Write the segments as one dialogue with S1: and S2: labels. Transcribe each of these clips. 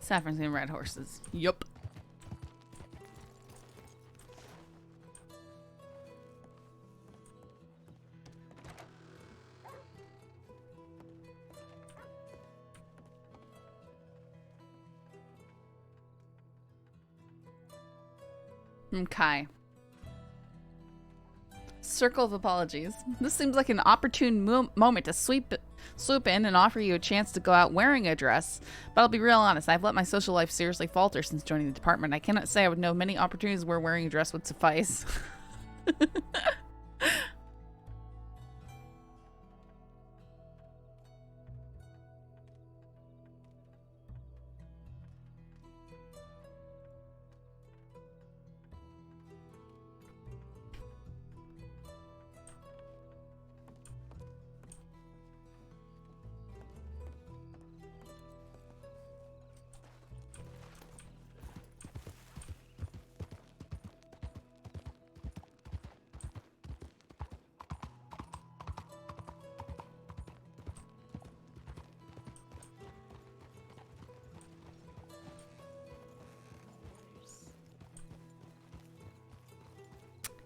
S1: Saffron's gonna ride horses. Yup. Okay. Circle of apologies. This seems like an opportune moment to swoop in and offer you a chance to go out wearing a dress. But I'll be real honest, I've let my social life seriously falter since joining the department. I cannot say I would know many opportunities where wearing a dress would suffice.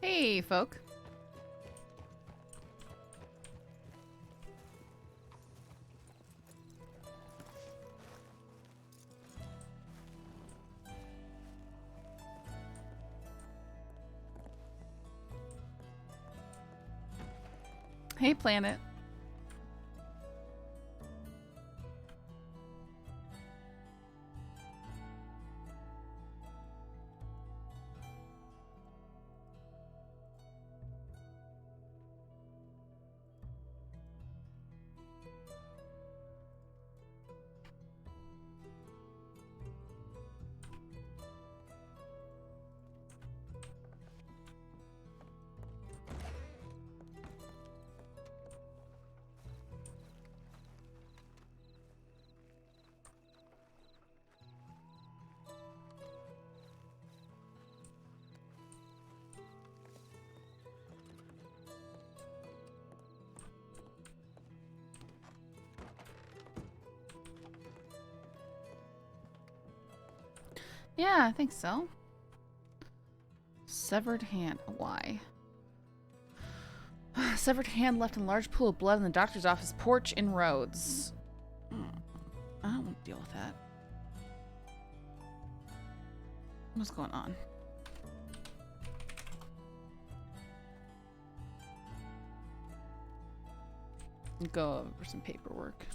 S1: Hey, folk. Hey, planet. Yeah, I think so. Severed hand. Why? Severed hand left in a large pool of blood in the doctor's office porch in Rhodes. I don't want to deal with that. What's going on? Go over some paperwork.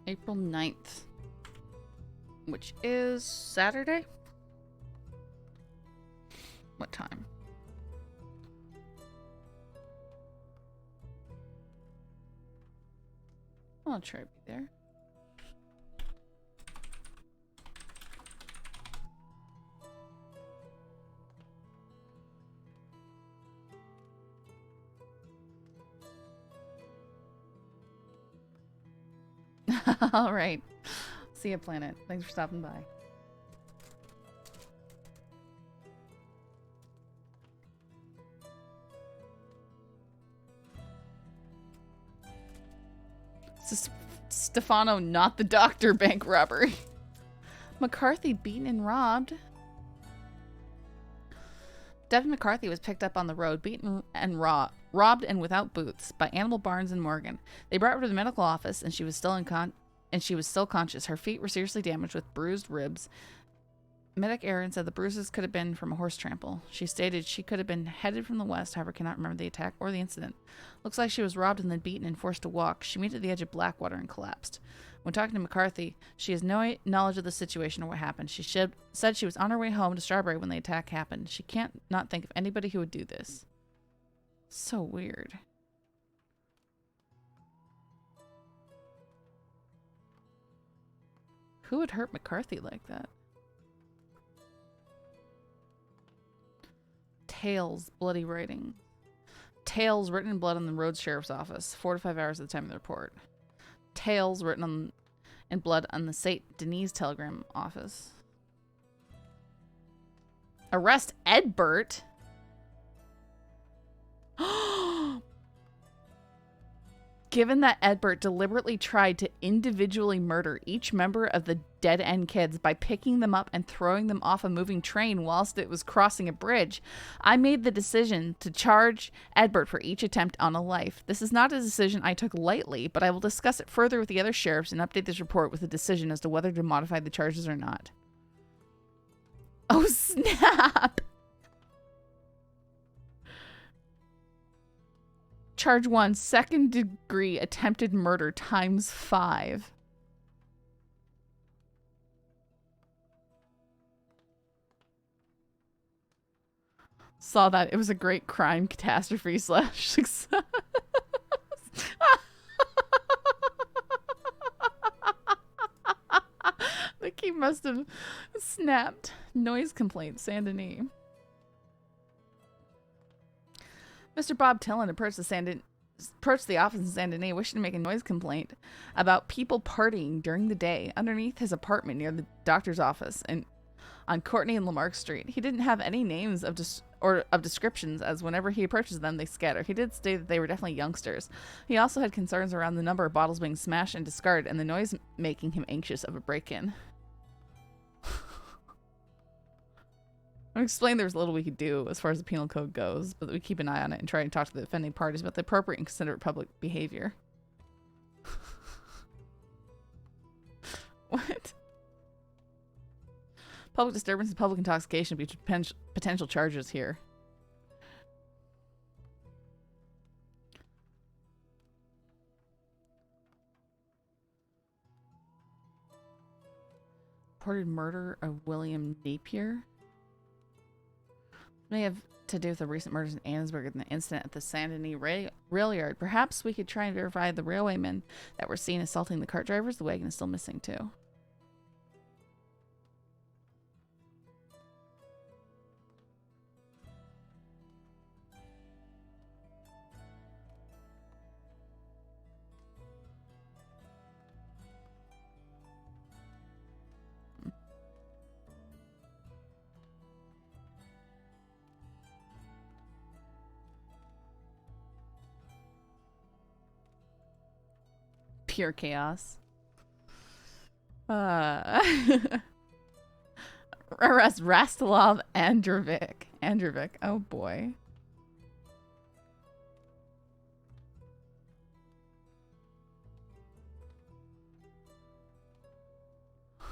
S1: April 9th, which is Saturday? What time? I'll try to be there. All right. See ya, planet. Thanks for stopping by. Stefano, not the doctor, bank robbery. McCarthy beaten and robbed. Devin McCarthy was picked up on the road, beaten and robbed and without boots by Animal Barnes and Morgan. They brought her to the medical office, and she was still conscious. Her feet were seriously damaged with bruised ribs. Medic Aaron said the bruises could have been from a horse trample. She stated she could have been headed from the west, however cannot remember the attack or the incident. Looks like she was robbed and then beaten and forced to walk. She met at the edge of Blackwater and collapsed. When talking to McCarthy, she has no knowledge of the situation or what happened. She said she was on her way home to Strawberry when the attack happened. She can't not think of anybody who would do this. So weird. Who would hurt McCarthy like that? Tales, bloody writing. Tales written in blood on the Rhodes Sheriff's Office. 4 to 5 hours at the time of the report. Tales written in blood on the St. Denis Telegram Office. Arrest Edbert. Given that Edbert deliberately tried to individually murder each member of the Dead End Kids by picking them up and throwing them off a moving train whilst it was crossing a bridge, I made the decision to charge Edbert for each attempt on a life. This is not a decision I took lightly, but I will discuss it further with the other sheriffs and update this report with a decision as to whether to modify the charges or not. Oh, snap! Charge 1, second degree attempted murder times 5. Saw that. It was a great crime catastrophe / success. The key must have snapped. Noise complaint, Saint Denis. Mr. Bob Tillon approached the office in Saint Denis wishing to make a noise complaint about people partying during the day underneath his apartment near the doctor's office and on Courtney and Lamarck Street. He didn't have any names of descriptions, as whenever he approaches them, they scatter. He did state that they were definitely youngsters. He also had concerns around the number of bottles being smashed and discarded and the noise making him anxious of a break-in. I explained there was little we could do as far as the penal code goes, but that we keep an eye on it and try and talk to the offending parties about the appropriate and considerate public behavior. What? Public disturbance and public intoxication would be potential charges here. Reported murder of William Napier. May have to do with the recent murders in Annesburg and the incident at the Saint Denis rail yard. Perhaps we could try and verify the railwaymen that were seen assaulting the cart drivers. The wagon is still missing too. Pure chaos. Arrest Rastilov Androvic. Oh boy. I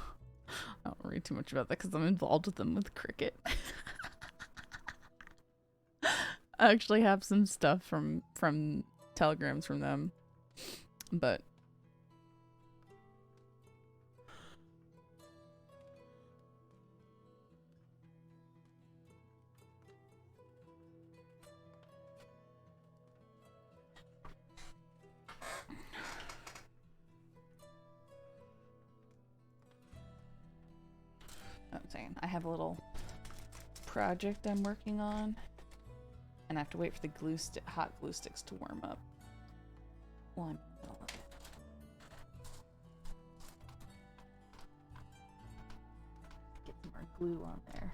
S1: don't read too much about that because I'm involved with them with Cricket. I actually have some stuff from telegrams from them, but I'm saying I have a little project I'm working on, and I have to wait for the hot glue sticks to warm up. Well, I'm in the middle of it. Get some more glue on there.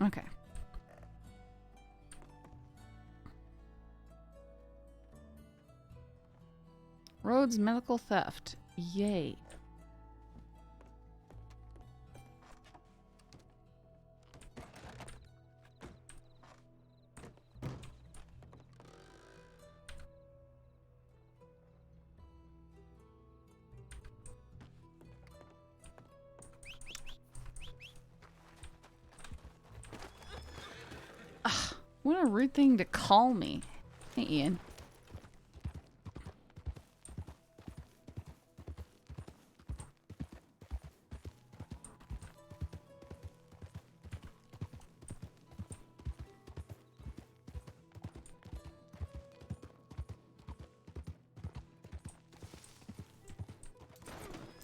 S1: Okay. Rhodes medical theft. Yay. What a rude thing to call me. Hey, Ian.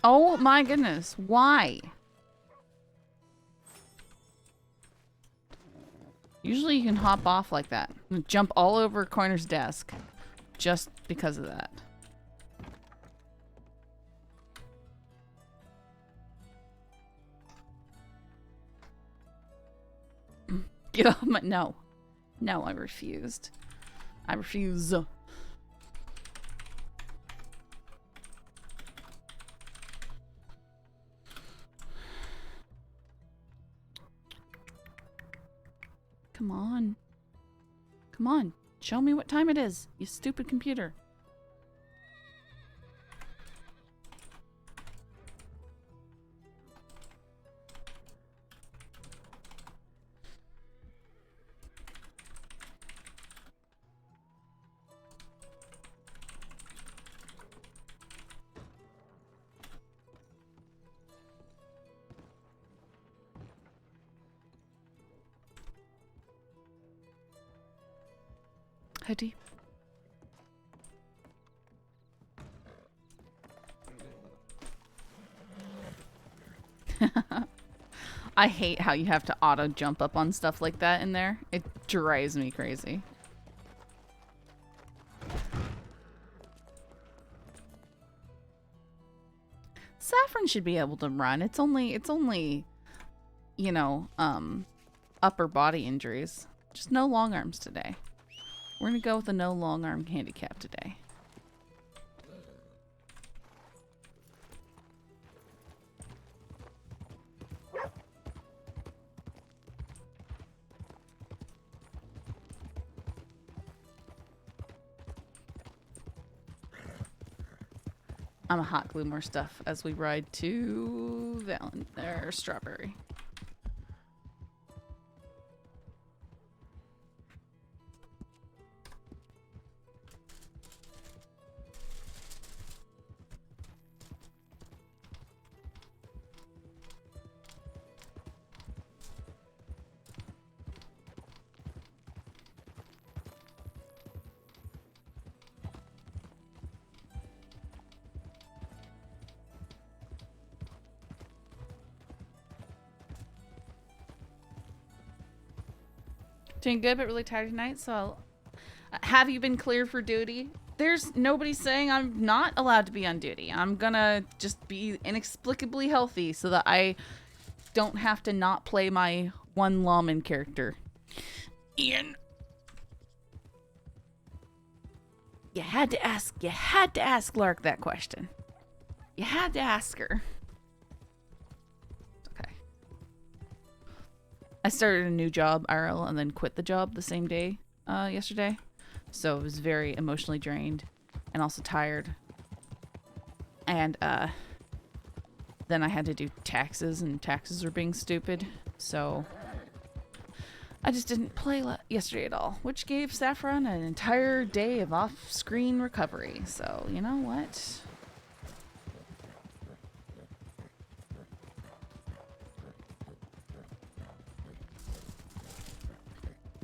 S1: Oh my goodness. Why? Usually you can hop off like that. And jump all over Coiner's desk just because of that. Get off my... No. No, I refused. I refuse. Come on. Come on. Show me what time it is, you stupid computer. Hoodie. I hate how you have to auto jump up on stuff like that in there. It drives me crazy. Saffron should be able to run. It's only, you know, upper body injuries. Just no long arms today. We're gonna go with a no long arm handicap today. I'm a hot glue more stuff as we ride to Strawberry. Doing good, but really tired tonight, so have you been cleared for duty? There's nobody saying I'm not allowed to be on duty. I'm gonna just be inexplicably healthy so that I don't have to not play my one lawman character. Ian. You had to ask Lark that question. You had to ask her. I started a new job, IRL, and then quit the job the same day yesterday. So I was very emotionally drained and also tired. And then I had to do taxes, and taxes were being stupid. So I just didn't play yesterday at all, which gave Saffron an entire day of off-screen recovery. So, you know what?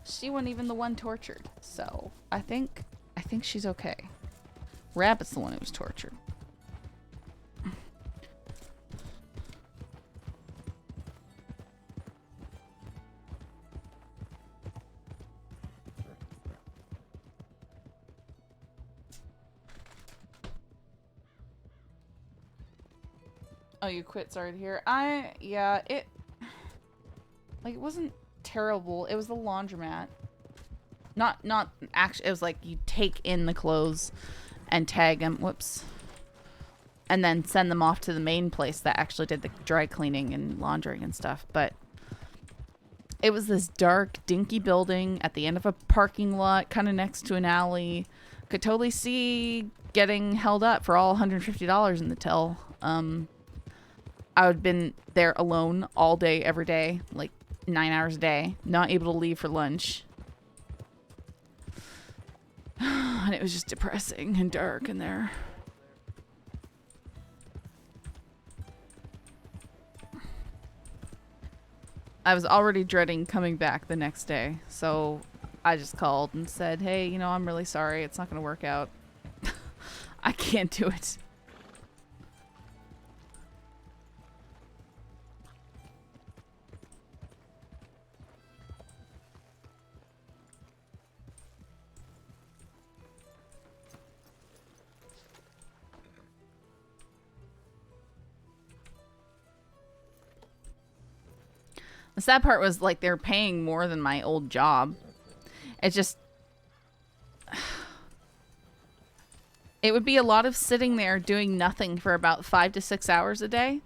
S1: She wasn't even the one tortured, so I think she's okay. Rabbit's the one who was tortured. Oh, you quit? Sorry to hear. Yeah, it wasn't terrible. It was the laundromat. Not actually, it was like you take in the clothes and tag them, whoops, and then send them off to the main place that actually did the dry cleaning and laundering and stuff. But it was this dark, dinky building at the end of a parking lot, kind of next to an alley. Could totally see getting held up for all $150 in the till. I would been there alone all day, every day, like 9 hours a day, not able to leave for lunch. And it was just depressing and dark in there. I was already dreading coming back the next day, so I just called and said, hey, you know, I'm really sorry. It's not going to work out. I can't do it. The sad part was, like, they're paying more than my old job. It just... It would be a lot of sitting there doing nothing for about 5 to 6 hours a day,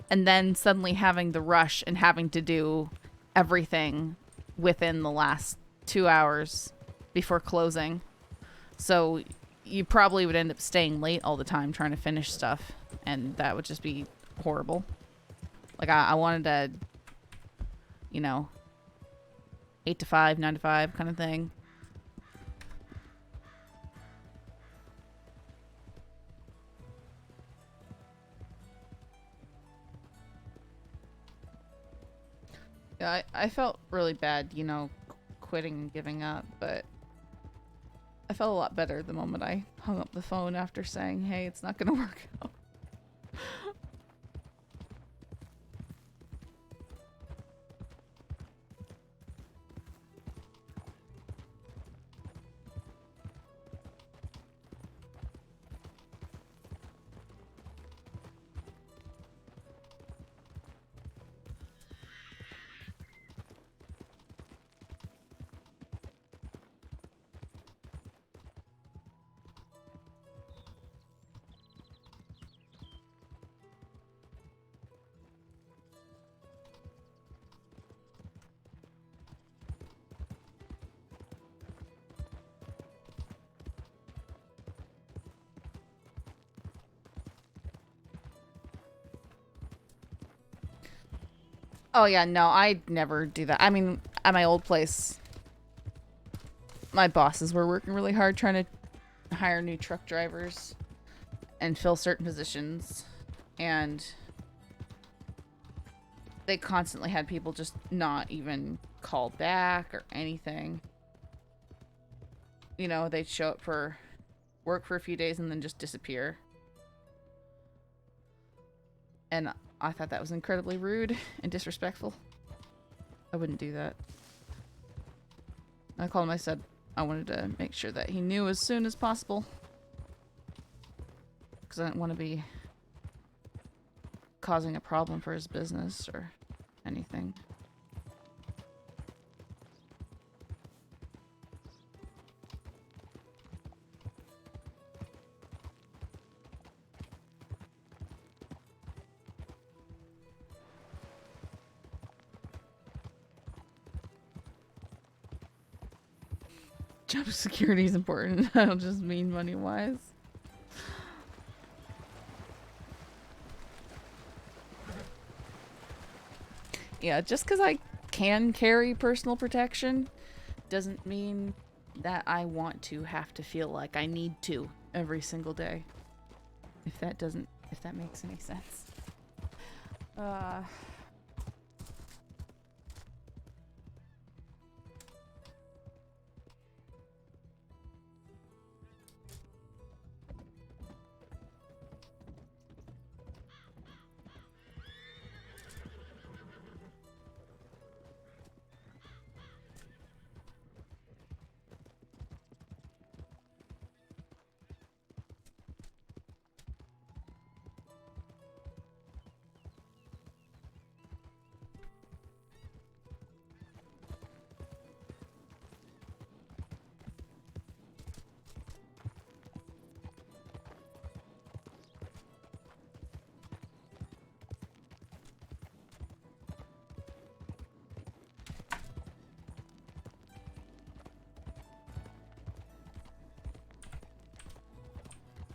S1: and then suddenly having the rush and having to do everything within the last 2 hours before closing. So you probably would end up staying late all the time trying to finish stuff, and that would just be horrible. Like, I wanted to... You know, 8 to 5, 9 to 5 kind of thing. Yeah, I felt really bad, you know, quitting and giving up, but I felt a lot better the moment I hung up the phone after saying, hey, it's not going to work out. Oh, yeah, no, I'd never do that. I mean, at my old place, my bosses were working really hard trying to hire new truck drivers and fill certain positions. And they constantly had people just not even call back or anything. You know, they'd show up for work for a few days and then just disappear. And I thought that was incredibly rude and disrespectful. I wouldn't do that. I called him, I said I wanted to make sure that he knew as soon as possible. Because I didn't want to be causing a problem for his business or anything. Job security is important. I don't just mean money-wise. Yeah, just because I can carry personal protection doesn't mean that I want to have to feel like I need to every single day. If that makes any sense.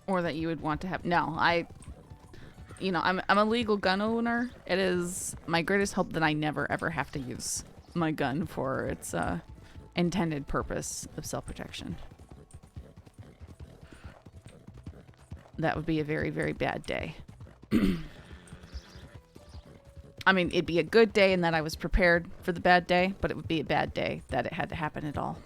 S1: Or that you would want to have. No, you know, I'm a legal gun owner. It is my greatest hope that I never ever have to use my gun for its intended purpose of self-protection. that would be a very, very bad day. I mean, it'd be a good day in that I was prepared for the bad day, but it would be a bad day that it had to happen at all.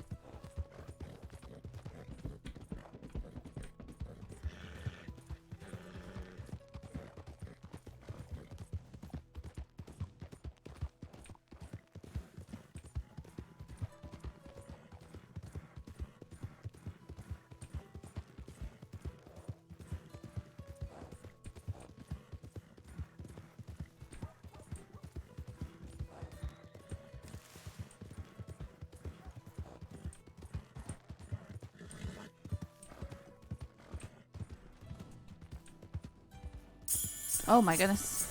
S1: Oh my goodness.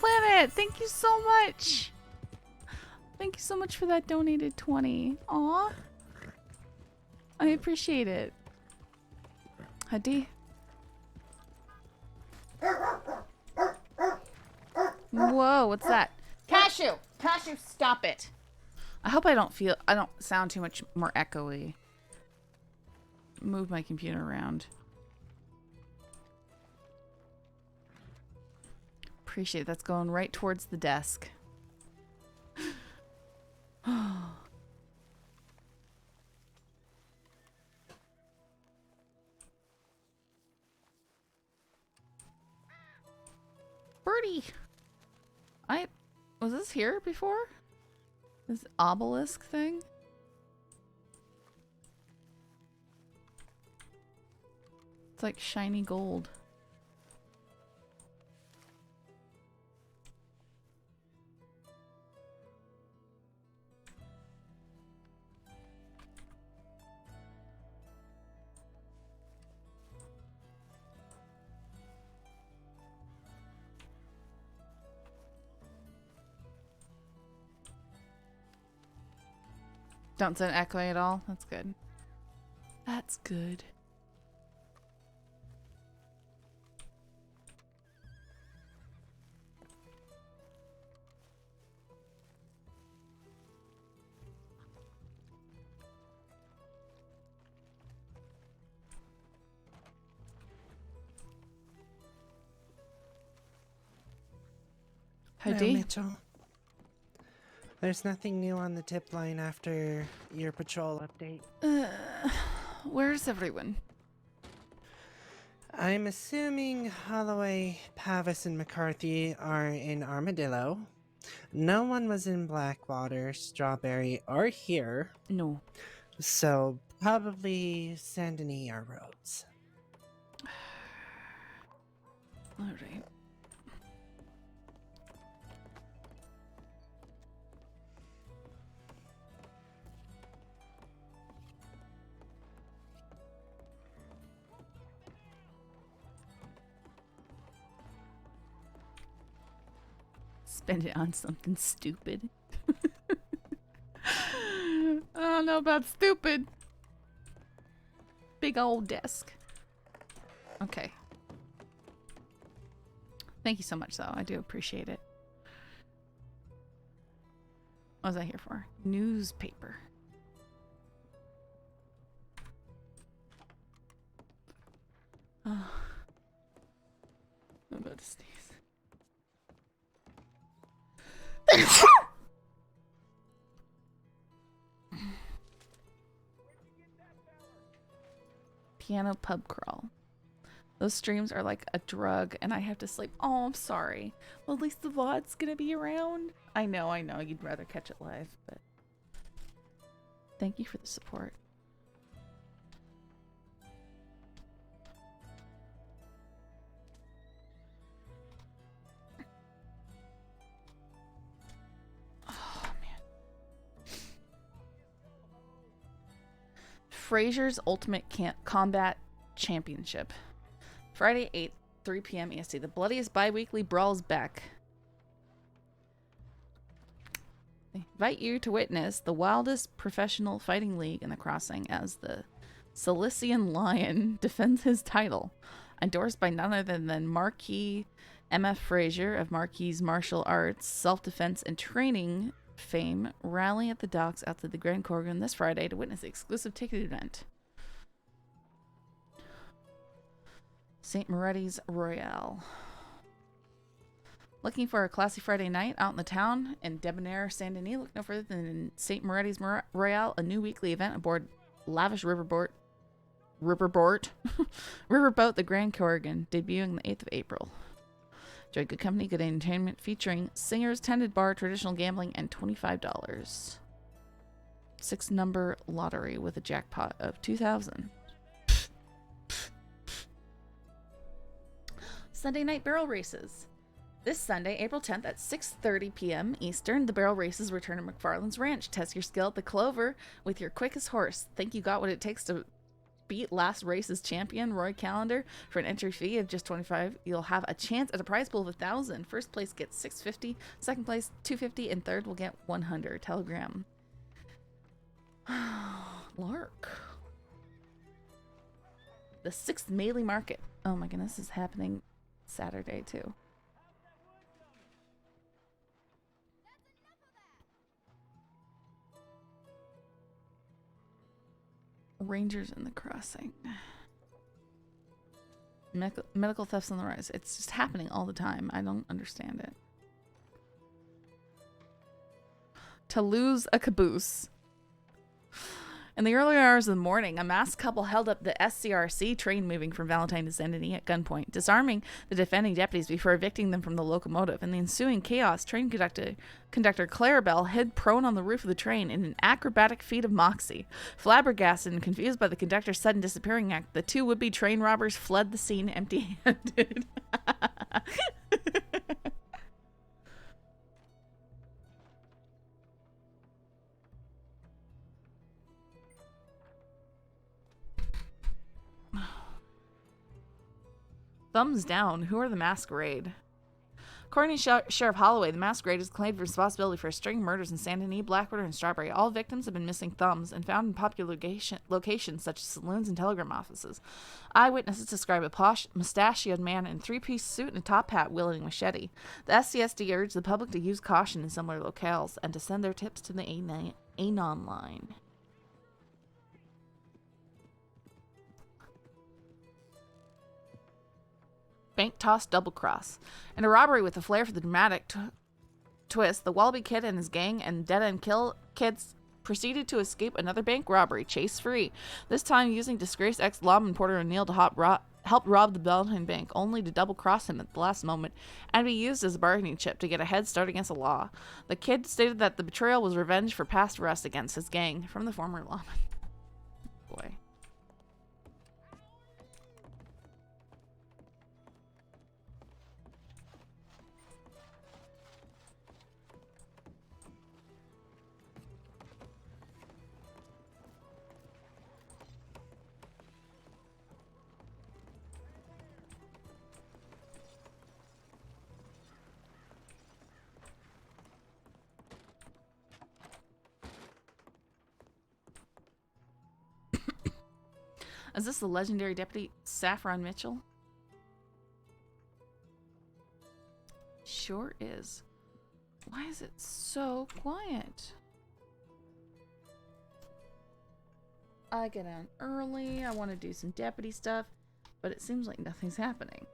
S1: Planet, thank you so much. Thank you so much for that donated 20. Aw. I appreciate it. Hadi. Whoa, what's that? Cashew! Cashew, stop it. I hope I don't sound too much more echoey. Move my computer around. Appreciate it. That's going right towards the desk. Birdie! Was this here before? This obelisk thing? It's like shiny gold. Don't sound echoey at all? That's good. That's good. Howdy.
S2: Mitchell. There's nothing new on the tip line after your patrol update.
S1: Where's everyone?
S2: I'm assuming Holloway, Pavis, and McCarthy are in Armadillo. No one was in Blackwater, Strawberry, or here.
S1: No.
S2: So probably Saint Denis are roads.
S1: Alright. Spend it on something stupid. I don't know about stupid. Big old desk. Okay. Thank you so much, though. I do appreciate it. What was I here for? Newspaper. Oh. I'm about to sneeze. Piano pub crawl. Those streams are like a drug and I have to sleep. Oh, I'm sorry. Well, at least the VOD's gonna be around. I know. You'd rather catch it live, but thank you for the support. Frazier's Ultimate Combat Championship. Friday, 8th, 3 p.m. EST. The bloodiest bi-weekly brawls back. They invite you to witness the wildest professional fighting league in the Crossing as the Cilician Lion defends his title. Endorsed by none other than Marquis M.F. Frazier of Marquis Martial Arts, Self-Defense and Training fame. Rally at the docks outside the Grand Corgan this Friday to witness the exclusive ticket event. St. Moretti's Royale. Looking for a classy Friday night out in the town in debonair Saint Denis? Look no further than St. Moretti's Royale, a new weekly event aboard lavish riverboat the Grand Corrigan, debuting the 8th of April. Enjoy good company, good entertainment, featuring singers, tended bar, traditional gambling, and $25. 6-number lottery with a jackpot of $2,000. Sunday night barrel races. This Sunday, April 10th at 6:30 p.m. Eastern, the barrel races return to McFarland's Ranch. Test your skill at the Clover with your quickest horse. Think you got what it takes to beat last race's champion, Roy Callender? For an entry fee of just $25, you'll have a chance at a prize pool of $1,000. First place gets $650, second place $250, and third will get $100. Telegram. Lark. The 6th Maley Market. Oh my goodness, this is happening Saturday too. Rangers in the crossing. Medical thefts on the rise. It's just happening all the time. I don't understand it. To lose a caboose. In the early hours of the morning, a masked couple held up the SCRC train moving from Valentine to Saint Denis at gunpoint, disarming the defending deputies before evicting them from the locomotive. In the ensuing chaos, train conductor Clarabelle hid prone on the roof of the train in an acrobatic feat of moxie. Flabbergasted and confused by the conductor's sudden disappearing act, the two would-be train robbers fled the scene empty-handed. Thumbs down. Who are the masquerade? According to Sheriff Holloway, the masquerade is claimed responsibility for a string of murders in Saint Denis, Blackwater, and Strawberry. All victims have been missing thumbs and found in popular locations such as saloons and telegram offices. Eyewitnesses describe a posh, mustachioed man in a 3-piece suit and a top hat wielding a machete. The SCSD urged the public to use caution in similar locales and to send their tips to the Anon line. Bank toss double cross. In a robbery with a flair for the dramatic twist, the Wallaby Kid and his gang and Dead End Kill kids proceeded to escape another bank robbery, chase free. This time using disgraced ex-lawman Porter O'Neill to help rob the Valentine Bank, only to double cross him at the last moment and be used as a bargaining chip to get a head start against the law. The Kid stated that the betrayal was revenge for past arrests against his gang from the former lawman. Boy. Is this the legendary Deputy Saffron Mitchell? Sure is. Why is it so quiet? I get on early. I want to do some deputy stuff, but it seems like nothing's happening.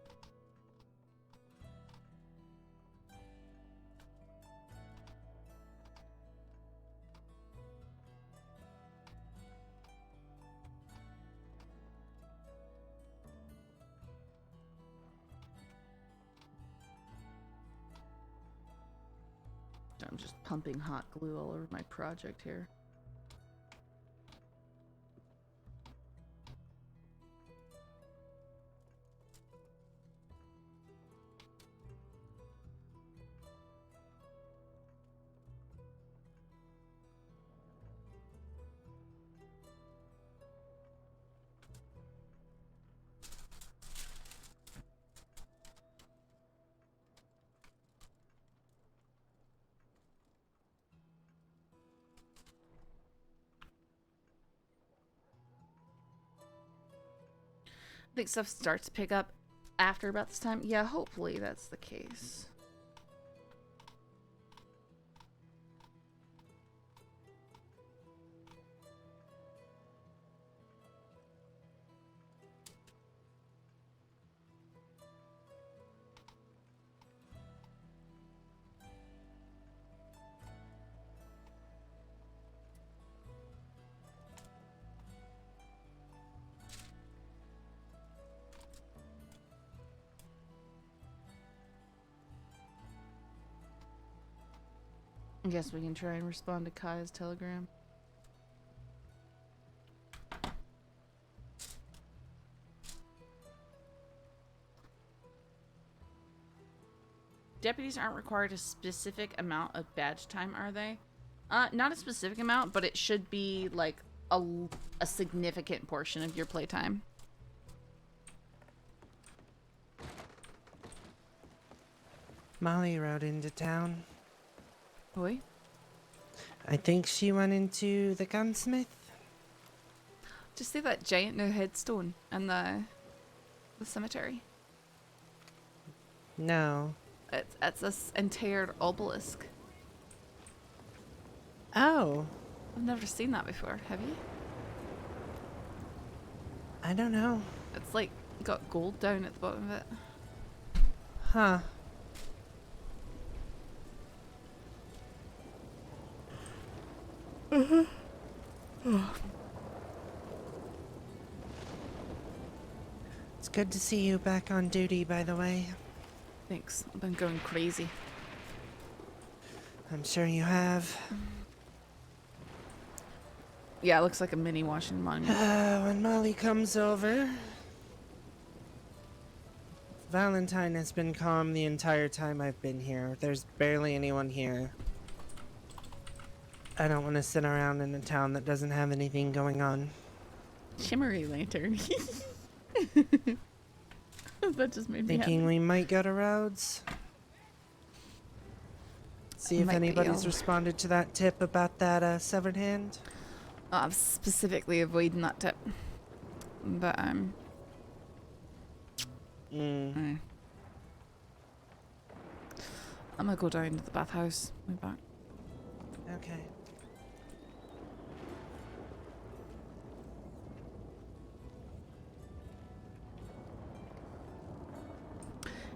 S1: I'm just pumping hot glue all over my project here. I think stuff starts to pick up after about this time. Yeah, hopefully that's the case. I guess we can try and respond to Kai's telegram. Deputies aren't required a specific amount of badge time, are they? Not a specific amount, but it should be like a significant portion of your playtime.
S2: Molly rode into town.
S1: Oi?
S2: I think she went into the gunsmith.
S1: Just see that giant new headstone in the cemetery.
S2: No.
S1: It's this entire obelisk.
S2: Oh.
S1: I've never seen that before. Have you?
S2: I don't know.
S1: It's like got gold down at the bottom of it.
S2: Huh. It's good to see you back on duty, by the way.
S1: Thanks. I've been going crazy.
S2: I'm sure you have.
S1: Yeah, it looks like a mini Washington Monument.
S2: When Molly comes over... Valentine has been calm the entire time I've been here. There's barely anyone here. I don't want to sit around in a town that doesn't have anything going on.
S1: Shimmery lantern. That just made me
S2: Thinking
S1: happy.
S2: we might go to Rhodes? See if
S1: Might be,
S2: anybody's
S1: I'll-
S2: responded to that tip about that severed hand.
S1: I'm specifically avoiding that tip. But I'm gonna go down to the bathhouse. Way back.
S2: Okay.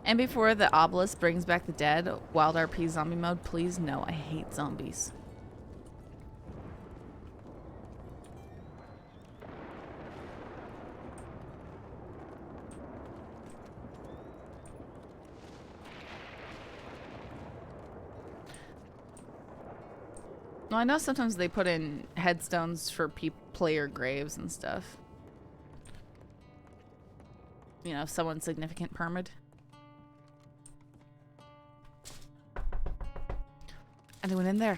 S1: And before the Obelisk brings back the dead, WildRP zombie mode, please no, I hate zombies. Well, I know sometimes they put in headstones for player graves and stuff. You know, if someone's significant permit. Anyone in there?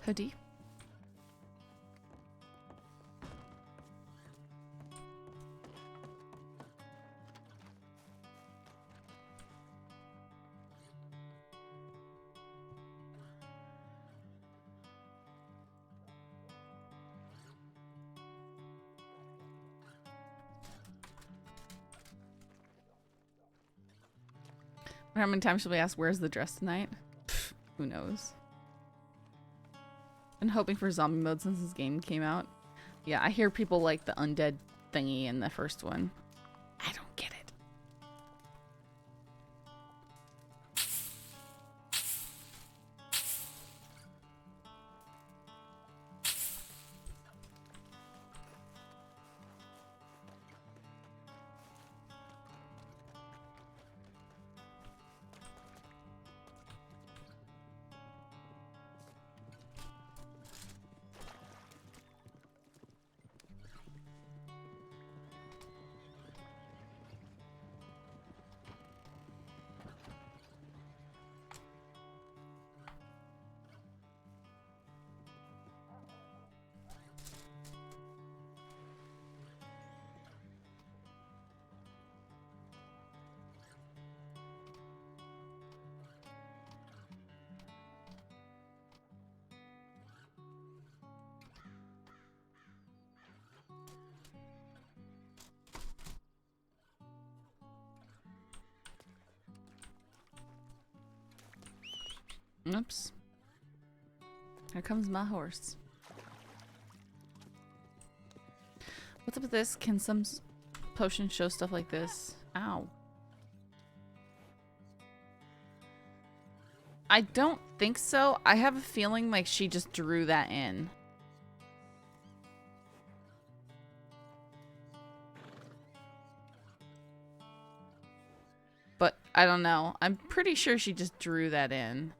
S1: Hoodie. How many times should we ask, where's the dress tonight? Pfft, who knows? Been hoping for zombie mode since this game came out. Yeah, I hear people like the undead thingy in the first one. I don't get it. Oops. Here comes my horse. What's up with this? Can some potions show stuff like this? Ow. I don't think so. I have a feeling like she just drew that in. But I don't know. I'm pretty sure she just drew that in.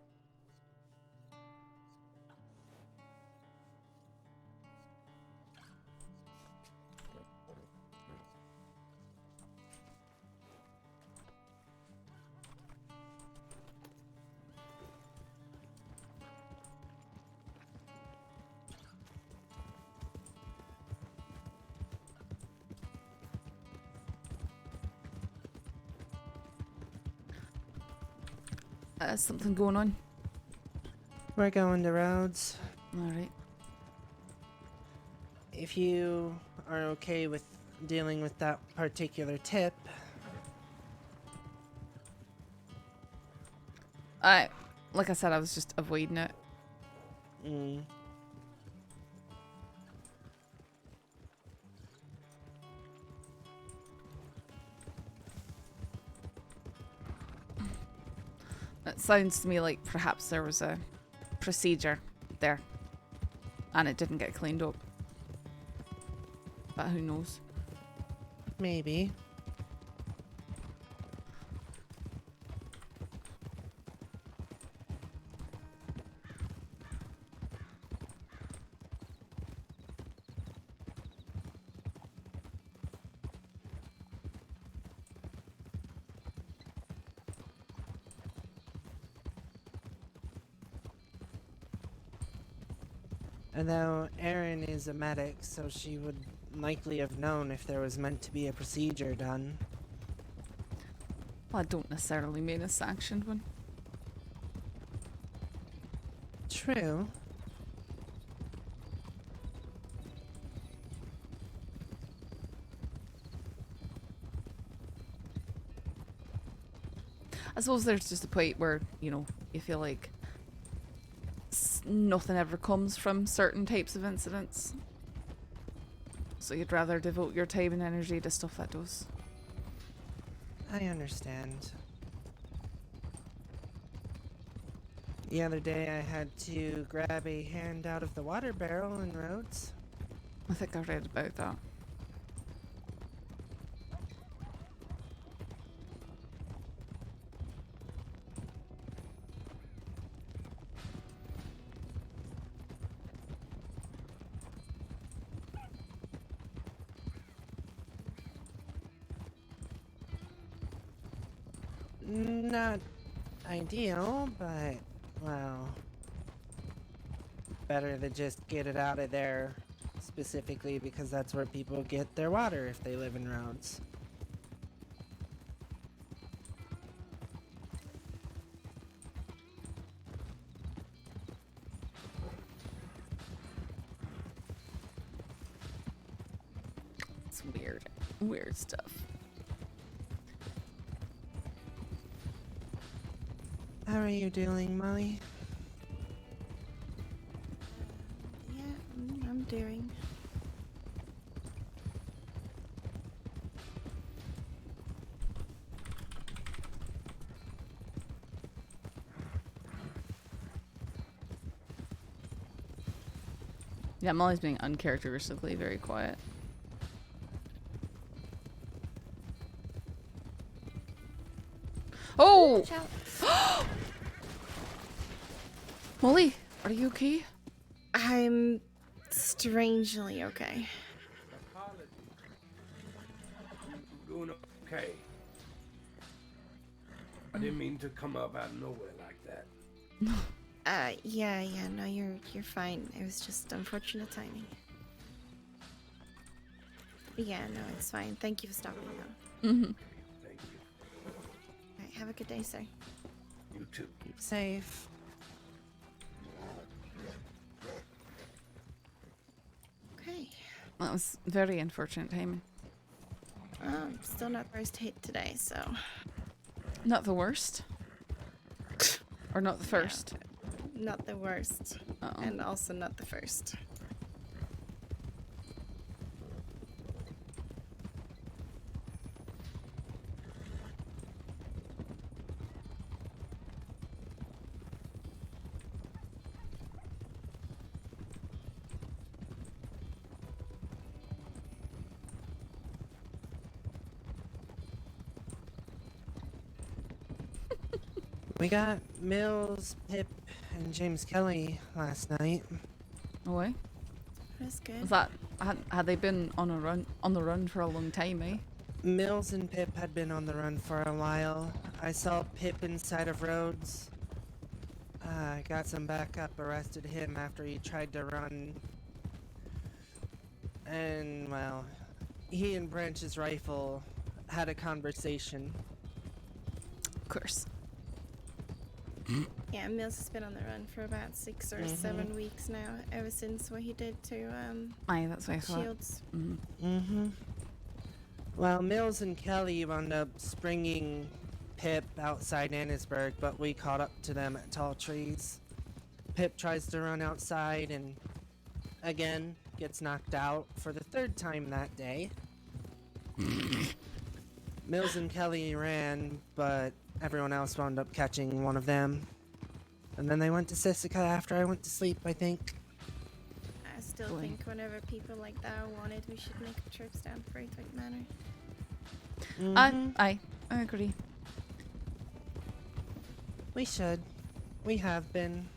S1: Something going on.
S2: We're going to Rhodes.
S1: Alright.
S2: If you are okay with dealing with that particular tip.
S1: Like I said, I was just avoiding it. It sounds to me like perhaps there was a procedure there and it didn't get cleaned up. But who knows?
S2: Maybe. Although Erin is a medic, so she would likely have known if there was meant to be a procedure done.
S1: Well, I don't necessarily mean a sanctioned one.
S2: True.
S1: I suppose there's just a point where, you know, you feel like nothing ever comes from certain types of incidents. So you'd rather devote your time and energy to stuff that does.
S2: I understand. The other day I had to grab a hand out of the water barrel in Rhodes.
S1: I think I read about that.
S2: Not ideal, but, well, better to just get it out of there, specifically because that's where people get their water if they live in Rhodes.
S1: It's weird. Weird stuff.
S2: How are you doing, Molly?
S3: Yeah, I'm doing.
S1: Yeah, Molly's being uncharacteristically very quiet. Oh!
S3: Watch out.
S1: Molly, are you okay?
S3: I'm strangely okay.
S4: I'm doing okay. I didn't mean to come up out of nowhere like that.
S3: Yeah, no, you're fine. It was just unfortunate timing. Yeah, no, it's fine. Thank you for stopping though.
S1: Mm-hmm.
S4: Thank you.
S3: Alright, have a good day, sir.
S4: You too.
S2: Keep safe.
S3: Okay.
S1: That was very unfortunate timing.
S3: Still not first hit today, so.
S1: Not the worst? Or not the first?
S3: Not the worst,
S1: Oh.
S3: and also not the first.
S2: We got Mills, Pip, and James Kelly last night.
S1: Away.
S3: That's good.
S1: Was that had they been on the run for a long time, eh?
S2: Mills and Pip had been on the run for a while. I saw Pip inside of Rhodes. Got some backup, arrested him after he tried to run. And, well, he and Branch's rifle had a conversation.
S1: Of course.
S3: Yeah, Mills has been on the run for about 6 or 7 weeks now, ever since what he did to
S1: Aye, that's what I thought.
S3: Shields.
S2: Well, Mills and Kelly wound up springing Pip outside Annisburg, but we caught up to them at Tall Trees. Pip tries to run outside and, again, gets knocked out for the 3rd time that day. Mills and Kelly ran, but everyone else wound up catching one of them. And then they went to Sisika after I went to sleep, I think.
S3: I still
S1: Boy.
S3: think whenever people like that are wanted, we should make trips down to Braithwaite Manor.
S1: I agree.
S2: We should. We have been.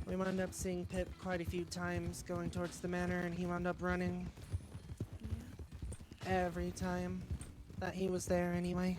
S2: We wound up seeing Pip quite a few times going towards the manor, and he wound up running
S3: Yeah.
S2: every time that he was there anyway.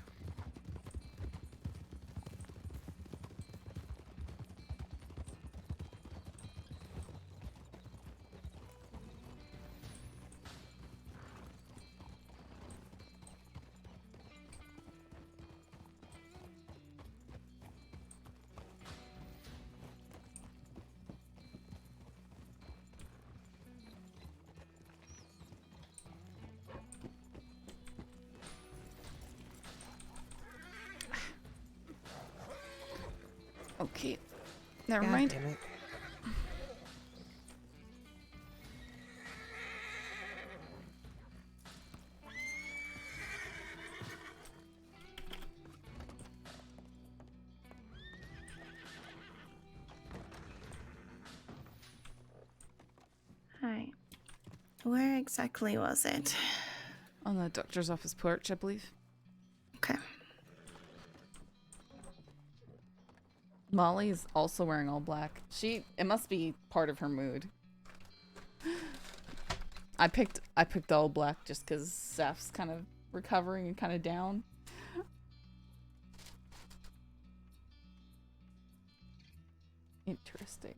S1: Okay. Never
S2: God
S1: mind.
S2: damn it.
S3: Hi. Where exactly was it?
S1: On the doctor's office porch, I believe.
S3: Okay.
S1: Molly is also wearing all black. It must be part of her mood. I picked all black just because Seth's kind of recovering and kind of down. Interesting.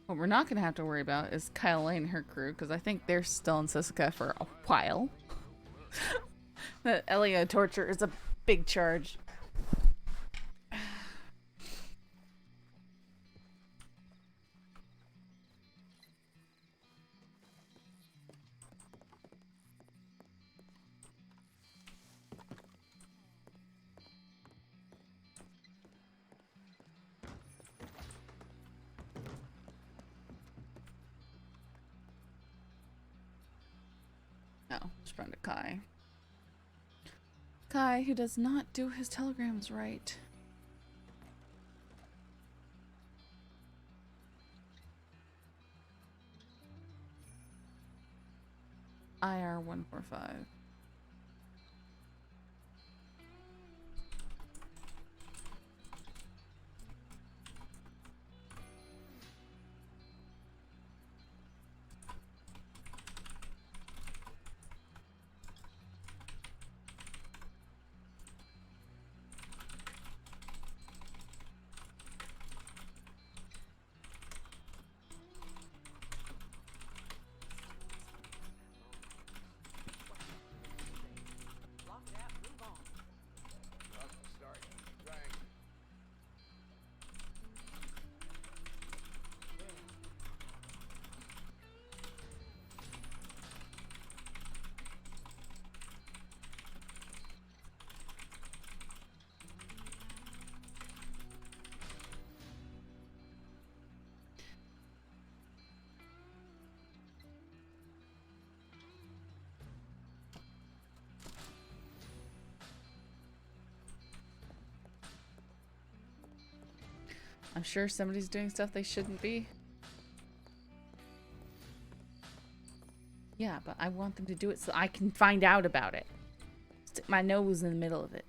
S1: What we're not going to have to worry about is Kyle Lane and her crew, because I think they're still in Sisika for a while. The Elio torture is a big charge. Oh, just friend of Kai. Kai, who does not do his telegrams right. IR 145. I'm sure somebody's doing stuff they shouldn't be. Yeah, but I want them to do it so I can find out about it. Stick my nose in the middle of it.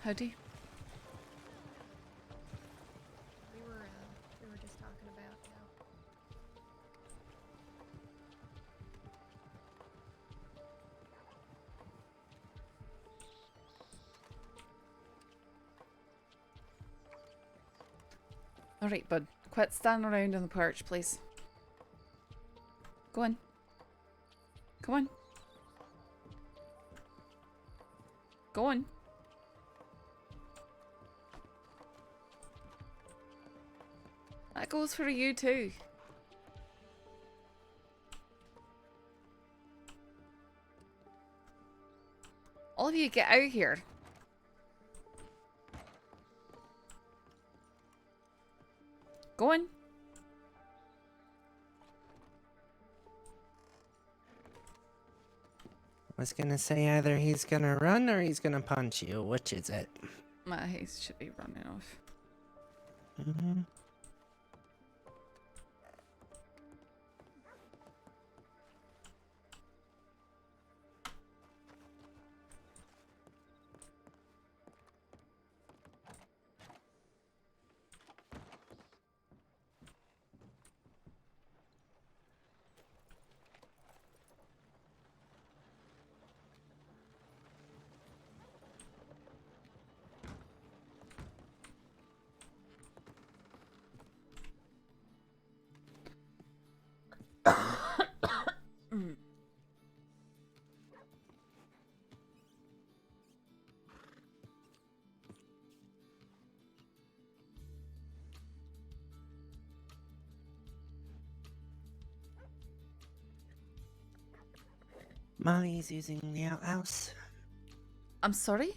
S1: Howdy.
S3: We were just talking about
S1: Alright, bud. Quit standing around on the porch, please. Go on. Come on. Go on. That goes for you too. All of you get out here. Go on.
S2: I was gonna say either he's gonna run or he's gonna punch you. Which is it?
S1: My haste should be running off.
S2: Mm-hmm. Molly's using the outhouse.
S1: I'm sorry?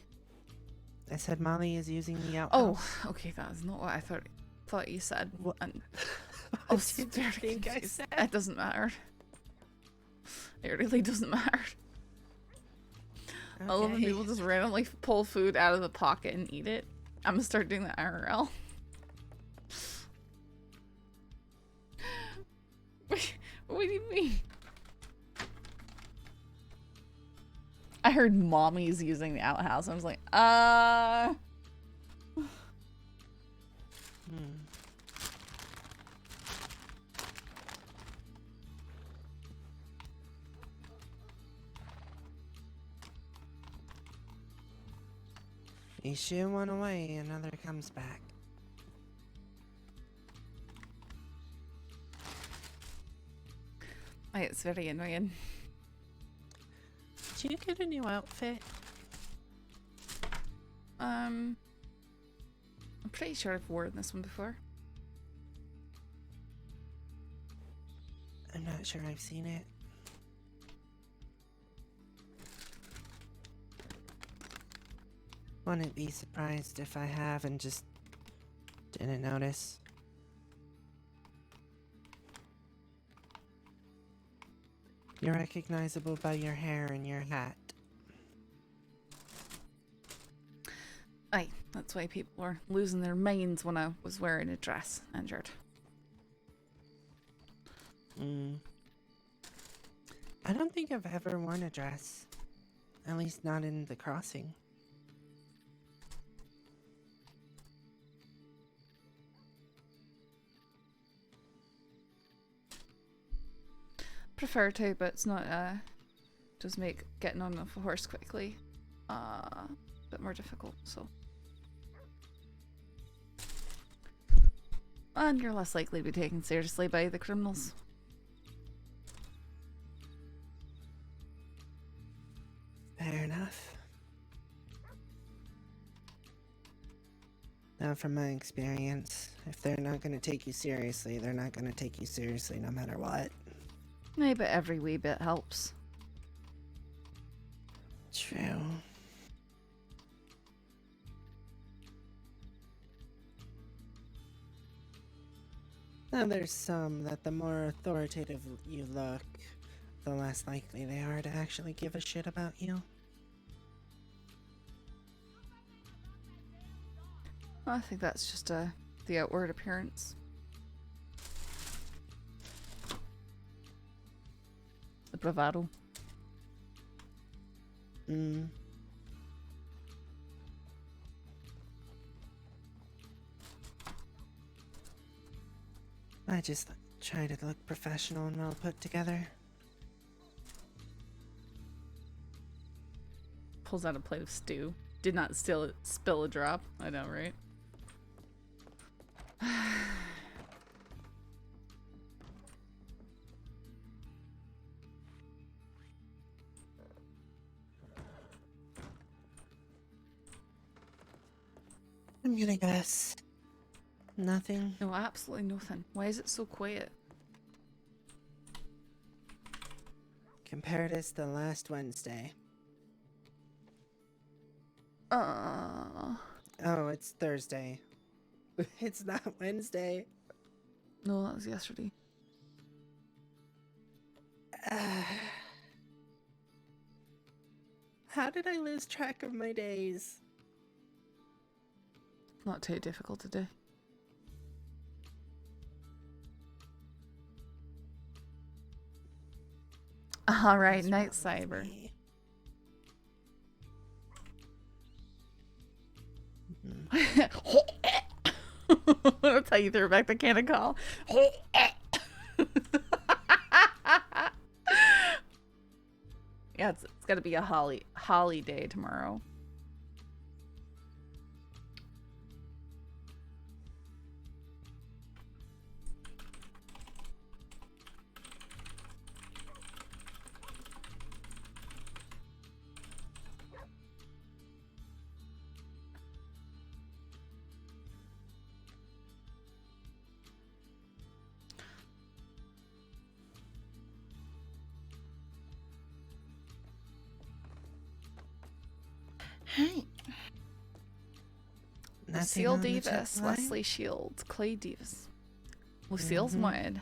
S2: I said Molly is using the outhouse.
S1: Oh, okay, that's not what I thought you said.
S2: What?
S1: And
S2: What
S1: it's
S2: did you
S1: very
S2: think I
S1: confused.
S2: said?
S1: It doesn't matter. It really doesn't matter. I love when
S2: Okay.
S1: people just randomly pull food out of the pocket and eat it. I'm gonna start doing that IRL. What do you mean? I heard mommy's using the outhouse. I was like,
S2: You shoo one away, another comes back.
S1: It's very annoying.
S2: Did you get a new outfit?
S1: I'm pretty sure I've worn this one before.
S2: I'm not sure I've seen it. Wouldn't be surprised if I have and just didn't notice. You're recognizable by your hair and your hat.
S1: Aye, that's why people were losing their minds when I was wearing a dress, injured.
S2: I don't think I've ever worn a dress. At least not in the crossing.
S1: Prefer to, but it's not, does make getting on a horse quickly a bit more difficult, so. And you're less likely to be taken seriously by the criminals.
S2: Fair enough. Now, from my experience, if they're not going to take you seriously, they're not going to take you seriously no matter what.
S1: Aye, but every wee bit helps.
S2: True. Now, there's some that the more authoritative you look, the less likely they are to actually give a shit about you.
S1: I think that's just the outward appearance. The bravado.
S2: I just try to look professional and well put together.
S1: Pulls out a plate of stew. Did not spill a drop. I know, right?
S2: I'm gonna guess nothing.
S1: No, absolutely nothing. Why is it so quiet?
S2: Compare this to last Wednesday. Oh, it's Thursday. It's not Wednesday.
S1: No, that was yesterday.
S2: How did I lose track of my days?
S1: Not too difficult to do. All right, night cyber. That's how you throw back the can of call. Yeah, it's got to be a holly day tomorrow.
S3: Hi.
S2: Nothing
S1: Lucille
S2: on the tip
S1: Davis,
S2: line?
S1: Leslie Shields, Clay Davis. Lucille's wanted.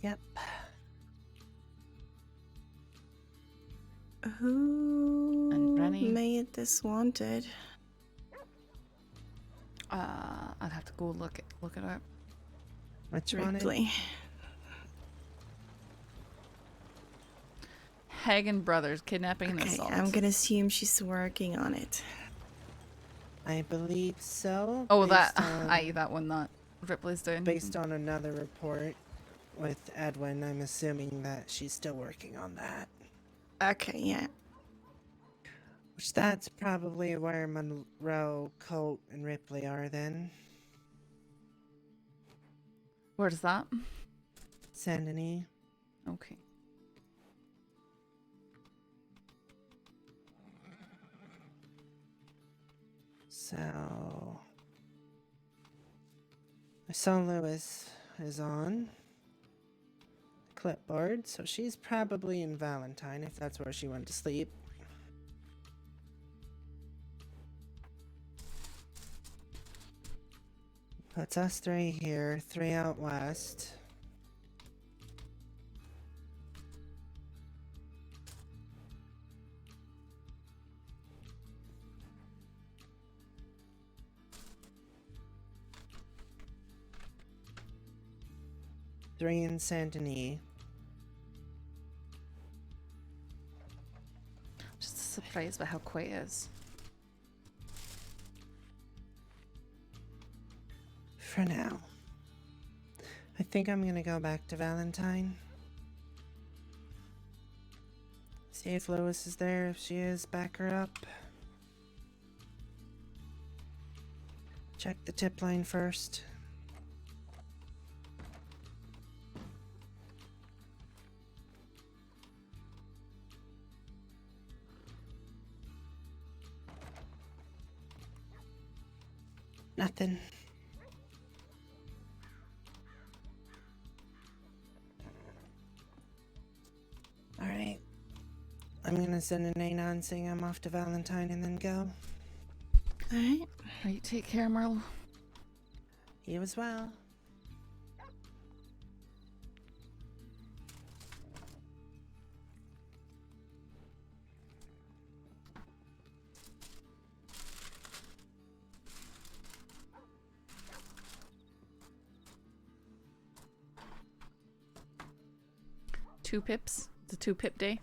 S2: Yep.
S3: Who
S1: And Brenny.
S3: made this wanted?
S1: I'd have to go look it up.
S2: Which one?
S3: Ripley.
S1: Hagen Brothers, kidnapping and
S3: Okay,
S1: assault.
S3: I'm gonna assume she's working on it.
S2: I believe so.
S1: Oh,
S2: based
S1: that,
S2: on-
S1: that one that Ripley's doing.
S2: Based on another report with Edwin, I'm assuming that she's still working on that.
S3: Okay, yeah.
S2: Which that's probably where Monroe, Colt, and Ripley are then.
S1: Where's that?
S2: Saint Denis.
S1: Okay.
S2: So I saw Lewis is on clipboard, so she's probably in Valentine if that's where she went to sleep. Puts us 3 here, 3 out west. Three in Saint Denis.
S1: Just surprised by how quiet it is.
S2: For now. I think I'm gonna go back to Valentine. See if Lois is there. If she is, back her up. Check the tip line first. Nothing. Alright. I'm gonna send an A9 saying I'm off to Valentine and then go.
S3: Alright.
S1: Right, take care, Marlo.
S2: You as well.
S1: Two pips. It's a 2-pip day.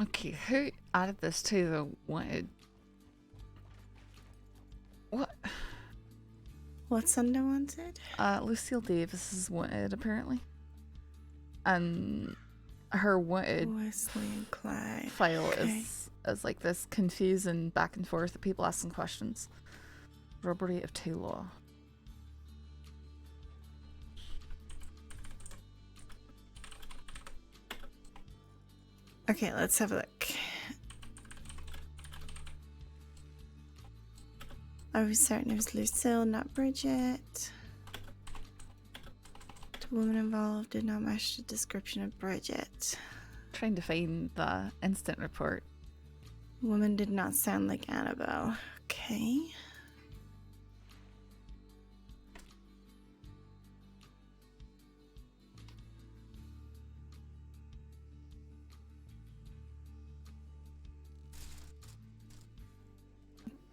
S1: Okay, who added this to the wanted? What?
S3: What's under wanted?
S1: Lucille Davis is wanted, apparently. And her wanted
S3: Wesley and Clyde.
S1: file
S3: Okay.
S1: is like this confusing back and forth of people asking questions. Robbery of Taylor.
S3: Okay, let's have a look. Are we certain it was Lucille, not Bridget? The woman involved did not match the description of Bridget.
S1: Trying to find the instant report.
S3: Woman did not sound like Annabelle. Okay.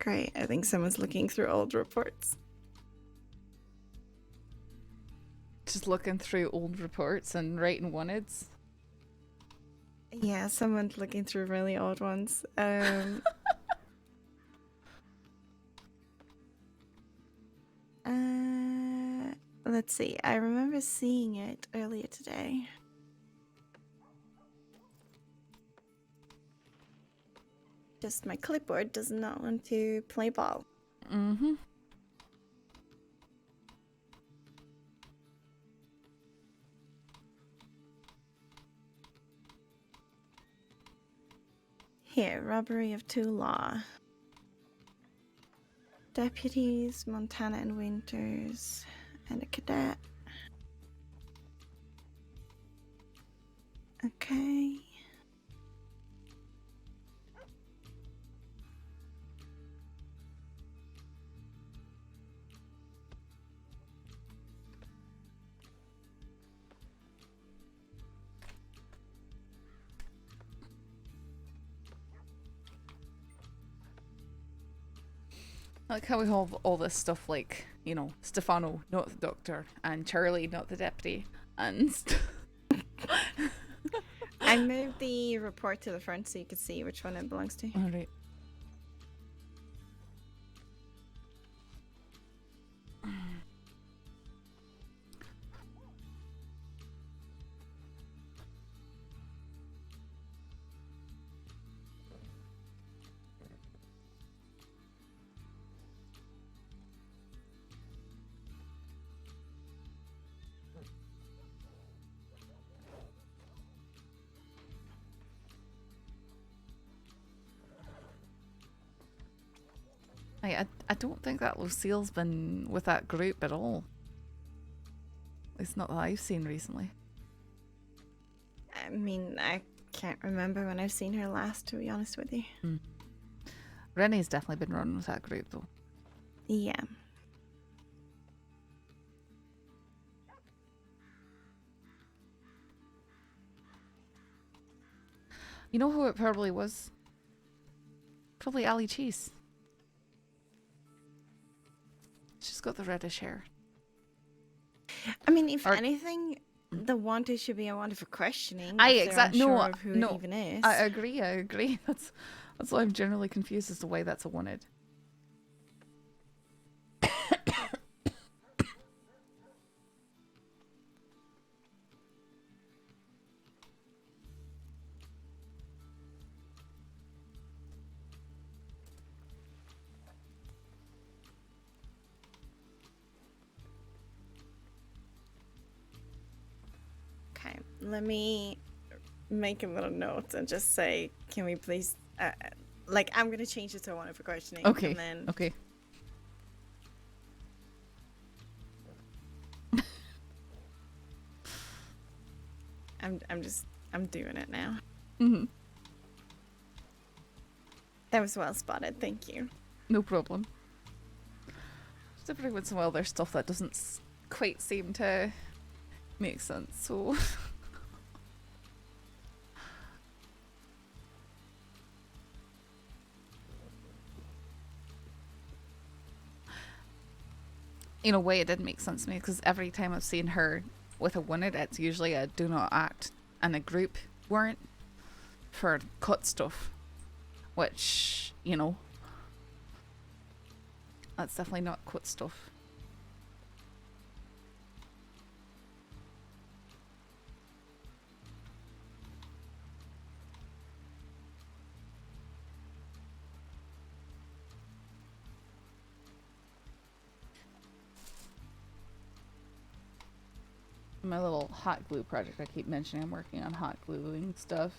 S3: Great. I think someone's looking through old reports.
S1: Just looking through old reports and writing wanteds.
S3: Yeah, someone's looking through really old ones. Let's see. I remember seeing it earlier today. Just my clipboard does not want to play ball.
S1: Mm-hmm.
S3: Here, robbery of 2 law. Deputies, Montana and Winters, and a cadet. Okay.
S1: I like how we have all this stuff like, you know, Stefano, not the doctor, and Charlie, not the deputy, and...
S3: I moved the report to the front so you could see which one it belongs to.
S1: Alright. I don't think that Lucille's been with that group at all. It's not that I've seen recently.
S3: I mean, I can't remember when I've seen her last, to be honest with you.
S1: Renee's definitely been running with that group though.
S3: Yeah.
S1: You know who it probably was? Probably Ali Cheese. She's got the reddish hair.
S3: I mean, if anything, the wanted should be a wanted for questioning.
S1: Exactly. No,
S3: of who
S1: no.
S3: it even is.
S1: I agree. That's why I'm generally confused as to why that's a wanted.
S3: Okay, let me make a little note and just say, can we please, like, I'm going to change it to a wanted for questioning.
S1: Okay.
S3: And then
S1: Okay.
S3: I'm doing it now.
S1: Mm-hmm.
S3: That was well spotted. Thank you.
S1: No problem. Just every once in a while there's stuff that doesn't quite seem to make sense, so... In a way it did make sense to me, because every time I've seen her with a wanted, it's usually a do not act and a group warrant for cut stuff. Which, you know, that's definitely not cut stuff. My little hot glue project I keep mentioning, I'm working on hot gluing stuff.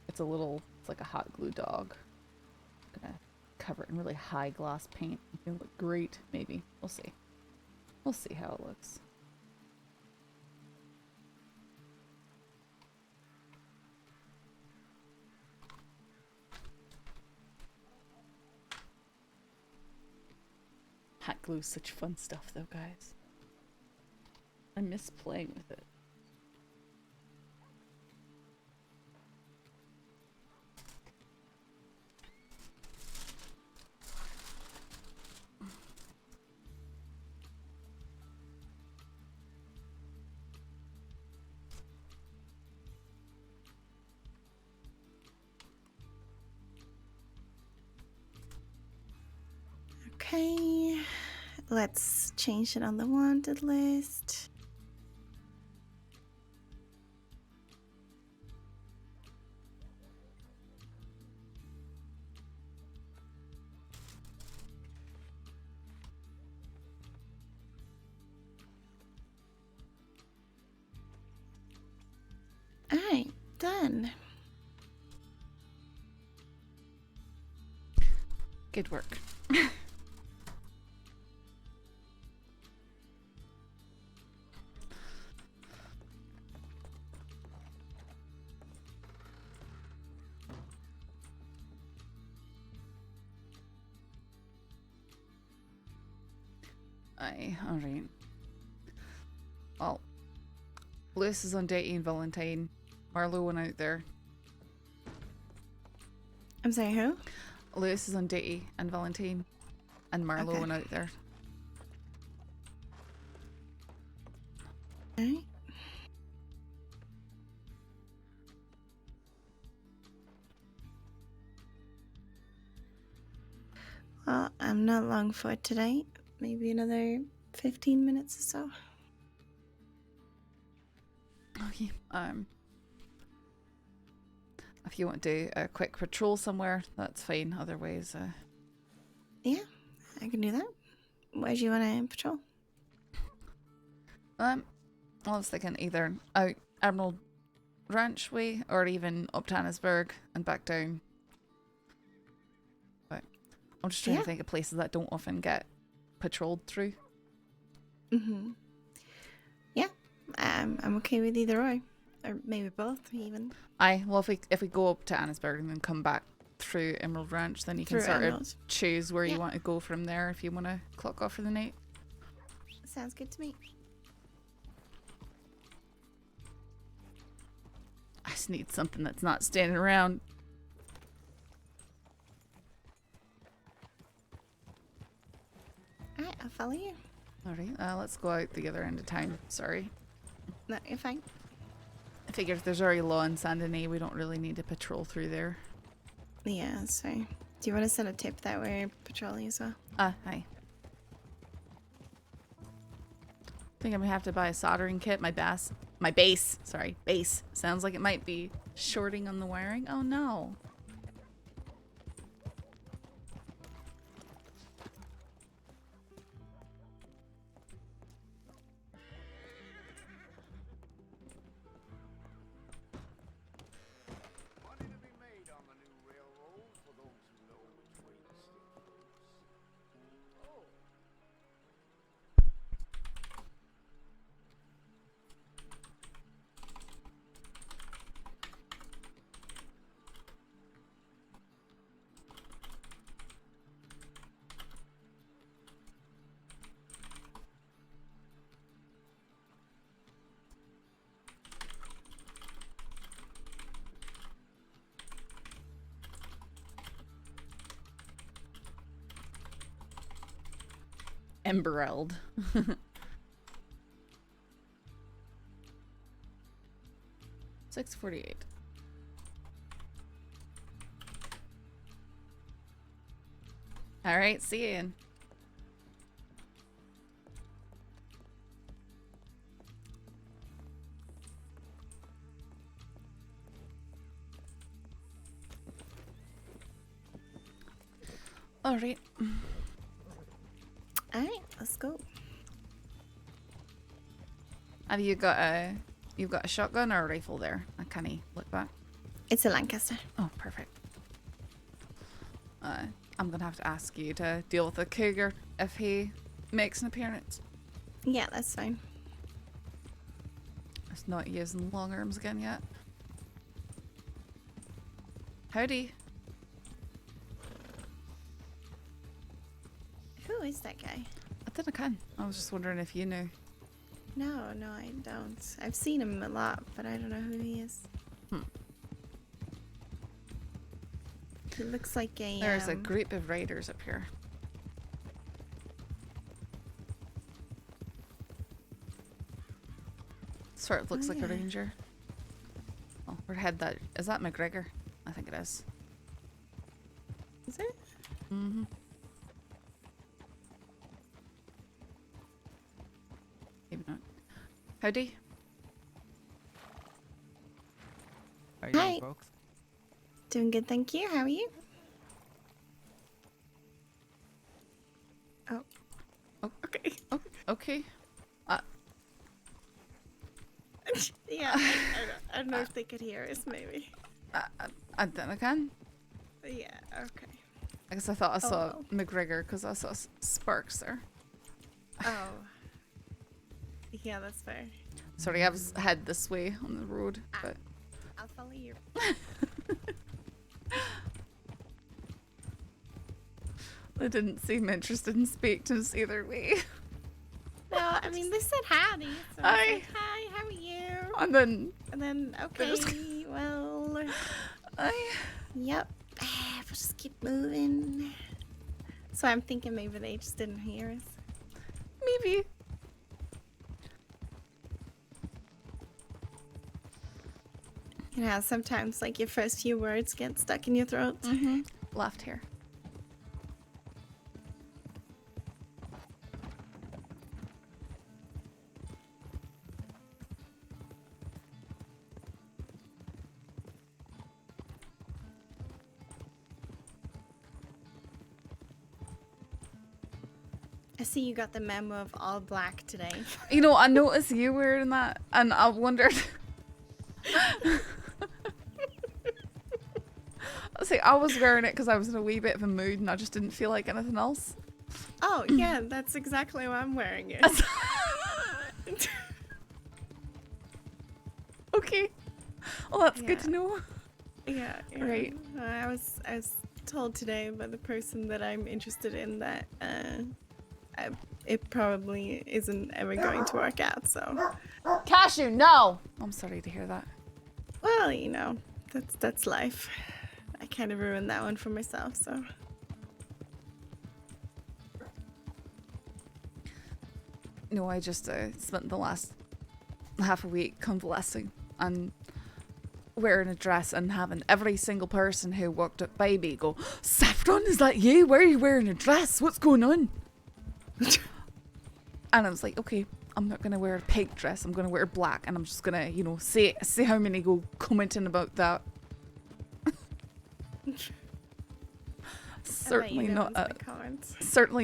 S1: It's like a hot glue dog. I'm gonna cover it in really high gloss paint. It'll look great, maybe. We'll see. We'll see how it looks. Hot glue is such fun stuff though, guys. I miss playing with it.
S3: Okay. Let's change it on the wanted list. Alright, done.
S1: Good work. Alright. Well, Lewis is on duty and Valentine. Marlo went out there.
S3: I'm sorry, who?
S1: Lewis is on duty and Valentine. And Marlo
S3: Okay.
S1: went out there.
S3: Alright. Well, I'm not long for today. Maybe another 15 minutes or so.
S1: Okay. If you want to do a quick patrol somewhere, that's fine. Otherwise,
S3: Yeah, I can do that. Where do you want to patrol?
S1: I was thinking either out Emerald Ranch way or even up to Annisburg and back down. But I'm just trying to think of places that don't often get patrolled through.
S3: Mm-hmm. Yeah, I'm okay with either or maybe both even.
S1: Well, if we go up to Annisburg and then come back through Emerald Ranch, then you can
S3: Through
S1: sort
S3: Emerald.
S1: of choose where you want to go from there if you want to clock off for the night.
S3: Sounds good to me.
S1: I just need something that's not standing around.
S3: Alright, I'll follow you.
S1: Alright, let's go out the other end of town. Sorry.
S3: No, you're fine.
S1: I figured if there's already law in Saint Denis, we don't really need to patrol through there.
S3: Yeah, so do you want to send a tip that we're patrolling as well?
S1: Hi. I think I'm gonna have to buy a soldering kit. My base sounds like it might be shorting on the wiring. Oh no.
S4: Money to be made on the new railroad for those who know which way to stick loose. Oh.
S1: Embereld. 648. All right, see you in. All right.
S3: Alright, let's go.
S1: Have you got a shotgun or a rifle there? I can't look back.
S3: It's a Lancaster.
S1: Oh, perfect. I'm gonna have to ask you to deal with the cougar if he makes an appearance.
S3: Yeah, that's fine.
S1: It's not using long arms again yet. Howdy.
S3: Who is that guy?
S1: I think I can. I was just wondering if you knew.
S3: No, I don't. I've seen him a lot, but I don't know who he is. He looks like a.
S1: There's a group of raiders up here. Sort of looks like a ranger. Oh, we're head that. Is that McGregor? I think it is.
S3: Is it?
S1: Mm-hmm. Howdy.
S5: How you
S3: Hi.
S5: doing, folks?
S3: Doing good, thank you. How are you? Oh.
S1: Oh.
S3: Okay.
S1: Oh, okay.
S3: Yeah, I don't know if they could hear us, maybe.
S1: I think I can.
S3: Yeah, okay.
S1: I guess I thought I saw
S3: well.
S1: McGregor because I saw sparks there.
S3: Oh. Yeah, that's fair.
S1: Sorry, I was head this way on the road, but
S3: I'll follow you.
S1: they didn't seem interested in speak to us either way.
S3: No, I mean, they said howdy. So I
S1: Hi.
S3: was like, hi, how are you?
S1: And then
S3: And then, okay,
S1: just-
S3: well,
S1: I
S3: yep. We'll just keep moving. So I'm thinking maybe they just didn't hear us.
S1: maybe.
S3: You know, how sometimes like your first few words get stuck in your throat.
S1: Left here.
S3: I see you got the memo of all black today.
S1: You know, I noticed you wearing that, and I wondered. See, I was wearing it because I was in a wee bit of a mood, and I just didn't feel like anything else.
S3: Oh, yeah, that's exactly why I'm wearing it.
S1: Okay. Well, that's good
S3: Yeah.
S1: to know.
S3: Yeah, yeah.
S1: Right.
S3: I was told today by the person that I'm interested in that it probably isn't ever going to work out. So,
S1: Cashew, no! I'm sorry to hear that.
S3: well, you know, that's life. I kind of ruined that one for myself. So,
S1: No, I just spent the last half a week convalescing and wearing a dress and having every single person who walked up by me go, Saffron, is that you? Why are you wearing a dress? What's going on? And I was like, okay, I'm not going to wear a pink dress. I'm going to wear black. And I'm just going to, you know, see how many go commenting about that. Certainly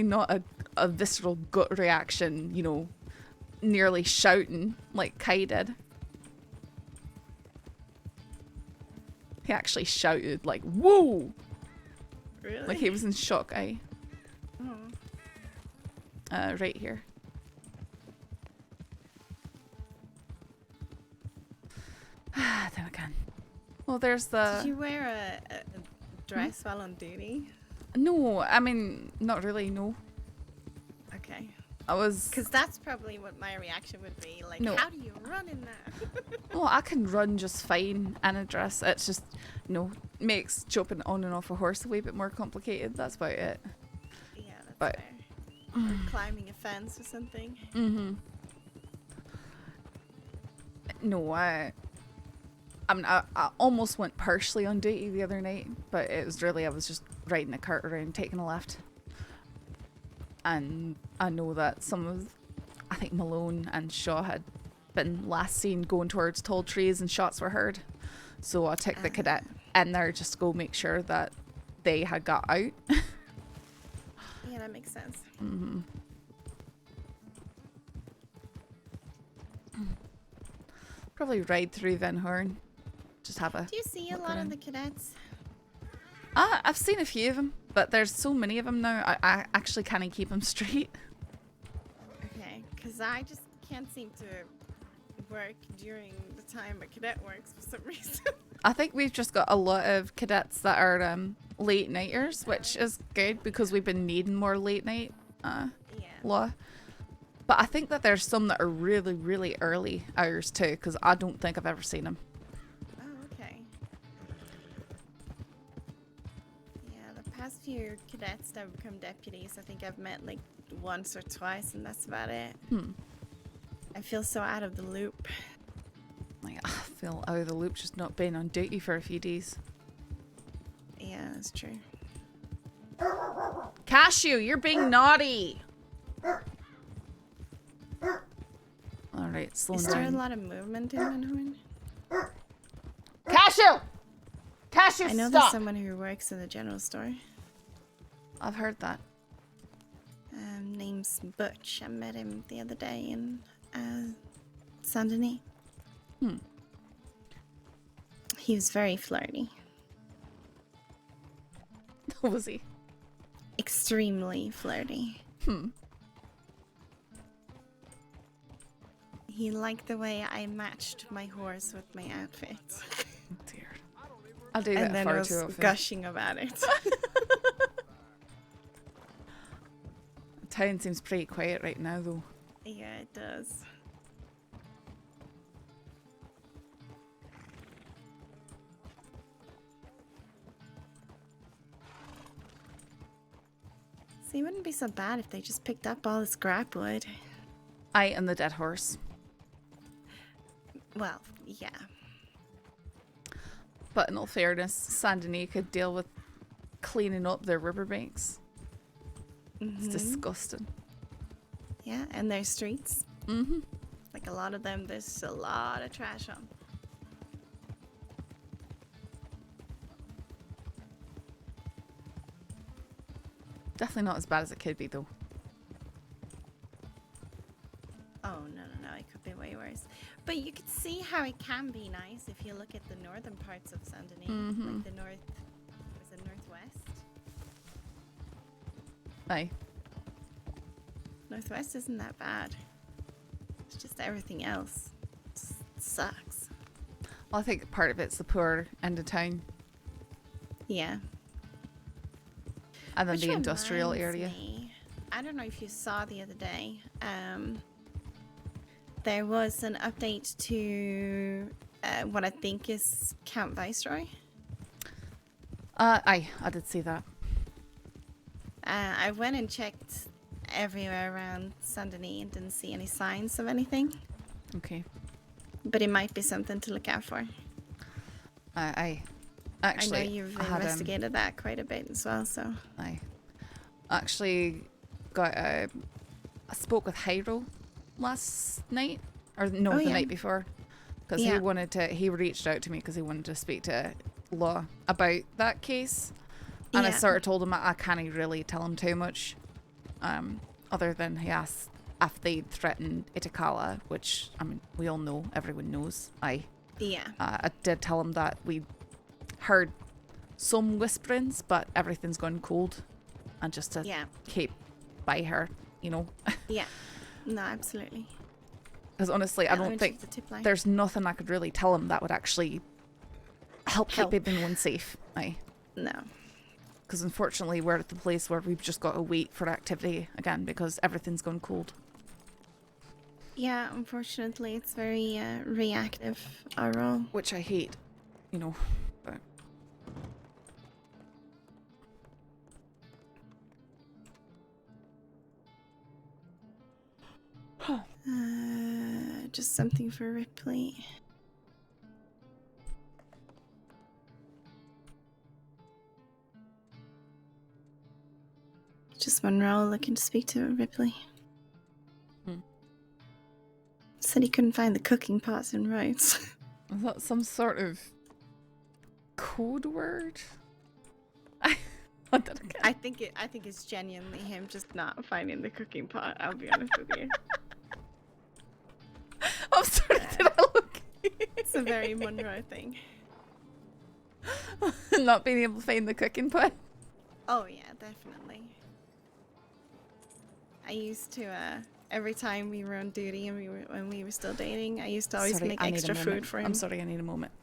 S1: not a visceral gut reaction, you know, nearly shouting like Kai did. He actually shouted like, whoa!
S3: really?
S1: Like he was in shock, eh?
S3: Oh.
S1: Right here. Then again. Well, there's the...
S3: Did you wear a dress while on duty?
S1: No, I mean, not really, no.
S3: Okay.
S1: I was...
S3: Because that's probably what my reaction would be. Like,
S1: No.
S3: how do you run in that?
S1: Well, I can run just fine in a dress. It's just, you know, makes jumping on and off a horse a wee bit more complicated. That's about it.
S3: Yeah, that's
S1: But-
S3: fair. Or climbing a fence or something.
S1: Mm-hmm. No, I mean, I almost went partially on duty the other night, but it was really, I was just riding a cart around, taking a left. And I know that some of, I think Malone and Shaw had been last seen going towards tall trees and shots were heard. So I took the cadet in there just to go make sure that they had got out.
S3: Yeah, that makes sense.
S1: Mm-hmm. Probably ride through Van Horn. Just have a
S3: Do you see a
S1: look
S3: lot
S1: around.
S3: of the cadets?
S1: I've seen a few of them, but there's so many of them now, I actually can't keep them straight.
S3: Okay, because I just can't seem to work during the time a cadet works for some reason.
S1: I think we've just got a lot of cadets that are late nighters, which is good because we've been needing more late night
S3: Yeah.
S1: law. But I think that there's some that are really, really early hours too, because I don't think I've ever seen them.
S3: Oh, okay. Yeah, the past few cadets that have become deputies, I think I've met like once or twice, and that's about it. I feel so out of the loop.
S1: Like, I feel out of the loop just not being on duty for a few days.
S3: Yeah, that's true.
S1: Cashew, you're being naughty! Alright. Right, slow
S3: Is there a
S1: down.
S3: lot of movement in Manhorn?
S1: Cashew! Cashew,
S3: I know there's
S1: stop!
S3: someone who works in the general store.
S1: I've heard that.
S3: Name's Butch. I met him the other day in Saint Denis. He was very flirty.
S1: Was he?
S3: Extremely flirty. He liked the way I matched my horse with my outfit.
S1: Oh dear. I'll do
S3: And
S1: that
S3: then
S1: far
S3: was
S1: too often.
S3: gushing about it.
S1: Town seems pretty quiet right now, though.
S3: Yeah, it does. See, it wouldn't be so bad if they just picked up all the scrap wood.
S1: I and the dead horse.
S3: Well, yeah.
S1: But in all fairness, Saint Denis could deal with cleaning up their riverbanks. It's disgusting.
S3: Yeah, and their streets.
S1: Mm-hmm.
S3: Like a lot of them, there's a lot of trash on.
S1: Definitely not as bad as it could be, though.
S3: Oh, no, it could be way worse. But you could see how it can be nice if you look at the northern parts of Saint Denis. Like the north, was it northwest?
S1: Aye.
S3: Northwest isn't that bad. It's just everything else just sucks.
S1: Well, I think part of it's the poor end of town.
S3: Yeah.
S1: And then
S3: Which
S1: the industrial
S3: reminds
S1: area.
S3: me, I don't know if you saw the other day. There was an update to what I think is Camp Viceroy.
S1: Aye, I did see that.
S3: I went and checked everywhere around Saint Denis and didn't see any signs of anything.
S1: Okay.
S3: But it might be something to look out for.
S1: I actually
S3: I know you've
S1: had,
S3: investigated that quite a bit as well, so.
S1: I actually got I spoke with Hyro last night, or no, the night before, because he reached out to me because he wanted to speak to Law about that case, and I sort of told him I can't really tell him too much, other than he asked if they'd threatened Itakala, which I mean we all know, everyone knows. I did tell him that we heard some whisperings, but everything's gone cold, and just to keep by her, you know.
S3: Yeah. No, absolutely.
S1: Because honestly, I don't think there's nothing I could really tell him that would actually help keep everyone safe. Aye.
S3: No.
S1: Because unfortunately, we're at the place where we've just got to wait for activity again because everything's gone cold.
S3: Yeah, unfortunately, it's very reactive, our role.
S1: Which I hate, you know. But
S3: just something for Ripley. Just Monroe looking to speak to Ripley. Said he couldn't find the cooking pots and roads.
S1: is that some sort of code word?
S3: I think it's genuinely him just not finding the cooking pot. I'll be honest with you.
S1: I'm sorry, did I look?
S3: It's a very Monroe thing.
S1: Not being able to find the cooking pot.
S3: Oh yeah, definitely. I used to every time we were on duty and when we were still dating, I used to always make extra food for him.
S1: I'm sorry, I need a moment.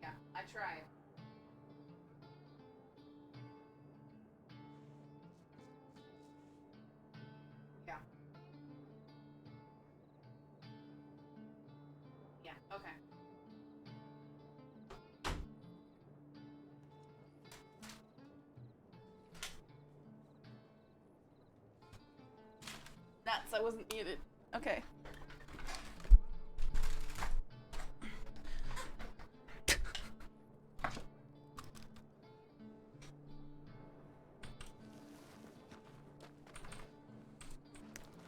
S1: Yeah, I tried. Yeah. Yeah, okay. Nuts, I wasn't muted. Okay.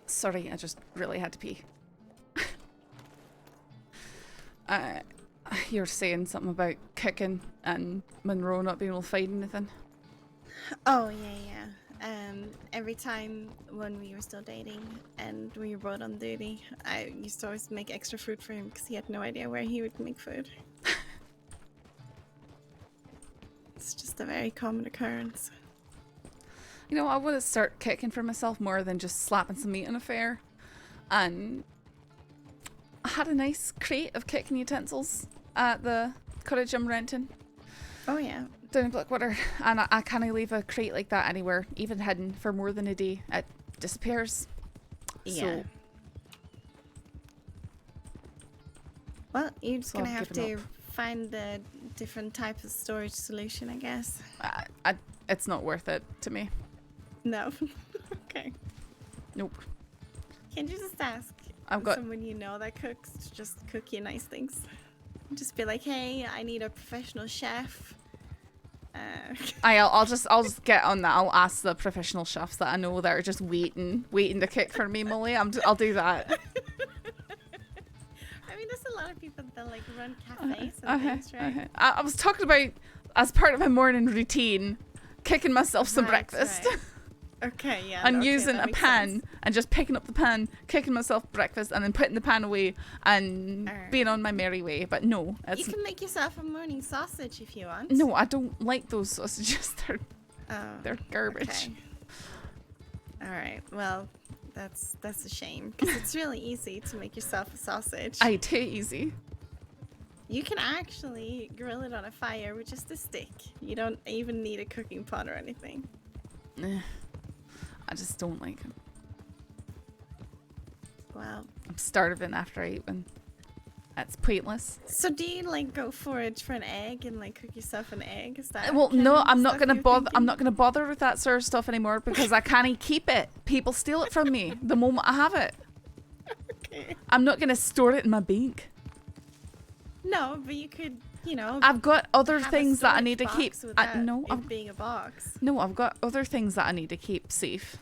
S1: Sorry, I just really had to pee. You're saying something about kicking and Monroe not being able to find anything.
S3: Oh, yeah. Every time when we were still dating and we were both on duty, I used to always make extra food for him because he had no idea where he would make food. It's just a very common occurrence.
S1: You know, I want to start kicking for myself more than just slapping some meat on a fair. And I had a nice crate of kicking utensils at the cottage I'm renting.
S3: Oh, yeah.
S1: Down in Blackwater. And I can't leave a crate like that anywhere, even hidden for more than a day. It disappears.
S3: Yeah.
S1: So,
S3: Well, you're just
S1: So
S3: gonna
S1: I've
S3: have
S1: given
S3: to find a different type of storage solution, I guess.
S1: it's not worth it to me.
S3: No. Okay.
S1: Nope.
S3: Can't you just ask
S1: I've got
S3: someone you know that cooks to just cook you nice things? Just be like, hey, I need a professional chef.
S1: I'll just get on that. I'll ask the professional chefs that I know that are just waiting to cook for me, Molly. I'll do that.
S3: I mean, there's a lot of people that like run cafes and things, right?
S1: I was talking about, as part of my morning routine, kicking myself some
S3: Right,
S1: breakfast.
S3: right. Okay, yeah.
S1: And
S3: okay,
S1: using
S3: that
S1: a
S3: makes
S1: pan
S3: sense.
S1: and just picking up the pan, kicking myself breakfast, and then putting the pan away and
S3: Alright.
S1: being on my merry way. But no,
S3: You
S1: it's
S3: can make yourself a morning sausage if you want.
S1: no, I don't like those sausages.
S3: Oh,
S1: They're garbage.
S3: okay. All right. Well, that's a shame because it's really easy to make yourself a sausage.
S1: Too easy.
S3: You can actually grill it on a fire with just a stick. You don't even need a cooking pot or anything.
S1: I just don't like them.
S3: Wow.
S1: I'm starving after I eat one. That's pointless.
S3: So do you like go forage for an egg and like cook yourself an egg? Is that
S1: Well,
S3: kind
S1: no,
S3: of
S1: I'm not
S3: stuff
S1: gonna
S3: you're
S1: bother. I'm
S3: thinking?
S1: not gonna bother with that sort of stuff anymore because I can't keep it. People steal it from me the moment I have it.
S3: Okay.
S1: I'm not gonna store it in my bank.
S3: No, but you could, you know,
S1: I've got other
S3: have a
S1: things that I
S3: storage
S1: need to
S3: box
S1: keep.
S3: without
S1: No,
S3: it being a box.
S1: no, I've got other things that I need to keep safe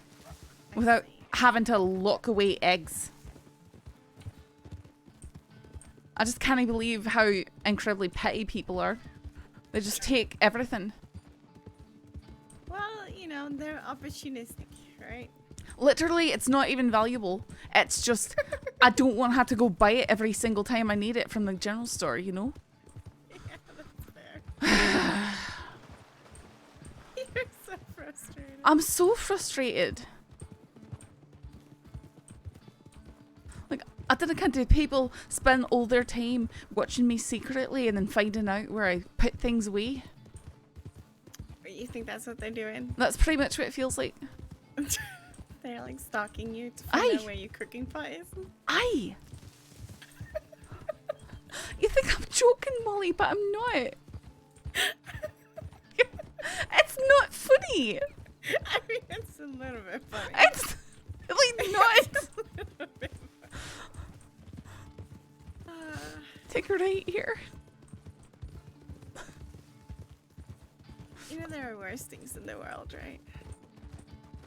S3: I
S1: without
S3: see.
S1: having to lock away eggs. I just can't believe how incredibly petty people are. They just take everything.
S3: Well, you know, they're opportunistic, right?
S1: Literally, it's not even valuable. It's just, I don't want to have to go buy it every single time I need it from the general store, you know?
S3: Yeah, that's fair. You're so frustrated.
S1: I'm so frustrated. Like, I don't know, do people spend all their time watching me secretly and then finding out where I put things away?
S3: You think that's what they're doing?
S1: That's pretty much what it feels like.
S3: They're like stalking you to find
S1: Aye.
S3: out where your cooking pot is.
S1: Aye. You think I'm joking, Molly, but I'm not. It's not funny.
S3: I mean, it's a little bit funny.
S1: It's like not.
S3: It's a little bit funny.
S1: Take her right here.
S3: You know there are worse things in the world, right?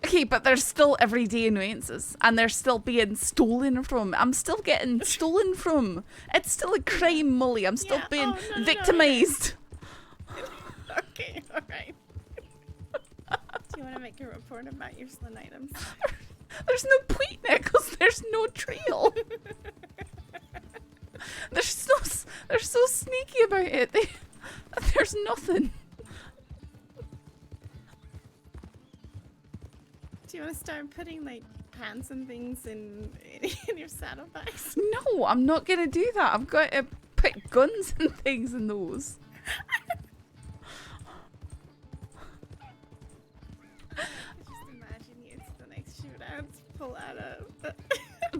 S1: Okay, but there's still everyday annoyances, and they're still being stolen from. I'm still getting stolen from. It's still a crime, Molly. I'm still
S3: Yeah.
S1: being
S3: Oh, no,
S1: victimized.
S3: Okay, alright. Do you want to make a report about your stolen items?
S1: There's no point in it because there's no trail. They're so sneaky about it. There's nothing.
S3: Do you want to start putting like pants and things in your saddlebags?
S1: No, I'm not gonna do that. I've got to put guns and things in those.
S3: Just imagine you to the next shootout,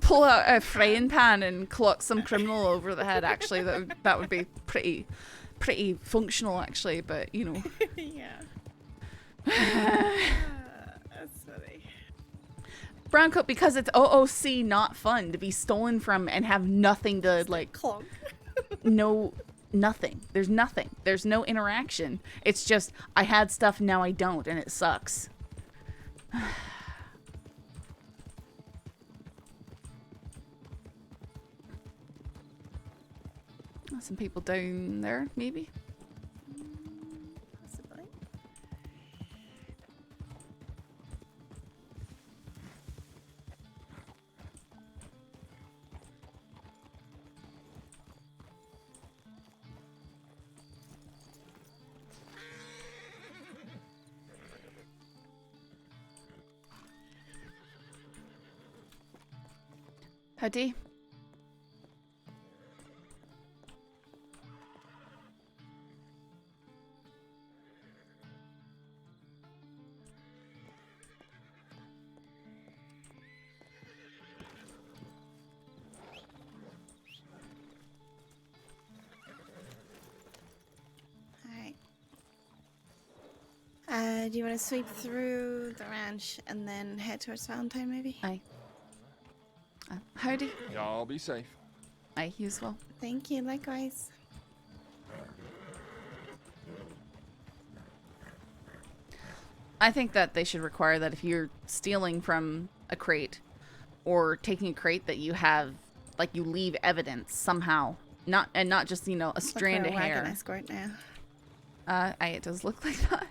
S1: Pull out a frying pan and clock some criminal over the head. Actually, that would be pretty functional. Actually, but you know.
S3: Yeah. That's funny.
S1: Brown coat, because it's OOC, not fun to be stolen from and have nothing to like.
S3: Clonk.
S1: No, nothing. There's nothing. There's no interaction. It's just I had stuff, now I don't, and it sucks. Some people down there, maybe.
S3: Possibly.
S1: Howdy.
S3: Do you want to sweep through the ranch and then head towards Valentine, maybe?
S1: Aye. Howdy.
S4: Y'all be safe.
S1: Aye, you as well.
S3: Thank you, likewise.
S1: I think that they should require that if you're stealing from a crate or taking a crate that you have, like, you leave evidence somehow. Not just, you know, a strand of
S3: Look, we're a
S1: hair.
S3: wagon escort now.
S1: Aye, it does look like that.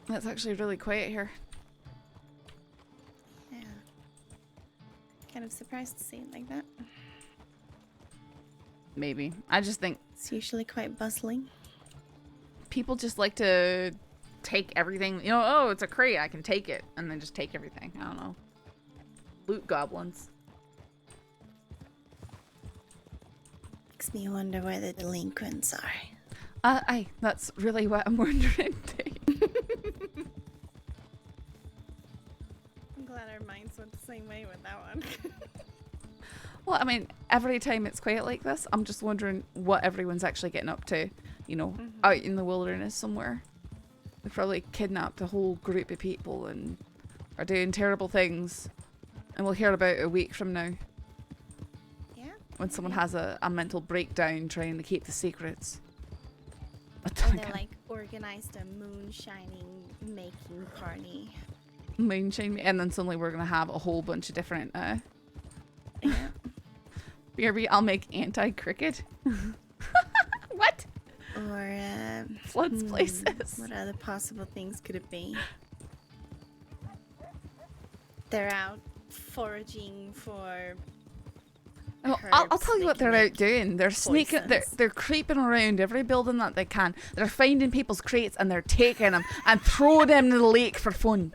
S1: That's actually really quiet here.
S3: Yeah. Kind of surprised to see it like that.
S1: Maybe. I just think
S3: It's usually quite bustling.
S1: people just like to take everything. You know, oh, it's a crate, I can take it. And then just take everything. I don't know. Loot goblins.
S3: Makes me wonder where the delinquents are.
S1: Aye, that's really what I'm wondering too.
S3: I'm glad our minds went the same way with that one.
S1: Well, I mean, every time it's quiet like this, I'm just wondering what everyone's actually getting up to, you know, out in the wilderness somewhere. They've probably kidnapped a whole group of people and are doing terrible things. And we'll hear about it a week from now
S3: Yeah?
S1: when someone has a mental breakdown trying to keep the secrets. I
S3: Or
S1: don't
S3: they
S1: get
S3: like organized a moonshining making party.
S1: moonshine, and then suddenly we're going to have a whole bunch of different,
S3: Yeah.
S1: BRB, I'll make anti-cricket. What?
S3: Or
S1: floods places.
S3: What other possible things could it be? They're out foraging for.
S1: Oh, I'll
S3: herbs
S1: tell you
S3: they
S1: what
S3: can
S1: they're
S3: make
S1: out doing. They're sneaking.
S3: poisons.
S1: They're creeping around every building that they can. They're finding people's crates and they're taking them and throwing them in the lake for fun.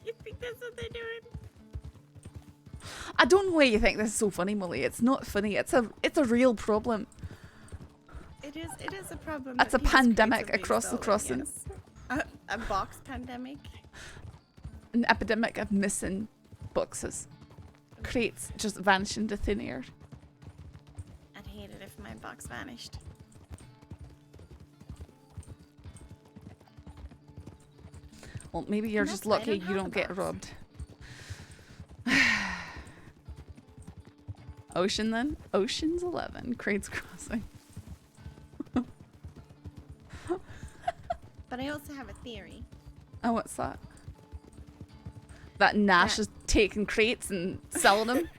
S3: You think that's what they're doing?
S1: I don't know why you think this is so funny, Molly. It's not funny. It's a real problem.
S3: It is a problem.
S1: That's
S3: that
S1: a
S3: people's crates
S1: pandemic
S3: are being
S1: across the
S3: stolen,
S1: crossing.
S3: yes. A box pandemic.
S1: An epidemic of missing boxes. Crates just vanish into thin air.
S3: I'd hate it if my box vanished.
S1: Well, maybe you're
S3: That's
S1: just
S3: why I
S1: lucky
S3: don't
S1: you
S3: have
S1: don't
S3: a
S1: get
S3: box.
S1: robbed. Ocean then? Ocean's 11. Crates Crossing.
S3: But I also have a theory.
S1: Oh, what's that? That Nash
S3: That-
S1: is taking crates and selling them?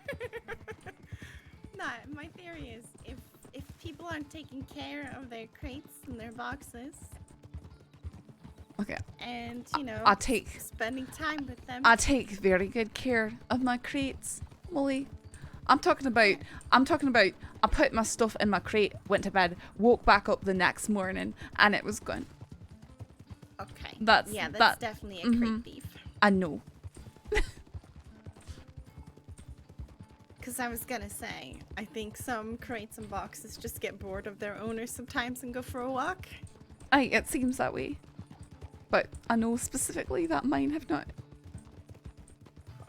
S3: No, my theory is if people aren't taking care of their crates and their boxes,
S1: Okay.
S3: and you know,
S1: I take
S3: spending time with them.
S1: I take very good care of my crates, Molly. I'm talking about I put my stuff in my crate, went to bed, woke back up the next morning, and it was gone.
S3: Okay.
S1: That's-
S3: yeah, that's
S1: that-
S3: definitely a
S1: mhm.
S3: crate thief.
S1: I know.
S3: Because I was gonna say, I think some crates and boxes just get bored of their owners sometimes and go for a walk.
S1: It seems that way. But I know specifically that mine have not.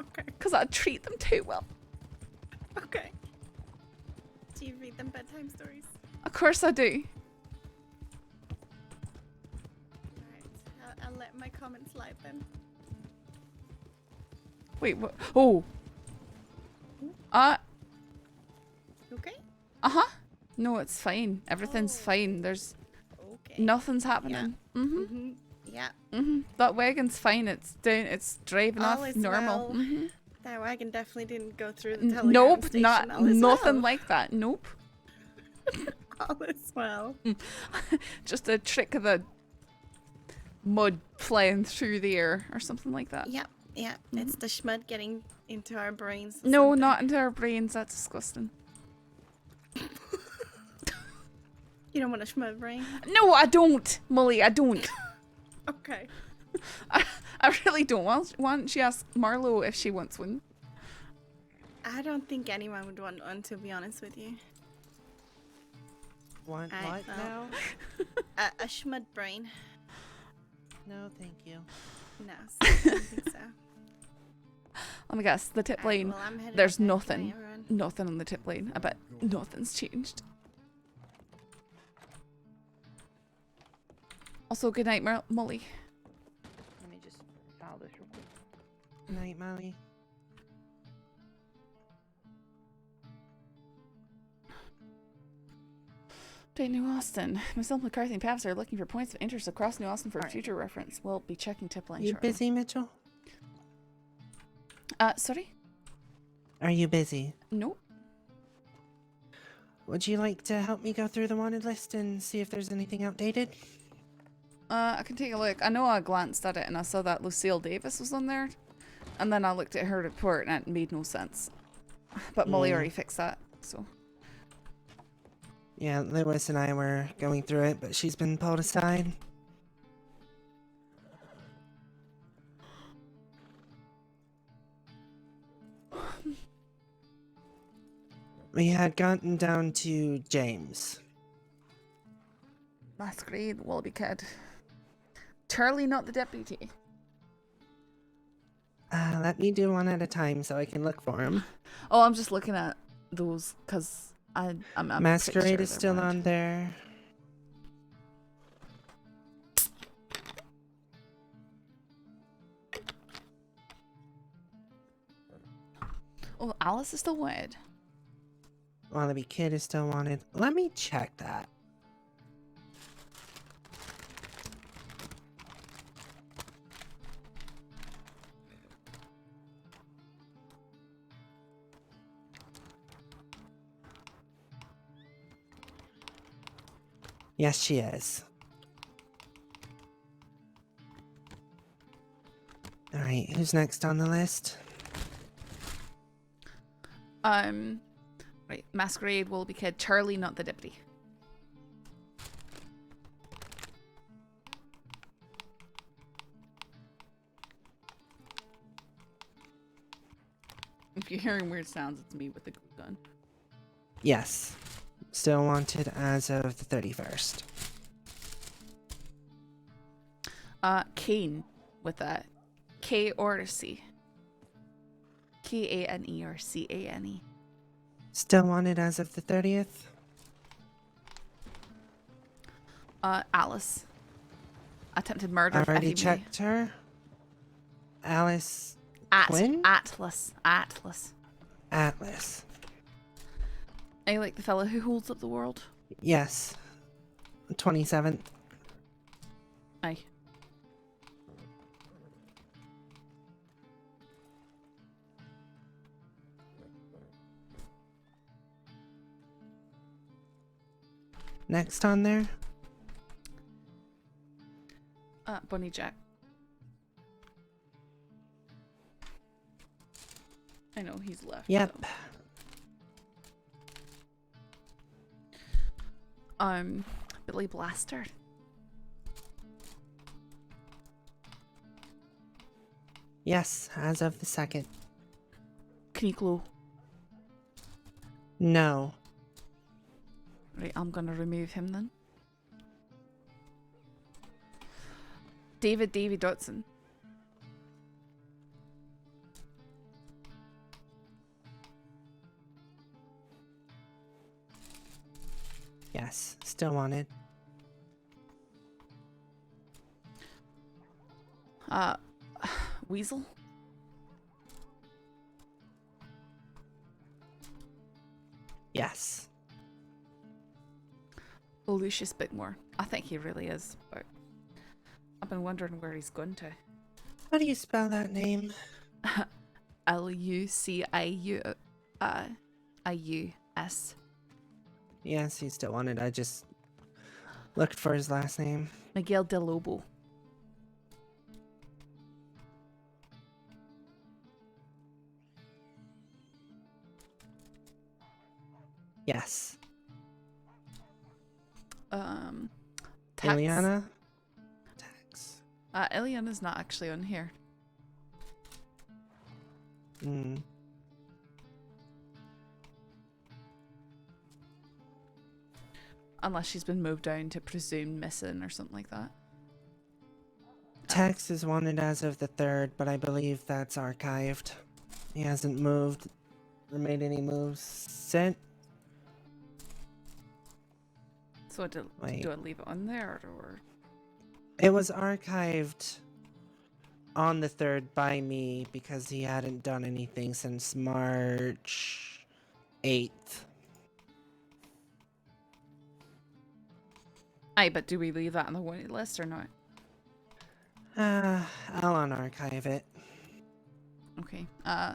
S3: Okay.
S1: Because I treat them too well.
S3: Okay. Do you read them bedtime stories?
S1: Of course I do.
S3: Alright, I'll let my comments slide then.
S1: Wait, what? Oh.
S3: Okay?
S1: Uh-huh. No, it's fine. Everything's
S3: Oh.
S1: fine. There's
S3: Okay.
S1: nothing's happening. Mm-hmm.
S3: Mm-hmm. Yeah.
S1: Mm-hmm. That wagon's fine. It's down. It's driving
S3: All
S1: off
S3: is
S1: normal.
S3: well.
S1: Mm-hmm.
S3: That wagon definitely didn't go through the telegram
S1: Nope,
S3: station.
S1: not
S3: All is
S1: nothing
S3: well.
S1: like that. Nope.
S3: All is well.
S1: Just a trick of the mud flying through the air or something like that.
S3: Yep. Yeah. It's the schmud getting into our brains. or
S1: No,
S3: something.
S1: not into our brains. That's disgusting.
S3: You don't want a schmud brain?
S1: No, I don't, Molly. I don't.
S3: Okay.
S1: I really don't. Why don't she ask Marlo if she wants one?
S3: I don't think anyone would want one, to be honest with you.
S2: Want
S3: I
S2: what
S3: felt-
S2: now?
S3: A schmud brain.
S2: No, thank you.
S3: No, I don't think so.
S1: Let me guess. The tip
S3: Alright,
S1: lane.
S3: well, I'm headed
S1: There's
S3: up anyway,
S1: nothing.
S3: everyone.
S1: Nothing on the tip lane. I bet nothing's changed. Also, good night, Molly.
S5: Let me just file this real quick.
S2: Good night, Molly.
S1: Day New Austin. Myself, McCarthy, and Pavs are looking for points of interest across New Austin for
S5: Alright.
S1: future reference. We'll be checking tip line
S2: You
S1: shortly.
S2: busy, Mitchell?
S1: Sorry?
S2: Are you busy?
S1: Nope.
S2: Would you like to help me go through the wanted list and see if there's anything outdated?
S1: I can take a look. I know I glanced at it and I saw that Lucille Davis was on there. And then I looked at her report and it made no sense. But Molly
S2: Mm.
S1: already fixed that, so.
S2: Yeah, Lewis and I were going through it, but she's been pulled aside. We had gotten down to James.
S1: Masquerade, Wallaby Kid. Charlie, not the deputy.
S2: Let me do one at a time so I can look for him.
S1: Oh, I'm just looking at those because I'm pretty
S2: Masquerade
S1: sure
S2: is
S1: they're
S2: still
S1: blind.
S2: on there.
S1: Oh, Alice is still wanted.
S2: Wallaby Kid is still wanted. Let me check that. Yes, she is. Alright, who's next on the list?
S1: Right. Masquerade will be kid Charlie, not the deputy. If you're hearing weird sounds, it's me with the glue gun.
S2: Yes. Still wanted as of the 31st.
S1: Kane with a K or a C. Kane or Cane.
S2: Still wanted as of the 30th.
S1: Alice. Attempted murder.
S2: I've already
S1: FEB.
S2: checked her. Alice Quinn?
S1: Atlas.
S2: Atlas.
S1: I like the fellow who holds up the world.
S2: Yes. 27th.
S1: Aye.
S2: Next on there.
S1: Bunny Jack. I know he's left.
S2: Yep.
S1: So. Billy Blaster.
S2: Yes, as of the 2nd.
S1: Kniklo.
S2: No.
S1: Right, I'm gonna remove him then. Davy Dotson.
S2: Yes, still wanted.
S1: Weasel.
S2: Yes.
S1: Lucius Bickmore. I think he really is, but I've been wondering where he's going to.
S2: How do you spell that name?
S1: Lucius.
S2: Yes, he's still wanted. I just looked for his last name.
S1: Miguel de Lobo.
S2: Yes.
S1: Tax.
S2: Ileana? Tax.
S1: Ileana's not actually on here.
S2: Hmm.
S1: Unless she's been moved down to presumed missing or something like that.
S2: Tex is wanted as of the 3rd, but I believe that's archived. He hasn't moved or made any moves since.
S1: So do I leave it on there or?
S2: It was archived on the 3rd by me because he hadn't done anything since March 8th.
S1: Aye, but do we leave that on the wanted list or not?
S2: I'll unarchive it.
S1: Okay.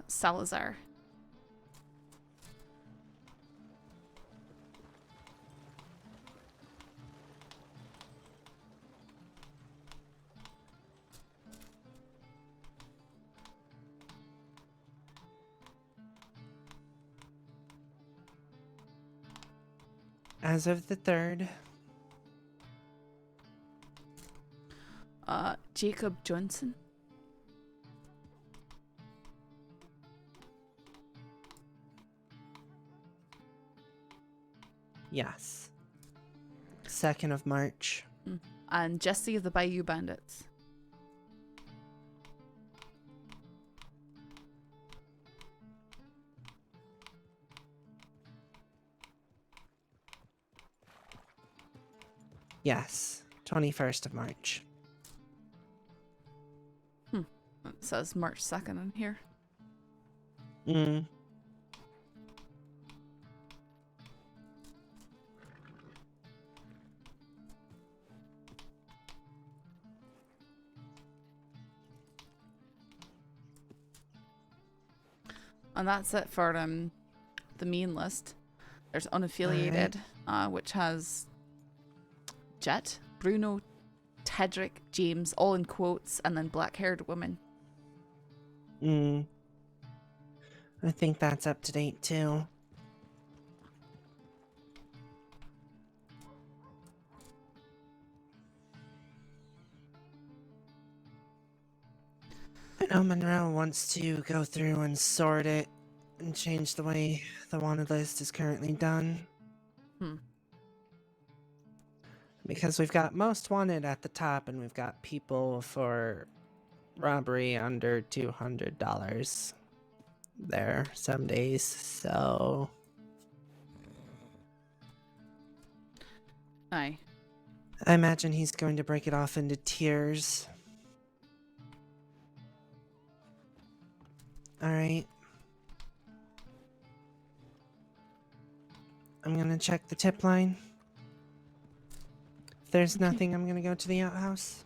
S1: Salazar.
S2: As of the 3rd.
S1: Jacob Johnson.
S2: Yes. 2nd of March.
S1: And Jesse of the Bayou Bandits.
S2: Yes. 21st of March.
S1: It says March 2nd in here.
S2: Mm.
S1: And that's it for the main list. There's unaffiliated, which has Jet, Bruno, Tedrick, James, all in quotes, and then black-haired woman.
S2: I think that's up to date too. I know Monroe wants to go through and sort it and change the way the wanted list is currently done. Because we've got most wanted at the top and we've got people for robbery under $200 there some days, so...
S1: Aye.
S2: I imagine he's going to break it off into tiers. Alright. I'm gonna check the tip line. If there's nothing, I'm gonna go to the outhouse.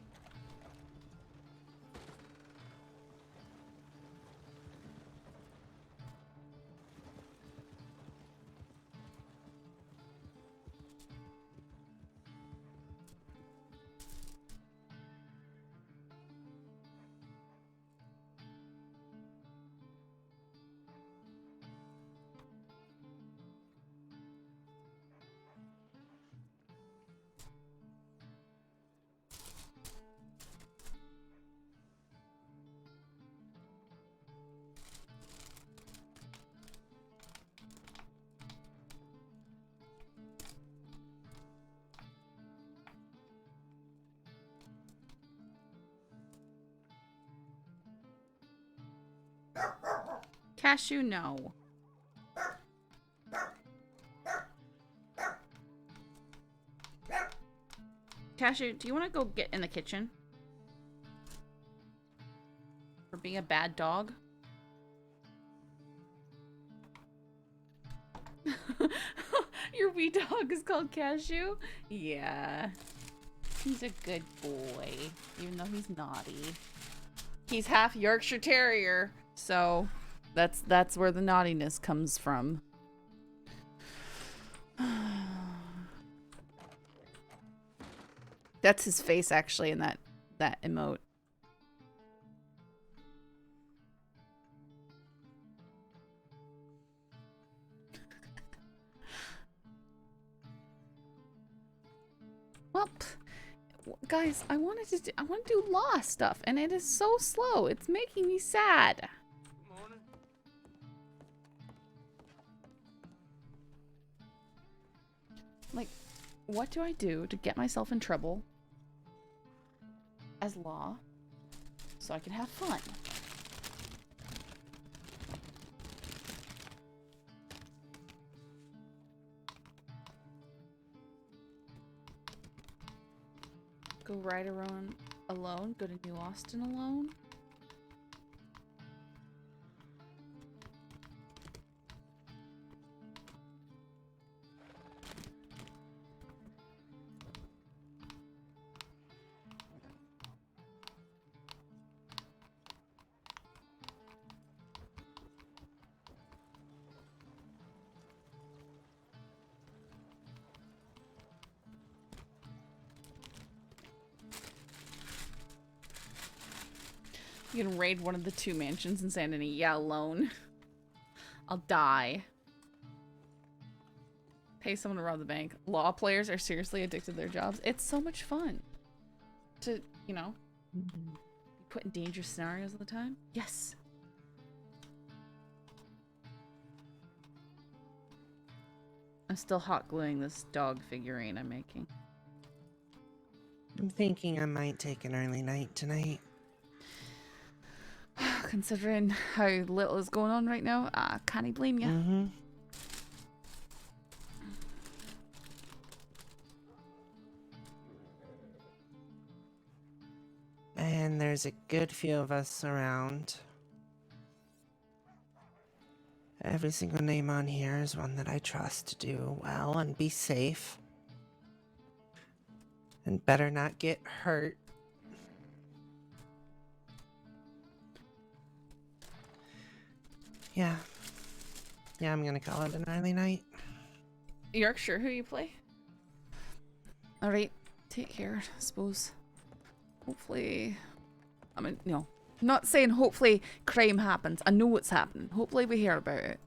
S1: Cashew, no. Cashew, do you want to go get in the kitchen? For being a bad dog? Your wee dog is called Cashew? Yeah. He's a good boy, even though he's naughty. He's half Yorkshire Terrier, so that's where the naughtiness comes from. That's his face actually in that emote. Well, guys, I want to do law stuff, and it is so slow. It's making me sad.
S4: Morning.
S1: Like, what do I do to get myself in trouble as law so I can have fun? Go ride around alone? Go to New Austin alone? You can raid one of the 2 mansions in San Denis. Yeah, alone. I'll die. Pay someone to rob the bank. Law players are seriously addicted to their jobs. It's so much fun to, you know, be put in dangerous scenarios all the time. Yes. I'm still hot gluing this dog figurine I'm making.
S2: I'm thinking I might take an early night tonight.
S1: Considering how little is going on right now, can't I blame you?
S2: Mm-hmm. And there's a good few of us around. Every single name on here is one that I trust to do well and be safe. And better not get hurt. Yeah. Yeah, I'm gonna call it an early night.
S1: Yorkshire, who you play? Alright, take care, I suppose. Hopefully, I mean, no, not saying hopefully crime happens. I know what's happening. Hopefully we hear about it.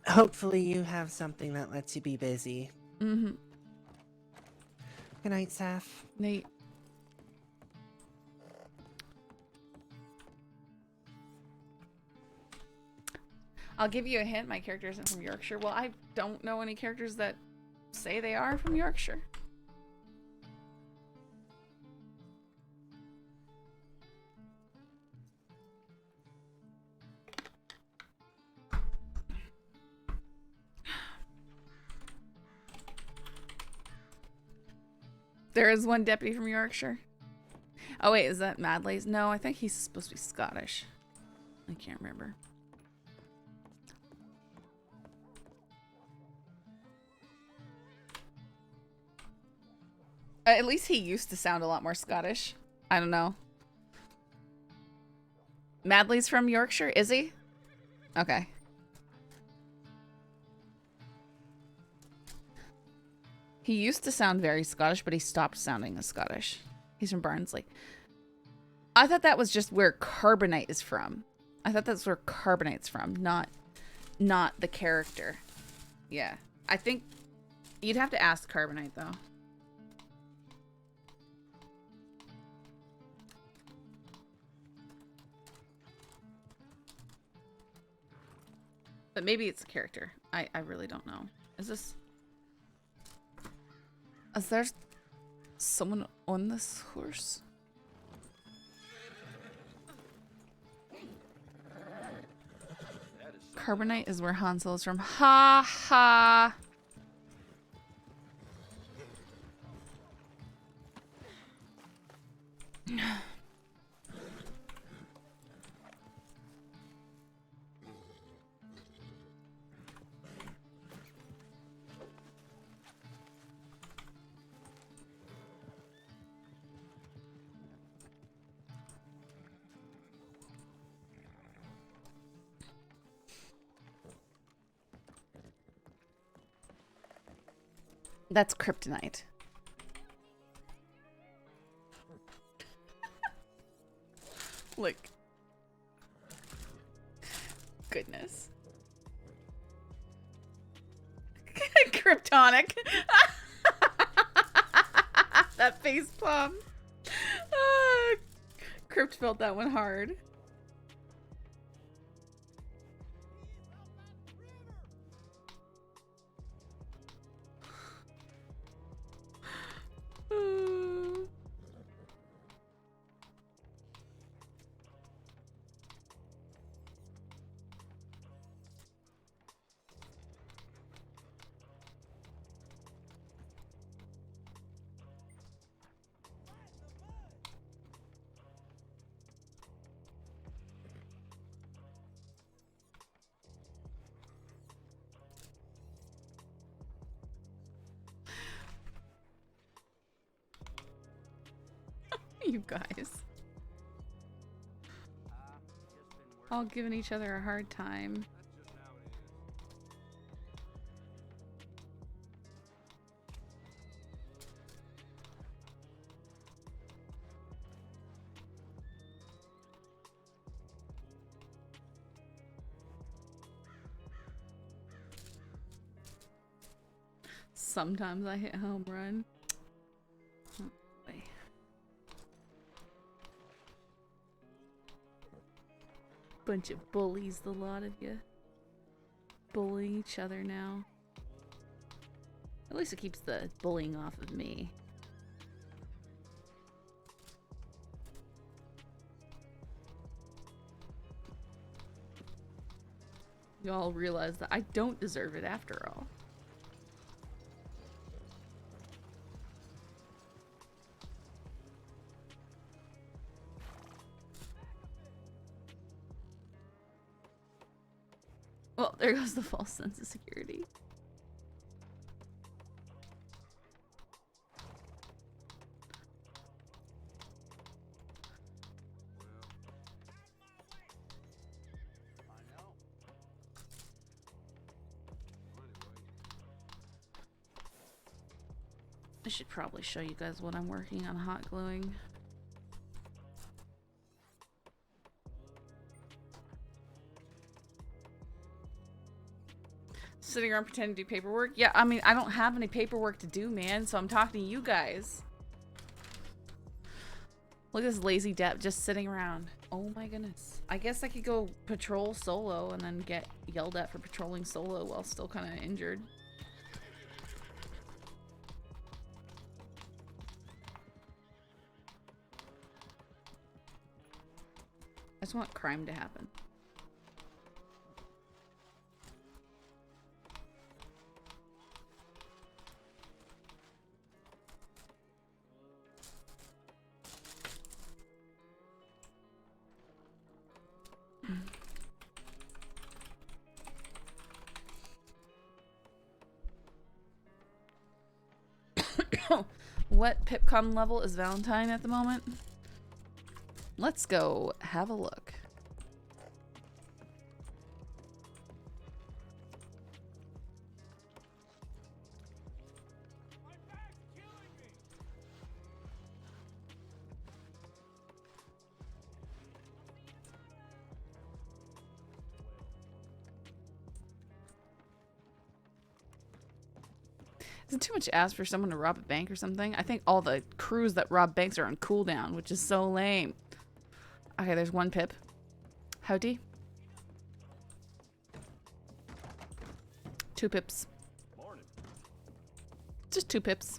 S2: Hopefully you have something that lets you be busy.
S1: Mm-hmm.
S2: Good night, Saf.
S1: Nate. I'll give you a hint. My character isn't from Yorkshire. Well, I don't know any characters that say they are from Yorkshire. There is one deputy from Yorkshire. Oh wait, is that Madley's? No, I think he's supposed to be Scottish. I can't remember. At least he used to sound a lot more Scottish. I don't know. Madley's from Yorkshire, is he? Okay. He used to sound very Scottish, but he stopped sounding as Scottish. He's from Barnsley. I thought that was just where Carbonite is from. I thought that's where Carbonite's from, not the character. Yeah. I think you'd have to ask Carbonite, though. But maybe it's a character. I really don't know. Is there someone on this horse? Carbonite is where Hansel is from. Ha ha. That's kryptonite. Look. Goodness. Kryptonic. That face palm. Crypt felt that one hard. You guys. All giving each other a hard time. Sometimes I hit home run. Bunch of bullies, the lot of you. Bullying each other now. At least it keeps the bullying off of me. Y'all realize that I don't deserve it after all. Well, there goes the false sense of security. should probably show you guys what I'm working on hot gluing. Sitting around pretending to do paperwork? Yeah, I mean, I don't have any paperwork to do, man, so I'm talking to you guys. Look at this lazy Depp just sitting around. Oh my goodness. I guess I could go patrol solo and then get yelled at for patrolling solo while still kind of injured. I just want crime to happen. What Pipcom level is Valentine at the moment? Let's go have a look. Is it too much to ask for someone to rob a bank or something? I think all the crews that rob banks are on cooldown, which is so lame. Okay, there's one pip. Howdy. 2 pips.
S4: Morning.
S1: Just 2 pips.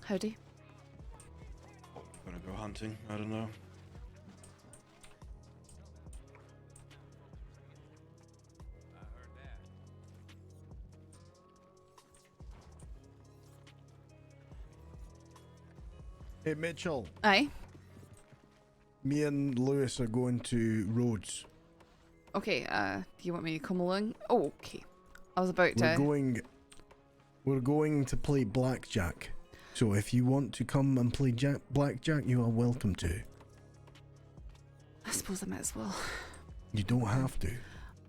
S1: Howdy.
S6: Gonna go hunting? I don't know.
S7: Hey Mitchell,
S1: Aye.
S7: me and Lewis are going to Rhodes.
S1: Okay, do you want me to come along? Oh, okay. I was about
S7: We're
S1: to...
S7: going to play blackjack. So if you want to come and play blackjack, you are welcome to.
S1: I suppose I might as well.
S7: You don't have to,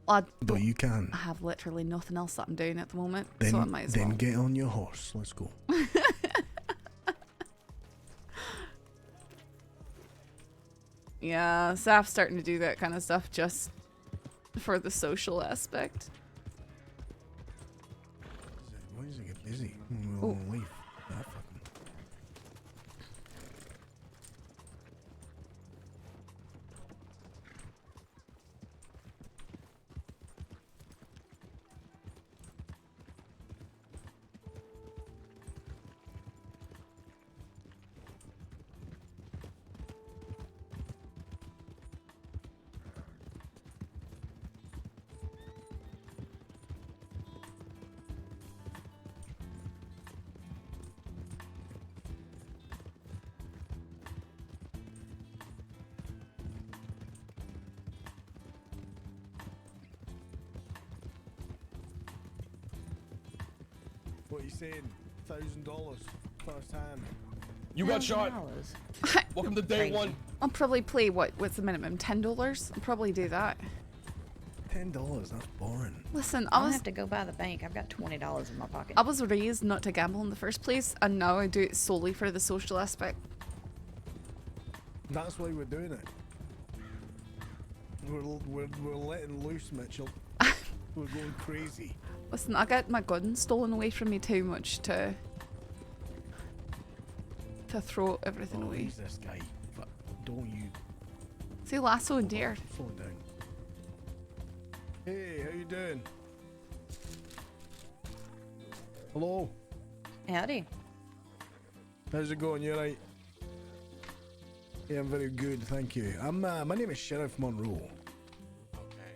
S1: Well,
S7: but you can.
S1: I have literally nothing else that I'm doing at the moment,
S7: Then,
S1: so I might as
S7: then
S1: well.
S7: get on your horse. Let's go.
S1: Yeah, Saf's starting to do that kind of stuff just for the social aspect.
S7: Why does it get busy?
S1: Oh.
S7: We'll leave. That fucking... What are you saying? $1,000 first hand.
S8: You got shot.
S5: $1,000.
S8: Welcome to day
S5: Crazy.
S8: one.
S1: I'll probably play what's the minimum? $10? I'll probably do that.
S7: $10, that's boring.
S1: Listen,
S5: I'll have to go by the bank. I've got $20 in my pocket.
S1: I was raised not to gamble in the first place, and now I do it solely for the social aspect.
S7: That's why we're doing it. We're letting loose, Mitchell. We're going crazy.
S1: Listen, I got my gun stolen away from me too much to throw everything away.
S7: Who's this guy? Fuck, don't you
S1: See, lasso and deer.
S7: slow down. Hey, how you doing? Hello?
S5: Howdy.
S7: How's it going? You right? Yeah, I'm very good, thank you. My name is Sheriff Monroe.
S8: Okay.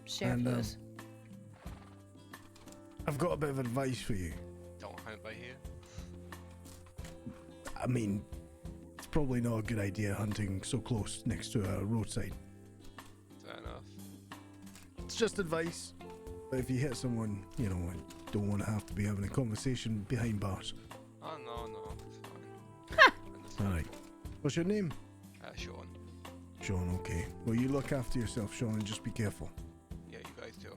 S5: Sheriff
S7: And,
S5: Lewis.
S7: I've got a bit of advice for you.
S8: Don't hunt by here.
S7: I mean, it's probably not a good idea hunting so close next to a roadside.
S8: Fair enough.
S7: It's just advice. But if you hit someone, you know, just don't want to have to be having a conversation behind bars.
S8: Oh, no, it's fine. Understand.
S7: Alright. What's your name?
S8: Sean.
S7: Sean, okay. Well, you look after yourself, Sean, and just be careful.
S8: Yeah, you guys too.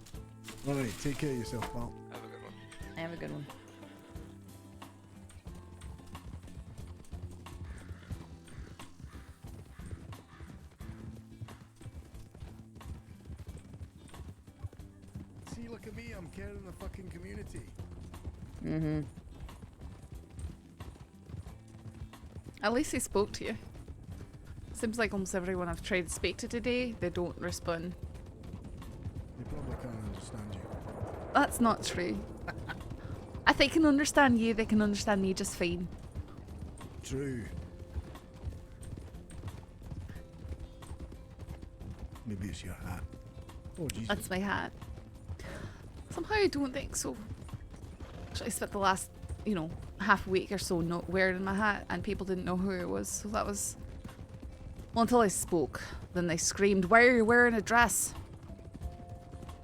S7: Alright, take care of yourself, pal.
S8: Have a good one.
S5: Have a good one.
S7: See, look at me, I'm caring the fucking community.
S5: Mm-hmm.
S1: At least he spoke to you. Seems like almost everyone I've tried to speak to today, they don't respond.
S7: They probably can't understand you.
S1: That's not true. If they can understand you, they can understand me just fine.
S7: True. Maybe it's your hat. Oh, Jesus.
S1: That's my hat. Somehow I don't think so. Actually, I spent the last, half a week or so not wearing my hat, and people didn't know who it was. So that was... Well, until I spoke. Then they screamed, "Why are you wearing a dress?"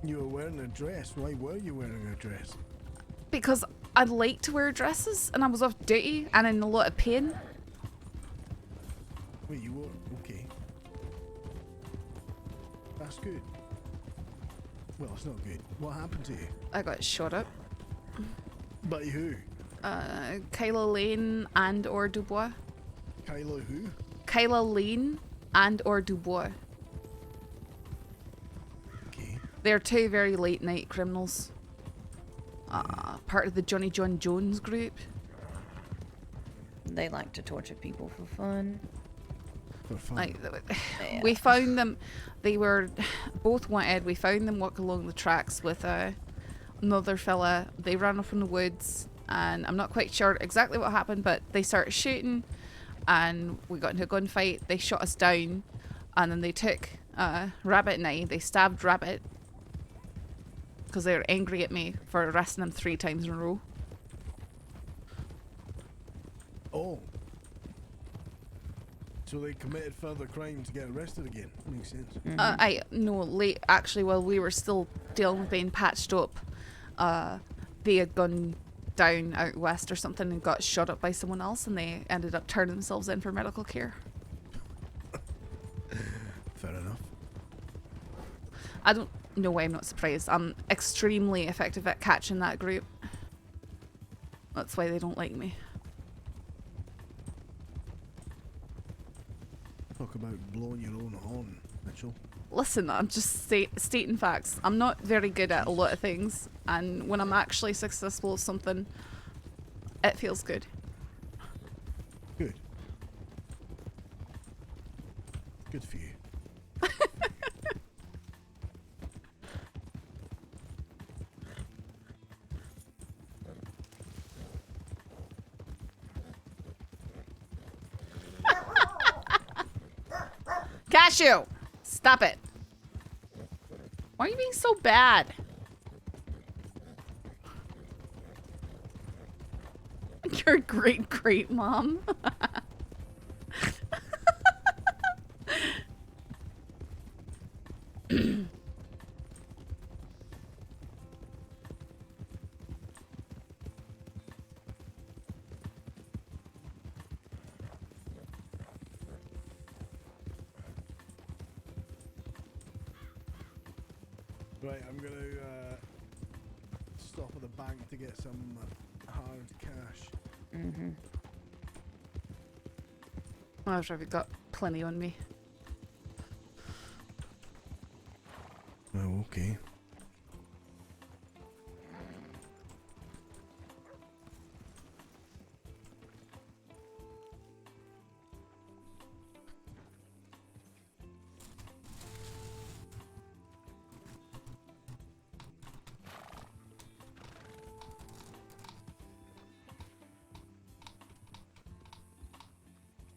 S7: You were wearing a dress. Why were you wearing a dress?
S1: Because I'd like to wear dresses, and I was off duty and in a lot of pain.
S7: Wait, you were? Okay. That's good. Well, it's not good. What happened to you?
S1: I got shot up.
S7: By who?
S1: Kyla Lane and or Dubois.
S7: Kyla who?
S1: Kyla Lane and or Dubois.
S7: Okay.
S1: They're two very late night criminals. Part of the Johnny John Jones group.
S5: They like to torture people for fun.
S7: For fun.
S1: Like,
S5: Yeah.
S1: we found them. They were both wanted. We found them walking along the tracks with another fella. They ran off in the woods, and I'm not quite sure exactly what happened, but they started shooting, and we got into a gunfight. They shot us down, and then they took Rabbit and I. They stabbed Rabbit because they were angry at me for arresting them 3 times in a row.
S7: Oh. So they committed further crime to get arrested again. Makes sense.
S1: I no late actually while we were still dealing with being patched up, they had gone down out west or something and got shot up by someone else, and they ended up turning themselves in for medical care.
S7: Fair enough.
S1: I don't know why I'm not surprised. I'm extremely effective at catching that group. That's why they don't like me.
S7: Talk about blowing your own horn, Mitchell.
S1: Listen, I'm just stating facts. I'm not very good at a lot of things, and when I'm actually successful at something, it feels good.
S7: Good. Good for you.
S1: Cashew! Stop it. Why are you being so bad? You're a great mom.
S7: Right, I'm gonna stop at the bank to get some hard cash.
S5: Mm-hmm.
S1: I've already got plenty on me.
S7: Oh, okay.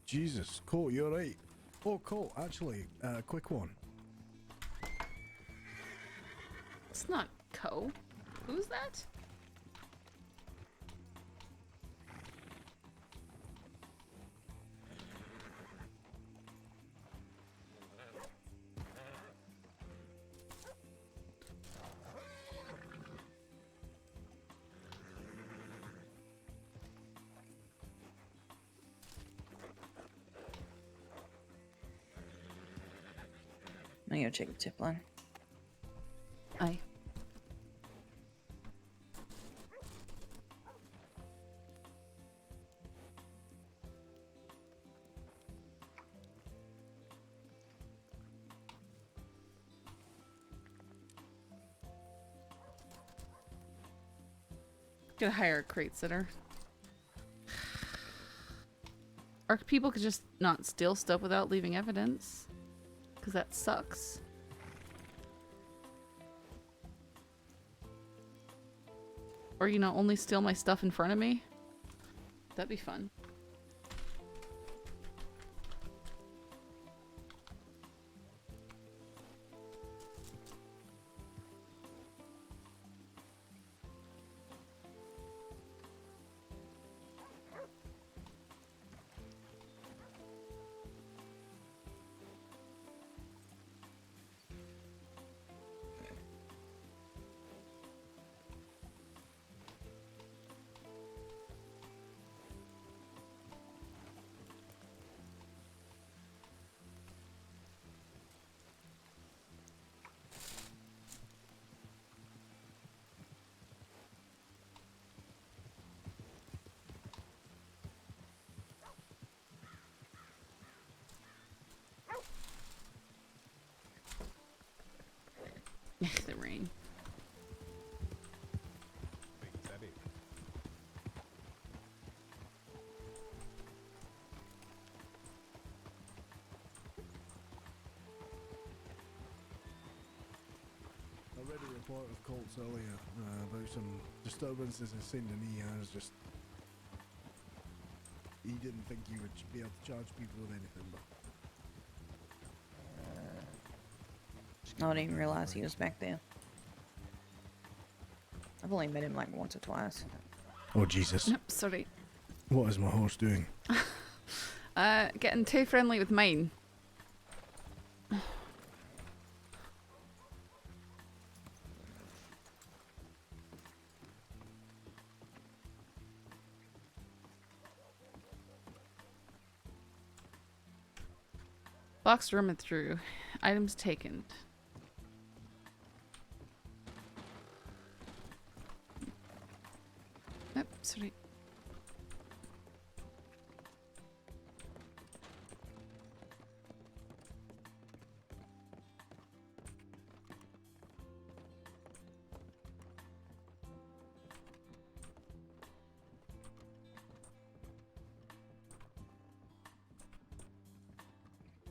S7: Jesus, Cole, you're right. Oh, Cole, actually, quick one.
S1: It's not Co. Who's that?
S5: need to check the tip line.
S1: Aye. Gotta hire a crate sitter. Or people could just not steal stuff without leaving evidence. Because that sucks. Or, you know, only steal my stuff in front of me. That'd be fun. The rain.
S7: I read a report of cults earlier about some disturbances in Saint Denis. I was just... He didn't think you would be able to charge people with anything, but...
S5: I didn't even realize he was back there. I've only met him like once or twice.
S7: Oh, Jesus.
S1: Nope, sorry.
S7: What is my horse doing?
S1: Getting too friendly with mine. Box rummaged through. Items taken. Yep, sorry.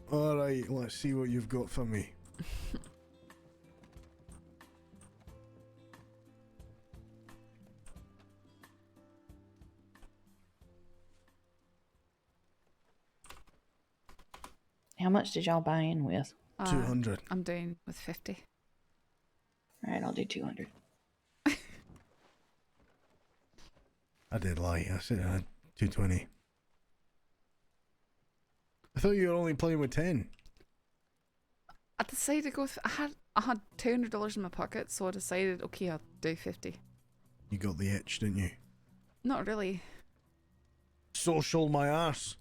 S7: Alright, let's see what you've got for me.
S5: How much did y'all buy in with?
S7: 200.
S1: I'm down with 50.
S5: Alright, I'll do 200.
S7: I did lie. I said I had 220. I thought you were only playing with 10.
S1: I decided to go with, I had $200 in my pocket, so I decided, okay, I'll do 50.
S7: You got the itch, didn't you?
S1: Not really.
S7: Social my ass.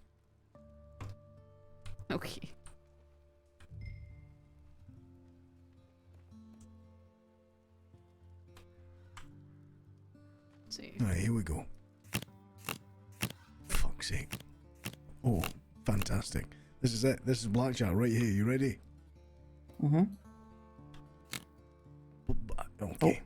S1: Okay. Let's see.
S7: Alright, here we go. Fuck's sake. Oh, fantastic. This is it. This is blackjack right here. You ready?
S5: Mm-hmm.
S7: Okay.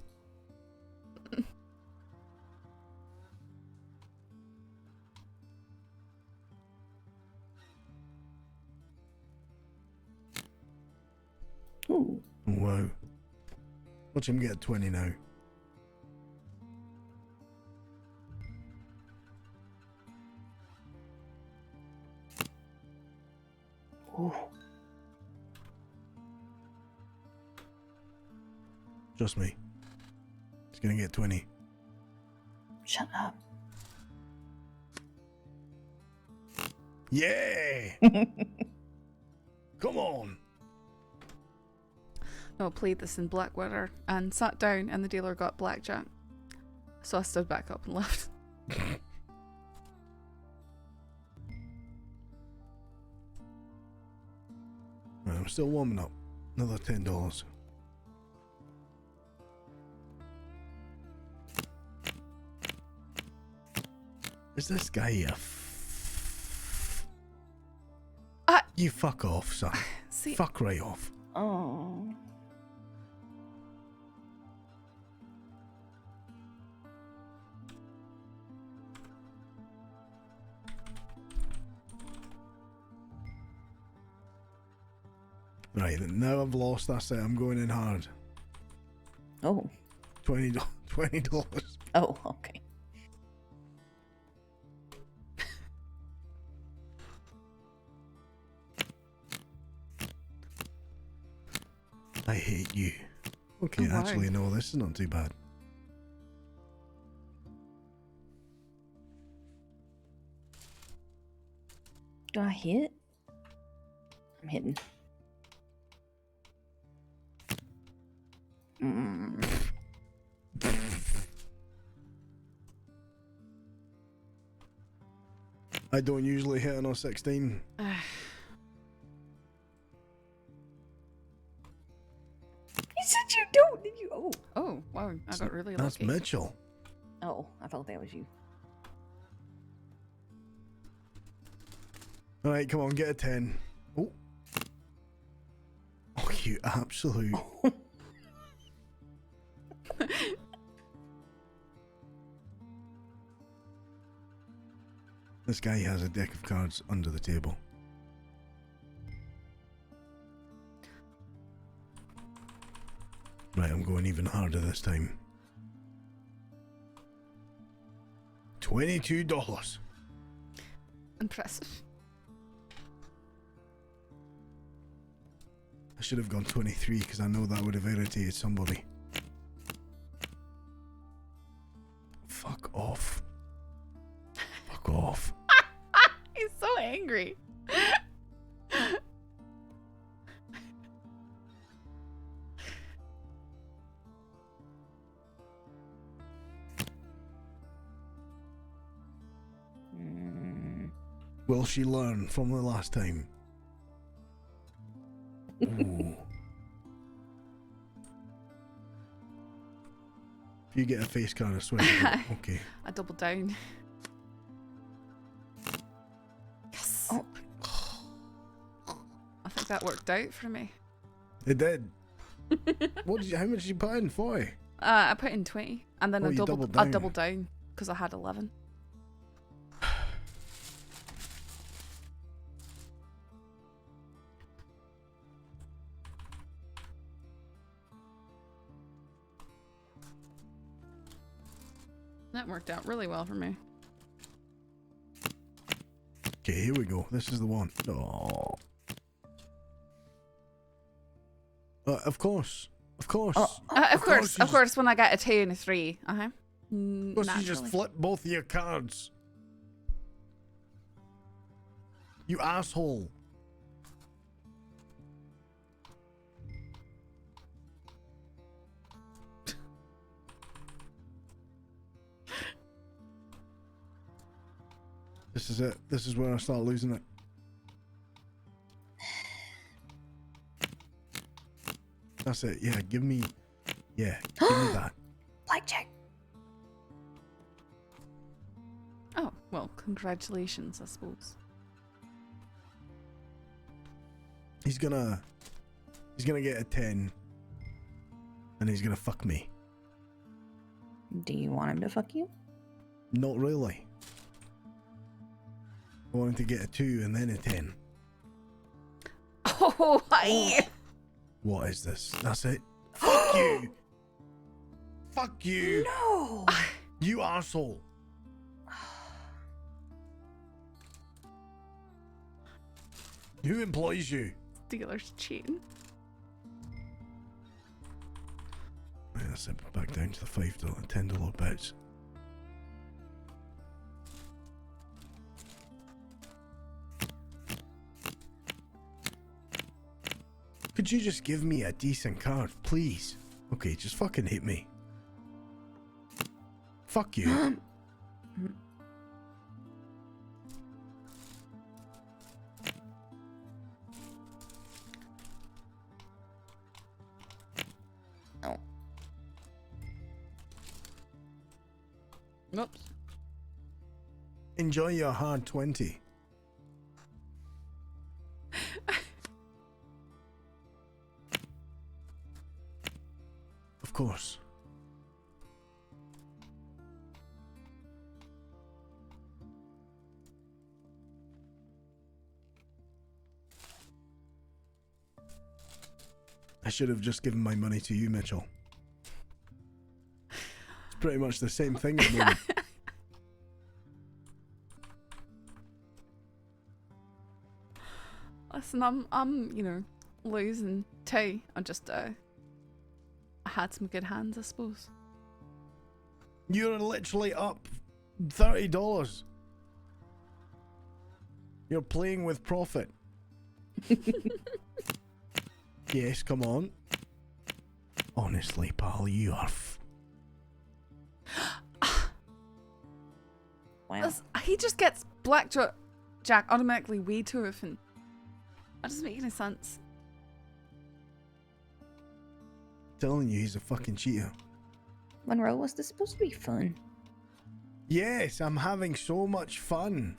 S5: Ooh.
S7: Wow. Watch him get 20 now.
S5: Ooh.
S7: Trust me. He's gonna get 20.
S5: Shut up.
S7: Yeah! Come on!
S1: No, I played this in Blackwater and sat down and the dealer got blackjack. So I stood back up and left.
S7: I'm still warming up. Another $10. Is this guy a You fuck off, son.
S1: See,
S7: Fuck right off.
S5: Oh.
S7: Right, now I've lost. That's it. I'm going in hard.
S5: Oh.
S7: $20.
S5: Oh, okay.
S7: I hate you. Okay,
S1: Oh,
S7: actually, no, this is not too bad.
S5: Do I hit? I'm hitting.
S7: I don't usually hit on a 16.
S5: You said you don't, did you? Oh.
S1: oh wow, I got really
S7: That's
S1: lucky.
S7: Mitchell.
S5: Oh, I thought that was you.
S7: Alright, come on, get a 10. Oh. Oh, you absolute. This guy has a deck of cards under the table. Right, I'm going even harder this time. $22.
S1: Impressive.
S7: I should have gone 23 because I know that would have irritated somebody. Fuck off. Fuck off.
S1: He's so angry.
S7: Will she learn from the last time? Ooh. If you get a face card, I swear. Okay.
S1: I double down. Yes.
S5: Oh.
S1: I think that worked out for me.
S7: It did. What did you? How much did you put in for?
S1: I put in 20, and then
S7: Oh,
S1: I
S7: you
S1: doubled down because I had 11. That worked out really well for me.
S7: Okay, here we go. This is the one. Oh. Of course. Of course.
S1: Of course, when I get a 2 and a 3. Uh-huh.
S7: Of course, you just flip both of your cards. You asshole. This is it. This is where I start losing it. That's it. Yeah, give me that.
S5: Blackjack.
S1: Oh, well, congratulations, I suppose.
S7: He's gonna get a 10 and he's gonna fuck me.
S5: Do you want him to fuck you?
S7: Not really. I want him to get a 2 and then a 10.
S1: Oh, hi.
S7: What is this? That's it. Fuck you. Fuck you.
S5: No.
S7: You arsehole. Who employs you?
S1: Dealer's cheating.
S7: Right, that's it. Back down to the $5, $10 bets. Could you just give me a decent card, please? Okay, just fucking hit me. Fuck you. Enjoy your hard 20. Of course. I should have just given my money to you, Mitchell. It's pretty much the same thing at the moment.
S1: Listen, I'm, you know, losing too. I had some good hands, I suppose.
S7: You're literally up $30. You're playing with profit. Yes, come on. Honestly, pal, you are
S5: Wow.
S1: He just gets blackjack automatically way too often. That doesn't make any sense.
S7: telling you, he's a fucking cheater.
S5: Monroe, was this supposed to be fun?
S7: Yes, I'm having so much fun.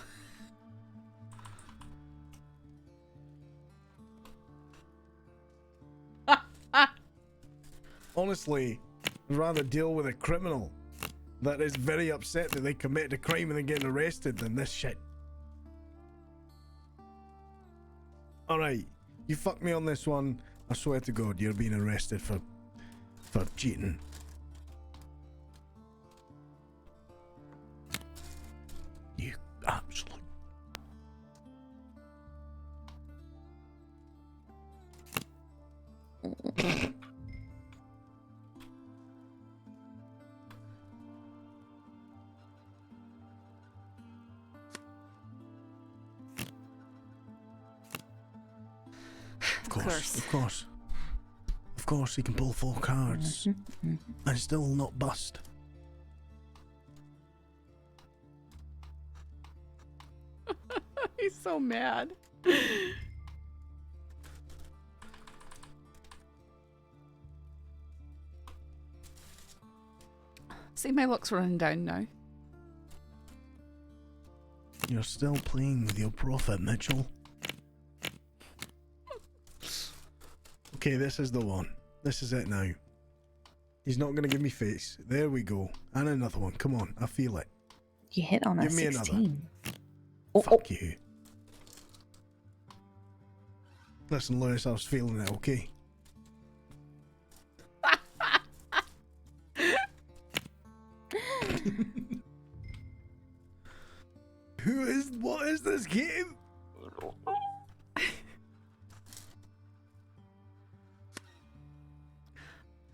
S7: Honestly, I'd rather deal with a criminal that is very upset that they committed a crime and then getting arrested than this shit. Alright, you fucked me on this one. I swear to God, you're being arrested for cheating. You absolute... Of course, he can pull 4 cards and still not bust.
S1: He's so mad. See, my luck's running down now.
S7: You're still playing with your profit, Mitchell. Okay, this is the one. This is it now. He's not going to give me face. There we go. And another one. Come on, I feel it.
S5: You hit on a
S7: Give me
S5: 16.
S7: another.
S5: Oh,
S7: Fuck you. Listen, Lewis, I was feeling it, okay? What is this game?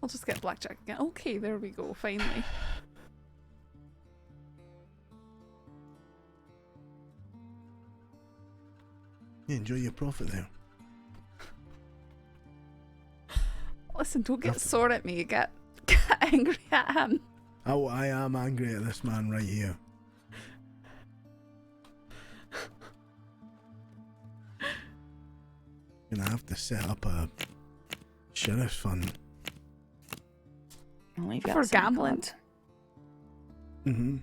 S1: I'll just get blackjack again. Okay, there we go, finally.
S7: Yeah, enjoy your profit there.
S1: Listen, don't get sore at me. Get angry at him.
S7: Oh, I am angry at this man right here. Gonna have to set up a sheriff's fund.
S5: well, you've got
S1: For
S5: some
S1: gambling.
S5: cards.
S7: Mm-hmm.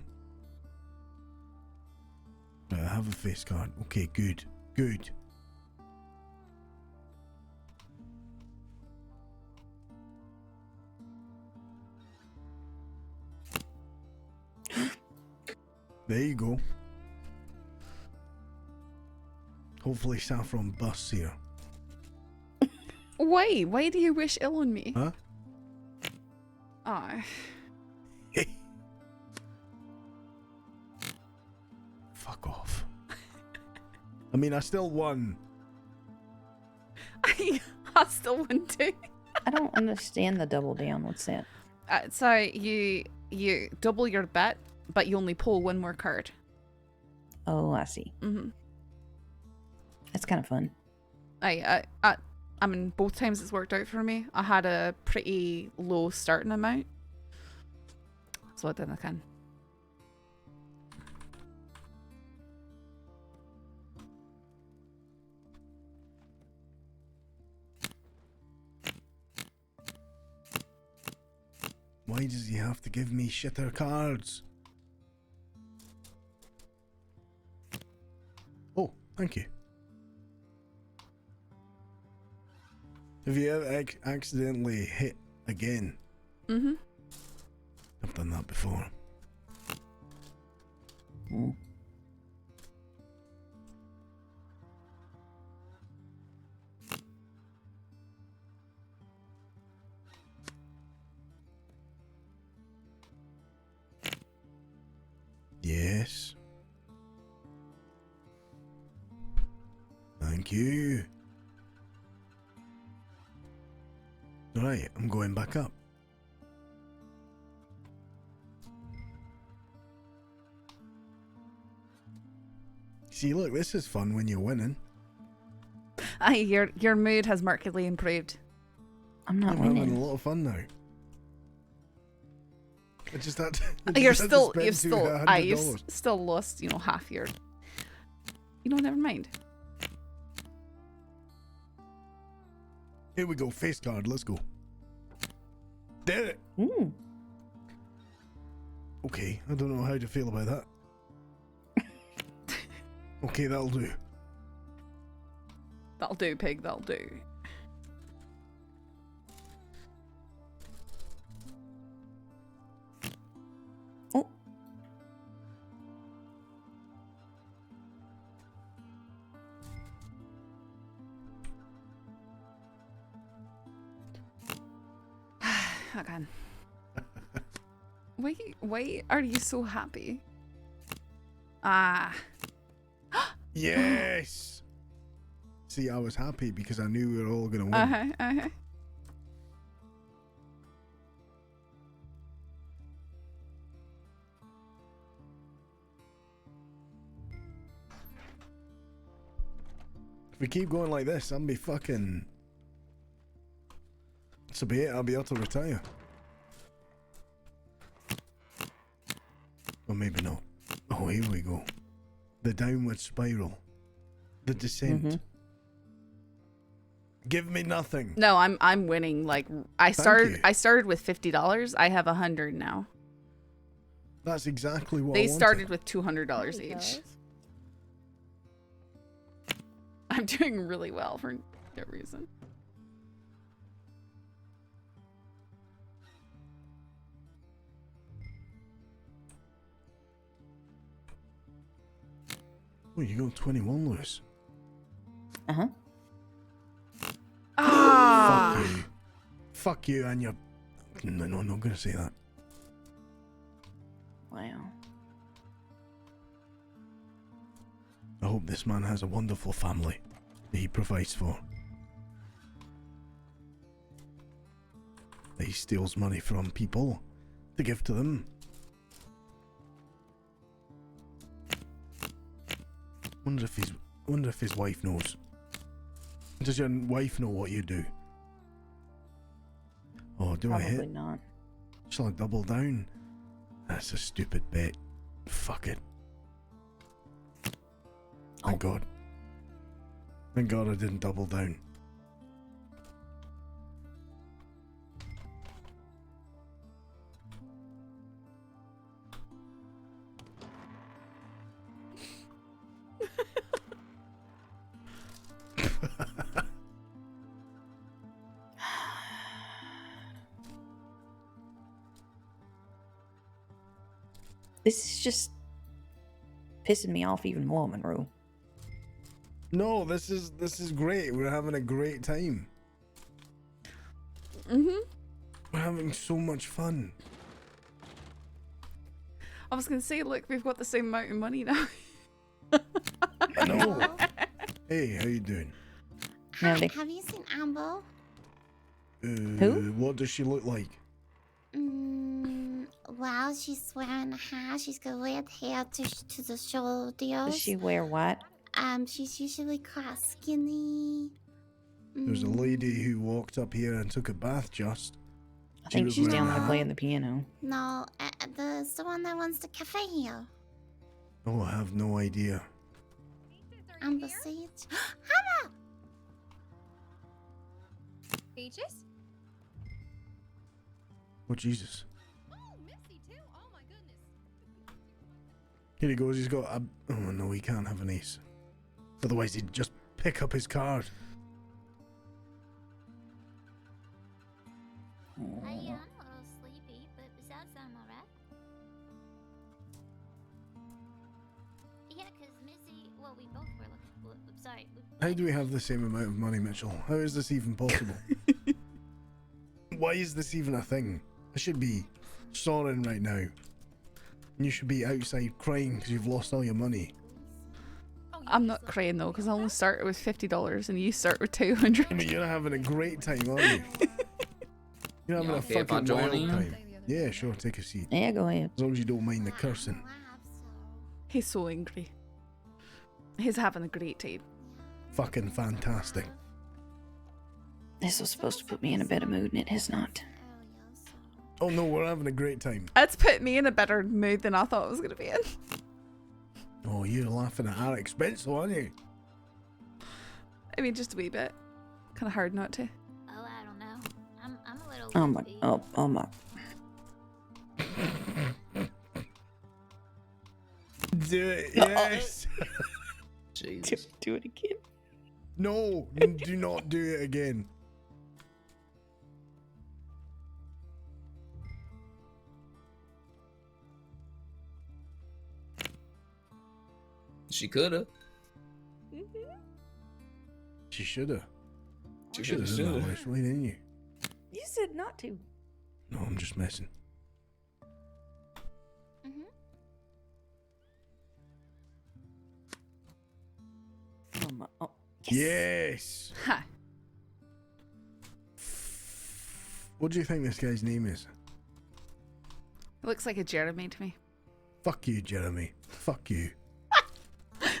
S7: Right, I have a face card. Okay, good. Good. There you go. Hopefully Saffron busts here.
S1: Why? Why do you wish ill on me?
S7: Huh?
S1: Oh.
S7: Fuck off. I mean, I still won.
S1: I still won too.
S5: I don't understand the double down. What's that?
S1: So you double your bet, but you only pull one more card.
S5: Oh, I see.
S1: Mm-hmm.
S5: That's kind of fun.
S1: I mean, both times it's worked out for me. I had a pretty low starting amount, so I did I can.
S7: Why does he have to give me shitter cards? Thank you. Have you ever accidentally hit again?
S1: Mm-hmm.
S7: I've done that before. Yes. Thank you. Alright, I'm going back up. See, look, this is fun when you're winning.
S1: Your mood has markedly improved.
S5: I'm not
S7: I'm having a
S5: winning.
S7: lot of fun now. I just had to,
S1: You've still
S7: $200.
S1: still lost, half your. Never mind.
S7: Here we go, face card, let's go. Did it!
S5: Ooh.
S7: Okay, I don't know how to feel about that. Okay, that'll do.
S1: That'll do, pig. That'll do.
S5: Oh.
S1: Okay. Why are you so happy?
S7: Yes! See, I was happy because I knew we were all gonna win.
S1: Uh-huh.
S7: If we keep going like this, I'll be fucking... That's be it, I'll be able to retire. Or maybe not. Oh, here we go. The downward spiral. The descent.
S5: Mm-hmm.
S7: Give me nothing.
S1: No, I'm winning. Like I
S7: you.
S1: started with $50. I have 100 now.
S7: That's exactly what I
S1: They
S7: wanted.
S1: started with $200 each. I'm doing really well for no reason.
S7: Oh, you got 21, Lewis.
S5: Uh-huh.
S1: Ah!
S7: Fuck you. Fuck you and your... No, I'm not gonna say that.
S5: Wow.
S7: I hope this man has a wonderful family that he provides for. That he steals money from people to give to them. Wonder if his wife knows. Does your wife know what you do? Oh, do I
S5: Probably
S7: hit?
S5: not.
S7: Shall I double down? That's a stupid bet. Fuck it. Thank God. Thank God I didn't double down.
S5: This is just pissing me off even more, Monroe.
S7: No, this is great. We're having a great time.
S1: Mm-hmm.
S7: We're having so much fun.
S1: I was gonna say, look, we've got the same amount of money now.
S7: No. Hey, how you doing?
S5: Have they-
S3: Have you seen Amber?
S5: Who?
S7: What does she look like?
S3: Well, she's wearing a hat. She's got red hair to the shoulders.
S5: Does she wear what?
S3: She's usually quite skinny.
S7: There's a lady who walked up here and took a bath just.
S5: I think
S7: was
S5: she's down
S7: wearing
S5: there
S7: a
S5: playing the piano.
S3: No, the one that runs the cafe here.
S7: Oh, I have no idea.
S3: Amber Sage. Amber!
S9: Peaches?
S7: Oh, Jesus.
S9: Oh, Missy too. Oh my goodness.
S7: Here he goes. He's got a... Oh, no, he can't have an ace. Otherwise, he'd just pick up his card.
S10: I'm a little sleepy, but besides that, I'm alright. Yeah, because Missy, well, we both were looking. Well, sorry.
S7: How do we have the same amount of money, Mitchell? How is this even possible? Why is this even a thing? I should be soaring right now. And you should be outside crying because you've lost all your money.
S1: I'm not crying though, because I only started with $50 and you start with 200.
S7: I mean, you're having a great time, aren't you? You're having a
S11: okay if I
S7: fucking
S11: join
S7: wild
S11: in?
S7: time. Yeah, sure, take a seat.
S5: Yeah, go ahead.
S7: As long as you don't mind the cursing.
S1: He's so angry. He's having a great time.
S7: Fucking fantastic.
S5: This was supposed to put me in a better mood, and it has not.
S7: Oh no, we're having a great time.
S1: It's put me in a better mood than I thought it was going to be in.
S7: Oh, you're laughing at our expense, though, aren't you?
S1: I mean, just a wee bit. Kind of hard not to.
S10: Oh, I don't know. I'm a little.
S5: Oh my,
S10: loopy.
S5: oh my.
S7: Do it, yes.
S11: Jesus.
S5: Do it again.
S7: No, do not do it again.
S11: She coulda.
S7: She shoulda.
S11: She
S7: Shoulda
S11: shoulda.
S7: done that last week, didn't you?
S5: You said not to.
S7: No, I'm just messing.
S5: Oh my. Oh.
S7: Yes.
S1: Ha.
S7: What do you think this guy's name is?
S1: It looks like a Jeremy to me.
S7: Fuck you, Jeremy. Fuck you.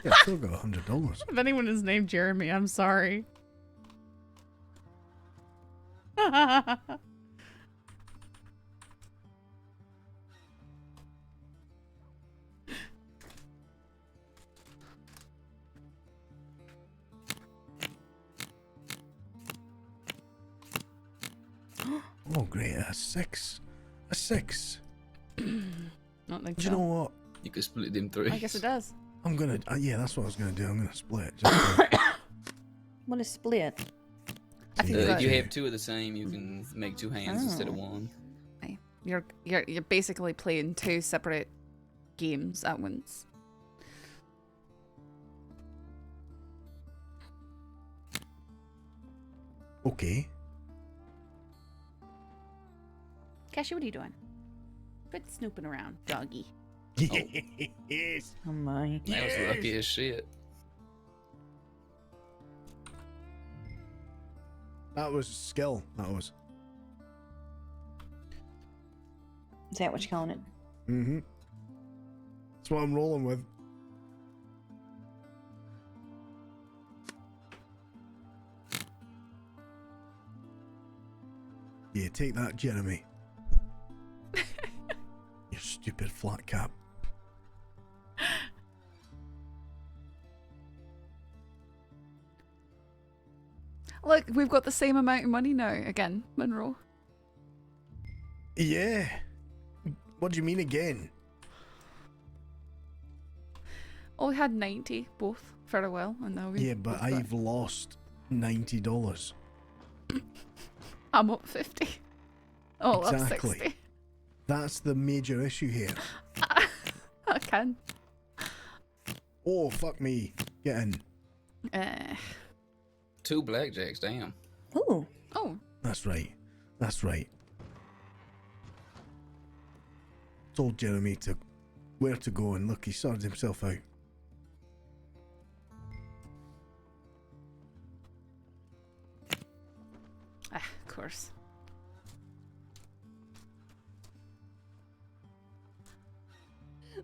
S7: Yeah, I still got $100.
S1: If anyone is named Jeremy, I'm sorry.
S7: Oh, great. A 6. A 6.
S1: Not like
S7: Do you know what?
S11: You could split them three.
S1: I guess it does.
S7: I'm gonna. Yeah, that's what I was gonna do. I'm gonna split. Just
S5: What is split?
S1: I think
S11: If
S1: that-
S11: you have two of the same, you can make two hands instead of one.
S1: Aye. You're basically playing two separate games at once.
S7: okay.
S1: Cashew, what are you doing? Quit snooping around, doggy.
S7: Yes.
S5: Oh my.
S11: That was lucky as shit.
S7: That was skill. That was.
S5: Is that what you're calling it?
S7: Mm-hmm. That's what I'm rolling with. Yeah, take that, Jeremy. You stupid flat cap.
S1: Look, we've got the same amount of money now. Again, Monroe.
S7: Yeah. What do you mean again?
S1: Oh, we had 90 both for a while, and now we.
S7: Yeah, but
S1: both got-
S7: I've lost $90.
S1: I'm up 50. Oh,
S7: Exactly.
S1: up 60.
S7: That's the major issue here.
S1: I can.
S7: Oh, fuck me. Get in.
S11: Two blackjacks, damn.
S5: Ooh.
S1: Oh.
S7: That's right. That's right. Told Jeremy to where to go, and look, he sorted himself out.
S1: Ah, of course.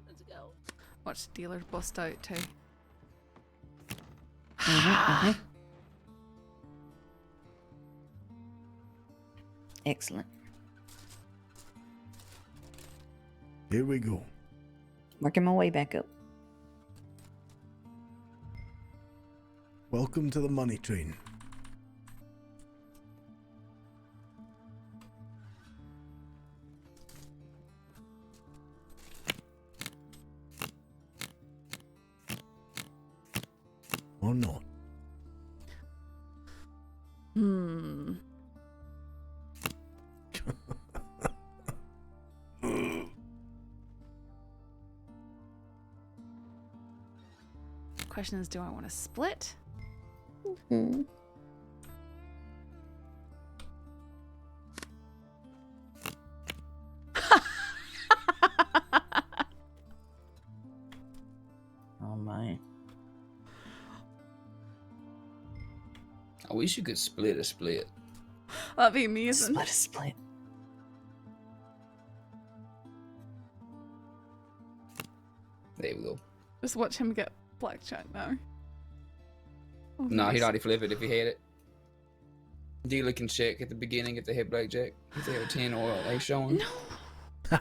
S10: Let's go.
S1: Watch the dealer bust out too.
S5: Excellent.
S7: Here we go.
S5: Working my way back up.
S7: Welcome to the money train. Or not?
S1: Question is, do I want to split?
S5: Hmm. Oh my.
S11: I wish you could split a split.
S1: That'd be amazing.
S5: Split a split.
S11: There we go.
S1: Just watch him get blackjack now. Oh,
S11: No, he'd
S1: nice.
S11: already flip it if he had it. Dealer can check at the beginning if they have blackjack. If they have a 10 or a showing.
S1: No.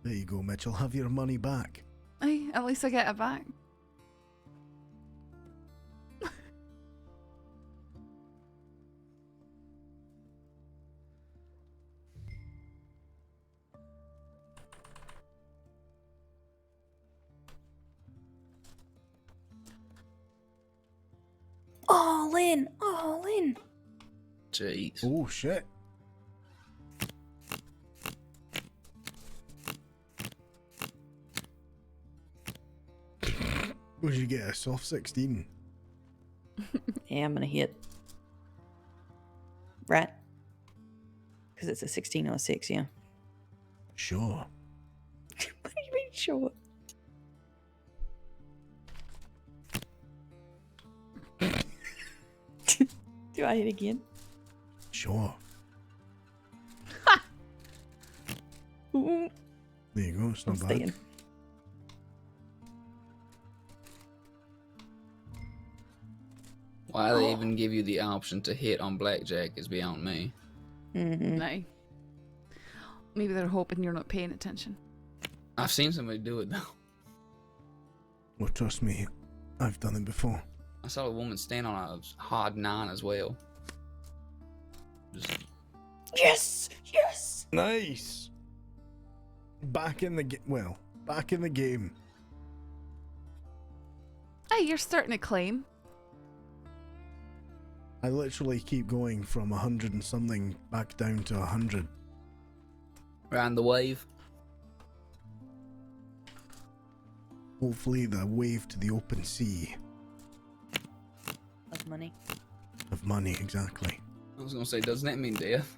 S7: There you go, Mitchell. Have your money back.
S1: Hey, at least I get it back.
S5: All in. All in.
S11: Jeez.
S7: Oh, shit. Would you get a soft 16?
S5: Yeah, I'm gonna hit. Right? Because it's a 16 or a 6, yeah.
S7: Sure.
S5: What do you mean, sure? Do I hit again?
S7: Sure.
S5: Ooh,
S7: There you go. It's
S5: I'm
S7: not bad.
S5: staying.
S11: Why they even give you the option to hit on blackjack is beyond me.
S5: Mm-hmm.
S1: No. Maybe they're hoping you're not paying attention.
S11: I've seen somebody do it though.
S7: Well, trust me, I've done it before.
S11: I saw a woman stand on a hard 9 as well. Just
S5: Yes! Yes!
S7: Nice. Back in the back in the game.
S1: Hey, you're starting to claim.
S7: I literally keep going from 100 and something back down to 100.
S11: round the wave.
S7: Hopefully the wave to the open sea
S5: Of money.
S7: of money, exactly.
S11: I was gonna say, doesn't that mean death?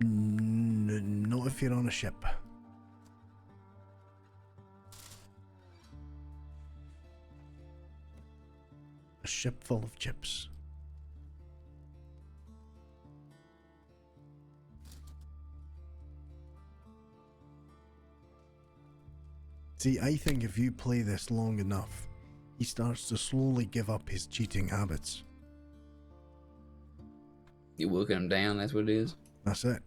S7: Not if you're on a ship. A ship full of chips. See, I think if you play this long enough, he starts to slowly give up his cheating habits.
S11: You're working him down, that's what it is.
S7: That's it.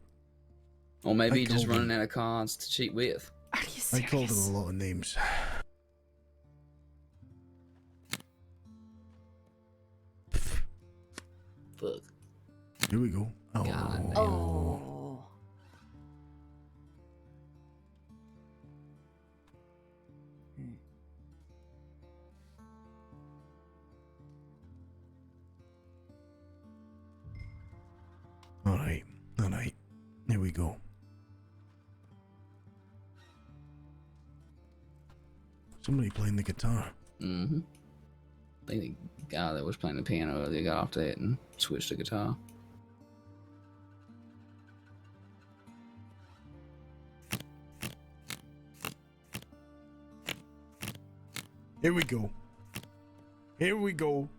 S11: Or maybe
S7: I
S11: he's just
S7: called
S11: running
S7: him.
S11: out of cards to cheat with.
S1: Are you
S7: I
S1: serious?
S7: called him a lot of names.
S11: Fuck.
S7: Here we go. Oh.
S11: God damn.
S5: Oh.
S7: Alright. Alright. Here we go. Somebody playing the guitar.
S11: Mm-hmm. I think the guy that was playing the piano earlier got off that and switched to guitar.
S7: Here we go. Here we go.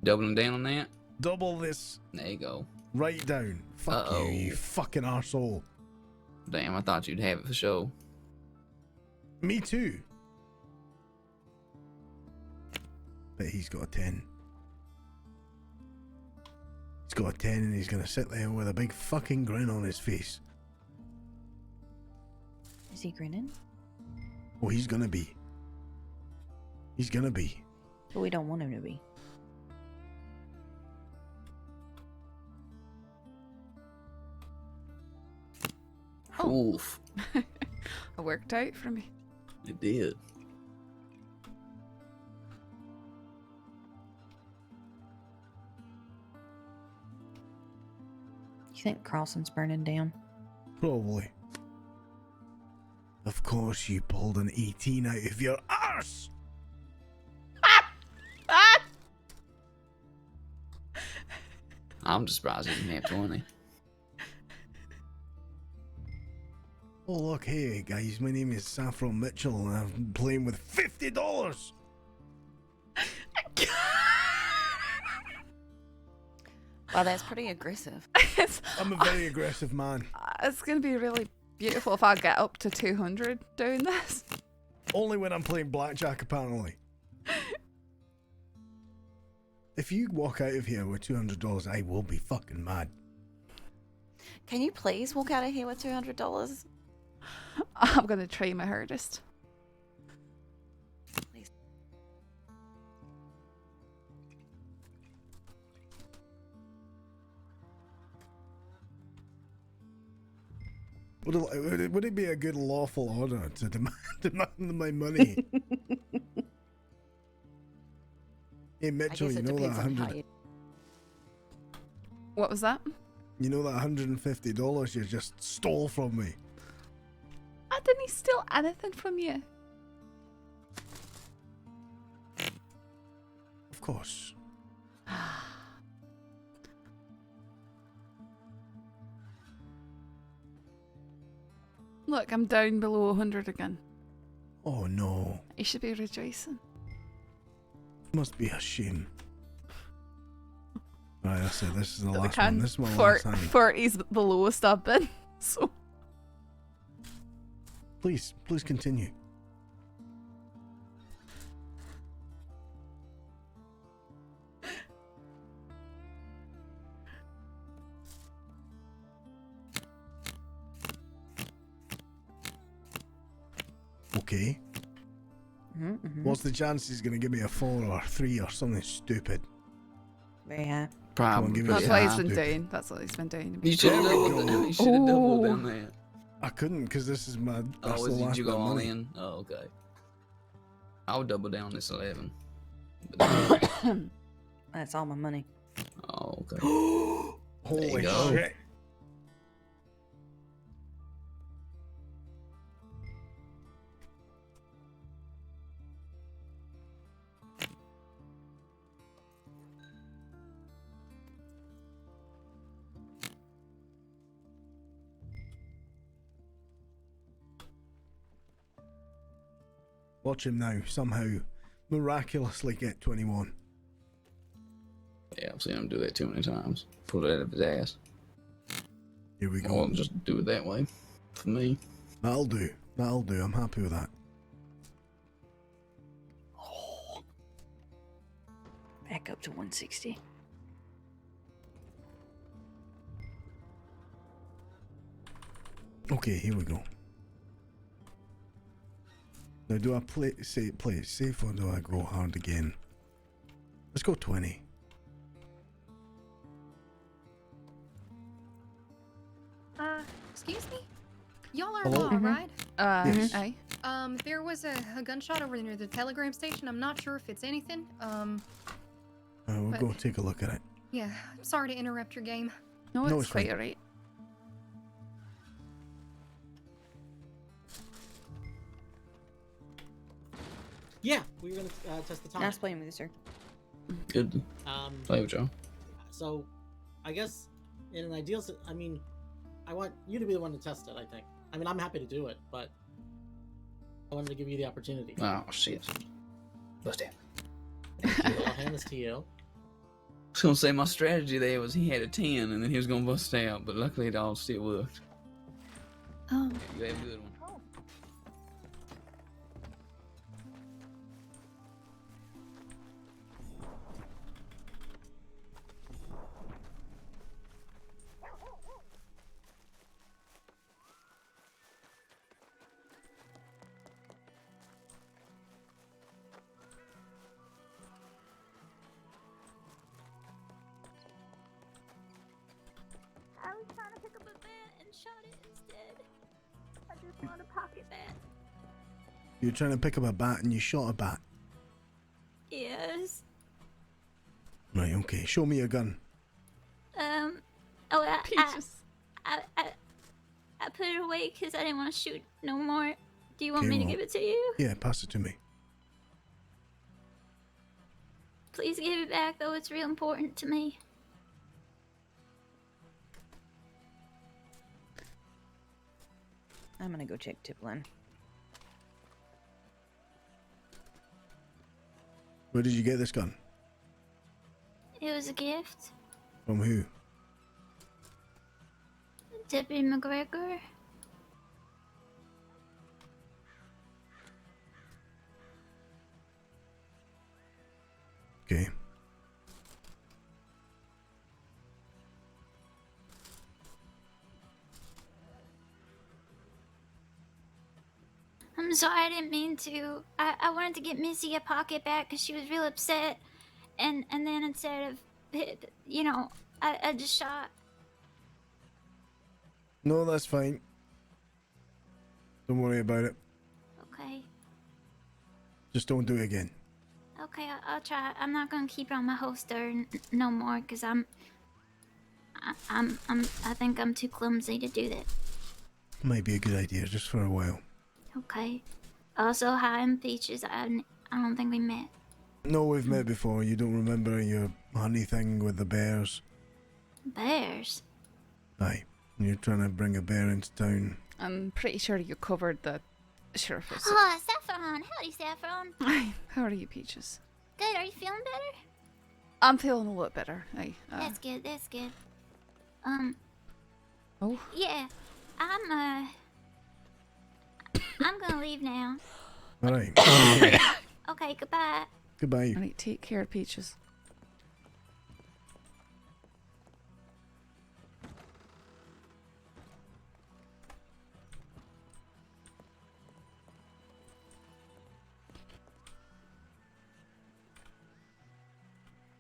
S11: Doubling down on that?
S7: Double this
S11: There you go.
S7: right down. Fuck
S11: Uh-oh.
S7: you, you fucking arsehole.
S11: Damn, I thought you'd have it for sure.
S7: Me too. But he's got a 10. He's got a 10 and he's gonna sit there with a big fucking grin on his face.
S5: Is he grinning?
S7: Oh, he's gonna be. He's gonna be.
S5: But we don't want him to be.
S1: Oh.
S11: Oof.
S1: It worked out for me.
S11: It did.
S5: You think Carlson's burning down?
S7: Probably. Of course you pulled an 18 out of your arse!
S11: I'm just surprised he didn't have 20.
S7: Oh look, hey guys, my name is Saffron Mitchell and I'm playing with $50!
S12: Wow, that's pretty aggressive.
S7: I'm a very aggressive man.
S1: It's going to be really beautiful if I get up to 200 doing this.
S7: Only when I'm playing blackjack, apparently. If you walk out of here with $200, I will be fucking mad.
S12: Can you please walk out of here with $200?
S1: I'm going to try my hardest.
S12: Please.
S7: Would it be a good lawful order to demand my money? Hey Mitchell, you know that 100.
S1: What was that?
S7: You know that $150 you just stole from me.
S1: I didn't steal anything from you.
S7: Of course.
S1: Look, I'm down below 100 again.
S7: Oh no.
S1: You should be rejoicing.
S7: Must be a shame. Right, I said this is the
S1: That we
S7: last one.
S1: can.
S7: This is my last time.
S1: 40's the lowest I've been. So
S7: Please continue. Okay. What's the chance he's gonna give me a 4 or 3 or something stupid?
S5: Very high.
S11: Probably.
S1: that's what he's been doing. That's what he's been doing.
S11: You should have doubled down. You should have doubled down there.
S7: I couldn't because this is my. That's
S11: Oh,
S7: the last
S11: did you
S7: bit
S11: go
S7: of
S11: all
S7: money.
S11: in? Oh, okay. I'll double down this 11.
S5: That's all my money.
S11: Oh, okay.
S7: Holy
S11: go.
S7: shit! Watch him now, somehow miraculously get 21.
S11: Yeah, I've seen him do that too many times. Pull it out of his ass.
S7: Here we go.
S11: Or just do it that way. For me.
S7: That'll do. That'll do. I'm happy with that.
S5: Back up to 160.
S7: Okay, here we go. Now, do I play it safe or do I go hard again? Let's go 20.
S9: Excuse me? Y'all are
S7: Hello?
S9: law, right?
S7: Yes.
S1: Aye.
S9: There was a gunshot over near the telegram station. I'm not sure if it's anything.
S7: We'll
S9: But-
S7: go take a look at it.
S9: Yeah, I'm sorry to interrupt your game.
S1: No,
S7: No,
S1: it's
S7: it's
S1: quite
S7: fine.
S1: alright.
S13: Yeah, we were gonna test the time.
S5: Nice playing with you, sir.
S11: Good. Play with Joe.
S13: So, I guess in an ideal, I mean, I want you to be the one to test it. I think. I mean, I'm happy to do it, but I wanted to give you the opportunity.
S11: Oh, shit. Bust down.
S13: Thank you. I'll hand this to you.
S11: I was gonna say my strategy there was he had a 10 and then he was gonna bust out, but luckily it all still worked.
S1: Oh.
S11: You have a good one.
S10: I was trying to pick up a bat and shot it instead. I just want a pocket bat.
S7: You're trying to pick up a bat and you shot a bat.
S10: Yes.
S7: Right, okay. Show me your gun.
S1: Peaches.
S10: I put it away because I didn't want to shoot no more. Do you want
S7: Okay,
S10: me to
S7: well,
S10: give it to you?
S7: Yeah, pass it to me.
S10: Please give it back, though. It's real important to me.
S5: I'm gonna go check tip line.
S7: Where did you get this gun?
S10: It was a gift.
S7: From who?
S10: Deputy McGregor.
S7: Okay.
S10: I'm sorry, I didn't mean to. I wanted to get Missy a pocket back because she was real upset. And then instead of, you know, I just shot.
S7: No, that's fine. Don't worry about it.
S10: Okay.
S7: Just don't do it again.
S10: Okay, I'll try. I'm not gonna keep it on my holster no more because I think I'm too clumsy to do that.
S7: Might be a good idea just for a while.
S10: Okay. Also, hi, I'm Peaches. I don't think we met.
S7: No, we've met before. You don't remember your honey thing with the bears?
S10: Bears?
S7: Aye. You're trying to bring a bear into town.
S1: I'm pretty sure you covered the sheriff.
S10: Oh, Saffron. Howdy, Saffron.
S1: Hi. How are you, Peaches?
S10: Good. Are you feeling better?
S1: I'm feeling a little better. Hey.
S10: That's good. That's good.
S1: Oh.
S10: Yeah. I'm gonna leave now.
S7: All right.
S10: Okay. Goodbye.
S7: Goodbye.
S1: All right. Take care, Peaches.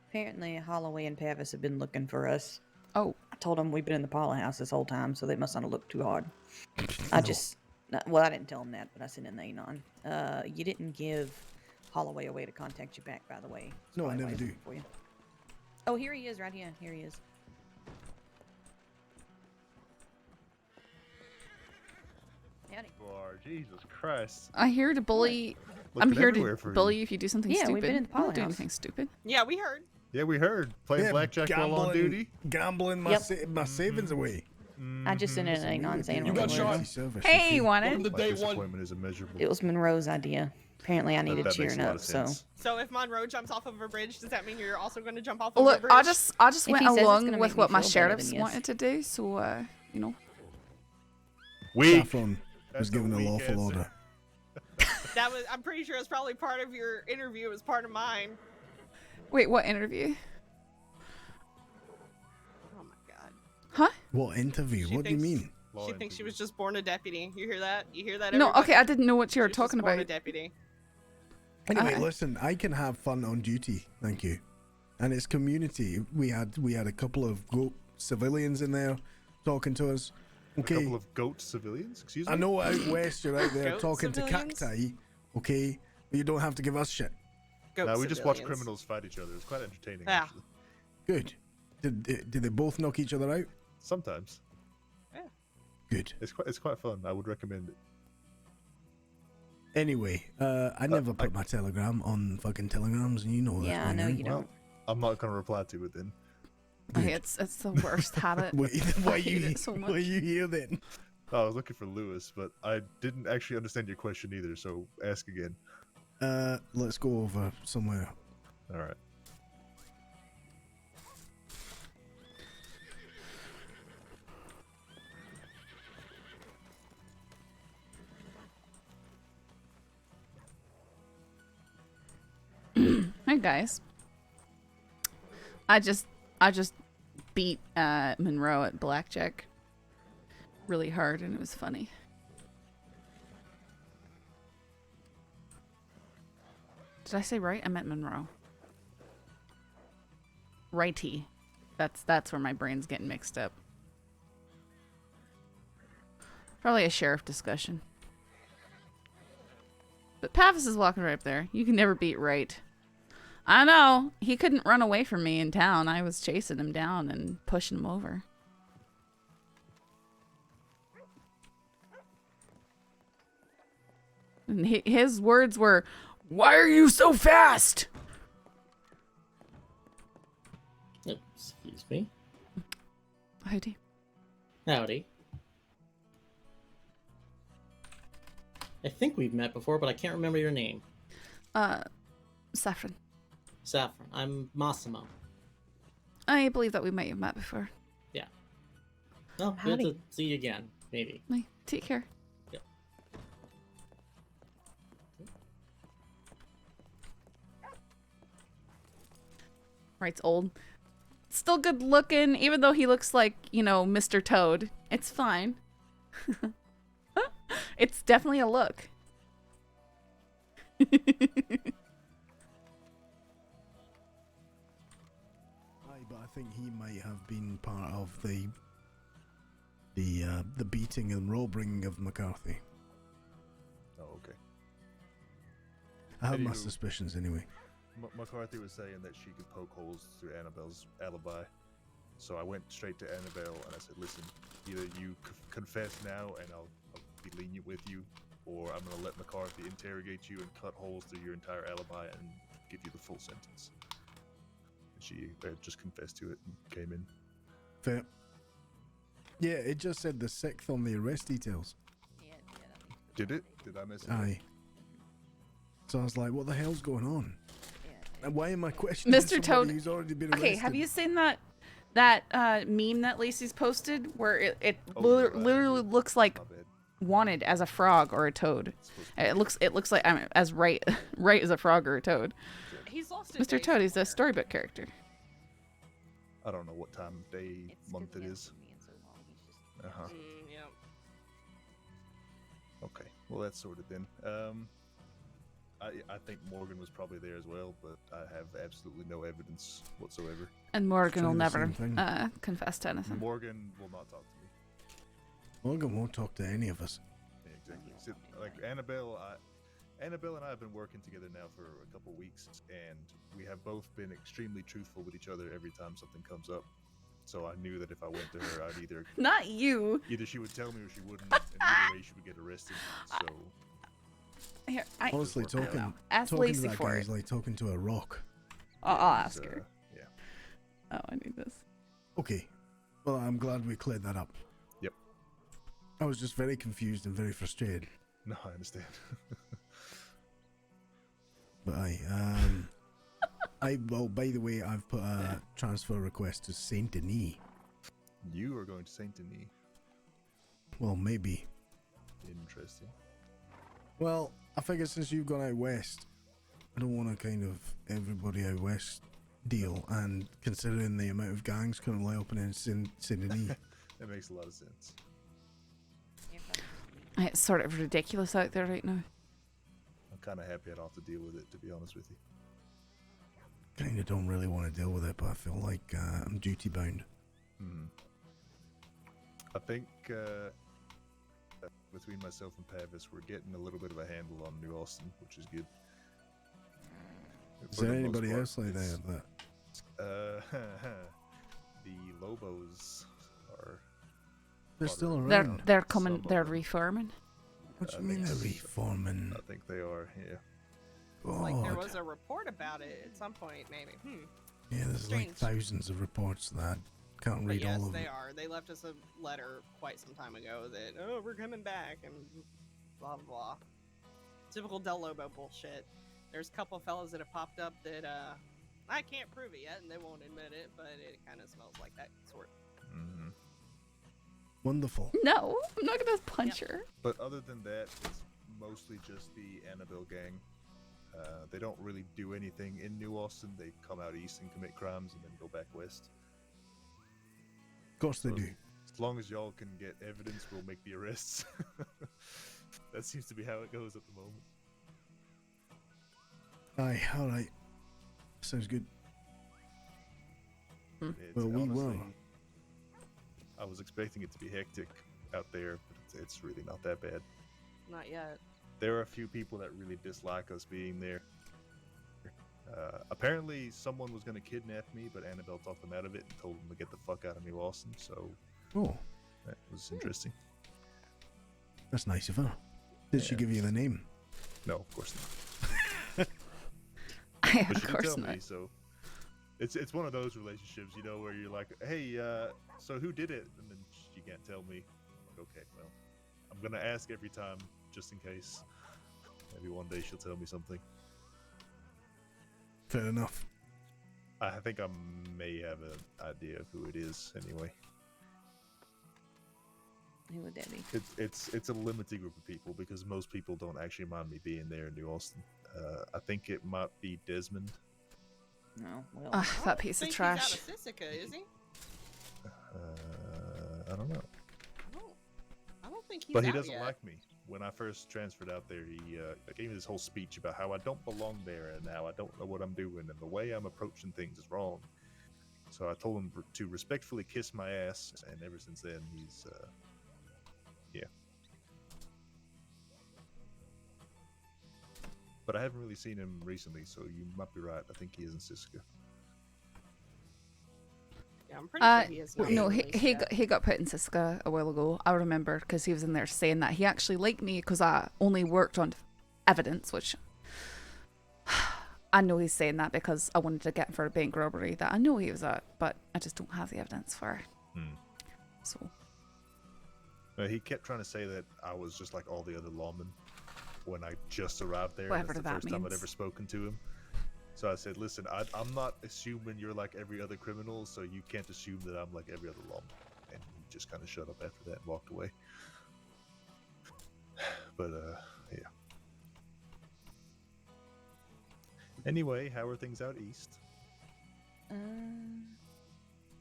S5: Apparently, Holloway and Pavis have been looking for us.
S1: Oh.
S5: I told them we've been in the Paula house this whole time, so they must not have looked too hard. I just... Well, I didn't tell them that, but I sent in the Anon. You didn't give Holloway a way to contact you back, by the way. That's
S7: No, I
S5: probably
S7: never
S5: why he's
S7: do.
S5: looking for you. Oh, here he is, right here. Here he is. Howdy.
S14: Bar, Jesus Christ.
S1: I'm here to bully. I'm
S14: Looking
S1: here
S14: everywhere
S1: to
S14: for
S1: bully
S14: you.
S1: you if you do something
S5: Yeah,
S1: stupid.
S5: we've been in the
S1: I don't
S5: Paula
S1: do
S5: house.
S1: anything stupid.
S15: Yeah, we heard.
S14: Yeah, we heard. Playing blackjack while on duty.
S7: Gambling my,
S5: Yep.
S7: my savings away.
S5: I just sent in an Anon saying
S7: You
S5: we're
S7: got
S5: going
S7: shot.
S5: to-
S1: Hey, you want it?
S14: My disappointment is immeasurable.
S5: It was Monroe's idea. Apparently, I needed
S14: That makes
S5: cheering
S14: a lot
S5: up,
S14: of
S5: so...
S14: sense.
S15: So if Monroe jumps off of a bridge, does that mean you're also going to jump off of a
S1: Look,
S15: bridge?
S1: I just
S5: If
S1: went
S5: he says it's
S1: along
S5: gonna
S1: with
S5: make
S1: what
S5: me
S1: my
S5: feel better,
S1: sheriffs
S5: then yes.
S1: wanted to do, so you know.
S7: Saffron was
S14: That's a
S7: given a
S14: weak
S7: lawful
S14: answer.
S7: order.
S15: That was. I'm pretty sure it's probably part of your interview. It was part of mine.
S1: Wait, what interview?
S15: Oh my god.
S1: Huh?
S7: What interview?
S15: She
S7: What do you
S15: thinks-
S7: mean?
S15: She thinks she was just born a deputy. You hear that? You hear that?
S1: No,
S15: everybody?
S1: okay, I didn't know what you were
S15: She was
S1: talking
S15: just born
S1: about.
S15: a deputy.
S7: Anyway, listen, I can have fun on duty, thank you. And it's community. We had a couple of goat civilians in there talking to us. Okay.
S14: A couple of goat civilians? Excuse me?
S7: I know out west you're out there
S15: Goat
S7: talking
S15: civilians?
S7: to cacti, okay? But you don't have to give us shit.
S15: Goat
S14: No, we just watch
S15: civilians.
S14: criminals fight each other. It's quite entertaining,
S15: Yeah.
S14: actually.
S7: Good. Did they both knock each other out?
S14: Sometimes.
S15: Yeah.
S7: Good.
S14: It's quite fun. I would recommend it.
S7: Anyway, I never put my telegram on fucking telegrams, and you know that.
S5: Yeah, I
S7: by
S5: know
S7: now.
S5: you
S14: Well,
S5: don't.
S14: I'm not going to reply to it then.
S1: Okay, it's the worst habit.
S7: Why
S1: I hate
S7: you
S1: it so
S7: why
S1: much.
S7: you here then?
S14: Oh, I was looking for Lewis, but I didn't actually understand your question either, so ask again.
S7: Let's go over somewhere.
S14: Alright.
S1: Hey guys. I just beat Monroe at blackjack really hard, and it was funny. Did I say right? I meant Monroe. Righty. That's where my brain's getting mixed up. Probably a sheriff discussion. But Pavis is walking right up there. You can never beat right. I know. He couldn't run away from me in town. I was chasing him down and pushing him over. And his words were, "Why are you so fast?"
S13: Excuse me.
S1: Howdy.
S13: Howdy. I think we've met before, but I can't remember your name.
S1: Saffron.
S13: Saffron. I'm Massimo.
S1: I believe that we might have met before.
S13: Yeah. Well, good to see you again. Maybe.
S1: Take care.
S13: Yep.
S1: Right's old. Still good looking, even though he looks like, you know, Mr. Toad. It's fine. It's definitely a look.
S7: Aye, but I think he might have been part of the beating and roll bringing of McCarthy.
S14: Oh, okay.
S7: I have my suspicions anyway.
S14: McCarthy was saying that she could poke holes through Annabelle's alibi. So I went straight to Annabelle and I said, listen, either you confess now and I'll be lenient with you, or I'm going to let McCarthy interrogate you and cut holes through your entire alibi and give you the full sentence. And she just confessed to it and came in.
S7: Fair. Yeah, it just said the 6th on the arrest details.
S14: Did it? Did I miss it?
S7: Aye. So I was like, what the hell's going on? And why am I questioning
S1: Mr. Toad.
S7: somebody who's already been arrested?
S1: Okay, have you seen that meme that Lacey's posted where it literally looks like wanted as a frog or a toad? It looks like as right as a frog or a toad.
S15: He's lost
S1: Mr. Toad, he's a storybook character.
S14: I don't know what time of day, month it is. Uh-huh.
S15: Yeah.
S14: Okay, well that's sorted then. I think Morgan was probably there as well, but I have absolutely no evidence whatsoever.
S1: And Morgan will
S7: the
S1: never
S7: same thing.
S1: confess to anything.
S14: Morgan will not talk to me.
S7: Morgan won't talk to any of us.
S14: Yeah, exactly. So, like Annabelle and I have been working together now for a couple weeks, and we have both been extremely truthful with each other every time something comes up. So I knew that if I went to her, I'd either
S1: not you.
S14: Either she would tell me or she wouldn't, and either way she would get arrested. So
S1: Here,
S7: honestly, talking
S1: ask
S7: to
S1: Lacey
S7: that
S1: for
S7: guy
S1: it.
S7: is like talking to a rock.
S1: I'll ask her.
S14: Yeah.
S1: Oh, I need this.
S7: Okay. Well, I'm glad we cleared that up.
S14: Yep.
S7: I was just very confused and very frustrated.
S14: No, I understand.
S7: But well, by the way, I've put a transfer request to Saint Denis.
S14: You are going to Saint Denis.
S7: Well, maybe.
S14: Interesting.
S7: Well, I figure since you've gone out west, I don't want a kind of everybody out west deal, and considering the amount of gangs currently opening in Saint Denis.
S14: That makes a lot of sense.
S1: It's sort of ridiculous out there right now.
S14: I'm kind of happy I don't have to deal with it, to be honest with you.
S7: Kind of don't really want to deal with it, but I feel like I'm duty bound.
S14: I think between myself and Pavis, we're getting a little bit of a handle on New Austin, which is good.
S7: Is there anybody else like that?
S14: The Lobos are.
S7: They're still around.
S1: They're coming. They're reforming.
S7: What do you mean they're reforming?
S14: I think they are. Yeah.
S15: It's like there was a report about it at some point, maybe.
S7: Yeah, there's like thousands of reports that can't read
S15: yes,
S7: all of
S15: they
S7: them.
S15: are. They left us a letter quite some time ago that, oh, we're coming back, and blah, blah, blah. Typical Del Lobo bullshit. There's a couple of fellas that have popped up that, I can't prove it yet, and they won't admit it, but it kind of smells like that sort.
S7: Wonderful.
S1: No, I'm not gonna punch her.
S14: But other than that, it's mostly just the Annabelle gang. They don't really do anything in New Austin. They come out east and commit crimes and then go back west.
S7: Of course they do.
S14: As long as y'all can get evidence, we'll make the arrests. That seems to be how it goes at the moment.
S7: Aye, alright. Sounds good. Well, we will.
S14: I was expecting it to be hectic out there, but it's really not that bad.
S15: Not yet.
S14: there are a few people that really dislike us being there. Apparently, someone was going to kidnap me, but Annabelle talked them out of it and told them to get the fuck out of New Austin. So, that was interesting.
S7: That's nice of her. Did she give you the name?
S14: No, of course not.
S1: Yeah,
S14: but
S1: of
S14: she did
S1: course
S14: tell me,
S1: not.
S14: so it's one of those relationships, you know, where you're like, hey, so who did it? And then she can't tell me. I'm like, okay, well, I'm gonna ask every time just in case. Maybe one day she'll tell me something.
S7: Fair enough.
S14: I think I may have an idea of who it is anyway.
S5: Who would that be?
S14: It's a limited group of people because most people don't actually mind me being there in New Austin. I think it might be Desmond.
S5: No, well,
S1: Ugh, that piece of trash.
S15: He's out of Sisika, is he?
S14: I don't know.
S15: I don't think he's
S14: But he
S15: out
S14: doesn't
S15: yet.
S14: like me. When I first transferred out there, he gave me this whole speech about how I don't belong there and how I don't know what I'm doing and the way I'm approaching things is wrong. So I told him to respectfully kiss my ass, and ever since then, he's, yeah. But I haven't really seen him recently, so you might be right. I think he is in Sisika.
S15: Yeah, I'm pretty sure he is not.
S1: No,
S15: released
S1: he
S15: yet.
S1: got put in Siska a while ago. I remember because he was in there saying that he actually liked me because I only worked on evidence, which I know he's saying that because I wanted to get him for a bank robbery that I know he was at, but I just don't have the evidence for. So.
S14: He kept trying to say that I was just like all the other lawmen when I just arrived there.
S1: Whatever
S14: That's the
S1: that
S14: first time I'd
S1: means.
S14: ever spoken to him. So I said, listen, I'm not assuming you're like every other criminal, so you can't assume that I'm like every other lawman. And he just kind of shut up after that and walked away. But, yeah. Anyway, how are things out east?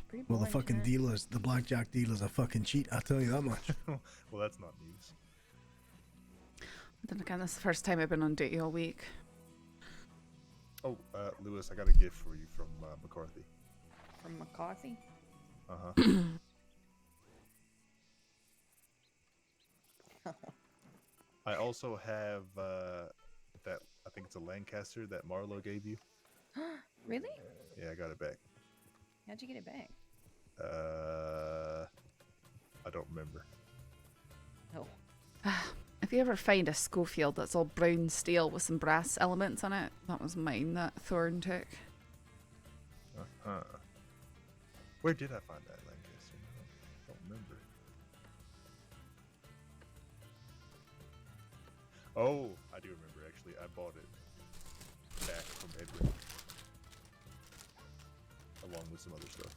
S5: Pretty
S7: Well, the
S5: boring,
S7: fucking
S5: sure.
S7: dealers, the blackjack dealers are fucking cheat, I tell you that much.
S14: Well, that's not news.
S1: Then again, this is the first time I've been on duty all week.
S14: Oh, Lewis, I got a gift for you from McCarthy.
S5: From McCarthy?
S14: Uh-huh. I also have that, I think it's a Lancaster that Marlo gave you.
S5: Really?
S14: Yeah, I got it back.
S5: How'd you get it back?
S14: I don't remember.
S5: Oh.
S1: If you ever find a Schofield that's all brown steel with some brass elements on it, that was mine that Thorn took.
S14: Uh-huh. Where did I find that Lancaster? I don't remember. Oh, I do remember actually. I bought it back from Edwin. Along with some other stuff.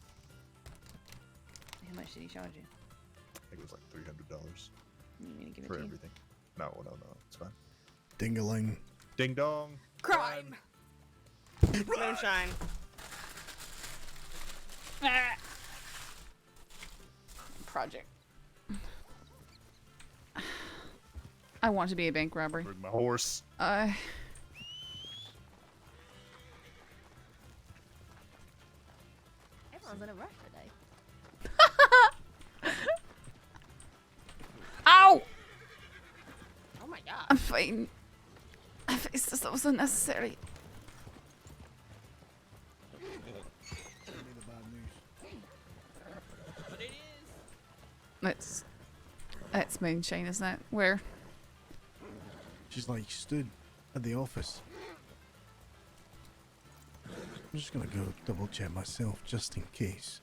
S5: How much did he charge you?
S14: I think it was like $300
S5: You need to give it
S14: for
S5: to him?
S14: everything. No, it's fine.
S7: Ding-a-ling.
S14: Ding dong.
S15: Crime. Moonshine.
S1: Project. I want to be a bank robber.
S14: Bring my horse.
S12: Everyone's in a rush today.
S1: Ow!
S15: Oh my god.
S1: I'm fine. It's just that was unnecessary.
S15: But it is.
S1: It's moonshine, isn't it? Where?
S7: She's like stood at the office. I'm just gonna go double check myself just in case.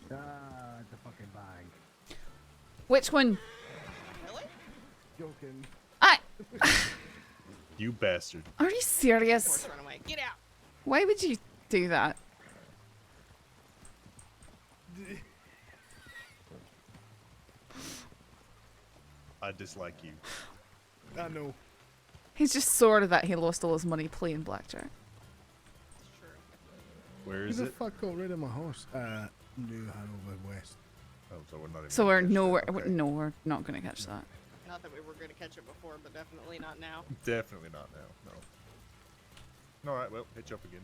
S16: It's a fucking bag.
S1: Which one?
S15: Really?
S16: Joking.
S14: You bastard.
S1: Are you serious?
S15: Horse run away. Get out.
S1: Why would you do that?
S14: I dislike you.
S7: I know.
S1: He's just sore that he lost all his money playing blackjack.
S14: Where
S7: Who
S14: is
S7: the
S14: it?
S7: fuck got rid of my horse? New Hanover West.
S14: Oh, so we're not even.
S1: So we're
S14: gonna catch
S1: nowhere.
S14: that. Okay.
S1: No, we're not going to catch that.
S15: Not that we were going to catch it before, but definitely not now.
S14: Definitely not now. No. All right. Well, hitch up again.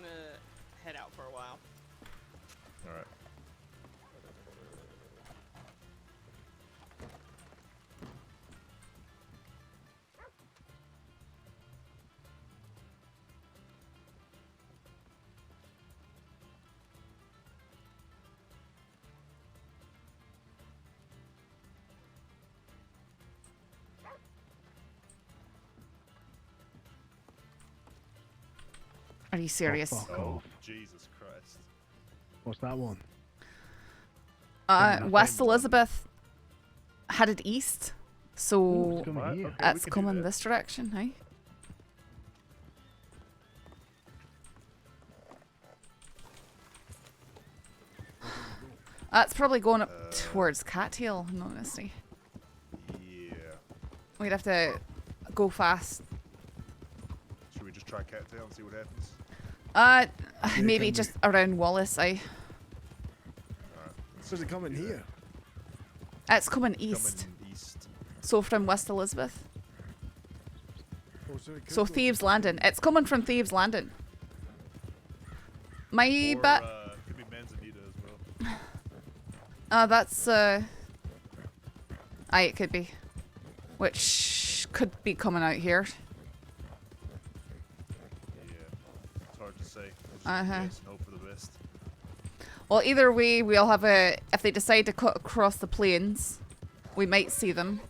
S15: gonna head out for a while.
S14: All right.
S1: Are you serious?
S7: Fuck off.
S14: Jesus Christ.
S7: What's that one?
S1: West Elizabeth headed east, so
S7: Ooh, it's coming here.
S14: Okay, we
S1: it's
S14: can do
S1: coming
S14: that.
S1: this direction, hey? That's probably going up towards Cattail, in honesty.
S14: Yeah.
S1: We'd have to go fast.
S14: Should we just try Cattail and see what happens?
S1: Maybe
S7: can
S1: just around Wallace,
S14: Alright.
S7: So is it coming here?
S1: It's coming east.
S14: Coming east.
S1: So from West Elizabeth.
S7: Oh, so it could
S1: So
S7: go-
S1: Thieves Landing. It's coming from Thieves Landing. My
S14: Or,
S1: bet.
S14: could be Manzanita as well.
S1: That's aye, it could be. Which could be coming out here.
S14: Yeah. It's hard to say. Let's just
S1: Uh-huh.
S14: guess and hope for the best.
S1: Well, either way, we'll have a. If they decide to cut across the plains, we might see them.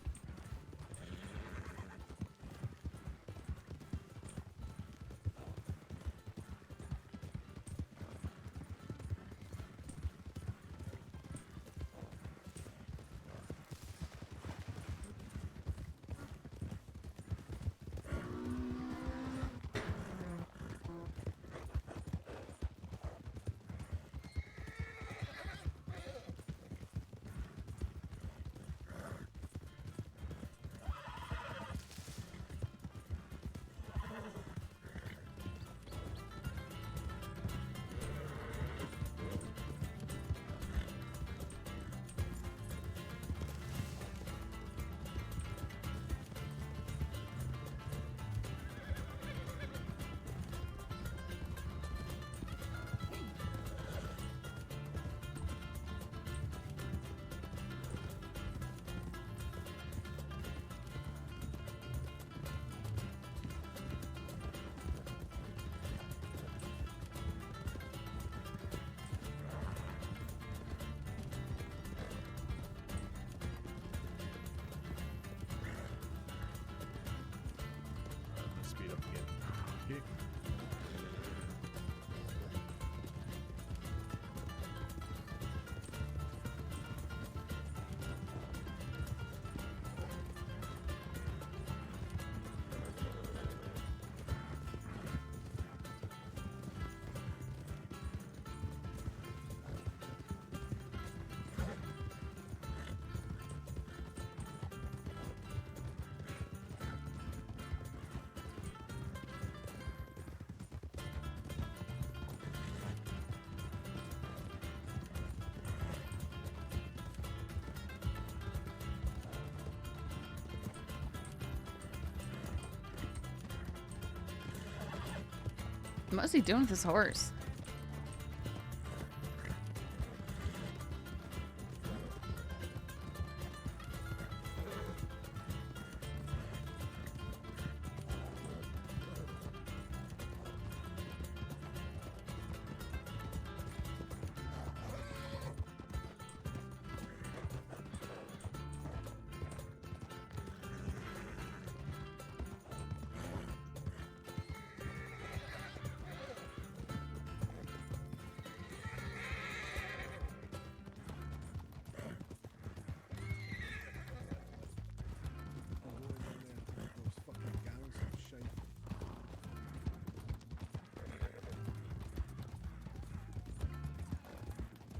S14: Let's speed up again. Okay.
S1: What's he doing with his horse?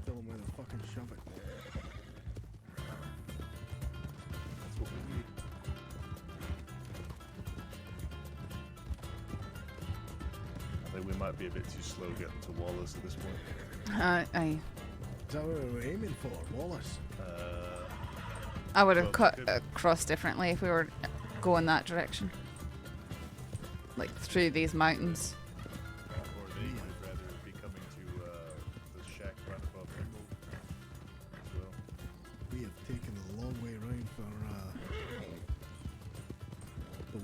S7: Tell them where to fucking shove it.
S14: That's what we need. I think we might be a bit too slow getting to Wallace at this point.
S1: Aye.
S7: Is that what we were aiming for, Wallace?
S1: I would have
S14: Well,
S1: cut
S14: could-
S1: across differently if we were going that direction. Like through these mountains.
S14: Or they might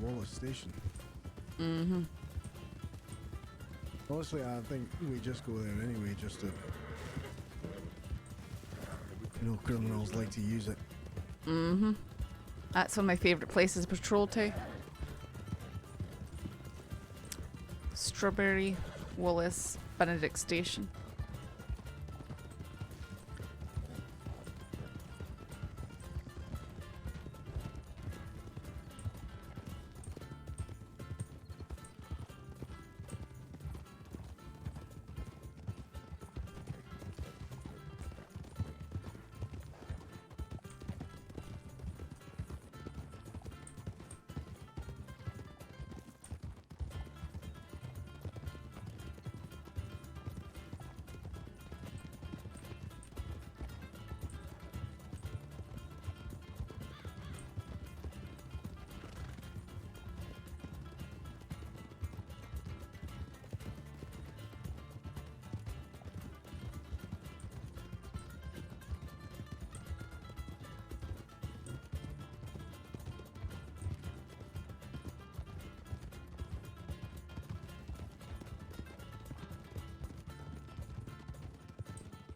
S7: Wallace Station.
S1: Mm-hmm.
S7: Honestly, I think we just go there anyway, just to... You know, criminals like to use it.
S1: Mm-hmm. That's one of my favorite places to patrol to. Strawberry, Wallace, Benedict Station.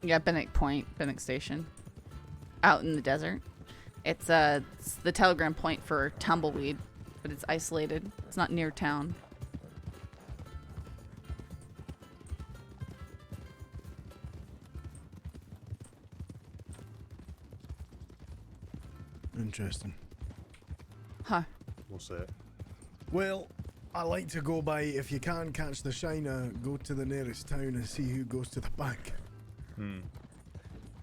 S1: Yeah, Benedict Station. Out in the desert. It's the telegram point for Tumbleweed, but it's isolated. It's not near town.
S7: Interesting.
S1: Huh.
S14: What's that?
S7: Well, I like to go by, if you can catch the shiner, go to the nearest town and see who goes to the bank.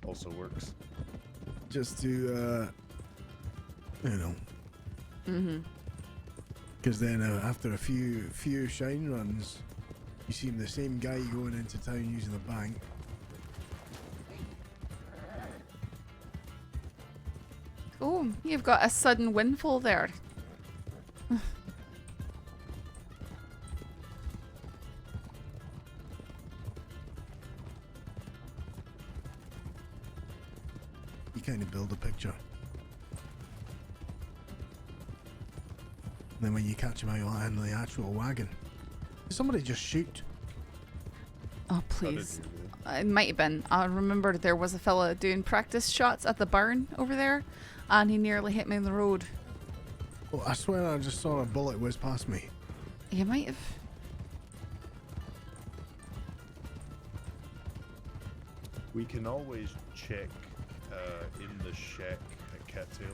S14: Also works.
S7: Just to, you know.
S1: Mm-hmm.
S7: Because then after a few shine runs, you see the same guy going into town using the bank.
S1: Oh, you've got a sudden windfall there.
S7: You kind of build a picture. And then when you catch him out in the actual wagon, did somebody just shoot?
S1: Oh, please. It might have been. I remember there was a fella doing practice shots at the barn over there, and he nearly hit me in the road.
S7: Oh, I swear I just saw a bullet whiz past me.
S1: You might have.
S14: We can always check in the shack at Cattail.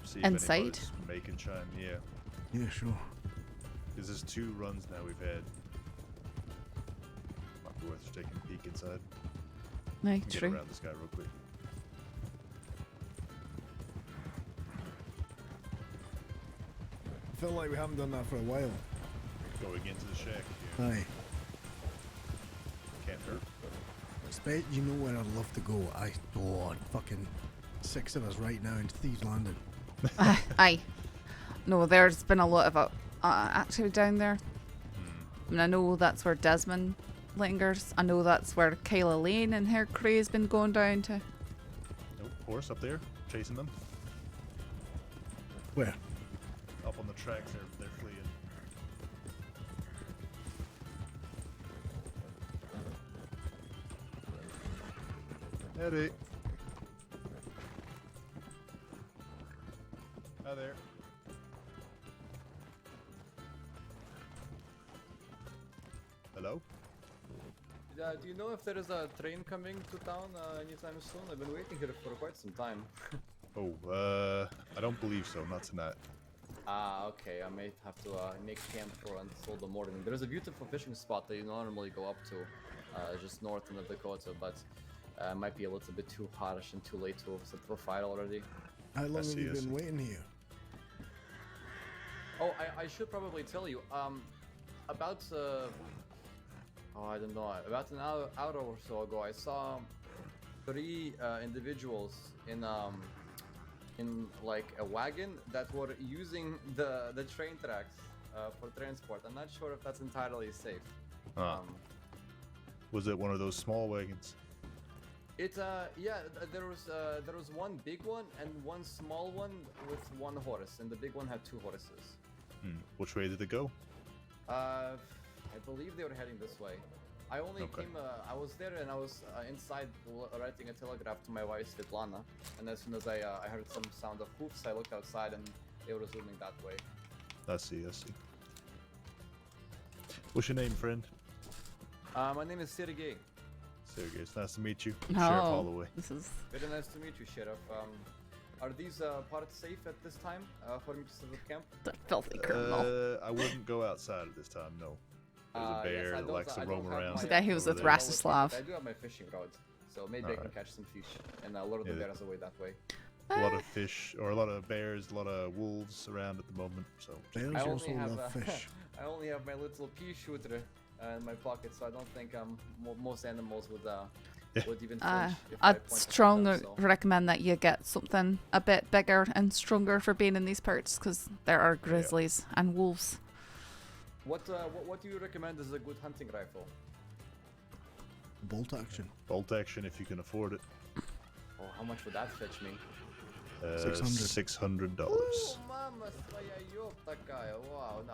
S14: See if
S1: Inside?
S14: anybody's making chime, yeah.
S7: Yeah, sure.
S14: Because there's 2 runs now we've had. Might be worth just taking a peek inside.
S1: No,
S14: Get
S1: true.
S14: around this guy real quick.
S7: I feel like we haven't done that for a while.
S14: Going into the shack, yeah.
S7: Aye.
S14: Can't hurt.
S7: You know where I'd love to go? Fucking 6 of us right now in Thieves Landing.
S1: Aye. No, there's been a lot of activity down there. I mean, I know that's where Desmond lingers. I know that's where Kayla Lane and her crew has been going down to.
S14: Nope, horse up there, chasing them.
S7: Where?
S14: Up on the tracks, they're fleeing. Eddie. Hi there. Hello?
S17: Do you know if there is a train coming to town anytime soon? I've been waiting here for quite some time.
S14: I don't believe so, not tonight.
S17: Okay, I may have to make camp for until the morning. There's a beautiful fishing spot that you normally go up to, just north in the Dakota, but might be a little bit too harsh and too late to set up a fire already.
S7: How long have you been waiting here?
S17: Oh, I should probably tell you, about, I don't know, about an hour or so ago, I saw 3 individuals in like a wagon that were using the train tracks for transport. I'm not sure if that's entirely safe.
S14: Was it one of those small wagons?
S17: Yeah, there was one big one and one small one with 1 horse, and the big one had 2 horses.
S14: Which way did it go?
S17: I believe they were heading this way. I only
S14: Okay.
S17: came. I was there and I was inside writing a telegraph to my wife Svetlana. And as soon as I heard some sound of hoofs, I looked outside and they were zooming that way.
S14: I see. What's your name, friend?
S17: My name is Sergey.
S14: Sergey, it's nice to meet you.
S1: No,
S14: Sheriff Holloway.
S1: this is
S17: Very nice to meet you, Sheriff. Are these parts safe at this time for me to set up camp?
S1: the filthy criminal.
S14: I wouldn't go outside at this time. No. There's a bear that likes to roam around.
S1: The guy who was
S14: over
S1: with
S14: there.
S1: Rastislav.
S17: I do have my fishing rod, so maybe I can catch some fish and lure the
S14: Yeah.
S17: bears away that way.
S14: A lot of fish, or a lot of bears, a lot of wolves around at the moment. So
S7: Bears
S17: I
S7: also
S17: only have
S7: love fish.
S17: I only have my little pea shooter in my pocket, so I don't think most animals would even flinch if I
S1: I'd
S17: pointed at
S1: strongly
S17: them, so.
S1: recommend that you get something a bit bigger and stronger for being in these parts, because there are grizzlies and wolves.
S17: What do you recommend is a good hunting rifle?
S7: Bolt action.
S14: Bolt action if you can afford it.
S17: Oh, how much would that fetch me?
S14: $600.
S17: Oh, mama своя ёптакая. Wow, no,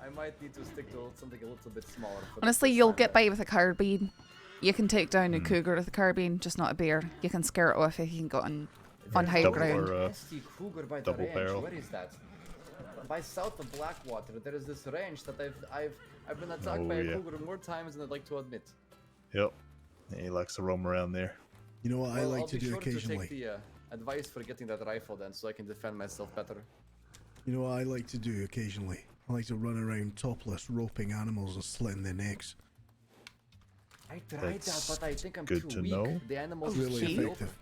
S17: I might need to stick to something a little bit smaller. For
S1: Honestly,
S17: this
S1: you'll
S17: time.
S1: get by with a carbine. You can take down a cougar with a carbine, just not a bear. You can scare it off if you can get on high
S14: double
S1: ground.
S14: or,
S17: SD Cougar by the
S14: double
S17: ranch.
S14: barrel.
S17: Where is that? By south of Blackwater, there is this ranch that I've been attacked by a cougar more times than I'd like to admit.
S14: Yep. He likes to roam around there.
S7: You know what I
S17: Well,
S7: like
S17: I'll
S7: to
S17: be
S7: do
S17: sure
S7: occasionally?
S17: To take the advice for getting that rifle then, so I can defend myself better.
S7: You know what I like to do occasionally? I like to run around topless, roping animals and slitting their necks.
S17: I tried that, but I think I'm
S14: good
S17: too
S14: to
S17: weak.
S14: know.
S17: The animals
S7: Really
S17: cheat.
S7: effective.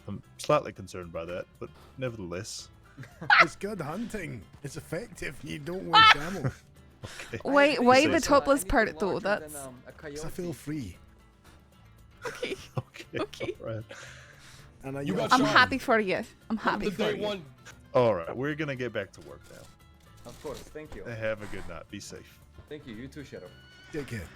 S14: I'm slightly concerned by that, but nevertheless.
S7: It's good hunting. It's effective. You don't waste ammo.
S14: Okay.
S1: Why
S14: Say
S1: the
S14: so.
S1: topless part though? That's
S7: Because I feel free.
S1: okay.
S14: Okay. Alright.
S7: And I
S18: You got
S1: I'm
S18: shot.
S1: happy for you. I'm
S18: From
S1: happy
S18: the
S1: for
S18: day
S1: you.
S18: one.
S14: Alright, we're gonna get back to work now.
S17: Of course, thank you.
S14: Have a good night. Be safe.
S17: Thank you. You too, Sheriff.
S7: Take care.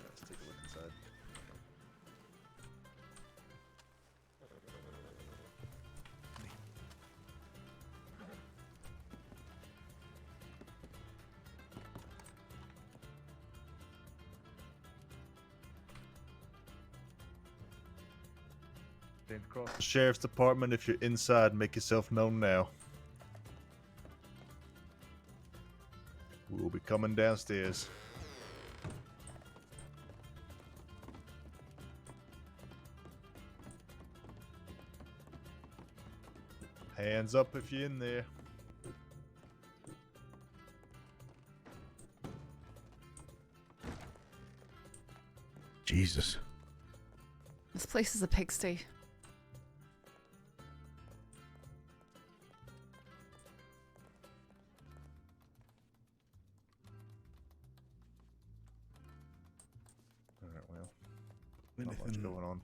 S14: Let's take a look inside. Sheriff's Department, if you're inside, make yourself known now. We will be coming downstairs. Hands up if you're in there.
S7: Jesus.
S1: This place is a pigsty.
S14: Alright, well. Not much
S7: Anything-
S14: going on.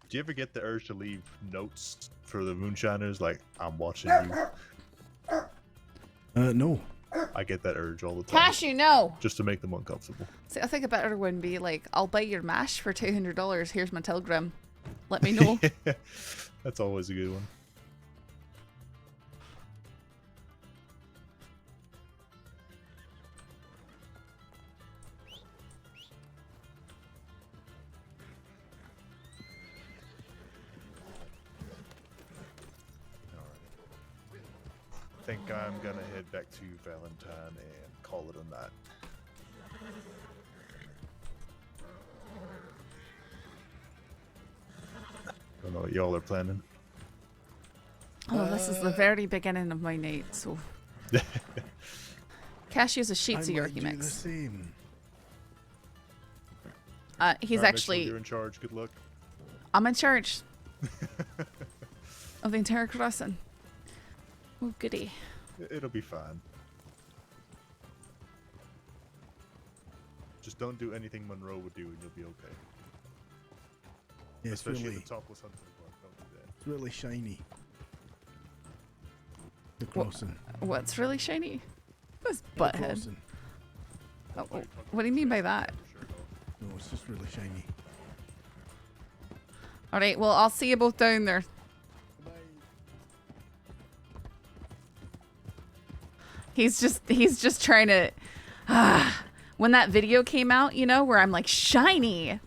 S14: Do you ever get the urge to leave notes for the moonshiners? Like, I'm watching you.
S7: No.
S14: I get that urge all the time.
S1: Cashew, no.
S14: Just to make them uncomfortable.
S1: See, I think a better one would be like, I'll buy your mash for $200. Here's my telegram. Let me know.
S14: That's always a good one. I think I'm gonna head back to Valentine and call it a night. know what y'all are planning.
S1: Oh, this is the very beginning of my night, so. Cashew's a Shih Tzu Yorkie mix.
S7: Same.
S1: He's
S14: Alright, Mitchell,
S1: actually.
S14: you're in charge. Good luck.
S1: I'm in charge of the entire crossing. Oh, goody.
S14: It'll be fine. Just don't do anything Monroe would do, and you'll be okay.
S7: Yeah, it's
S14: Especially
S7: really,
S14: at the topless hunting park. Don't do that.
S7: it's really shiny. The crossing.
S1: What's really shiny? This
S7: The
S1: butthead.
S7: crossing.
S1: Oh, what do you mean by that?
S7: No, it's just really shiny.
S1: All right, well, I'll see you both down there. He's just trying to. When that video came out, you know, where I'm like shiny,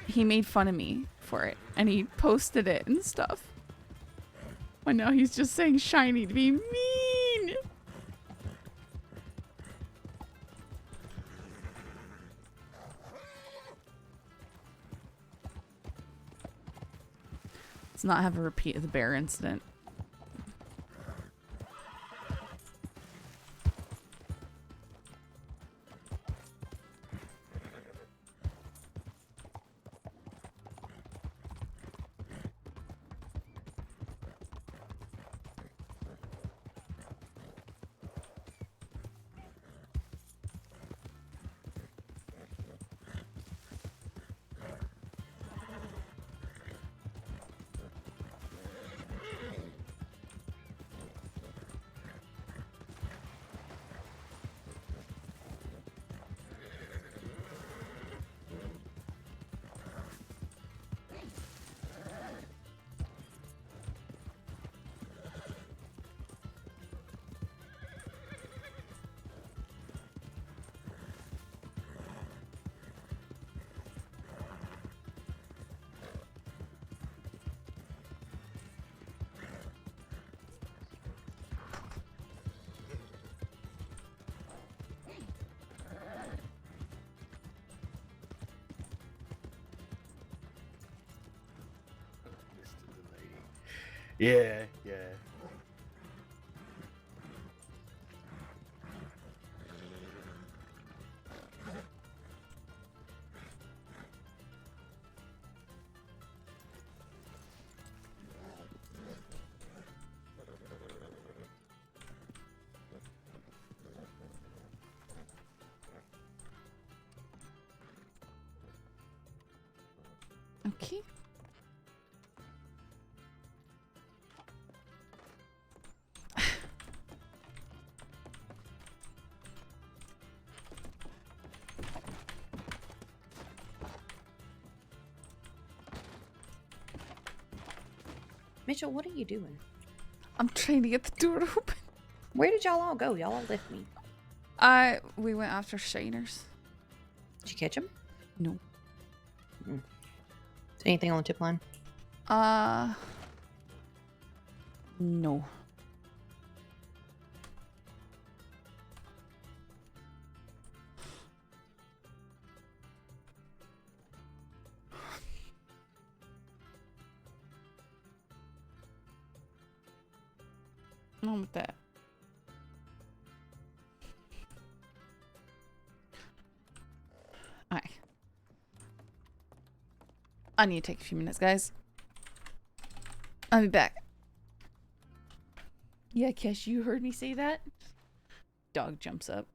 S1: he made fun of me for it, and he posted it and stuff. And now he's just saying shiny to be mean. Let's not have a repeat of the bear incident.
S6: Yeah, yeah.
S1: Okay.
S5: Mitchell, what are you doing?
S1: I'm trying to get the door open.
S5: Where did y'all all go? Y'all all left me.
S1: We went after shiners.
S5: Did you catch him?
S1: No.
S5: Is anything on the tip line?
S1: No. On with that. Alright. I need to take a few minutes, guys. I'll be back. Yeah, Cash, you heard me say that? Dog jumps up.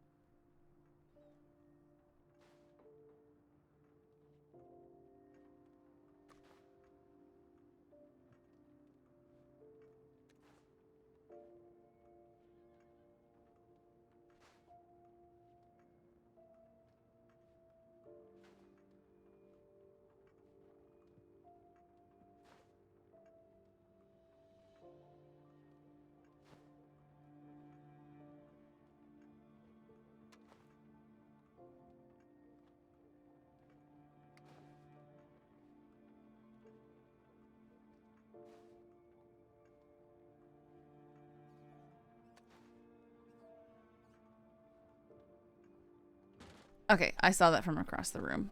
S1: Okay, I saw that from across the room.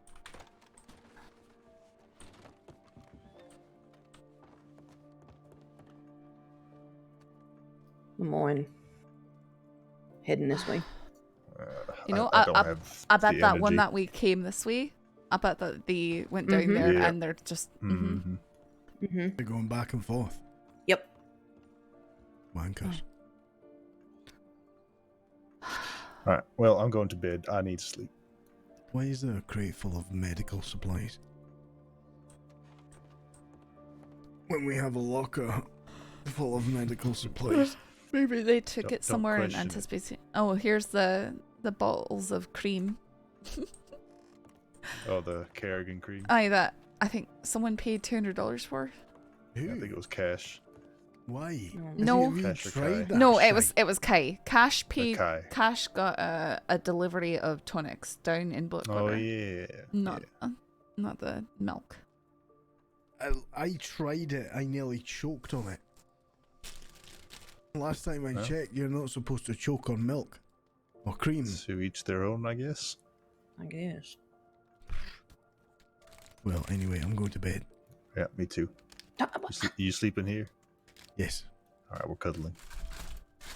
S5: Lemoyne. Heading this way.
S1: You know,
S14: I don't
S1: I
S14: have
S1: bet
S14: the
S1: that one
S14: energy.
S1: that we came this way. I bet that they went down there
S14: Yeah.
S1: and they're just.
S14: Mhm.
S5: Mm-hmm.
S7: They're going back and forth.
S5: Yep.
S7: Wankers.
S14: Alright, well, I'm going to bed. I need to sleep.
S7: Why is there a crate full of medical supplies? When we have a locker full of medical supplies.
S1: Maybe they took
S14: Don't-
S1: it somewhere
S14: don't
S1: in
S14: question it.
S1: anticipation. Oh, here's the bottles of cream.
S14: Oh, the Kerrigan cream.
S1: Aye, that I think someone paid $200 for.
S14: I think it was Cash.
S7: Why?
S1: No.
S7: Have you
S14: Cash or
S7: tried
S14: Kai?
S7: that
S1: No,
S7: shite?
S1: it was Kai. Cash paid.
S14: Kai.
S1: Cash got a delivery of tonics down in Blackwater.
S14: Oh, yeah.
S1: Not not the milk.
S7: I tried it. I nearly choked on it. Last time I
S14: Well.
S7: checked, you're not supposed to choke on milk or cream.
S14: To each their own, I guess.
S5: I guess.
S7: Well, anyway, I'm going to bed.
S14: Yeah, me too. You sleeping here?
S7: Yes.
S14: Alright, we're cuddling.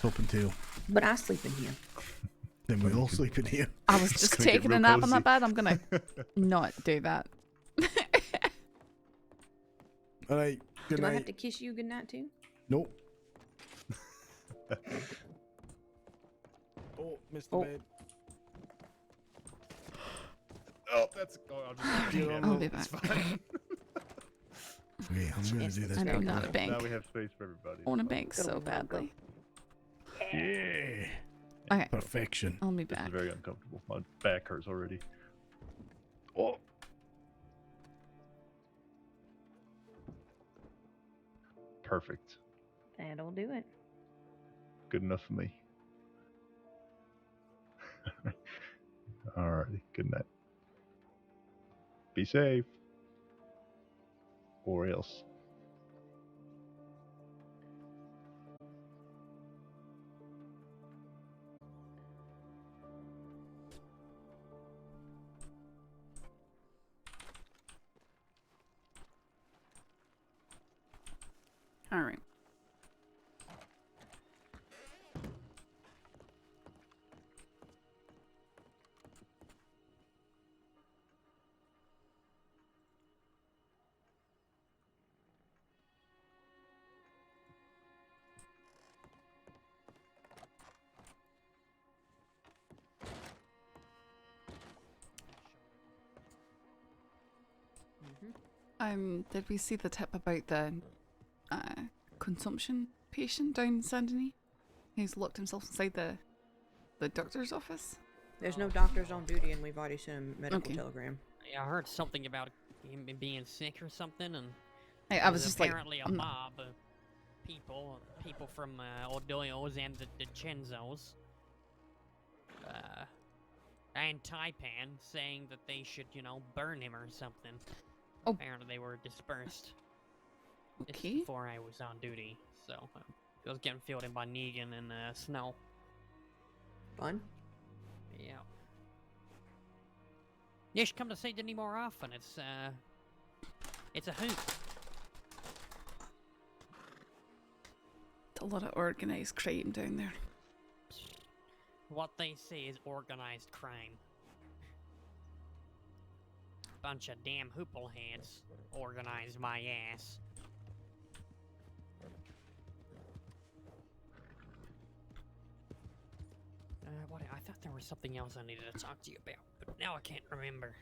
S7: Top and tail.
S5: But I sleep in here.
S7: Then we all sleep in here.
S1: I was just
S14: gonna get
S1: taking a
S14: real
S1: nap on
S14: cozy.
S1: that bed. I'm gonna not do that.
S7: All right. Good
S5: Do I
S7: night.
S5: have to kiss you goodnight too?
S7: Nope. Oh, missed the bed.
S14: Oh, that's. Oh, I'll just. Yeah,
S1: I'll be
S14: it's
S1: back.
S14: fine.
S7: Wait, I'm going to do this.
S1: I know,
S7: back
S1: not a
S7: up.
S1: bank.
S14: Now we have space for everybody.
S1: I want a bank so badly.
S7: Yeah.
S1: Okay,
S7: Perfection.
S1: I'll be
S14: This
S1: back.
S14: is very uncomfortable. My back hurts already. Oh. Perfect.
S5: That'll do it.
S14: Good enough for me. Alrighty. Good night. Be safe. Or else.
S1: All right. Did we see the tip about the consumption patient down in Saint Denis? He's locked himself inside the doctor's office.
S5: There's no doctors on duty, and we've already sent a medical
S1: Okay.
S5: telegram.
S18: Yeah, I heard something about him being sick or something, and
S1: I was just like,
S18: apparently a
S1: I'm
S18: mob of people from Odoyos and the Chenzos, and Taipan saying that they should, burn him or something.
S1: Oh.
S18: Apparently they were dispersed. This
S1: Okay.
S18: before I was on duty, so I was getting filled in by Negan and Snow.
S5: Fun.
S18: Yeah. You should come to St. Denis more often. It's a hoot.
S1: a lot of organized crime down there.
S18: What they say is organized crime. Bunch of damn hoople heads organized my ass. I thought there was something else I needed to talk to you about, but now I can't remember.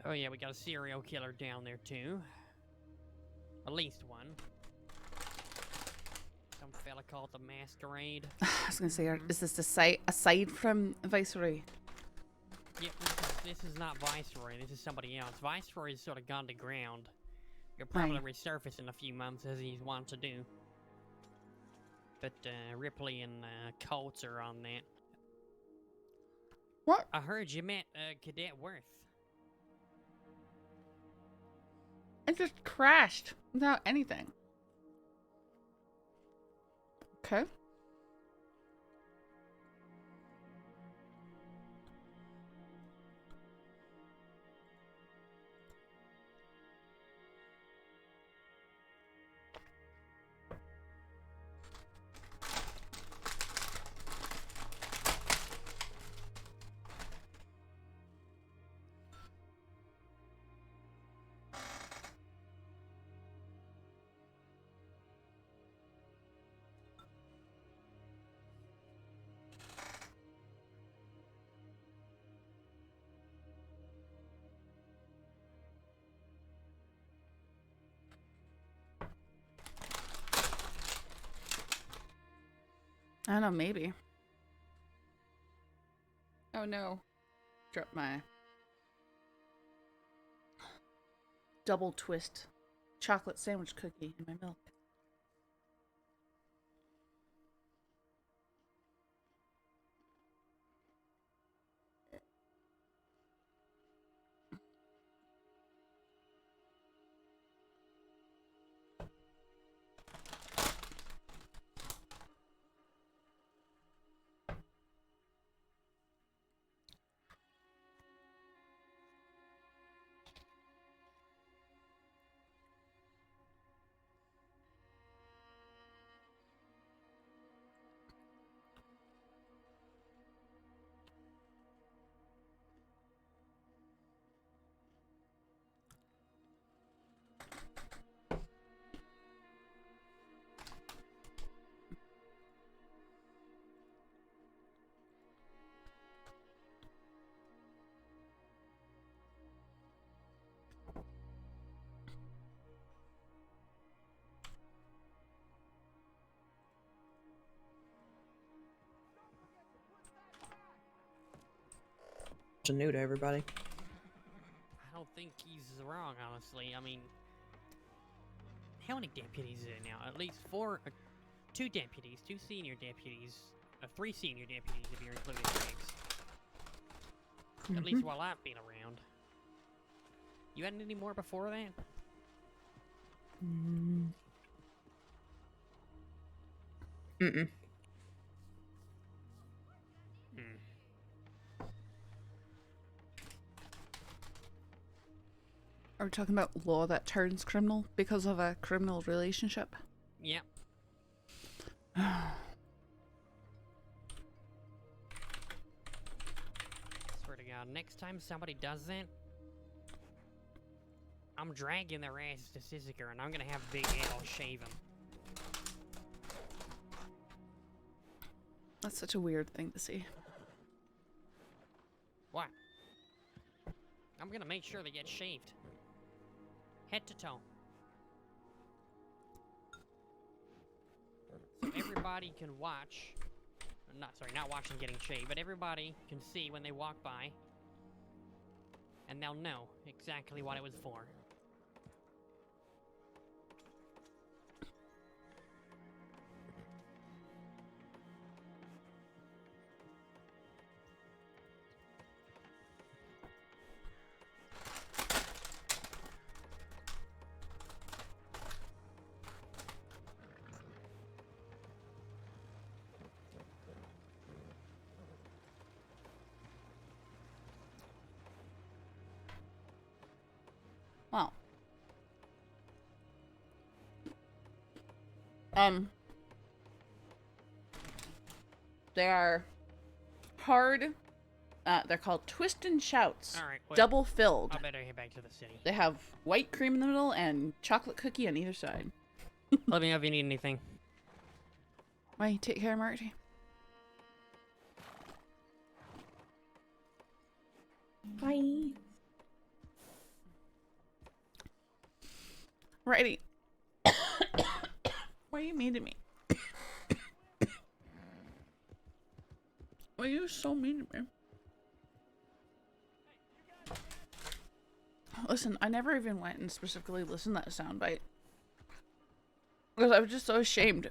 S18: Oh yeah, we got a serial killer down there too. At least one. Some fella called the Masquerade.
S1: I was gonna say, is this aside from Viceroy?
S18: Yep, this is not Viceroy, this is somebody else. Viceroy's sort of gone to ground. He'll probably resurface in a few months as he's wont to do. But Ripley and Colts are on that.
S1: What?
S18: I heard you met Cadet Worth.
S1: It just crashed without anything. Okay. I don't know, maybe. Oh no. Dropped my double twist chocolate sandwich cookie in my milk.
S5: New to everybody.
S18: I don't think he's wrong, honestly. I mean, how many deputies is it now? At least 2 deputies, 2 senior deputies, 3 senior deputies if you're including Riggs. At least while I've been around. You had any more before that?
S5: Mm-mm.
S1: Are we talking about law that turns criminal because of a criminal relationship?
S18: Yep. Swear to God, next time somebody does that, I'm dragging their ass to Sissiker and I'm gonna have Big Al shave him.
S1: That's such a weird thing to see.
S18: What? I'm gonna make sure they get shaved. Head to toe. So everybody can watch. Not watch them getting shaved, but everybody can see when they walk by. And they'll know exactly what it was for.
S1: Wow. They are hard. They're called Twist and Shouts.
S18: All right, well,
S1: double filled.
S18: I better head back to the city.
S1: They have white cream in the middle and chocolate cookie on either side.
S18: Let me know if you need anything.
S1: Bye. Take care, Marty.
S5: Bye.
S1: Righty. Why are you mean to me? Why are you so mean to me? Listen, I never even went and specifically listened to that soundbite. Because I was just so ashamed.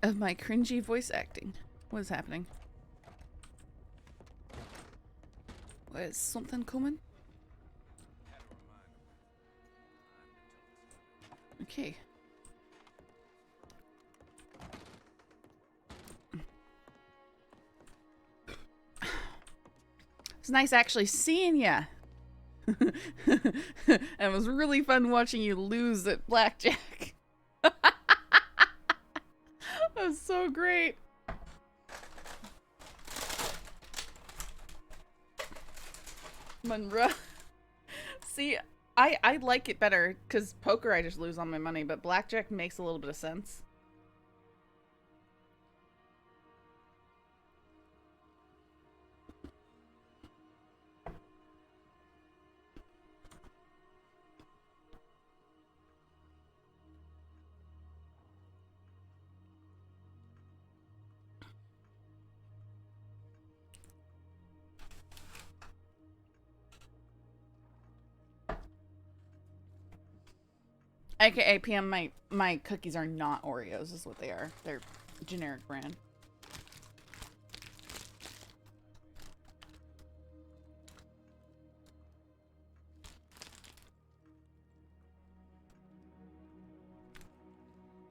S1: Of my cringy voice acting. What is happening? Is something coming? Okay. It's nice actually seeing ya. And it was really fun watching you lose at blackjack. That was so great. Monroe. See, I like it better because poker I just lose all my money, but blackjack makes a little bit of sense. AKA PM, my cookies are not Oreos, is what they are. They're generic brand.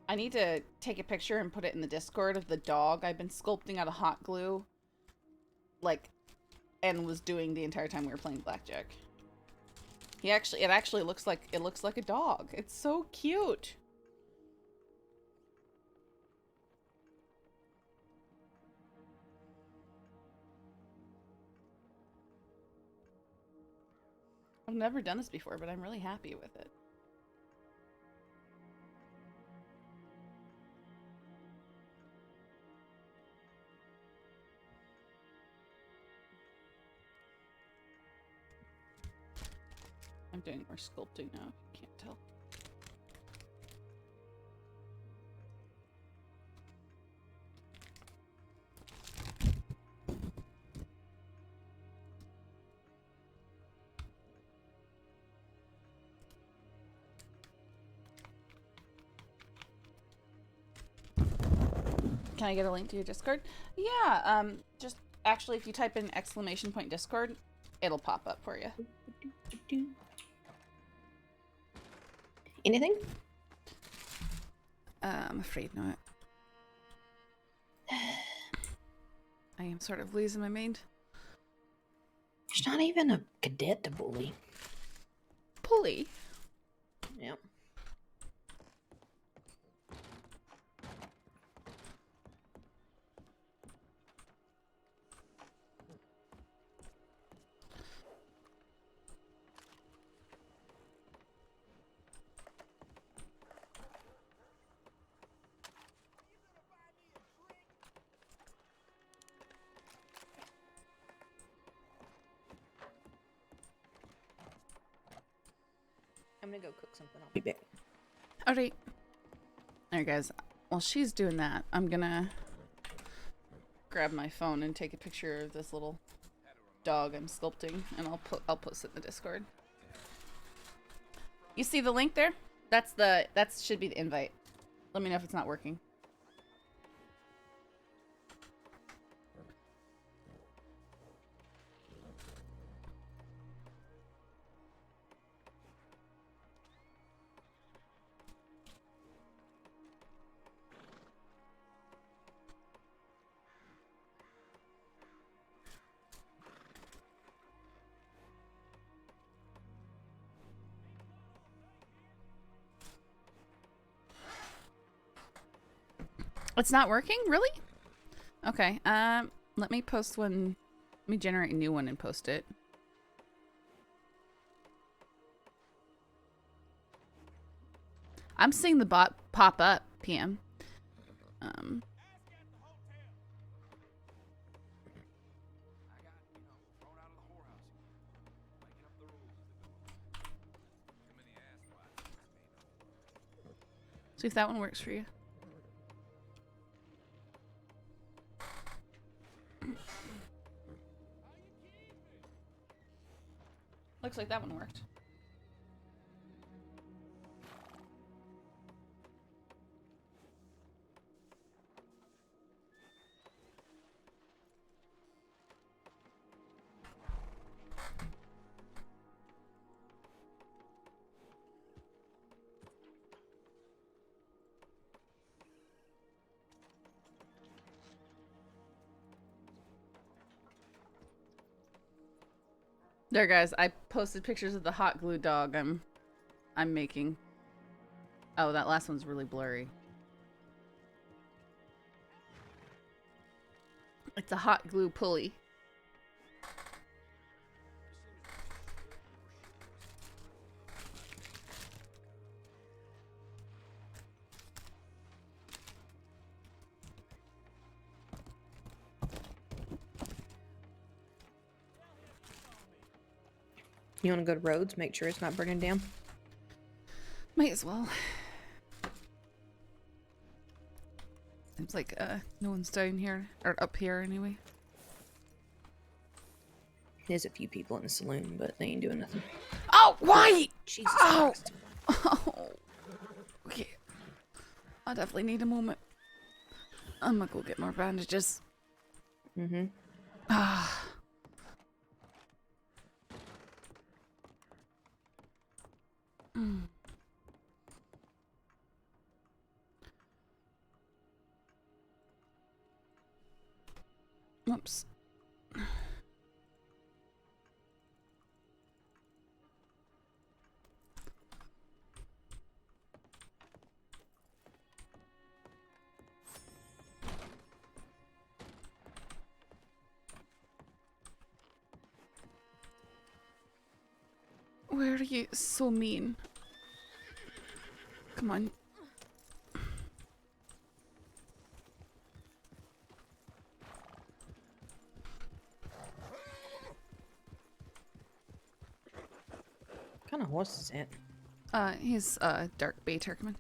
S1: I need to take a picture and put it in the Discord of the dog I've been sculpting out of hot glue. Like, and was doing the entire time we were playing blackjack. It actually looks like a dog. It's so cute. I've never done this before, but I'm really happy with it. I'm doing more sculpting now, if you can't tell. Can I get a link to your Discord? Yeah, just actually if you type in !point Discord, it'll pop up for you.
S5: Anything?
S1: I'm afraid not. I am sort of losing my mind.
S5: There's not even a cadet to bully.
S1: Bully?
S5: Yep. I'm gonna go cook something. I'll be back.
S1: Alright. Alright guys, while she's doing that, I'm gonna grab my phone and take a picture of this little dog I'm sculpting, and I'll post it in the Discord. You see the link there? That should be the invite. Let me know if it's not working. It's not working? Really? Okay, let me post one. Let me generate a new one and post it. I'm seeing the bot pop up, PM. See if that one works for you. Looks like that one worked. There, guys, I posted pictures of the hot glue dog I'm making. Oh, that last one's really blurry. It's a hot glue pulley.
S5: You want to go to Rhodes, make sure it's not burning down?
S1: Might as well. Seems like no one's down here, or up here anyway.
S5: There's a few people in the saloon, but they ain't doing nothing.
S1: Oh, why?
S5: Jesus
S1: Oh.
S5: Christ.
S1: Oh. I definitely need a moment. I'm gonna go get more bandages.
S5: Mm-hmm.
S1: Ah. Mm. Whoops. Why are you so mean? Come on.
S5: What kind of horse is it?
S1: He's dark bay Turkmen.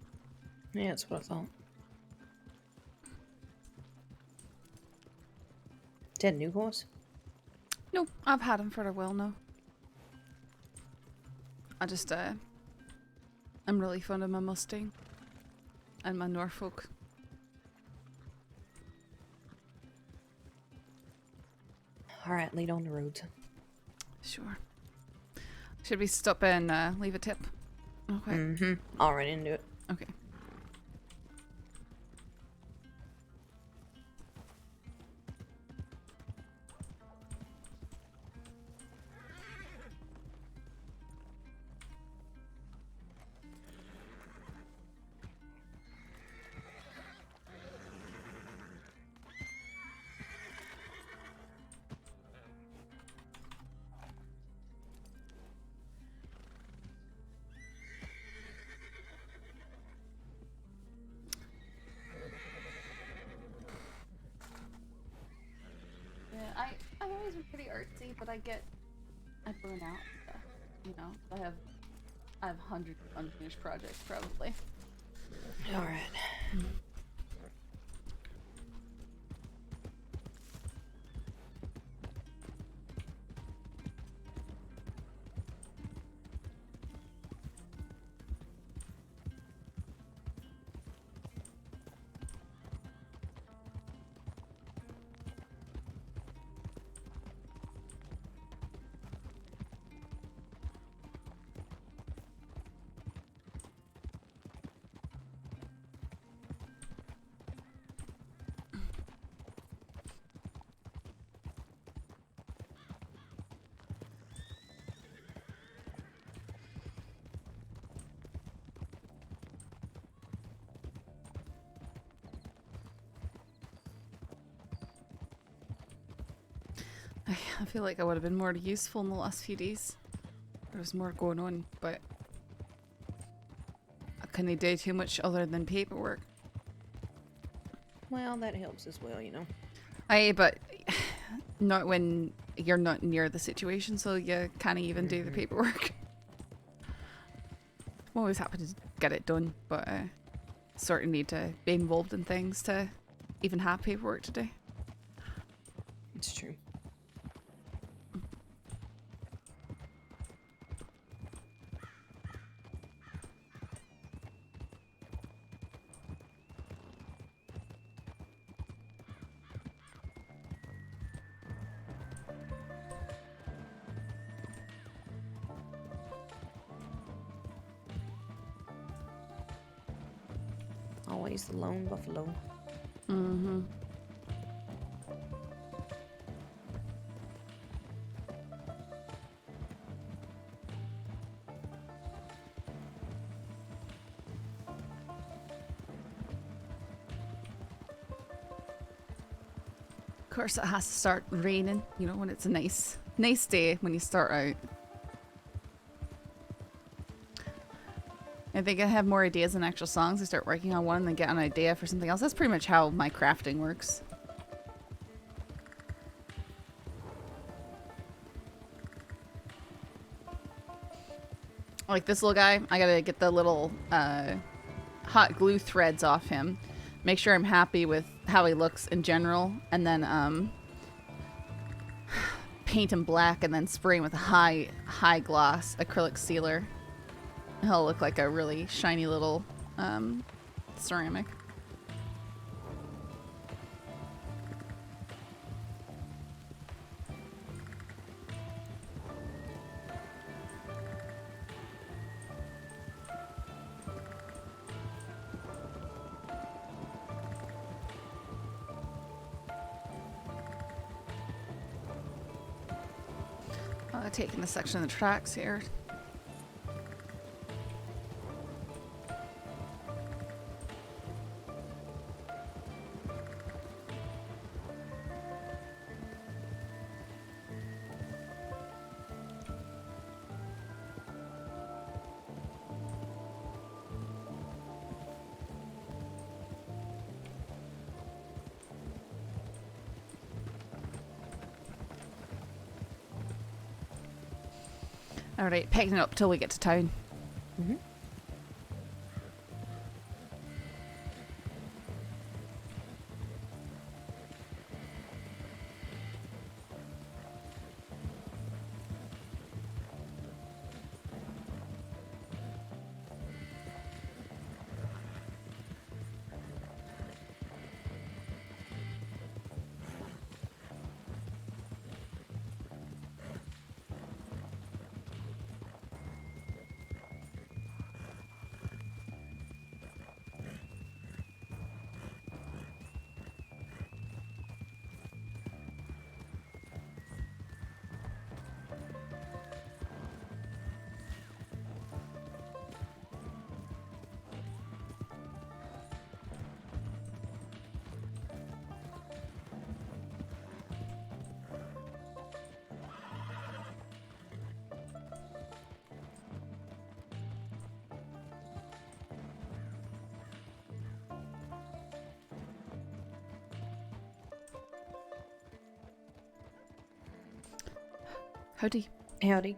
S5: Yeah, that's what I thought. Is that a new horse?
S1: No, I've had him for a while now. I just, I'm really fond of my Mustang. And my Norfolk.
S5: Alright, lead on the road.
S1: Sure. Should we stop and leave a tip? Okay.
S5: Mm-hmm. All right into it.
S1: Okay. I've always been pretty artsy, but I burn out. You know, I have hundreds of unfinished projects probably.
S5: All right.
S1: I feel like I would have been more useful in the last few days. There was more going on, but I couldn't do too much other than paperwork.
S5: Well, that helps as well, you know.
S1: But not when you're not near the situation, so you can't even do the paperwork. I'm always happy to get it done, but sort of need to be involved in things to even have paperwork to do.
S5: It's true. Always the lone buffalo.
S1: Mm-hmm. Of course, it has to start raining, you know, when it's a nice day when you start out. I think I have more ideas than actual songs. I start working on one and then get an idea for something else. That's pretty much how my crafting works. Like this little guy, I gotta get the little hot glue threads off him. Make sure I'm happy with how he looks in general, and then paint him black and then spray him with a high gloss acrylic sealer. He'll look like a really shiny little ceramic. taking the section of the tracks here. Alright, picking it up till we get to town.
S5: Mm-hmm.
S1: Howdy.
S5: Howdy.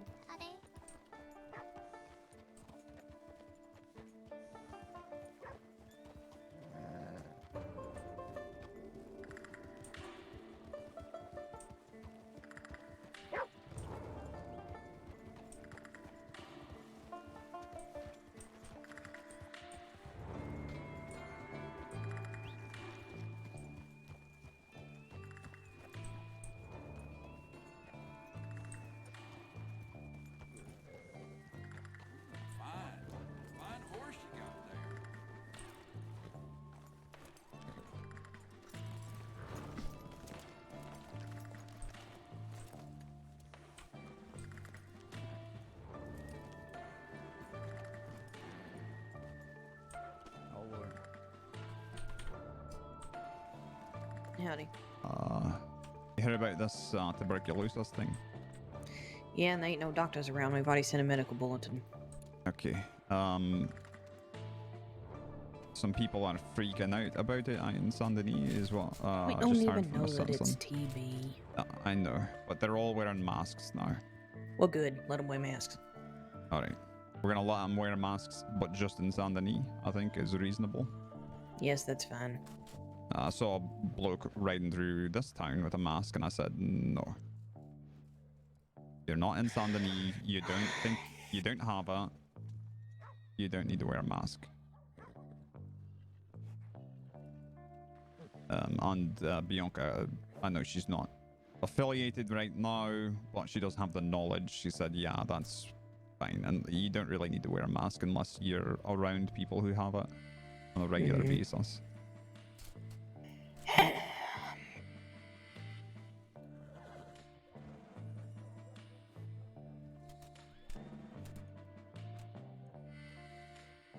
S5: Howdy.
S19: You heard about this tuberculosis thing?
S5: Yeah, and there ain't no doctors around. We've already sent a medical bulletin.
S19: Okay. Some people are freaking out about it in Saint Denis as well.
S5: We
S19: I
S5: don't
S19: just heard
S5: even
S19: from
S5: know
S19: a
S5: that it's
S19: citizen.
S5: TB.
S19: I know, but they're all wearing masks now.
S5: Well, good. Let them wear masks.
S19: Alright. We're gonna let them wear masks, but just in Saint Denis, I think, is reasonable.
S5: Yes, that's fine.
S19: I saw a bloke riding through this town with a mask, and I said, no. You're not in Saint Denis. You don't have it. You don't need to wear a mask. And Bianca, I know she's not affiliated right now, but she does have the knowledge. She said, yeah, that's fine. And you don't really need to wear a mask unless you're around people who have it on a regular basis.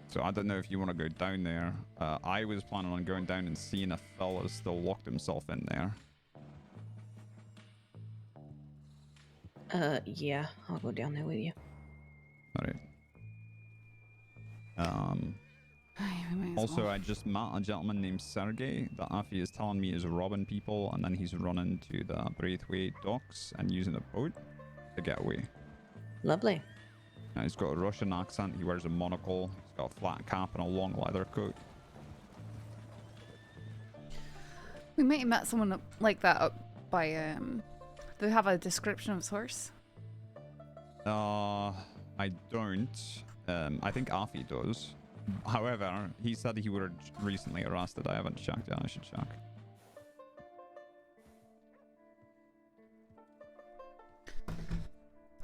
S19: So I don't know if you want to go down there. I was planning on going down and seeing if Phil has still locked himself in there.
S5: Yeah, I'll go down there with you.
S19: Alright. Also, I just met a gentleman named Sergey that Afi is telling me is robbing people, and then he's running to the Braithwaite docks and using a boat to get away.
S5: Lovely.
S19: Now, he's got a Russian accent, he wears a monocle, he's got a flat cap and a long leather coat.
S1: We might have met someone like that up by, do they have a description of his horse?
S19: I don't. I think Afi does. However, he said he were recently arrested. I haven't checked yet, I should check.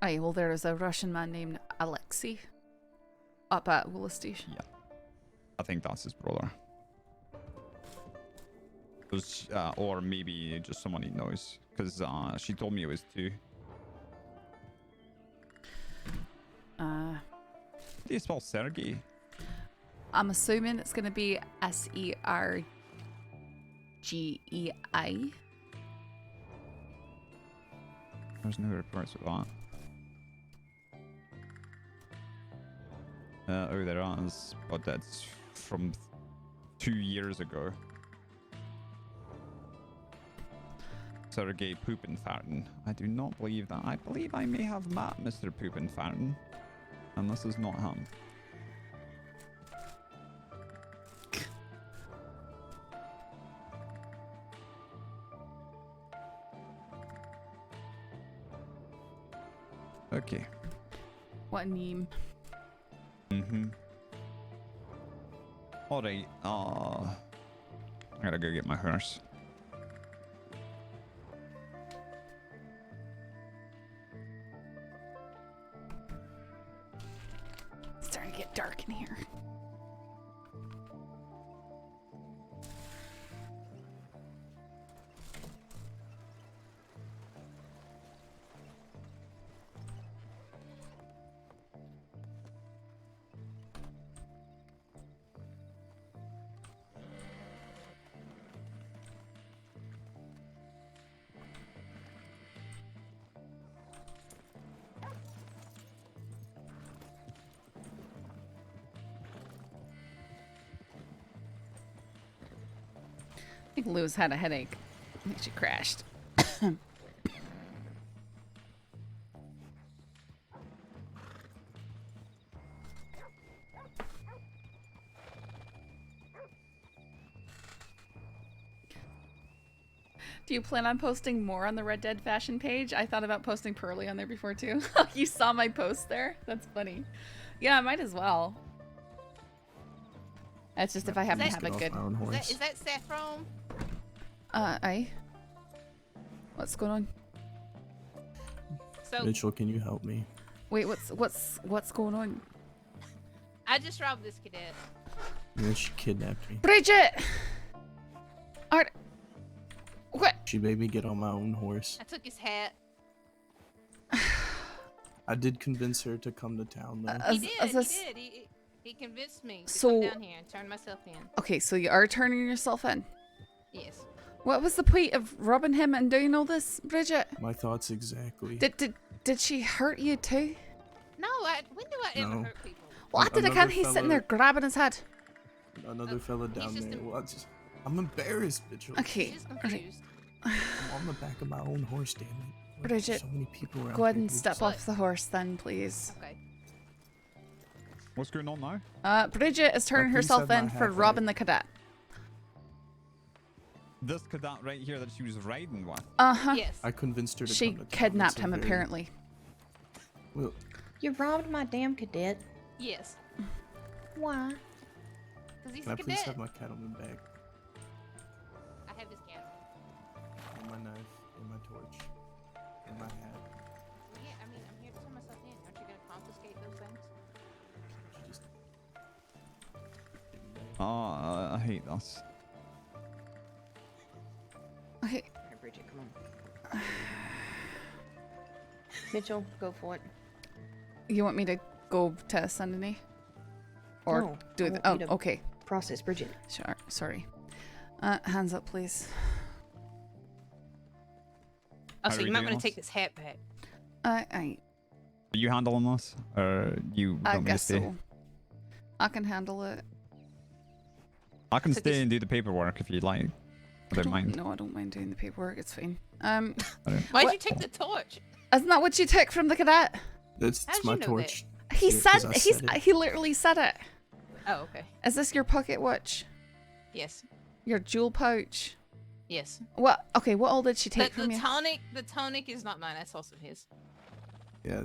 S1: Aye, well, there is a Russian man named Alexei up at Willis Station.
S19: Yeah. I think that's his brother. Or maybe just someone he knows. Because she told me it was two. How do you spell Sergey?
S1: I'm assuming it's gonna be Sergei.
S19: There's no reports with that. Oh, there is, but that's from 2 years ago. Sergey Poopenfarten. I do not believe that. I believe I may have met Mr. Poopenfarten, and this is not him. Okay.
S1: What a meme.
S19: Alright, I gotta go get my horse.
S1: It's starting to get dark in here. I think Lou's had a headache. I think she crashed. Do you plan on posting more on the Red Dead fashion page? I thought about posting Pearly on there before too. You saw my post there? That's funny. Yeah, I might as well. That's just if I happen to have a good...
S15: Is that Saffron?
S1: Aye. What's going on?
S15: So
S20: Mitchell, can you help me?
S1: Wait, what's going on?
S15: I just robbed this cadet.
S20: And then she kidnapped me.
S1: Bridget! What?
S20: She made me get on my own horse.
S15: I took his hat.
S20: I did convince her to come to town though.
S15: He did. He convinced me to
S1: So-
S15: come down here and turn myself in.
S1: Okay, so you are turning yourself in.
S15: Yes.
S1: What was the point of robbing him and doing all this, Bridget?
S20: My thoughts exactly.
S1: Did she hurt you too?
S15: No, when do I ever
S20: No.
S15: hurt people?
S1: Well, I did I can. He's sitting there grabbing his head.
S20: Another fella down there. Well, I'm embarrassed, Mitchell.
S1: Okay.
S15: Confused.
S20: I'm on the back of my own horse, damn it.
S1: Bridget,
S20: There's so many people around
S1: go ahead
S20: here,
S1: and
S20: dude.
S1: step off the horse then, please.
S15: Okay.
S19: What's going on now?
S1: Bridget is turning
S20: please
S1: herself
S20: have my
S1: in for
S20: hat
S1: robbing the cadet.
S19: This cadet right here that she was riding with.
S1: Uh-huh.
S15: Yes.
S20: I convinced her to
S1: She
S20: come to town.
S1: kidnapped
S20: It's a
S1: him,
S20: very-
S1: apparently.
S20: Well,
S5: You robbed my damn cadet.
S15: Yes.
S5: Why?
S15: Because he's
S20: can I
S15: a
S20: please
S15: cadet.
S20: have my cattleman bag?
S15: I have his cat.
S20: And my knife, and my torch, and my hat.
S15: Yeah, I mean, I'm here to turn myself in. Aren't you going to confiscate those things?
S19: Oh, I hate this.
S1: Okay.
S5: Alright, Bridget, come on. Mitchell, go for it.
S1: You want me to go to Sundany? Or
S5: No,
S1: do
S5: I
S1: it?
S5: want
S1: Oh,
S5: you to
S1: okay.
S5: Process, Bridget.
S1: Sure. Sorry. Hands up, please.
S15: Oh,
S19: How
S15: so
S19: are we
S15: you might
S19: doing
S15: want to
S19: this?
S15: take this hat back.
S1: I
S19: Are you handling this, or you want me to
S1: guess
S19: stay?
S1: so. I can handle it.
S19: I can stay and do the paperwork if you'd like. I don't mind.
S1: No, I don't mind doing the paperwork. It's fine.
S15: Why'd you take the torch?
S1: Isn't that what you took from the cadet?
S20: That's
S15: How'd
S20: my
S15: you know
S20: torch.
S1: He
S20: Yeah, 'cause
S1: said
S20: I
S1: he's
S20: said it.
S1: he literally said it.
S15: Oh, okay.
S1: Is this your pocket watch?
S15: Yes.
S1: Your jewel pouch?
S15: Yes.
S1: What? Okay, what all did she take
S15: The
S1: from you?
S15: tonic is not mine. That's also his.
S20: Yeah.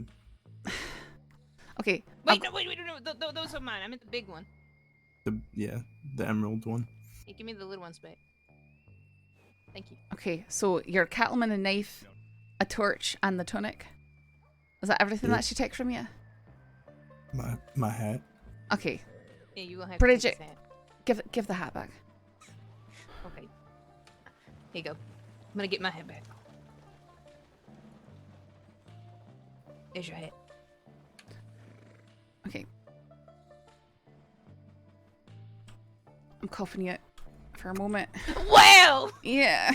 S1: Okay.
S15: Wait, no, those are mine. I meant the big one.
S20: The emerald one.
S15: Hey, give me the little ones back. Thank you.
S1: Okay, so your cattleman, a knife, a torch, and the tunic. Is that everything
S20: Yep.
S1: that she took from you?
S20: My hat.
S1: Okay.
S15: Yeah, you will have
S1: Bridget,
S15: to take
S1: give the hat back.
S15: his hat. Okay. Here you go. I'm gonna get my hat back. There's your hat.
S1: Okay. I'm coughing you for a moment.
S20: Well!
S1: Yeah.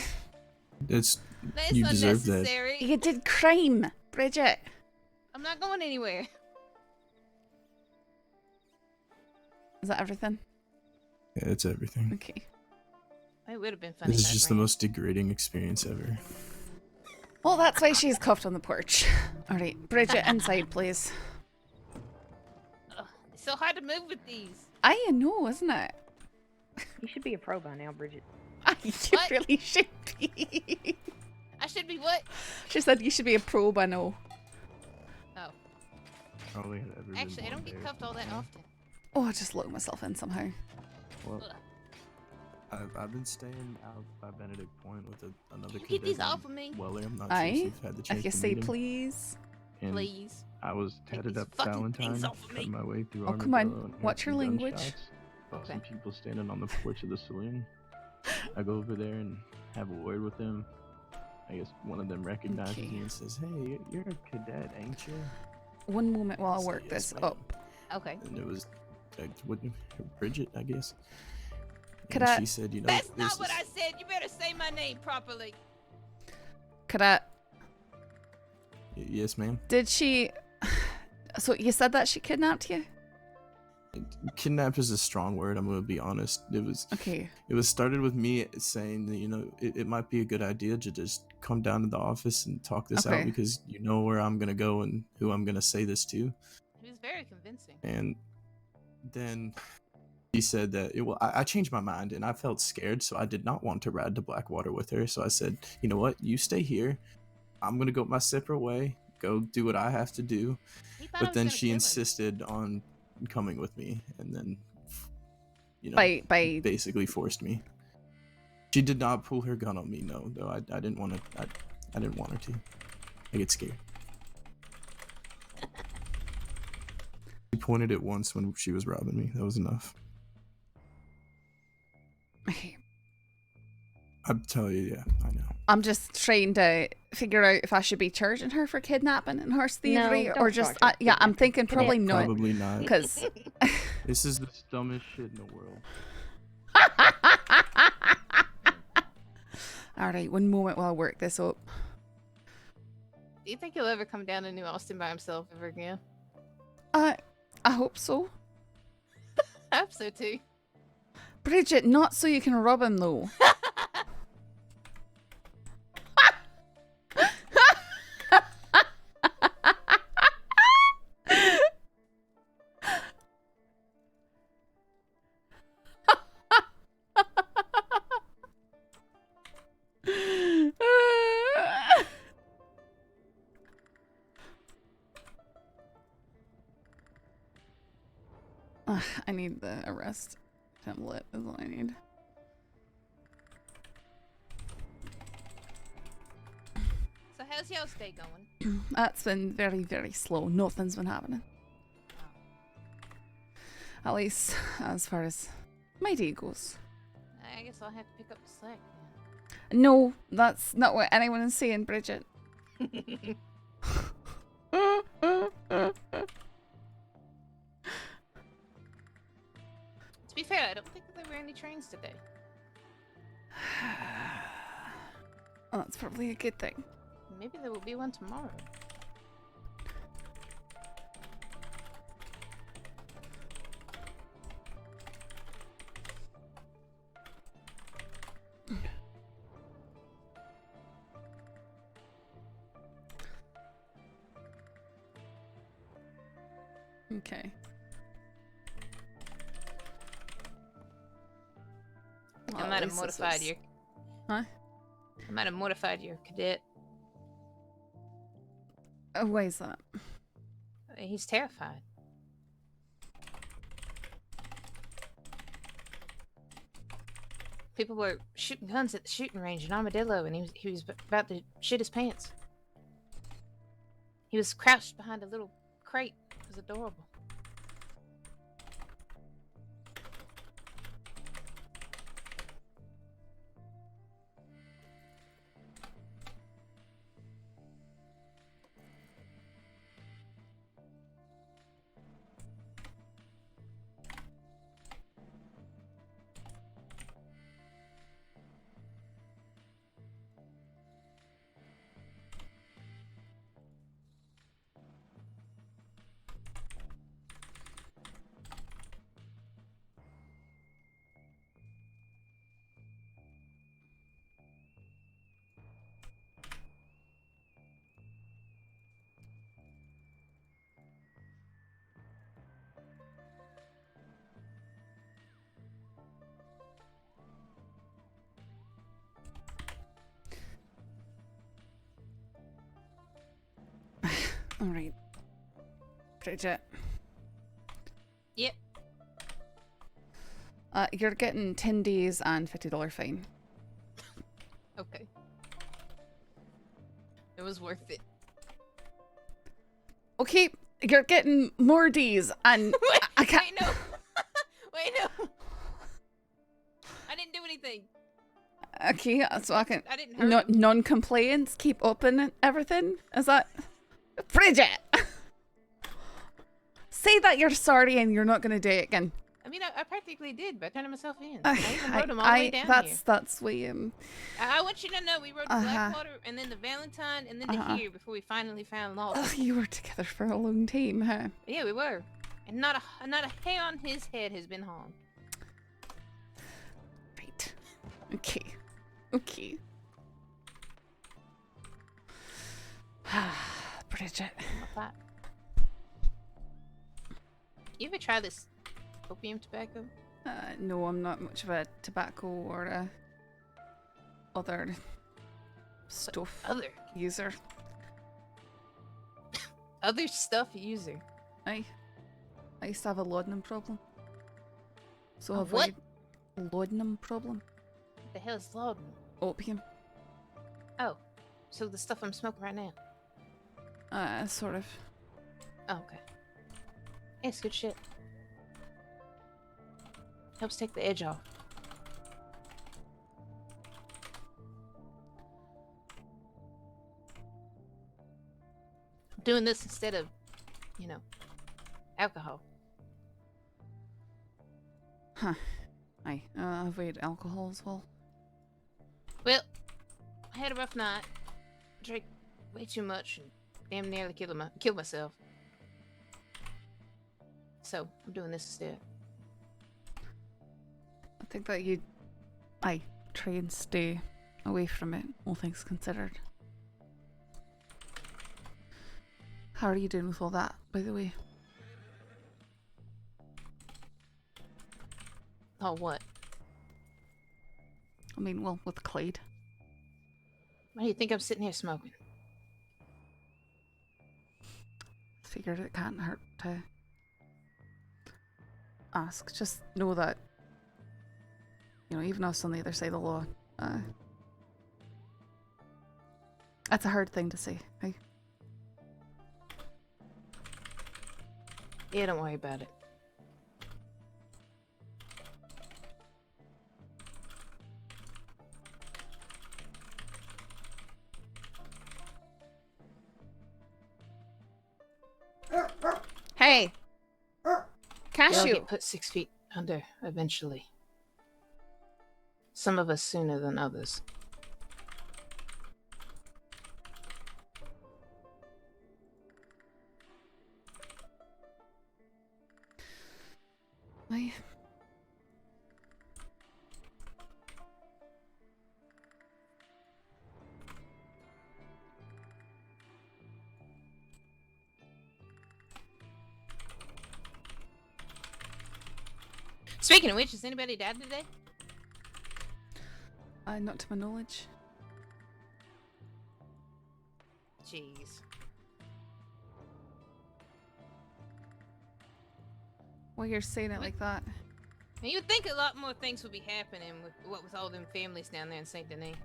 S20: That's
S15: That's
S20: you deserve that.
S15: unnecessary.
S1: You did crime, Bridget.
S15: I'm not going anywhere.
S1: Is that everything?
S20: Yeah, it's everything.
S1: Okay.
S15: It would have been funny.
S20: This is
S15: if I'd
S20: just the
S15: ran.
S20: most degrading experience ever.
S1: Well, that's why she's cuffed on the porch. All right, Bridget, inside, please.
S15: Ugh, it's so hard to move with these.
S1: I know, isn't it?
S5: You should be a pro by now, Bridget.
S1: You
S15: What?
S1: really should be.
S15: I should be what?
S1: She said you should be a pro by now.
S15: Oh.
S20: Probably had ever been
S15: Actually, I
S20: born
S15: don't get
S20: there.
S15: cuffed all that often.
S1: Oh, I just locked myself in somehow.
S20: Well, I've been staying out by Benedict Point with another
S15: Keep these
S20: cadet
S15: off
S20: named
S15: of me.
S20: Weller. I'm not sure if
S1: Aye.
S20: you've had the chance
S1: If you
S20: to
S1: say
S20: meet him.
S1: please.
S20: And
S15: Please.
S20: I was
S15: Take
S20: headed
S15: these
S20: up
S15: fucking
S20: Valentine,
S15: things off of me.
S20: on my way through
S1: Oh, come on.
S20: Armadillo, and heard
S1: Watch your
S20: some
S1: language.
S20: gunshots. Saw
S15: Okay.
S20: some people standing on the porch of the saloon. I go over there and have a word with them. I guess one of them recognizes
S1: Okay.
S20: me and says, "Hey, you're a cadet, ain't you?"
S1: One moment while I
S20: Say,
S1: work
S20: "Yes,
S1: this
S20: ma'am."
S1: up.
S15: Okay.
S20: And it was Bridget, I guess.
S1: Could
S20: And
S1: I-
S20: she said, "You know,
S15: That's
S20: this
S15: not what
S20: is-
S15: I said. You better say my name properly.
S1: Cadet,
S20: Yes, ma'am.
S1: did she... So you said that she kidnapped you?
S20: Kidnap is a strong word. I'm gonna be honest.
S1: Okay.
S20: It was started with me saying that it might be a good idea to just come down to the office and talk this
S1: Okay.
S20: out because you know where I'm gonna go and who I'm gonna say this to.
S15: He was very convincing.
S20: And then she said that I changed my mind and I felt scared, so I did not want to ride to Blackwater with her. So I said, you know what, you stay here. I'm gonna go my separate way, go do what I have to do.
S15: He thought I
S20: But
S15: was
S20: then
S15: gonna
S20: she
S15: kill him.
S20: insisted on coming with me, and then
S1: By
S20: basically forced me. She did not pull her gun on me. No, I didn't want to. I didn't want her to. I get scared. She pointed it once when she was robbing me. That was enough. I'm telling you, yeah, I know.
S1: I'm just trying to figure out if I should be charging her for kidnapping and horse thievery,
S5: don't
S1: or just
S5: charge her
S1: yeah. I'm
S5: kidnapping.
S1: thinking probably not.
S20: Probably not.
S1: Because
S20: This is the dumbest shit in the world.
S1: all right, one moment while I work this up.
S15: Do you think he'll ever come down to New Austin by himself ever again?
S1: I hope so.
S15: I hope so too.
S1: Bridget, not so you can rob him though. I need the arrest template is what I need.
S15: So how's y'all's day going?
S1: That's been very, very slow. Nothing's been happening. At least as far as my day goes.
S15: I guess I'll have to pick up the slack
S1: No, that's not what anyone is saying, Bridget.
S15: then. To be fair, I don't think there were any trains today.
S1: Well, that's probably a good thing.
S15: Maybe there will be one tomorrow.
S1: Okay.
S15: I
S1: Well,
S15: might
S1: at
S15: have
S1: least this
S15: mortified
S1: is-
S15: your.
S1: Huh?
S15: I might have mortified your cadet.
S1: Why is that?
S15: He's terrified. People were shooting guns at the shooting range in Armadillo, and he was about to shit his pants. He was crouched behind a little crate. It was adorable.
S1: Alright. Bridget.
S15: Yep.
S1: You're getting 10 days and $50 fine.
S15: Okay. It was worth it.
S1: Okay, you're getting more days and I can't.
S15: Wait, no. Wait, no. I didn't do anything.
S1: Okay, so I can.
S15: I didn't hurt him.
S1: Non-compliance, keep open and everything. Is that Bridget? Say that you're sorry and you're not gonna do it again.
S15: I mean, I practically did by turning myself in. I even rode him all the way down here.
S1: That's way.
S15: I want you to know we rode to Blackwater and then to Valentine and then to here before we finally found Lost.
S1: You were together for a long time, huh?
S15: Yeah, we were. And not a hair on his head has been harmed.
S1: Right. Okay. Okay. Bridget.
S15: You ever try this opium tobacco?
S1: No, I'm not much of a tobacco or a other stuff user.
S15: Other stuff user?
S1: I used to have a laudanum problem. So
S15: A
S1: avoid laudanum problem.
S15: What the hell is laudanum?
S1: Opium.
S15: Oh, so the stuff I'm smoking right now?
S1: Sort of.
S15: Oh, okay. Yeah, it's good shit. Helps take the edge off. I'm doing this instead of, alcohol.
S1: Huh. I avoid alcohol as well.
S15: Well, I had a rough night. Drank way too much and damn nearly killed myself. So, I'm doing this instead.
S1: I think that I try and stay away from it, all things considered. How are you doing with all that, by the way?
S15: Oh, what?
S1: I mean, well, with Clyde.
S15: Why do you think I'm sitting here smoking?
S1: Figured it can't hurt to ask. Just know that, even us on the other side of the law, that's a hard thing to say, right?
S15: Yeah, don't worry about it.
S1: Hey! Cashew!
S15: They'll get put 6 feet under eventually. Some of us sooner than others.
S1: I...
S15: Speaking of which, has anybody died today?
S1: Not to my knowledge.
S15: Jeez.
S1: Well, you're saying it like that.
S15: Now, you'd think a lot more things would be happening with all them families down there in Saint Denis.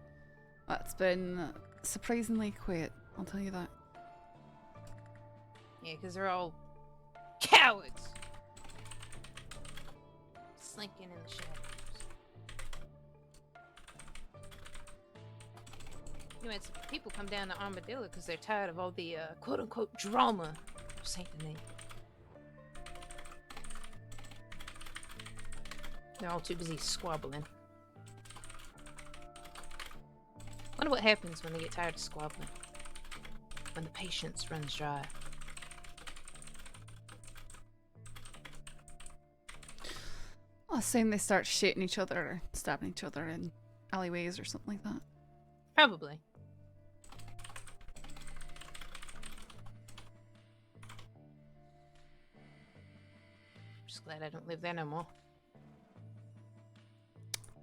S1: That's been surprisingly quiet, I'll tell you that.
S15: Yeah, because they're all cowards. Slinking in the shadows. You had some people come down to Armadillo because they're tired of all the quote-unquote drama of Saint Denis. They're all too busy squabbling. Wonder what happens when they get tired of squabbling. When the patience runs dry.
S1: I assume they start shooting each other or stabbing each other in alleyways or something like that.
S15: Probably. Just glad I don't live there no more.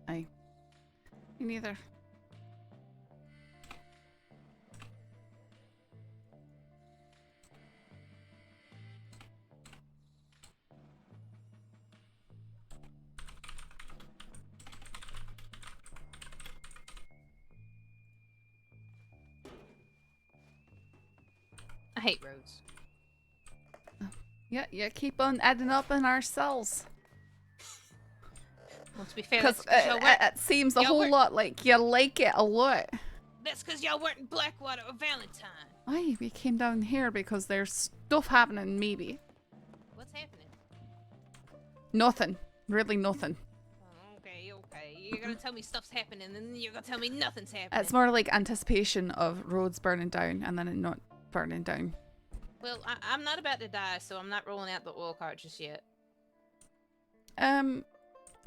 S1: Me neither.
S21: I hate roads.
S1: Yeah, keep on adding up in our cells.
S21: Well, to be fair,
S1: Because
S21: that's y'all weren't.
S1: it seems a
S21: y'all
S1: whole
S21: weren't-
S1: lot like you like it a lot.
S21: That's because y'all weren't in Blackwater or Valentine.
S1: Aye, we came down here because there's stuff happening, maybe.
S21: What's happening?
S1: Nothing. Really nothing.
S21: Okay. You're gonna tell me stuff's happening, and then you're gonna tell me nothing's happening.
S1: It's more like anticipation of roads burning down and then it not burning down.
S21: Well, I'm not about to die, so I'm not rolling out the oil cart just yet.
S1: I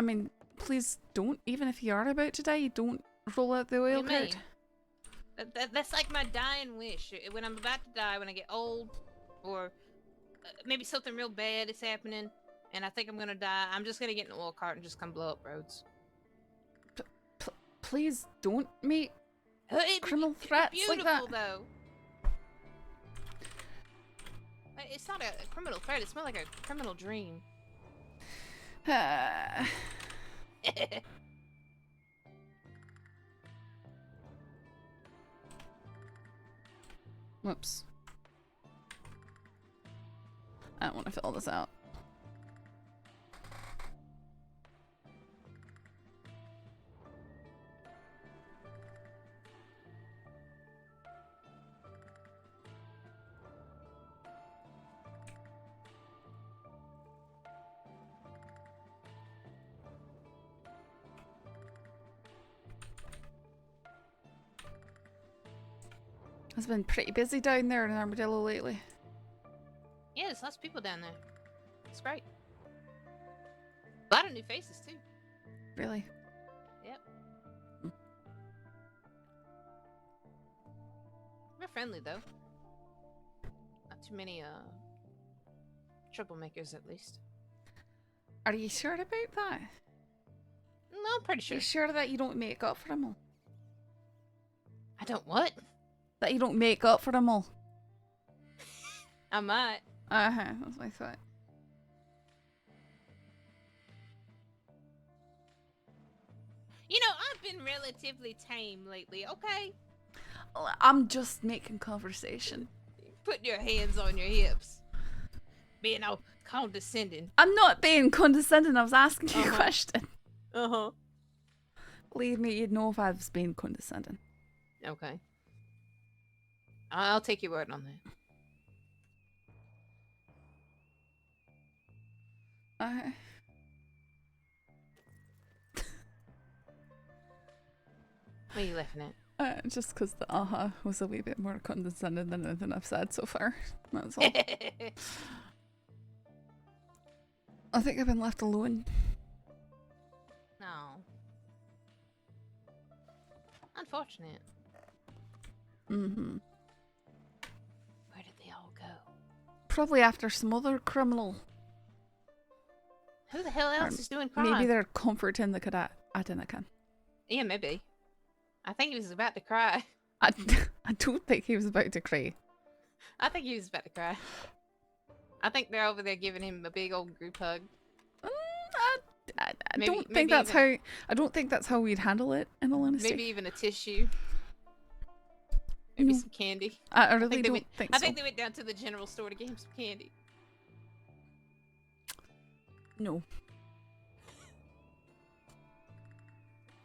S1: mean, please don't. Even if you are about to die, don't roll out the oil
S21: What do you
S1: cart.
S21: mean? That's like my dying wish. When I'm about to die, when I get old, or maybe something real bad is happening, and I think I'm gonna die, I'm just gonna get in the oil cart and just come blow up roads.
S1: Please don't make criminal
S21: It's
S1: threats
S21: beautiful,
S1: like that.
S21: though. It's not a criminal threat. It's more like a criminal dream.
S1: Whoops. I don't want to fill this out. It's been pretty busy down there in Armadillo lately.
S21: Yeah, there's lots of people down there. It's great. A lot of new faces, too.
S1: Really?
S21: Yep. They're friendly, though. Not too many, troublemakers, at least.
S1: Are you sure about that?
S21: No, I'm pretty sure.
S1: Are you sure that you don't make up for them all?
S21: I don't what?
S1: That you don't make up for them all?
S21: I might.
S1: Uh-huh, that's my thought.
S21: You know, I've been relatively tame lately, okay?
S1: I'm just making conversation.
S21: Putting your hands on your hips. Being all condescending.
S1: I'm not being condescending, I was asking you a question.
S21: Uh-huh.
S1: Believe me, you'd know if I was being condescending.
S21: Okay. I'll take your word on that. What are you laughing at?
S1: Just because the was a wee bit more condescending than anything I've said so far. That's all. I think I've been left alone.
S21: No. Unfortunate.
S1: Mm-hmm.
S21: Where did they all go?
S1: Probably after some other criminal.
S21: Who the hell else
S1: Or
S21: is doing crime?
S1: Maybe they're comforting the cadet. I don't know.
S21: Yeah, maybe. I think he was about to cry.
S1: I don't think he was about to cry.
S21: I think he was about to cry. I think they're over there giving him a big old group hug.
S1: I don't think that's how. I don't think that's how we'd handle it. In all honesty,
S21: Maybe even a tissue. Maybe some candy.
S1: I really
S21: they
S1: don't
S21: went,
S1: think
S21: I
S1: so.
S21: think they went down to the general store to get him some candy.
S1: No.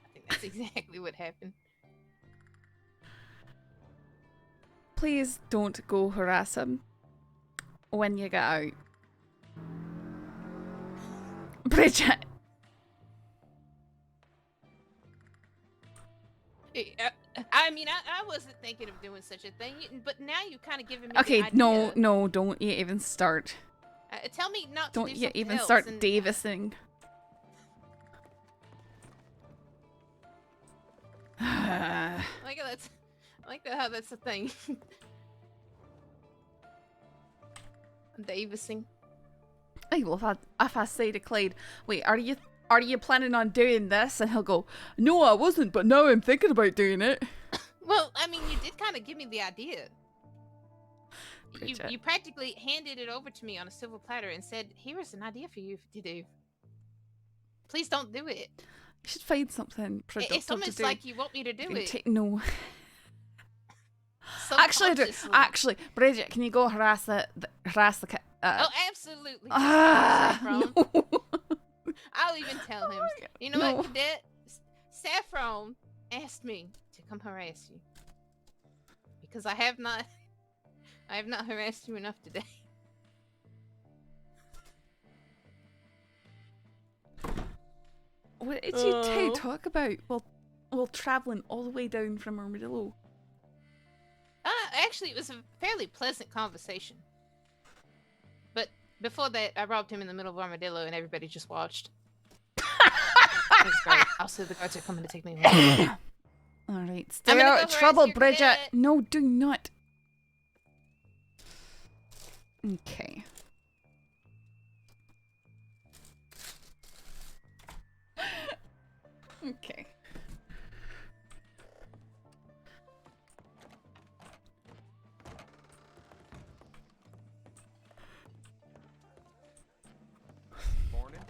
S21: I think that's exactly what happened.
S1: Please don't go harass him when you get out. Bridget!
S21: I mean, I wasn't thinking of doing such a thing, but now you're kind of giving me
S1: Okay,
S21: the idea.
S1: no, don't you even start.
S21: Tell me not to
S1: Don't
S21: do
S1: you
S21: something
S1: even
S21: else
S1: start
S21: and-
S1: Davising.
S21: I like that how that's a thing. Davising.
S1: Hey, well, if I say to Clyde, wait, are you planning on doing this? And he'll go, no, I wasn't, but now I'm thinking about doing it.
S21: Well, I mean, you did kind of give me the idea.
S1: Bridget.
S21: You practically handed it over to me on a silver platter and said, "Here's an idea for you to do. Please don't do it."
S1: You should find something productive
S21: It's almost
S1: to do.
S21: like you want me to do it.
S1: No.
S21: subconsciously.
S1: Actually, Bridget, can you go harass the cat?
S21: Oh, absolutely.
S1: No.
S21: I'll even tell him. You know what, Cadet? Saffron asked me to come harass you because I have not harassed you enough today.
S1: What did you two talk about while traveling all the way down from Armadillo?
S21: Actually, it was a fairly pleasant conversation. But before that, I robbed him in the middle of Armadillo, and everybody just watched. It was great. Also, the guards are coming to take me away.
S1: All right, stay out of trouble, Bridget. No, do not. Okay. Okay.
S4: Morning.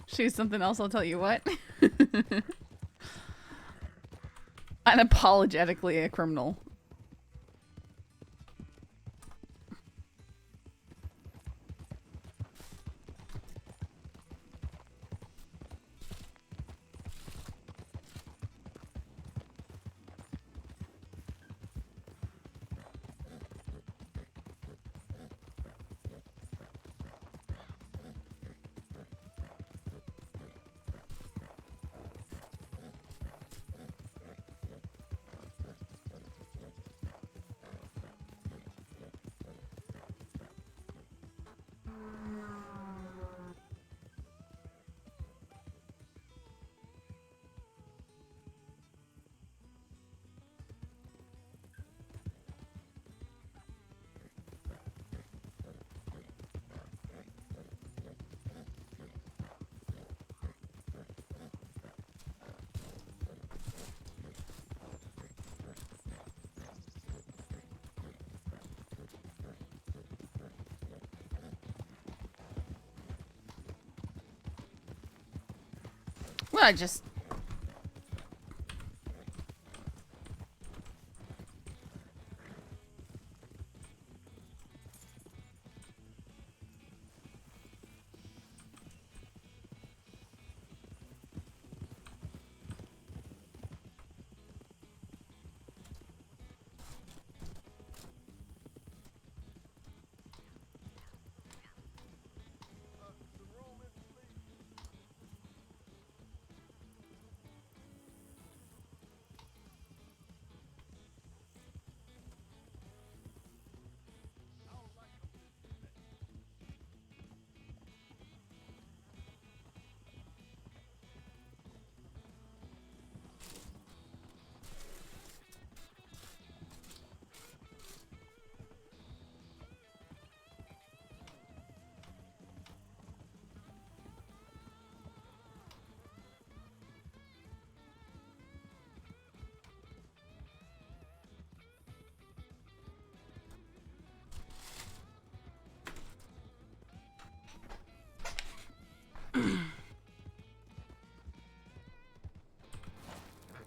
S1: Choose something else, I'll tell you what. Unapologetically a criminal. Well, I just...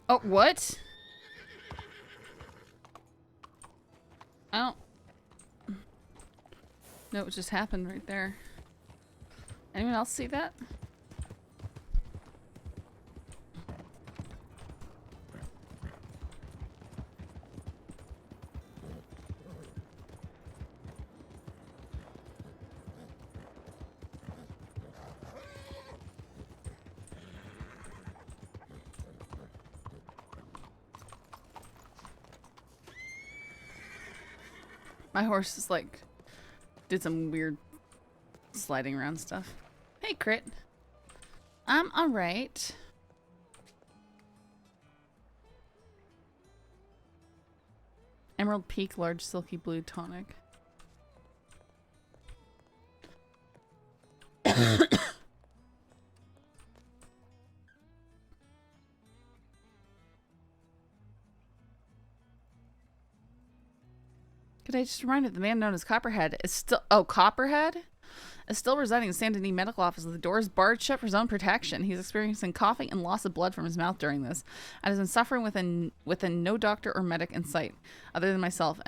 S1: Oh, what? I don't... No, it just happened right there. Anyone else see that? My horse is like, did some weird sliding around stuff. Hey, Crit. I'm alright. Emerald Peak Large Silky Blue Tonic. today just reminded the man known as Copperhead is still Copperhead is still residing in Saint Denis Medical Office with the doors barred shut for his own protection. He's experiencing coughing and loss of blood from his mouth during this, and has been suffering within no doctor or medic in sight, other than myself,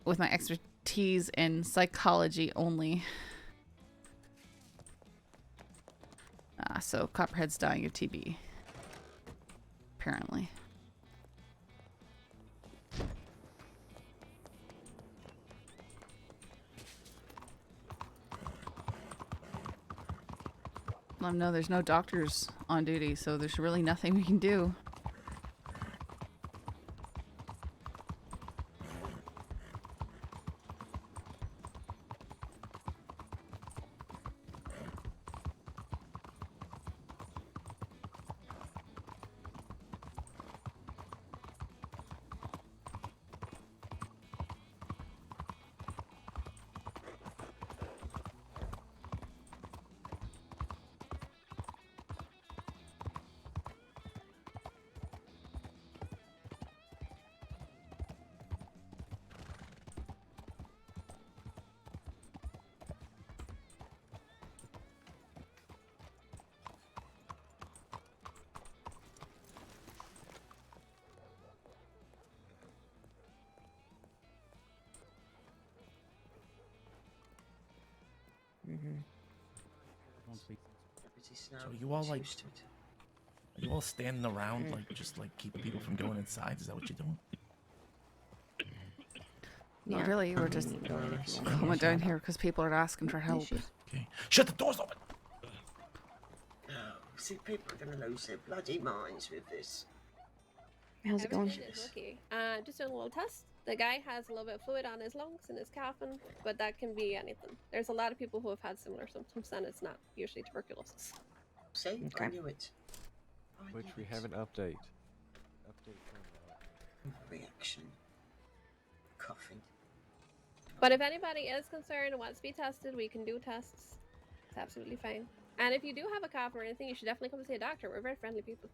S1: with my expertise in psychology only. So Copperhead's dying of TB. Apparently. Let him know there's no doctors on duty, so there's really nothing we can do.
S2: So you all like, are you all standing around like just like keeping people from going inside? Is that what you're doing?
S1: Not really, we're just coming down here because people are asking for help.
S2: Okay. Shut the doors open!
S22: Oh, see, people are going to lose their bloody minds with this.
S5: How's it going?
S23: Just doing a little test. The guy has a little bit of fluid on his lungs and is coughing, but that can be anything. There's a lot of people who have had similar symptoms, and it's not usually tuberculosis.
S22: See,
S23: Okay.
S22: I knew it.
S24: Which we have an update.
S22: Reaction. Coughing.
S23: But if anybody is concerned and wants to be tested, we can do tests. It's absolutely fine. And if you do have a cough or anything, you should definitely come see a doctor. We're very friendly people.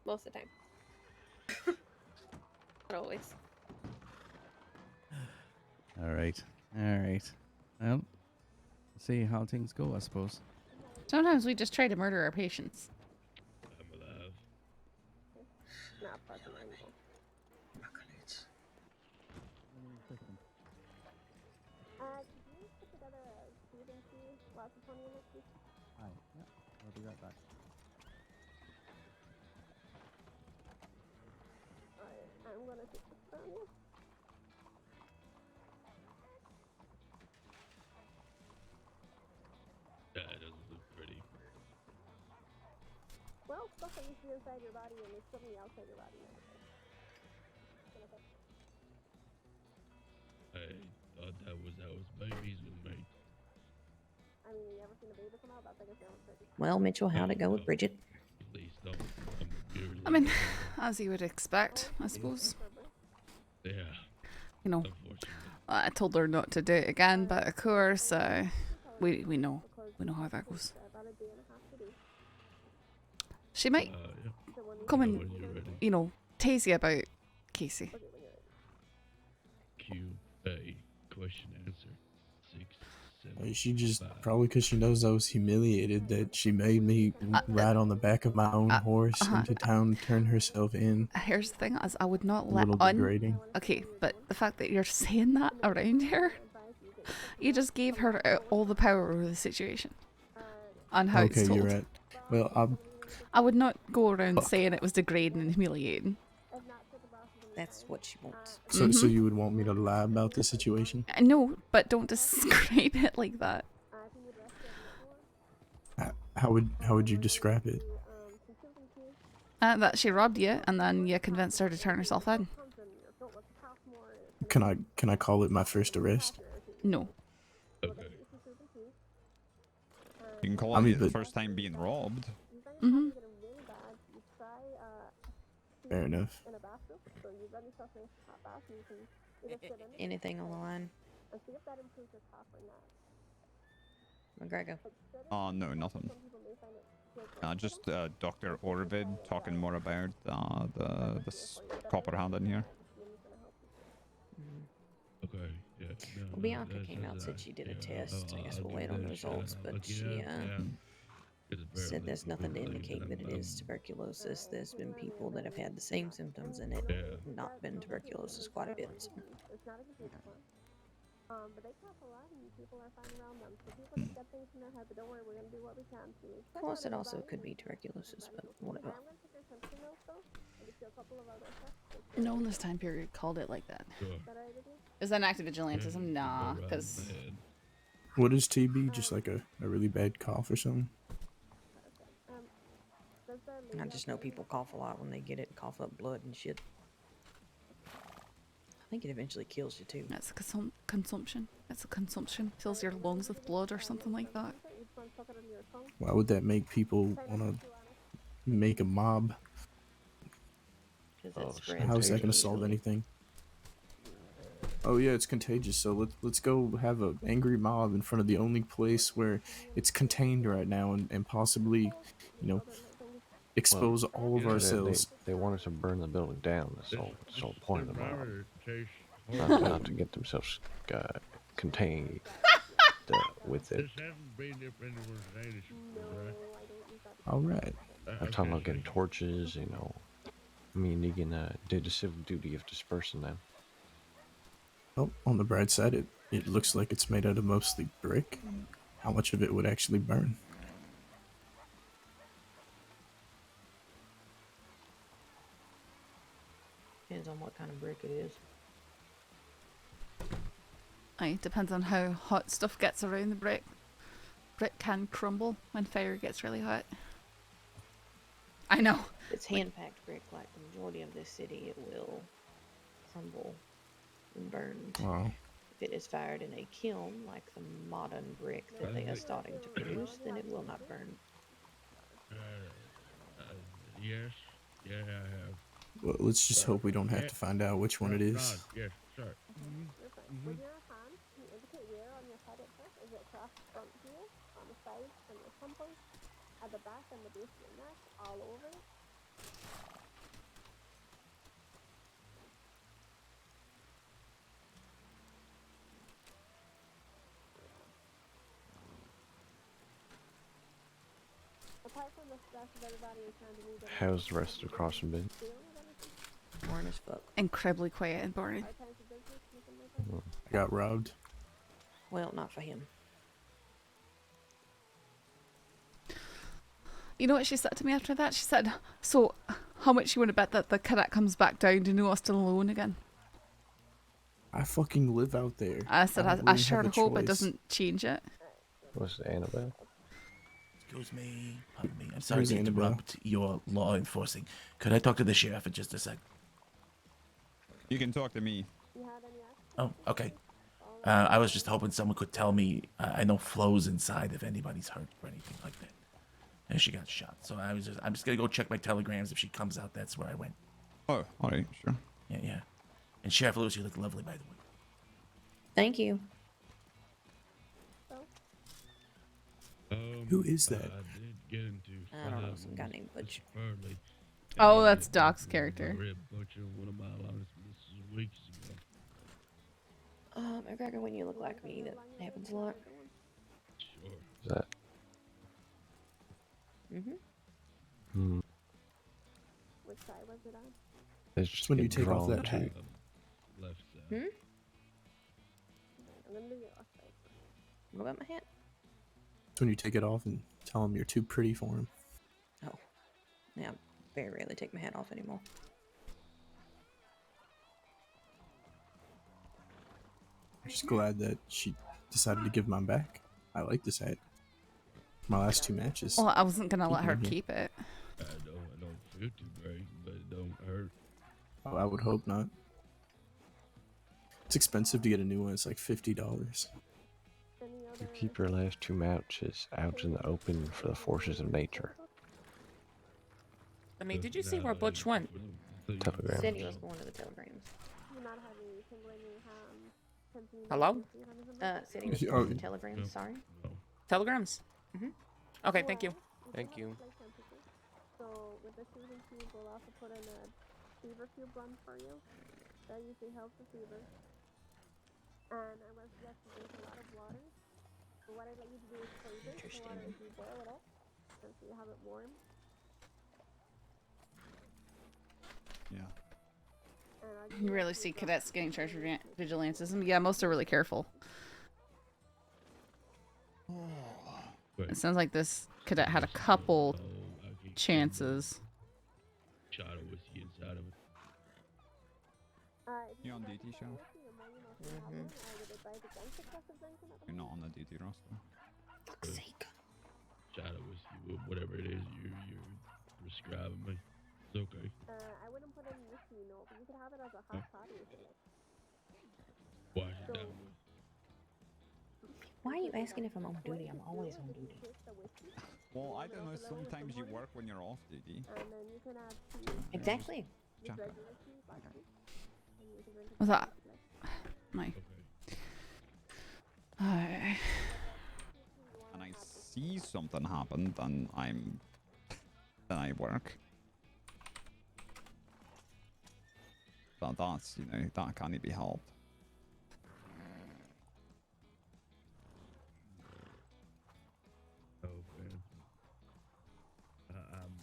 S23: Most of the time. Not always.
S25: Alright. Alright. Well, see how things go, I suppose.
S1: Sometimes we just try to murder our patients.
S23: Not personally. Could you put together a breathing tea while it's on you next week?
S25: Hi. Yeah, I'll be right back.
S23: Alright, I'm gonna take this from you.
S26: Yeah, it doesn't look pretty.
S23: Well, stuff that used to be inside your body and is suddenly outside your body.
S26: I thought that was how babies were made.
S23: I mean, you ever seen a baby come out? That's like a sound pretty.
S5: Well, Mitchell, how'd it go with Bridget?
S26: Please don't. I'm purely.
S1: I mean, as you would expect, I suppose.
S26: Yeah.
S1: You know, I told her not to do it again, but of course, we know how that goes. She might come and, you know, tase you about Casey.
S26: QA question answer 6, 7.
S20: She just probably because she knows I was humiliated that she made me ride on the back of my own horse into town, turn herself in.
S1: Here's the thing: as I would not
S20: A
S1: let
S20: little degrading.
S1: Okay, but the fact that you're saying that around her, you just gave her all the power over the situation. On how it's
S20: Okay,
S1: told.
S20: you're right. Well,
S1: I would not go around saying it was degrading and humiliating.
S5: That's what she wants.
S20: so you would want me to lie about the situation?
S1: No, but don't describe it like that.
S20: How would you describe it?
S1: That she robbed you, and then you convinced her to turn herself in.
S20: Can I call it my first arrest?
S1: No.
S19: You can call
S20: I
S19: it
S20: mean,
S19: the
S20: but-
S19: first time being robbed.
S1: Mm-hmm.
S20: Fair enough.
S5: Anything on the line? McGregor.
S19: Oh, no, nothing. Just Dr. Orvid talking more about this copper hand in here.
S26: Okay.
S5: Well, Bianca came out and said she did a test. I guess we'll wait on the results, but she said there's nothing to indicate that it is tuberculosis. There's been people that have had the same symptoms and it not been tuberculosis quite a bit. So.
S23: It's not a complete one. But they cough a lot and people are fine around them. So people just get things in their head, but don't worry, we're going to do what we can to
S5: Of course, it also could be tuberculosis, but whatever.
S23: I'm going to take your temperature notes though. I'll just do a couple of other tests.
S1: No one this time period called it like that.
S23: Is that alright with you?
S1: Is that an act of vigilantism? Nah, because
S20: What is TB? Just like a really bad cough or something?
S5: I just know people cough a lot when they get it, cough up blood and shit. I think it eventually kills you too.
S1: that's a consumption. It's a consumption. Fills your lungs with blood or something like that.
S20: Why would that make people want to make a mob? How is that going to solve anything? Oh yeah, it's contagious. So let's go have an angry mob in front of the only place where it's contained right now, and possibly, expose all of ourselves.
S24: They wanted to burn the building down. That's the whole point of the mob. Not to get themselves contained with it.
S20: All right.
S24: I'm talking about getting torches. I mean, you can do the civil duty of dispersing them.
S20: Oh, on the bright side, it looks like it's made out of mostly brick. How much of it would actually burn?
S5: Depends on what kind of brick it is.
S1: Aye, depends on how hot stuff gets around the brick. Brick can crumble when fire gets really hot. I know.
S5: It's hand-packed brick, like the majority of this city, it will crumble and burn.
S20: Wow.
S5: If it is fired in a kiln, like the modern brick that they are starting to produce, then it will not burn.
S26: Yes. Yeah, I have.
S20: Well, let's just hope we don't have to find out which one it is.
S26: Yes, sir.
S23: With your hand, can you indicate where on your head it first? Is it across the front here, on the sides, and your temples, at the back and the base of your neck, all over? Apart from the stress of everybody trying to move it.
S24: How's the rest of the crossing been?
S5: Boring as fuck.
S1: Incredibly quiet and boring.
S20: I got robbed.
S5: Well, not for him.
S1: You know what she said to me after that? She said, so how much you want to bet that the cadet comes back down to know us still alone again?
S20: I fucking live out there.
S1: I said, I
S20: really
S1: sure
S20: have a
S1: hope it
S20: choice.
S1: doesn't change it.
S24: Was it Annabelle?
S2: Excuse me, pardon me. I'm sorry
S20: Where's
S2: to
S20: Annabelle?
S2: interrupt your law enforcing. Could I talk to the sheriff for just a sec?
S19: You can talk to me.
S2: Oh, okay. I was just hoping someone could tell me. I know Flo's inside if anybody's hurt or anything like that. And she got shot. So I'm just gonna go check my telegrams. If she comes out, that's where I went.
S19: Oh, all right, sure.
S2: Yeah. And Sheriff Lewis, you look lovely, by the way.
S5: Thank you.
S20: Who is that?
S5: I don't know, some guy named Butch.
S1: Oh, that's Doc's character.
S5: McGregor, when you look like me, that happens a lot.
S24: Is that?
S5: Mm-hmm.
S23: Which side was it on?
S24: It's just
S20: when you
S24: getting
S20: take off
S24: drawn
S20: that
S24: to-
S20: hat.
S5: Hmm?
S23: I'm gonna do your left side.
S5: What about my hat?
S20: It's when you take it off and tell him you're too pretty for him.
S5: Oh. Yeah, I very rarely take my hat off anymore.
S20: I'm just glad that she decided to give mine back. I like this hat. My last 2 matches.
S1: Well, I wasn't gonna let
S20: Keep it
S1: her
S20: in here.
S1: keep it.
S26: I don't feel too great, but it don't hurt.
S20: Oh, I would hope not. It's expensive to get a new one. It's like $50.
S24: You keep your last 2 matches out in the open for the forces of nature.
S3: I mean, did you see where Butch went?
S24: Telegram.
S5: Said he was going to the telegrams.
S3: Hello?
S5: Said he was going to the telegrams, sorry.
S3: Telegrams? Okay, thank you.
S24: Thank you.
S23: So with the shooting cube, we'll also put in a fever cube run for you. That usually helps the fever. And I was left to drink a lot of water. So what I'd like you to do is freeze it. The water is you boil it up, and so you have it warm.
S19: Yeah.
S1: You rarely see cadets getting charged for vigilantism. Yeah, most are really careful. It sounds like this cadet had a couple chances.
S26: Shot of whiskey inside of it.
S19: You on duty, Sheriff? You're not on the duty roster.
S23: Fuck's sake.
S26: Shot of whiskey, whatever it is you're prescribing me. It's okay.
S23: I wouldn't put any whiskey, no, but you could have it as a hot toddy if you like.
S26: Wash it down with.
S5: Why are you asking if I'm on duty? I'm always on duty.
S19: Well, I don't know. Sometimes you work when you're off duty.
S5: Exactly.
S1: What's that? My. Alright.
S19: And I see something happen, then I work. But that's, you know, that can't be helped.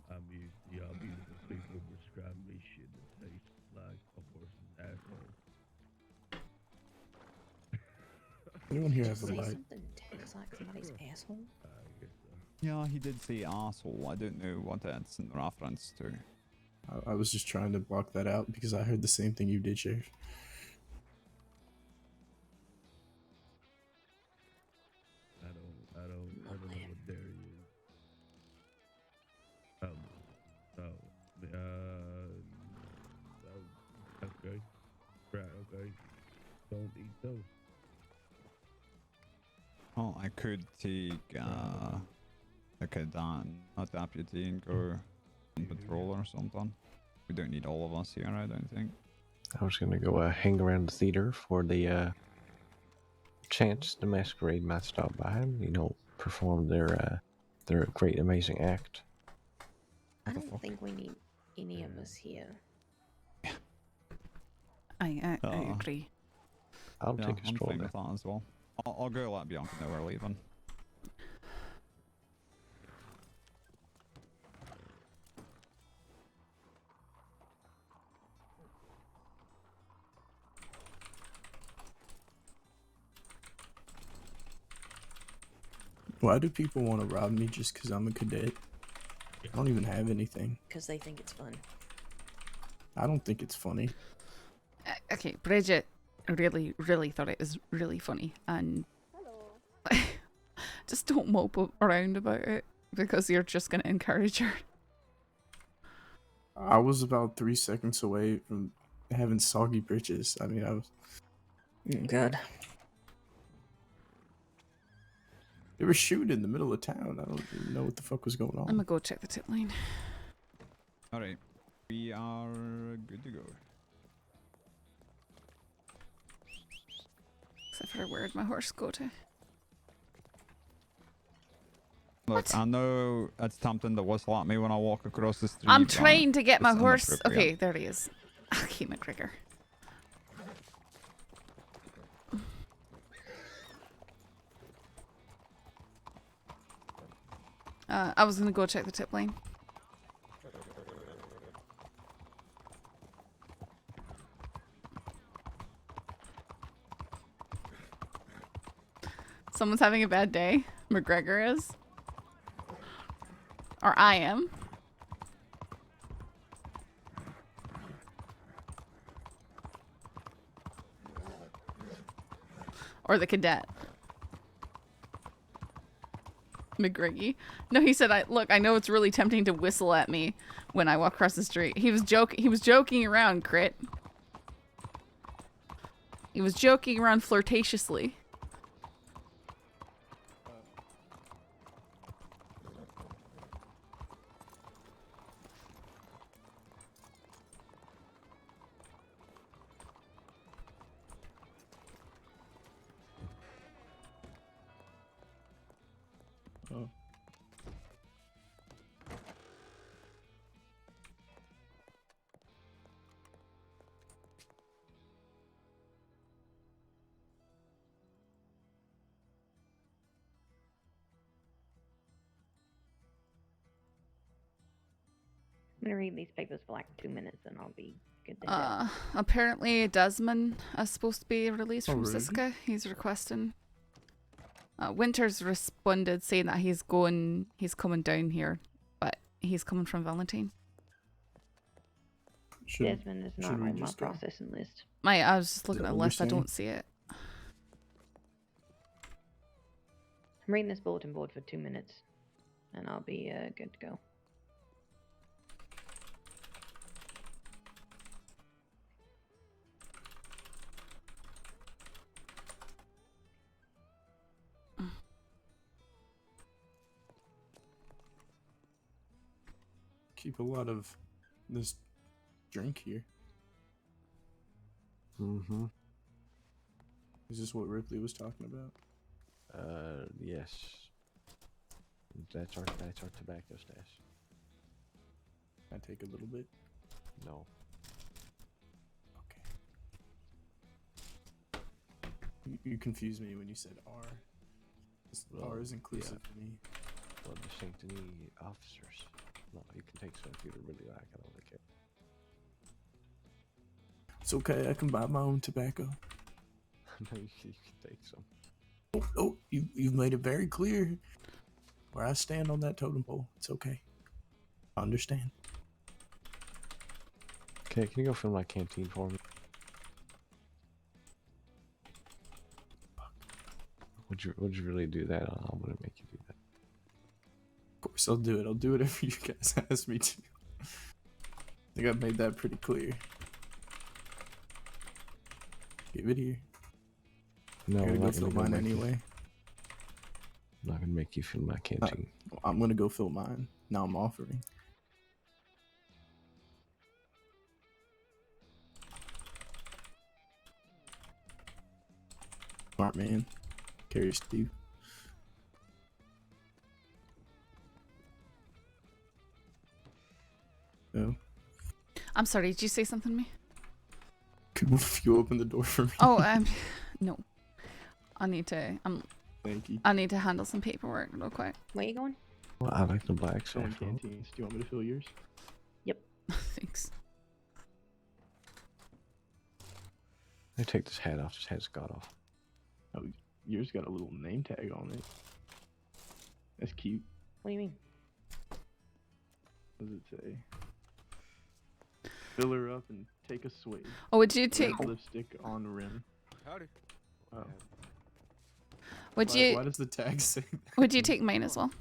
S26: I'm used to y'all beautiful people prescribing me shit that tastes like a horse's asshole.
S20: Anyone here has a
S5: Say
S20: light?
S5: something tastes like somebody's asshole?
S19: Yeah, he did say asshole. I don't know what that's in reference to.
S20: I was just trying to block that out because I heard the same thing you did, Sheriff.
S26: I don't know what dairy is. Okay. Right, okay. Don't eat those.
S19: Oh, I could take a cadet, a deputy, and go on patrol or something. We don't need all of us here, I don't think.
S24: I was gonna go hang around the theater for the chance the masquerade might stop by and, you know, perform their great amazing act.
S5: I don't think we need any of us here.
S1: I agree.
S24: I'll
S19: Yeah,
S24: take a
S19: I'm
S24: stroll
S19: fine
S24: there.
S19: with that as well. I'll go let Bianca know we're leaving.
S20: Why do people want to rob me just because I'm a cadet? I don't even have anything.
S5: Because they think it's fun.
S20: I don't think it's funny.
S1: Okay, Bridget really thought it was really funny, and just don't mope around about it because you're just gonna encourage her.
S20: I was about 3 seconds away from having soggy britches. I mean, I was.
S5: God.
S20: They were shooting in the middle of town. I don't even know what the fuck was going on.
S1: I'm gonna go check the tip line.
S19: Alright, we are good to go.
S1: Except for where'd my horse go to?
S19: Look, I know it's tempting to whistle at me when I walk across the street.
S1: I'm
S19: but
S1: trying to get my
S19: it's
S1: horse.
S19: inappropriate.
S1: Okay, there he is. Okay, McGregor. I was gonna go check the tip line. Someone's having a bad day. McGregor is. Or I am. Or the cadet. McGreggy. No, he said, look, I know it's really tempting to whistle at me when I walk across the street. He was joking around, Crit. He was joking around flirtatiously.
S20: Oh.
S5: gonna read these papers for like 2 minutes and I'll be good to go.
S1: Apparently Desmond is supposed to be released from
S20: Alrighty.
S1: Siska. He's requesting. Winters responded saying that he's coming down here, but he's coming from Valentine.
S5: Desmond is not
S20: should we
S5: on my
S20: just go?
S5: processing list.
S1: I was just looking
S20: that
S1: at the
S20: what you're
S1: list. I
S20: saying?
S1: don't see it.
S5: I'm reading this bulletin board for 2 minutes and I'll be good to go.
S20: Keep a lot of this drink here.
S24: Mm-hmm.
S20: Is this what Ripley was talking about?
S24: Yes. That's our tobacco stash.
S20: Can I take a little bit?
S24: No.
S20: You confused me when you said R.
S24: Well,
S20: R is inclusive
S24: yeah.
S20: to me.
S24: Well, the St. Denis officers. No, you can take some if you really like. I don't really care.
S20: It's okay, I can buy my own tobacco.
S24: No, you can take some.
S20: Oh, you've made it very clear where I stand on that totem pole. It's okay. I understand.
S24: Okay, can you go fill my canteen for me? Would you really do that? I'm gonna make you do that.
S20: Of course, I'll do it. I'll do whatever you guys ask me to. I think I've made that pretty clear. Give it here.
S24: No,
S20: I'm
S24: I'm
S20: gonna go
S24: not
S20: fill
S24: gonna
S20: mine
S24: make you-
S20: anyway.
S24: I'm not gonna make you fill my canteen.
S20: I'm gonna go fill mine. Now I'm offering. Smart man. Carry Steve. No.
S1: I'm sorry. Did you say something to me?
S20: Could you open the door for me?
S1: Oh, no. I need to.
S20: Thank you.
S1: I need to handle some paperwork real quick.
S5: Where you going?
S24: Well, I like the black
S20: Filling
S24: saffron.
S20: canteens. Do you want me to fill yours?
S5: Yep.
S1: Thanks.
S24: Let me take this hat off. This hat's got off.
S20: Oh, yours got a little name tag on it. That's cute.
S5: What do you mean?
S20: What does it say? Fill her up and take a swig.
S1: Oh, would you take?
S20: Red lipstick on rim.
S14: Howdy.
S20: Oh.
S1: Would
S20: Why-
S1: you?
S20: Why does the tag say that?
S1: Would you take mine as well?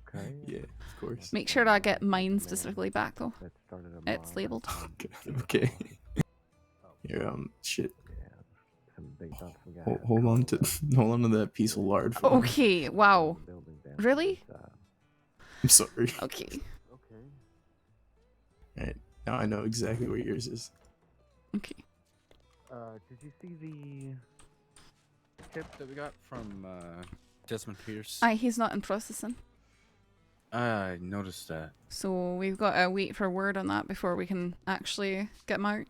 S24: Okay.
S20: Yeah, of course.
S1: Make sure that I get mine specifically back though.
S24: That started a
S1: It's labeled.
S20: Okay. Here, shit.
S24: Some big dump from guy.
S20: Hold on to that piece of lard. For me.
S1: Okay. Wow. Really?
S20: I'm sorry.
S1: Okay.
S20: Alright, now I know exactly where yours is.
S1: Okay.
S8: Did you see the tip that we got from Desmond Pierce?
S1: He's not in processing.
S8: I noticed that.
S1: So we've got to wait for word on that before we can actually get him out.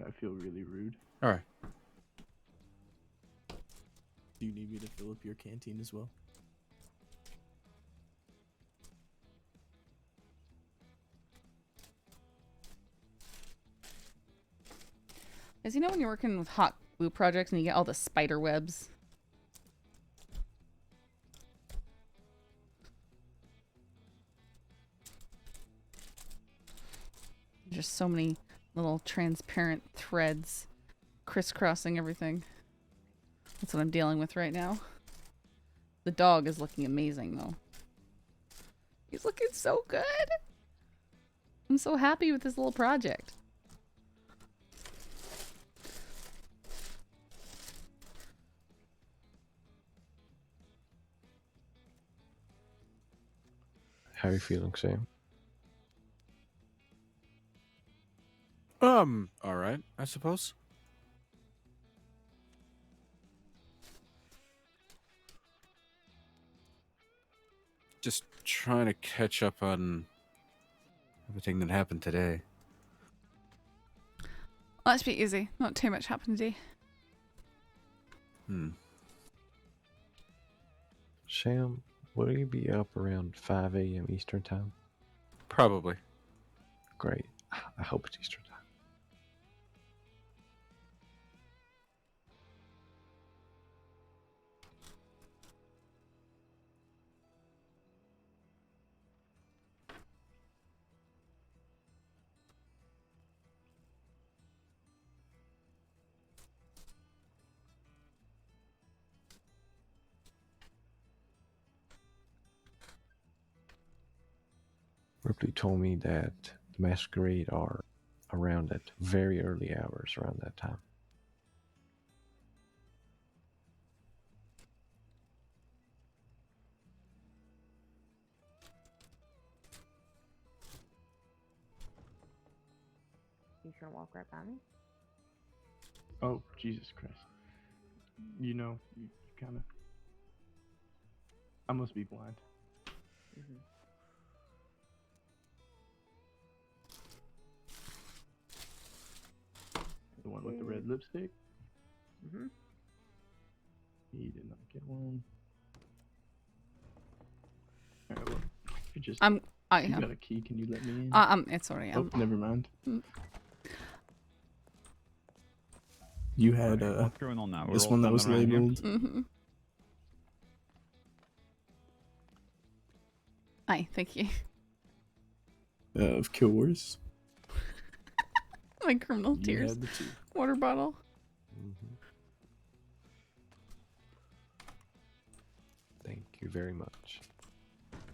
S20: I feel really rude.
S8: Alright.
S20: Do you need me to fill up your canteen as well?
S1: As you know, when you're working with hot glue projects and you get all the spider webs. Just so many little transparent threads crisscrossing everything. That's what I'm dealing with right now. The dog is looking amazing though. He's looking so good. I'm so happy with this little project.
S24: How are you feeling, Sam?
S8: Alright, I suppose. Just trying to catch up on everything that happened today.
S1: Let's be easy. Not too much happened today.
S24: Sam, will you be up around 5 a.m. Eastern time?
S8: Probably.
S24: great. I hope it's Easter time. Ripley told me that the masquerade are around at very early hours around that time.
S5: You just gonna walk right by me?
S20: Oh, Jesus Christ. You know, you kind of... I must be blind.
S5: Mm-hmm.
S20: The one with the red lipstick?
S5: Mm-hmm.
S20: He did not get one. Alright, well, if you just...
S1: I
S20: you
S1: am.
S20: got a key, can you let me in?
S1: It's already.
S20: Oh, never mind.
S1: Mm.
S20: You had,
S19: What's going on now? We're
S20: this
S19: all
S20: one that was
S19: standing around here?
S20: labeled...
S1: Mm-hmm. Aye, thank you.
S20: Of Kilworth.
S1: My criminal
S20: You
S1: tears.
S20: had the two.
S1: Water bottle.
S24: Thank you very much.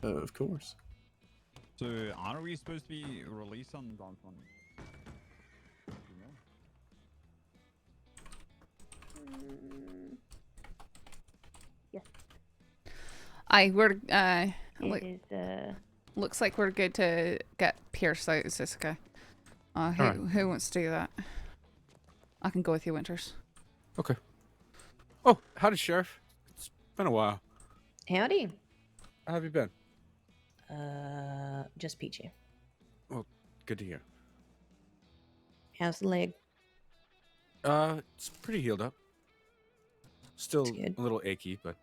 S20: Of course.
S19: So, are we supposed to be releasing downtown?
S5: Yes.
S1: Aye, we're
S5: It is,
S1: looks like we're good to get Pierce out, Siska. Who wants to do that? I can go with you, Winters.
S8: Okay. Oh, howdy, Sheriff. It's been a while.
S5: Howdy.
S8: How have you been?
S5: Just peachy.
S8: Well, good to hear.
S5: How's the leg?
S8: It's pretty healed up. Still a little achy, but...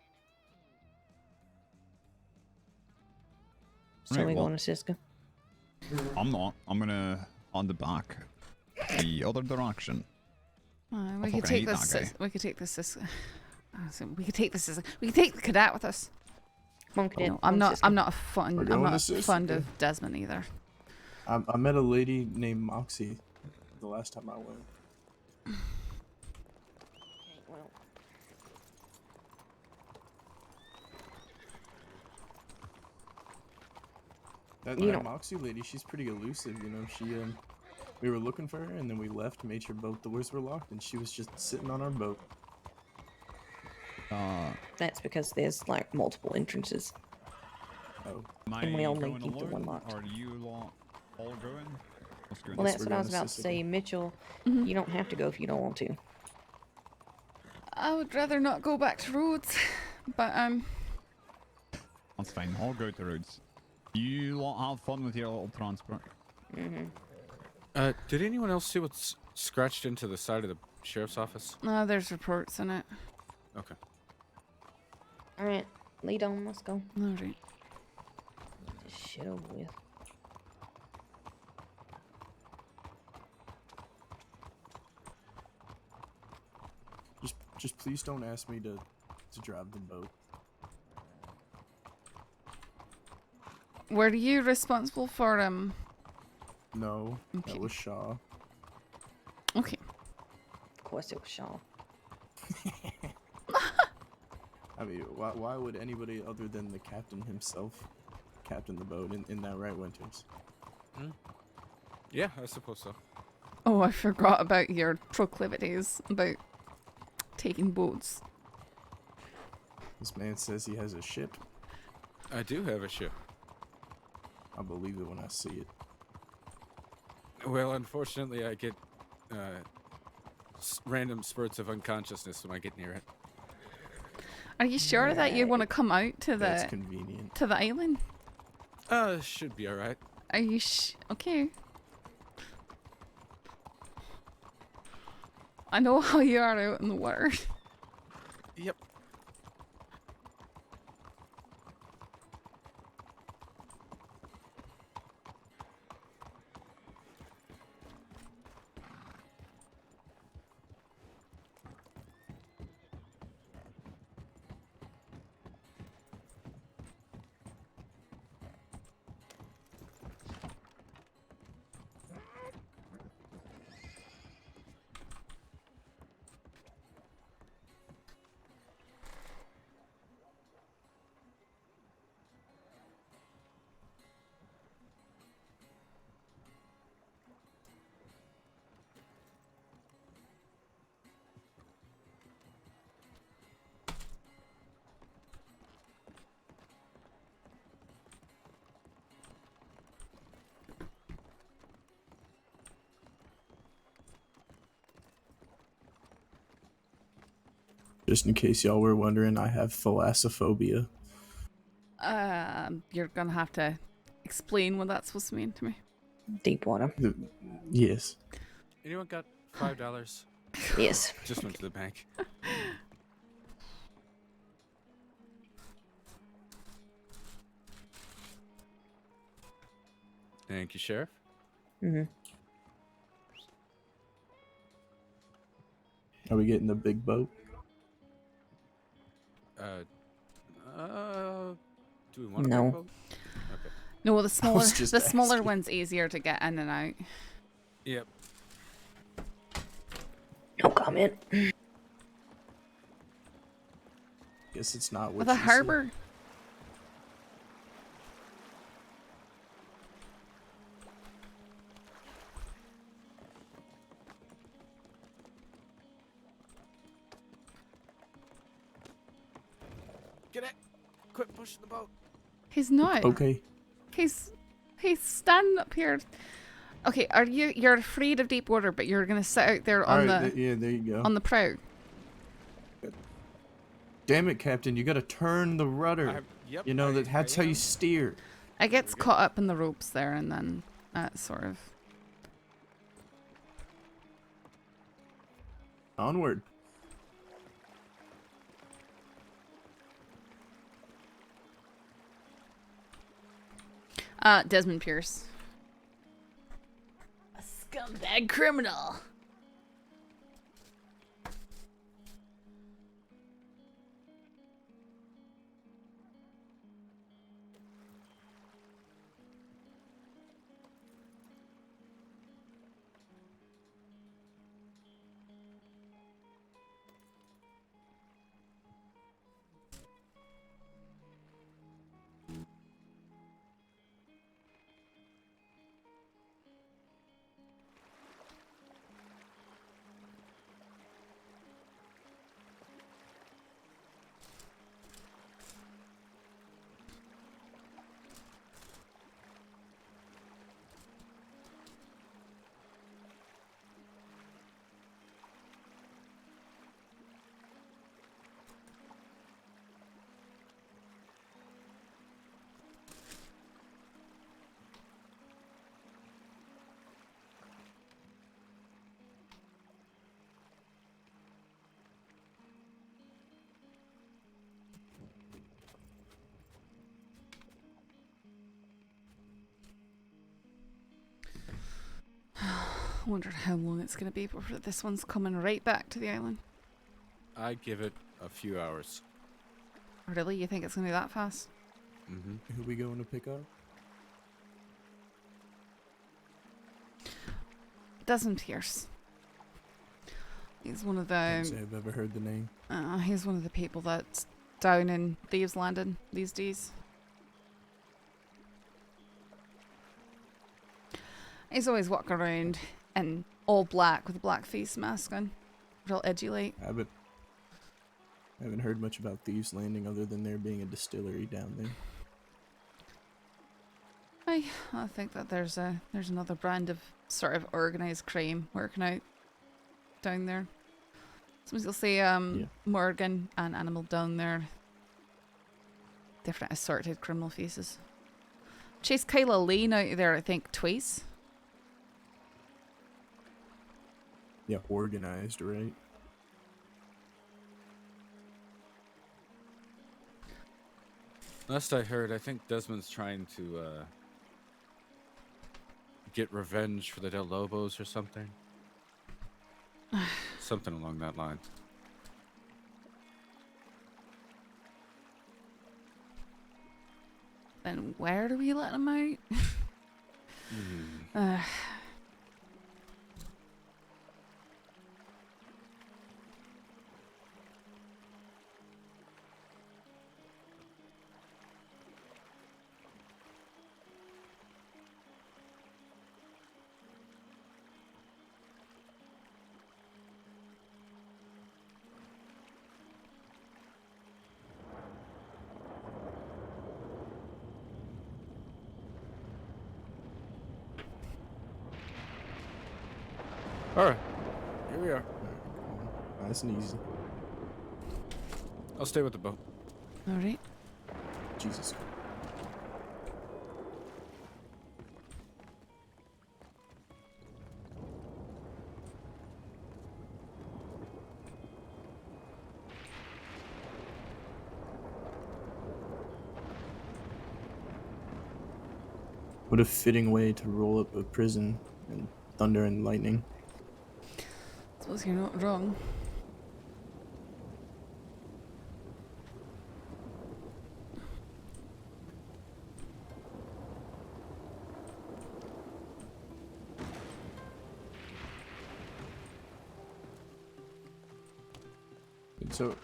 S5: So we going to Siska?
S19: I'm not. I'm gonna on the back, the other direction.
S1: We could take this. We could take this. We could take this. We could take the cadet with us.
S5: Come on, cadet.
S1: No, I'm not. I'm not fond.
S20: We're
S1: I'm
S20: going
S1: not
S20: to Siska.
S1: fond of Desmond either.
S20: I met a lady named Moxie the last time I went.
S5: Okay, well.
S20: That Moxie lady, she's pretty elusive, you know. She, we were looking for her, and then we left, made sure both doors were locked, and she was just sitting on our boat.
S5: That's because there's like multiple entrances.
S20: Oh.
S5: And we only keep the one locked.
S19: Are you lot all going?
S5: Well, that's what I was about to say. Mitchell, you don't have to go if you don't want to.
S1: I would rather not go back to Rhodes, but
S19: That's fine. I'll go to Rhodes. You lot have fun with your little transport.
S5: Mm-hmm.
S8: Did anyone else see what's scratched into the side of the sheriff's office?
S1: there's reports in it.
S8: Okay.
S5: All right, lead on. Let's go.
S1: All right.
S5: Get this shit over with.
S20: Just please don't ask me to drive the boat.
S1: Were you responsible for
S20: No,
S1: Okay.
S20: that was Shaw.
S1: Okay.
S5: Of course it was Shaw.
S20: I mean, why would anybody other than the captain himself captain the boat in that right, Winters?
S8: Yeah, I suppose so.
S1: Oh, I forgot about your proclivities about taking boats.
S20: This man says he has a ship.
S8: I do have a ship.
S20: I believe it when I see it.
S8: Well, unfortunately, I get random spurts of unconsciousness when I get near it.
S1: Are you sure that you want to come out to
S20: That's
S1: the
S20: convenient.
S1: to the island?
S8: Should be alright.
S1: Are you okay? I know how you are out in the water.
S8: Yep.
S20: Just in case y'all were wondering, I have thalassophobia.
S1: You're gonna have to explain what that's supposed to mean to me.
S5: Deep water.
S20: Yes.
S8: Anyone got $5?
S5: Yes.
S8: Just went to the bank. Thank you, Sheriff.
S5: Mm-hmm.
S20: Are we getting the big boat?
S8: Do we want a
S5: No.
S8: big boat? Okay.
S1: No, well, the smaller
S20: just
S1: the smaller
S20: asking.
S1: one's easier to get in and out.
S8: Yep.
S5: No comment.
S20: Guess it's not what
S1: With a
S20: she said.
S1: harbor.
S8: Get it! Quit pushing the boat.
S1: He's not.
S20: Okay.
S1: He's standing up here. Okay, you're afraid of deep water, but you're gonna sit out there on
S20: Alright,
S1: the
S20: yeah, there you go.
S1: on the prow.
S20: Damn it, Captain! You gotta turn the rudder.
S8: Yep,
S20: you know that's how you steer.
S1: I gets caught up in the ropes there, and then sort of.
S20: Onward.
S1: Desmond Pierce. A scumbag criminal. I wonder how long it's going to be before this one's coming right back to the island.
S8: I give it a few hours.
S1: Really? You think it's going to be that fast?
S8: Mm-hmm.
S20: Who we going to pick up?
S1: Desmond Pierce. He's one of
S20: Can't
S1: the.
S20: say I've ever heard the name.
S1: He's one of the people that's down in Thieves Landing these days. He's always walking around in all black with a black face mask on. Real edgy like.
S20: I haven't heard much about Thieves Landing other than there being a distillery down there.
S1: I think that there's another brand of sort of organized crime working out down there. Sometimes you'll see Morgan and Animal down there. Different assorted criminal faces. Chased Kyla Lane out there, I think, twice.
S20: Yeah, organized, right?
S8: Last I heard, I think Desmond's trying to get revenge for the Del Lobos or something. Something along that line.
S1: Then where do we let him out?
S8: Alright, here we are.
S20: Nice and easy.
S8: I'll stay with the boat.
S1: All right.
S20: Jesus. What a fitting way to roll up a prison and thunder and lightning.
S1: Suppose you're not wrong.
S20: So,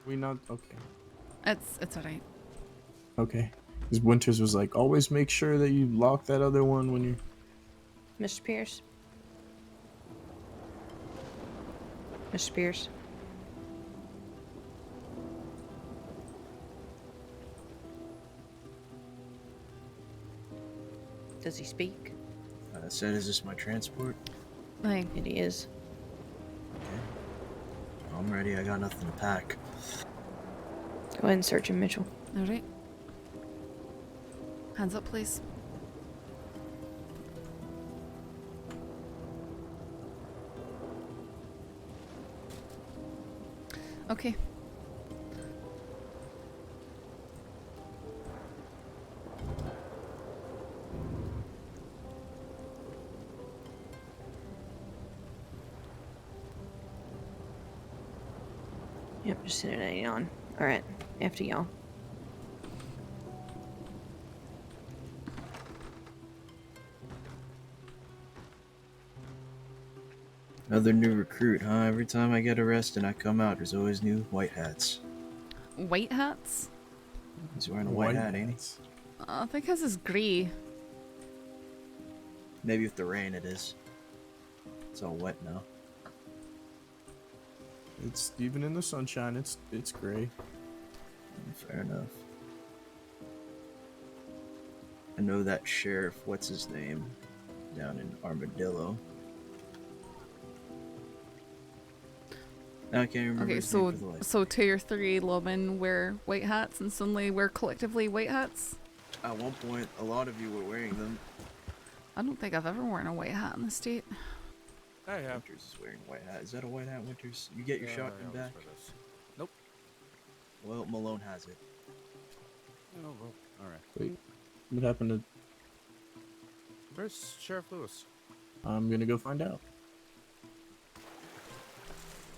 S20: we not okay.
S1: It's alright.
S20: Okay. Because Winters was like, always make sure that you lock that other one when you.
S5: Mr. Pierce. Mr. Pierce. Does he speak?
S9: Said, is this my transport?
S1: Like,
S5: it is.
S9: Okay. I'm ready. I got nothing to pack.
S5: Go ahead and search him, Mitchell.
S1: All right. Hands up, please. Okay.
S5: Yep, just sitting it on. Alright, after y'all.
S9: Another new recruit, huh? Every time I get arrested and I come out, there's always new white hats.
S1: White hats?
S9: He's wearing a white hat, ain't he?
S1: I think his is grey.
S9: Maybe with the rain it is. It's all wet now.
S20: It's even in the sunshine. It's gray.
S9: Fair enough. I know that sheriff. What's his name? Down in Armadillo. I can't remember.
S1: Okay,
S9: his name
S1: so
S9: for the life.
S1: so 2 or 3 lawmen wear white hats and suddenly we're collectively white hats?
S9: At one point, a lot of you were wearing them.
S1: I don't think I've ever worn a white hat in the state.
S8: I have.
S9: Winters is wearing a white hat. Is that a white hat, Winters? You get your
S8: Yeah,
S9: shotgun
S8: I always
S9: back?
S8: wear those. Nope.
S9: Well, Malone has it.
S8: Oh, well. Alright.
S20: Wait, what happened to?
S8: Where's Sheriff Lewis?
S20: I'm gonna go find out.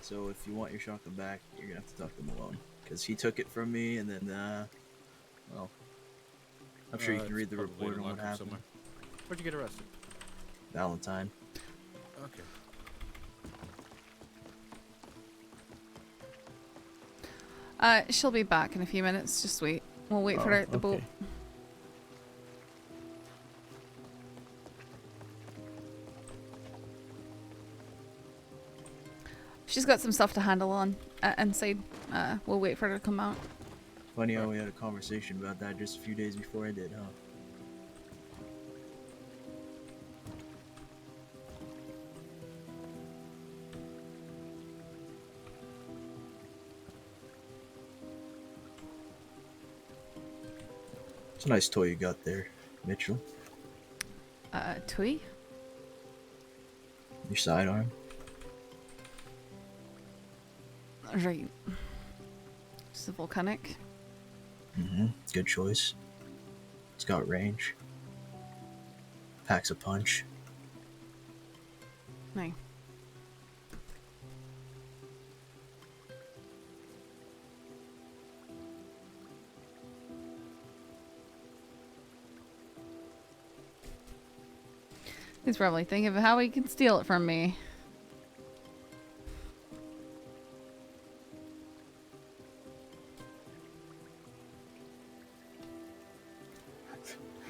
S9: So if you want your shotgun back, you're gonna have to talk to Malone. Because he took it from me, and then, well, I'm sure you can read the
S8: Probably
S9: report
S8: in
S9: on what
S8: lockup
S9: happened.
S8: somewhere. Where'd you get arrested?
S9: Valentine.
S8: Okay.
S1: She'll be back in a few minutes. Just wait. We'll wait for her at the boat. She's got some stuff to handle on inside. We'll wait for her to come out.
S9: Funny how we had a conversation about that just a few days before I did, huh? It's a nice toy you got there, Mitchell.
S1: Toy?
S9: Your sidearm.
S1: Right. Just a volcanic.
S9: Mm-hmm. Good choice. It's got range. Packs a punch.
S1: Nice. He's probably thinking of how he can steal it from me.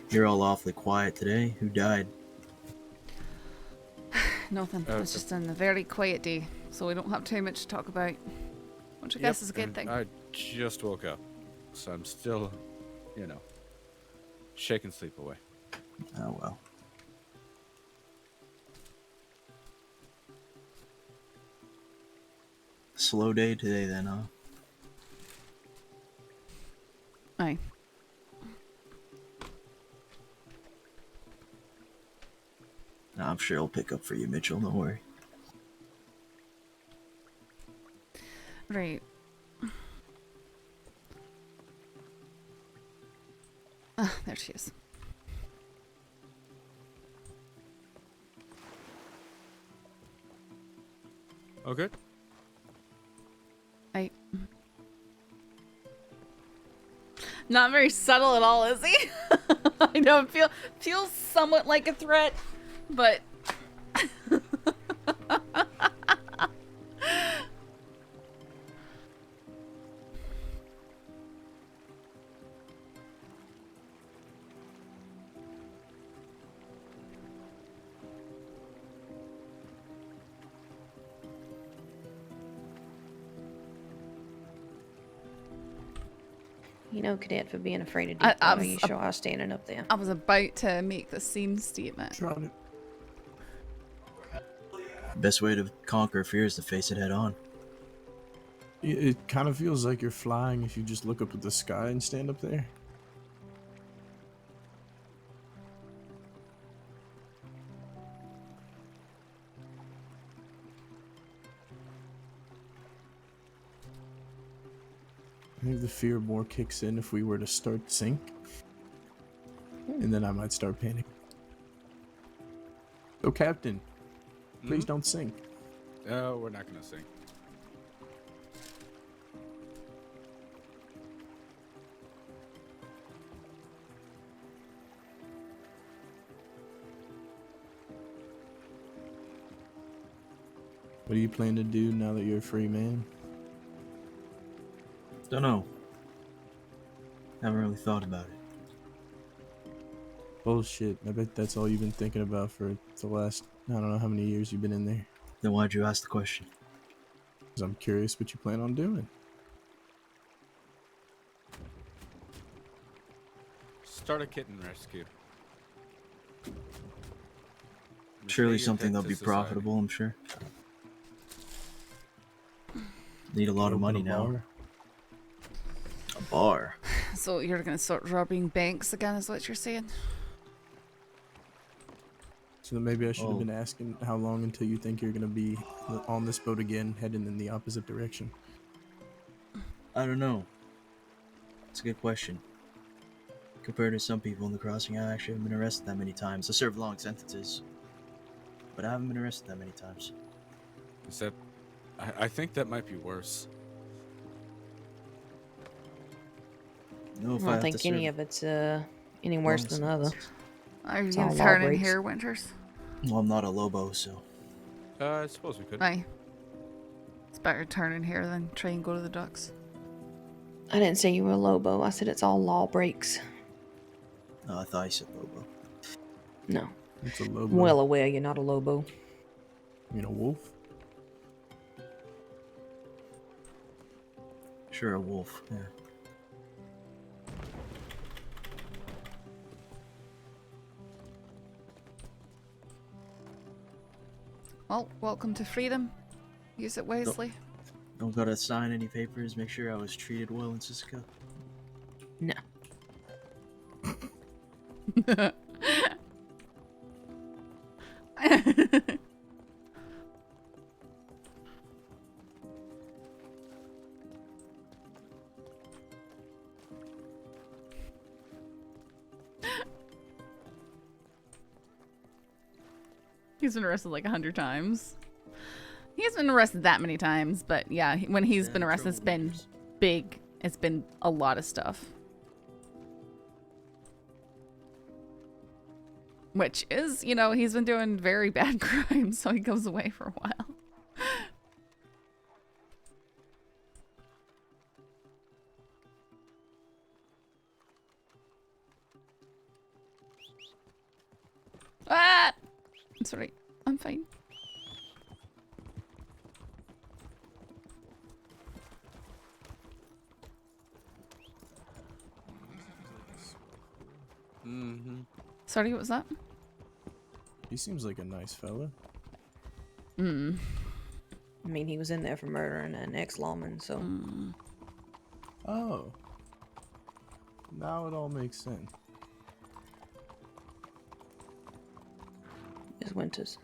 S9: You're all awfully quiet today. Who died?
S1: Nothing. It's just a very quiet day, so we don't have too much to talk about. Which I guess is a good
S8: and
S1: thing.
S8: I just woke up, so I'm still, shaking sleep away.
S9: Oh well. Slow day today then, huh?
S1: Aye.
S9: No, I'm sure he'll pick up for you, Mitchell. Don't worry.
S1: Right. Ah, there she is.
S8: Okay.
S1: Not very subtle at all, is he? I know it feels somewhat like a threat, but
S5: You know, Cadet, for being afraid of deep water, you sure are standing up there.
S1: I was about to make the same statement.
S9: Best way to conquer fear is to face it head on.
S20: It kind of feels like you're flying if you just look up at the sky and stand up there. I think the fear more kicks in if we were to start to sink. And then I might start panicking. So, Captain, please don't sink.
S8: No, we're not gonna sink.
S20: What do you plan to do now that you're a free man?
S9: Don't know. Haven't really thought about it.
S20: Bullshit. I bet that's all you've been thinking about for the last, I don't know how many years you've been in there.
S9: Then why'd you ask the question?
S20: Because I'm curious what you plan on doing.
S8: Start a kitten rescue.
S9: Surely something that'll be profitable, I'm sure. Need a lot of money now. A bar.
S1: So you're gonna start robbing banks again, is what you're saying?
S20: So then maybe I should have been asking how long until you think you're going to be on this boat again, heading in the opposite direction.
S9: I don't know. It's a good question. Compared to some people in the crossing, I actually haven't been arrested that many times. I served long sentences, but I haven't been arrested that many times.
S8: Is that? I think that might be worse.
S9: No,
S5: I don't think any of it's any worse than the other.
S1: Are you
S5: It's all law
S1: turning
S5: breaks.
S1: here, Winters?
S9: Well, I'm not a Lobo, so.
S8: I suppose we could.
S1: Aye. It's better turning here than try and go to the docks.
S5: I didn't say you were a Lobo. I said it's all law breaks.
S9: Oh, I thought you said Lobo.
S5: No.
S20: It's a Lobo.
S5: I'm well aware you're not a Lobo.
S20: You mean a wolf?
S9: Sure, a wolf, yeah.
S1: Well, welcome to freedom. Use it wisely.
S9: Don't gotta sign any papers, make sure I was treated well in Cisco.
S5: No.
S1: He's been arrested like 100 times. He hasn't been arrested that many times, but yeah, when he's been arrested, it's been big. It's been a lot of stuff. Which is, you know, he's been doing very bad crimes, so he goes away for a while. Ah! I'm sorry. I'm fine.
S20: Mm-hmm.
S1: Sorry, what was that?
S20: He seems like a nice fella.
S1: Hmm.
S5: I mean, he was in there for murdering an ex-lawman, so...
S20: Oh. Now it all makes sense.
S5: It's Winters.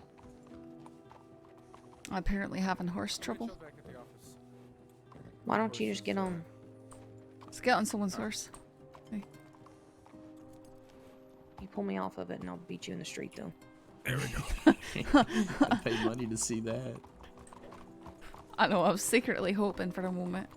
S1: Apparently having horse trouble.
S5: Why don't you just get on?
S1: Let's get on someone's horse. Hey.
S5: You pull me off of it and I'll beat you in the street though.
S20: There we go. I'd pay money to see that.
S1: I know, I was secretly hoping for a moment.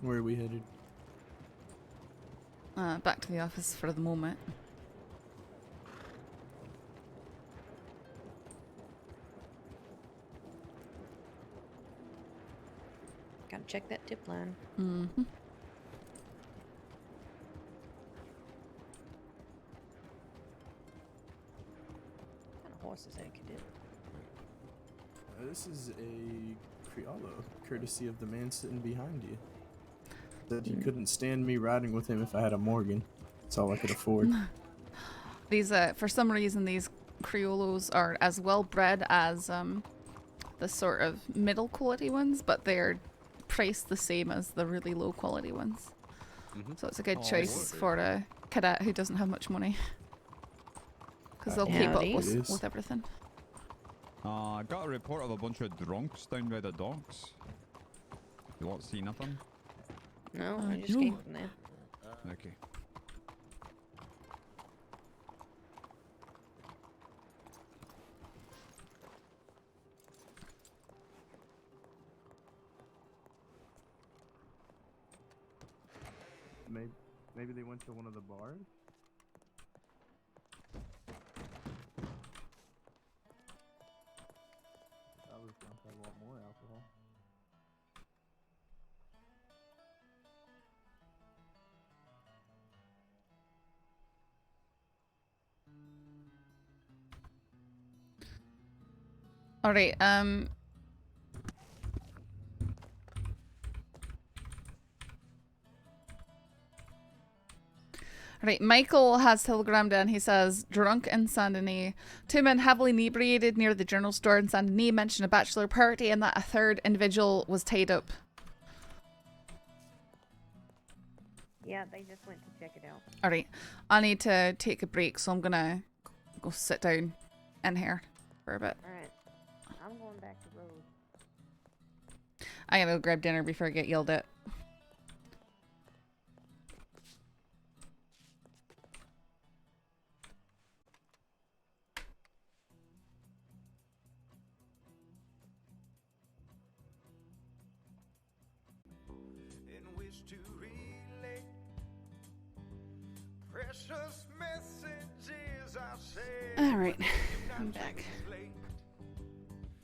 S20: Where are we headed?
S1: Back to the office for the moment.
S5: Gotta check that tip line.
S1: Mm-hmm.
S5: What kind of horse is that, Cadet?
S20: This is a Criollo, courtesy of the man sitting behind you. Said he couldn't stand me riding with him if I had a Morgan. That's all I could afford.
S1: These, for some reason, these Criollos are as well bred as the sort of middle quality ones, but they're priced the same as the really low quality ones. So it's a good choice for a cadet who doesn't have much money. Because they'll keep up with everything.
S19: I got a report of a bunch of drunks down by the docks. You lot see nothing?
S5: No, I just came from there.
S19: Okay.
S20: Maybe they went to one of the bars? I was drunk, I want more alcohol.
S1: Alright, Alright, Michael has telegrammed in. He says, drunk in Saint Denis. 2 men heavily inebriated near the general store in Saint Denis mentioned a bachelor party and that a third individual was tied up.
S5: Yeah, they just went to check it out.
S1: Alright, I need to take a break, so I'm gonna go sit down in here for a bit.
S5: Alright, I'm going back to Rose.
S1: I gotta go grab dinner before I get yelled at.
S4: Precious messages I say.
S1: Alright, I'm back.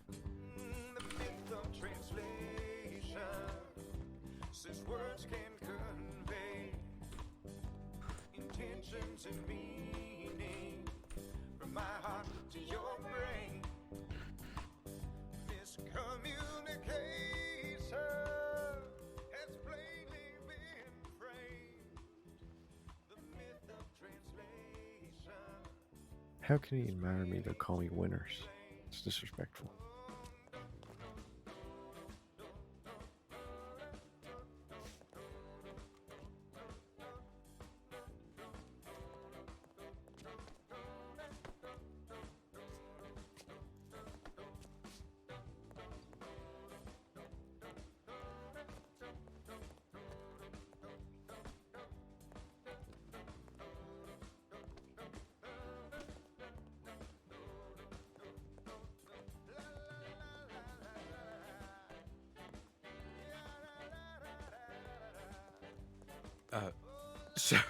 S4: The myth of translation, since words can convey intentions and meaning from my heart to your brain. Miscommunication has plainly been framed. The myth of translation.
S24: How can he admire me to call me winners? It's disrespectful.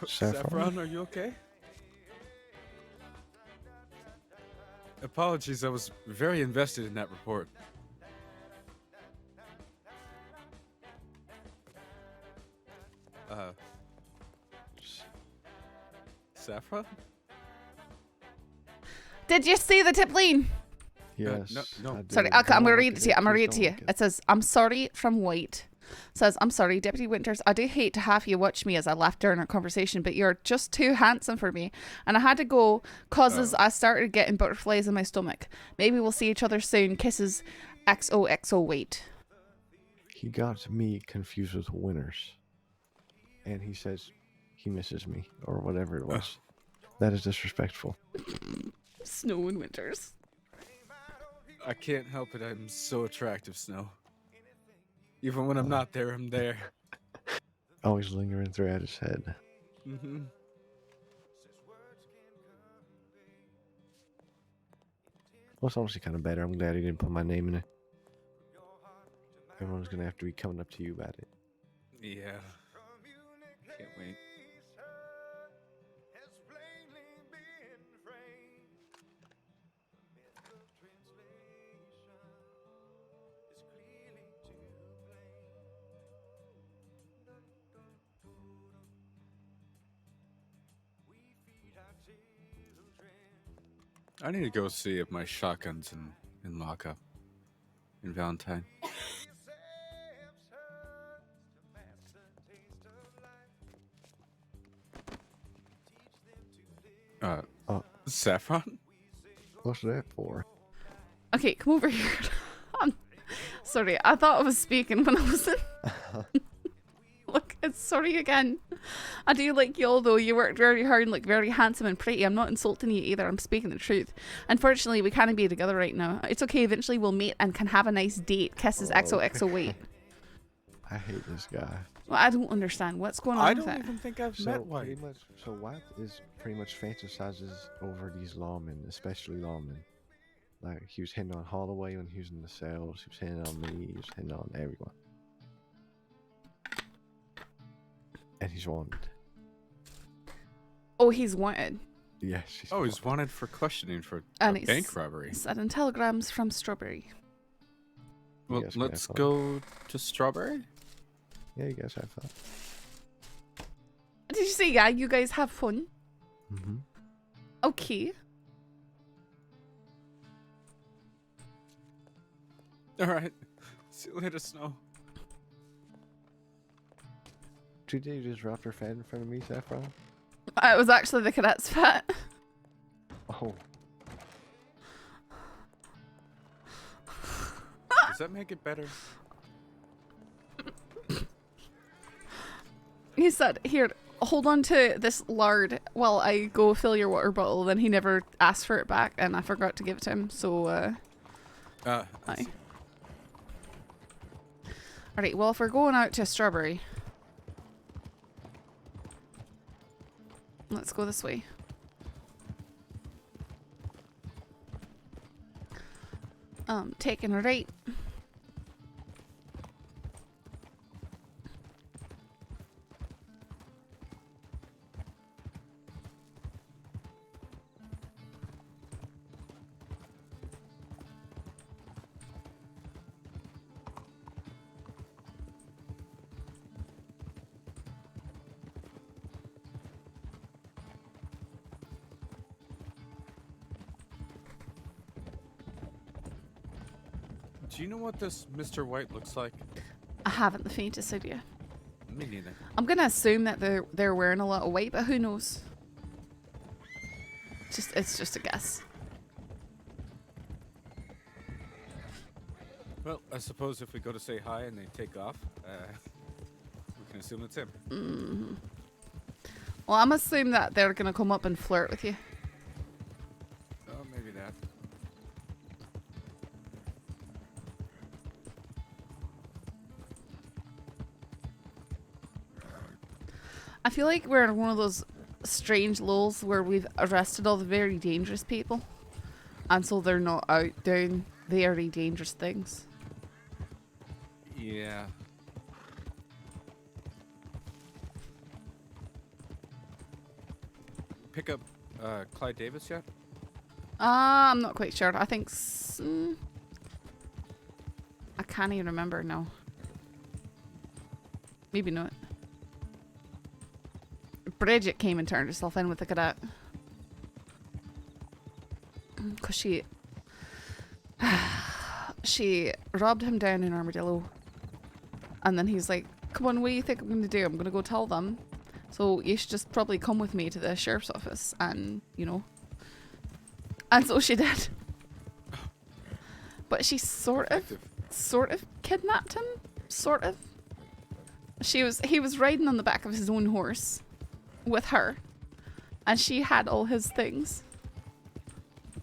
S8: Saffron, are you okay? Apologies, I was very invested in that report. Saffron?
S1: Did you see the tip line?
S24: Yes.
S8: No.
S1: Sorry, okay, I'm gonna read it to you. I'm gonna read it to you. It says, "I'm sorry" from White. Says, "I'm sorry, Deputy Winters. I do hate to have you watch me as I laughed during our conversation, but you're just too handsome for me, and I had to go causes I started getting butterflies in my stomach. Maybe we'll see each other soon. Kisses, XOXO White."
S24: He got me confused with Winters, and he says he misses me or whatever it was. That is disrespectful.
S1: Snow and Winters.
S8: I can't help it. I'm so attractive, Snow. Even when I'm not there, I'm there.
S24: Always lingering throughout his head.
S8: Mm-hmm.
S24: Well, it's honestly kind of better. I'm glad he didn't put my name in it. Everyone's gonna have to be coming up to you about it.
S8: Yeah. Can't wait. I need to go see if my shotgun's in lockup in Valentine. Saffron?
S24: What's that for?
S1: Okay, come over here. Sorry, I thought I was speaking when I wasn't. Look, it's sorry again. I do like you all though. You worked very hard and look very handsome and pretty. I'm not insulting you either. I'm speaking the truth. Unfortunately, we can't be together right now. It's okay. Eventually, we'll meet and can have a nice date. Kisses, XOXO Wait.
S24: I hate this guy.
S1: Well, I don't understand what's going on.
S8: I
S1: with
S8: don't
S1: it.
S8: even think I've met White.
S24: So White is pretty much fantasizes over these lawmen, especially lawmen. Like he was hitting on Holloway when he was in the cells. He was hitting on me. He was hitting on everyone. And he's wanted.
S1: Oh, he's wanted.
S24: Yes.
S8: He's wanted for questioning for
S1: And
S8: a
S1: he's
S8: bank robbery.
S1: sending telegrams from Strawberry.
S8: Well, let's go to Strawberry.
S24: Yeah, you guys have fun.
S1: Did you say yeah? You guys have fun.
S24: Mm-hmm.
S1: Okay.
S8: All right. See you later, Snow.
S24: Did you just drop your fan in front of me, Saffron?
S1: It was actually the cadet's pet.
S24: Oh.
S8: Does that make it better?
S1: He said, "Here, hold on to this lard while I go fill your water bottle." Then he never asked for it back, and I forgot to give it to him. So, aye. Alright, well, if we're going out to Strawberry, let's go this way. Taking a right.
S8: Do you know what this Mr. White looks like?
S1: I haven't the faintest idea.
S8: Me neither.
S1: I'm gonna assume that they're wearing a lot of white, but who knows? It's just a guess.
S8: Well, I suppose if we go to say hi and they take off, we can assume it's him.
S1: Mm-hmm. Well, I'm assuming that they're gonna come up and flirt with you.
S8: Oh, maybe that.
S1: I feel like we're in one of those strange lulls where we've arrested all the very dangerous people, and so they're not out doing very dangerous things.
S8: Yeah. Pick up Clyde Davis yet?
S1: I'm not quite sure. I think I can't even remember now. Maybe not. Bridget came and turned herself in with the cadet. because she robbed him down in Armadillo, and then he's like, come on, what do you think I'm going to do? I'm going to go tell them. So you should just probably come with me to the sheriff's office, and, you know. And so she did. But she sort of kidnapped him. Sort of. He was riding on the back of his own horse with her, and she had all his things.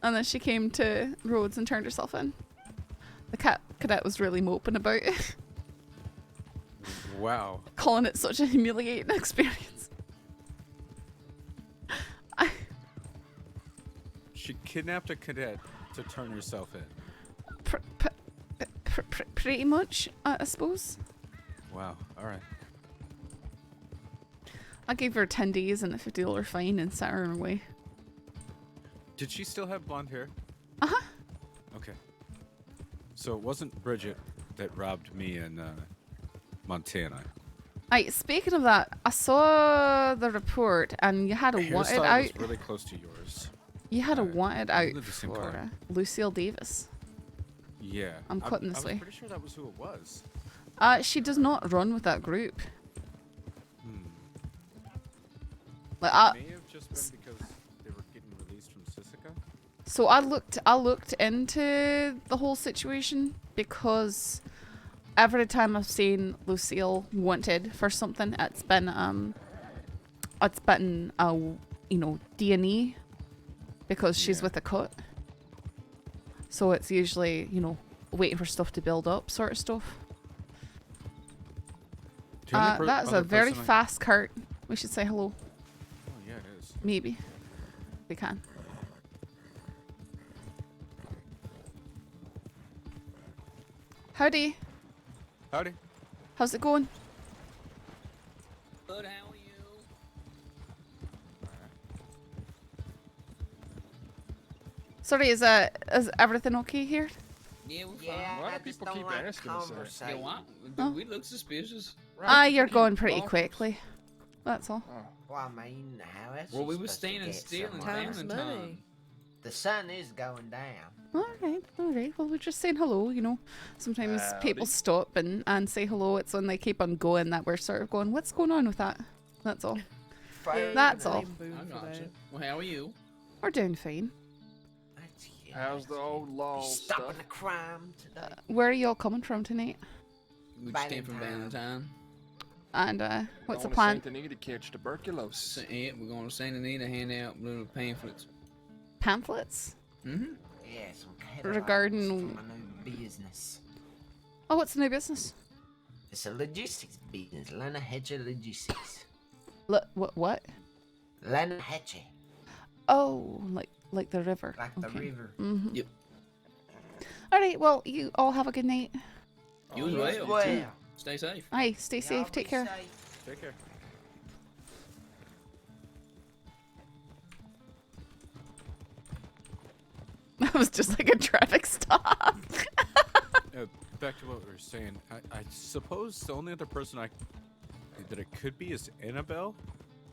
S1: And then she came to Rhodes and turned herself in. The cadet was really moping about it.
S8: Wow.
S1: Calling it such a humiliating experience.
S8: She kidnapped a cadet to turn herself in.
S1: Pretty much, I suppose.
S8: Wow. All right.
S1: I gave her 10 days and a $50 fine and sent her away.
S8: Did she still have blonde hair?
S1: Uh-huh.
S8: Okay. So it wasn't Bridget that robbed me in Montana.
S1: Speaking of that, I saw the report and you had a wanted
S8: Hairstyle
S1: out.
S8: was really close to yours.
S1: You had a wanted out
S8: the same
S1: for
S8: color.
S1: Lucille Davis.
S8: Yeah.
S1: I'm cutting this
S8: I
S1: way.
S8: was pretty sure that was who it was.
S1: She does not run with that group. Like
S8: It may have just been because they were getting released from Sisika.
S1: So I looked into the whole situation because every time I've seen Lucille wanted for something, it's been you know, D&E because she's with the cut. So it's usually, you know, waiting for stuff to build up sort of stuff. That is a very fast cart. We should say hello.
S8: Oh yeah, it is.
S1: Maybe. We can. Howdy.
S8: Howdy.
S1: How's it going?
S18: Good, how are you?
S1: Sorry, is everything okay here?
S18: Yeah, we're fine.
S4: Yeah,
S18: Why
S4: I
S18: do
S4: just
S18: people
S4: don't
S18: keep
S4: like
S18: asking us that?
S4: conversation.
S18: Yeah, what?
S1: Oh.
S18: Do we look suspicious?
S1: You're going pretty quickly. That's all.
S4: Well, I mean, how else?
S18: Well,
S4: you
S18: we were
S4: supposed to
S18: standing
S4: get
S18: still and
S4: somewhere?
S18: down the time.
S4: The sun is going down.
S1: Alright. Well, we're just saying hello, you know. Sometimes people stop and say hello. It's when they keep on going that we're sort of going, what's going on with that? That's all. That's all.
S18: I gotcha. Well, how are you?
S1: We're doing fine.
S4: How's the old law stopping the crime today?
S1: Where are y'all coming from tonight?
S18: We just came from Valentine.
S1: And what's the
S10: Going to
S1: plan?
S10: Saint Denis to catch tuberculosis.
S18: Yeah, we're going to Saint Denis to hand out little pamphlets.
S1: Pamphlets?
S18: Mm-hmm.
S4: Yeah, some
S1: Regarding-
S4: catalogs for my new business.
S1: Oh, what's the new business?
S4: It's a logistics business, Lana Hatcher Logistics.
S1: What?
S4: Lana Hatcher.
S1: Oh, like the river.
S4: Like the river.
S1: Mm-hmm.
S18: Yep.
S1: Alright, well, you all have a good night.
S18: You as well. too. Stay safe.
S1: Aye, stay safe. Take care.
S8: Take care.
S1: That was just like a traffic stop.
S8: Back to what we were saying. I suppose the only other person that it could be is Annabelle.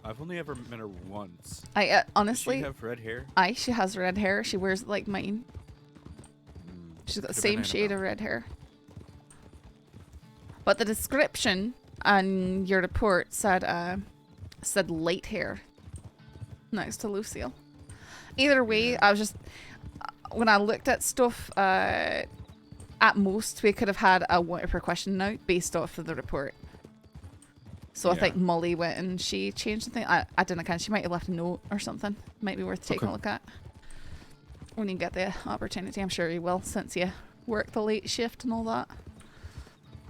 S8: I've only ever met her once.
S1: I honestly.
S8: Does she have red hair?
S1: She has red hair. She wears it like mine. She's got the
S8: Could've
S1: same
S8: been
S1: shade of red hair. But the description on your report said light hair next to Lucille. Either way, I was just when I looked at stuff, at most we could have had a wanted per question now based off of the report. So I think Molly went and she changed the thing. I don't know, she might have left a note or something. Might be worth taking a look at when you get the opportunity. I'm sure you will, since you work the late shift and all that.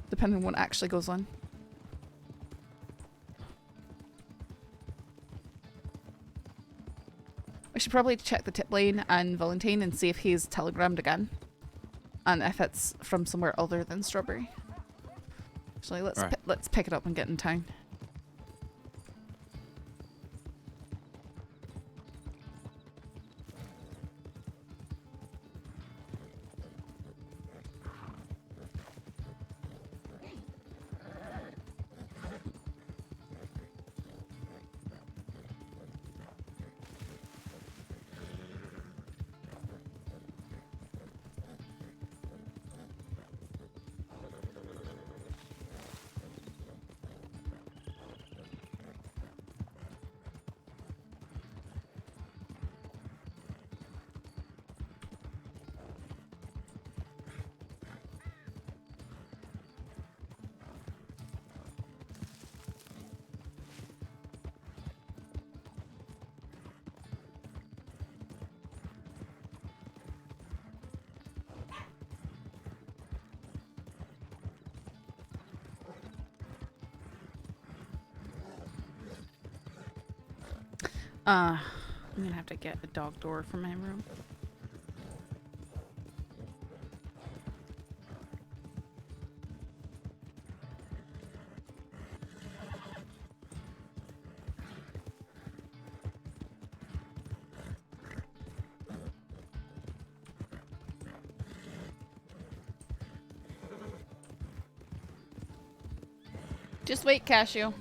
S1: Depending on what actually goes on. We should probably check the tip line and Valentine and see if he's telegrammed again. And if it's from somewhere other than Strawberry. Actually, let's pick it up and get in town. I'm gonna have to get a dog door for my room. Just wait, Cashew.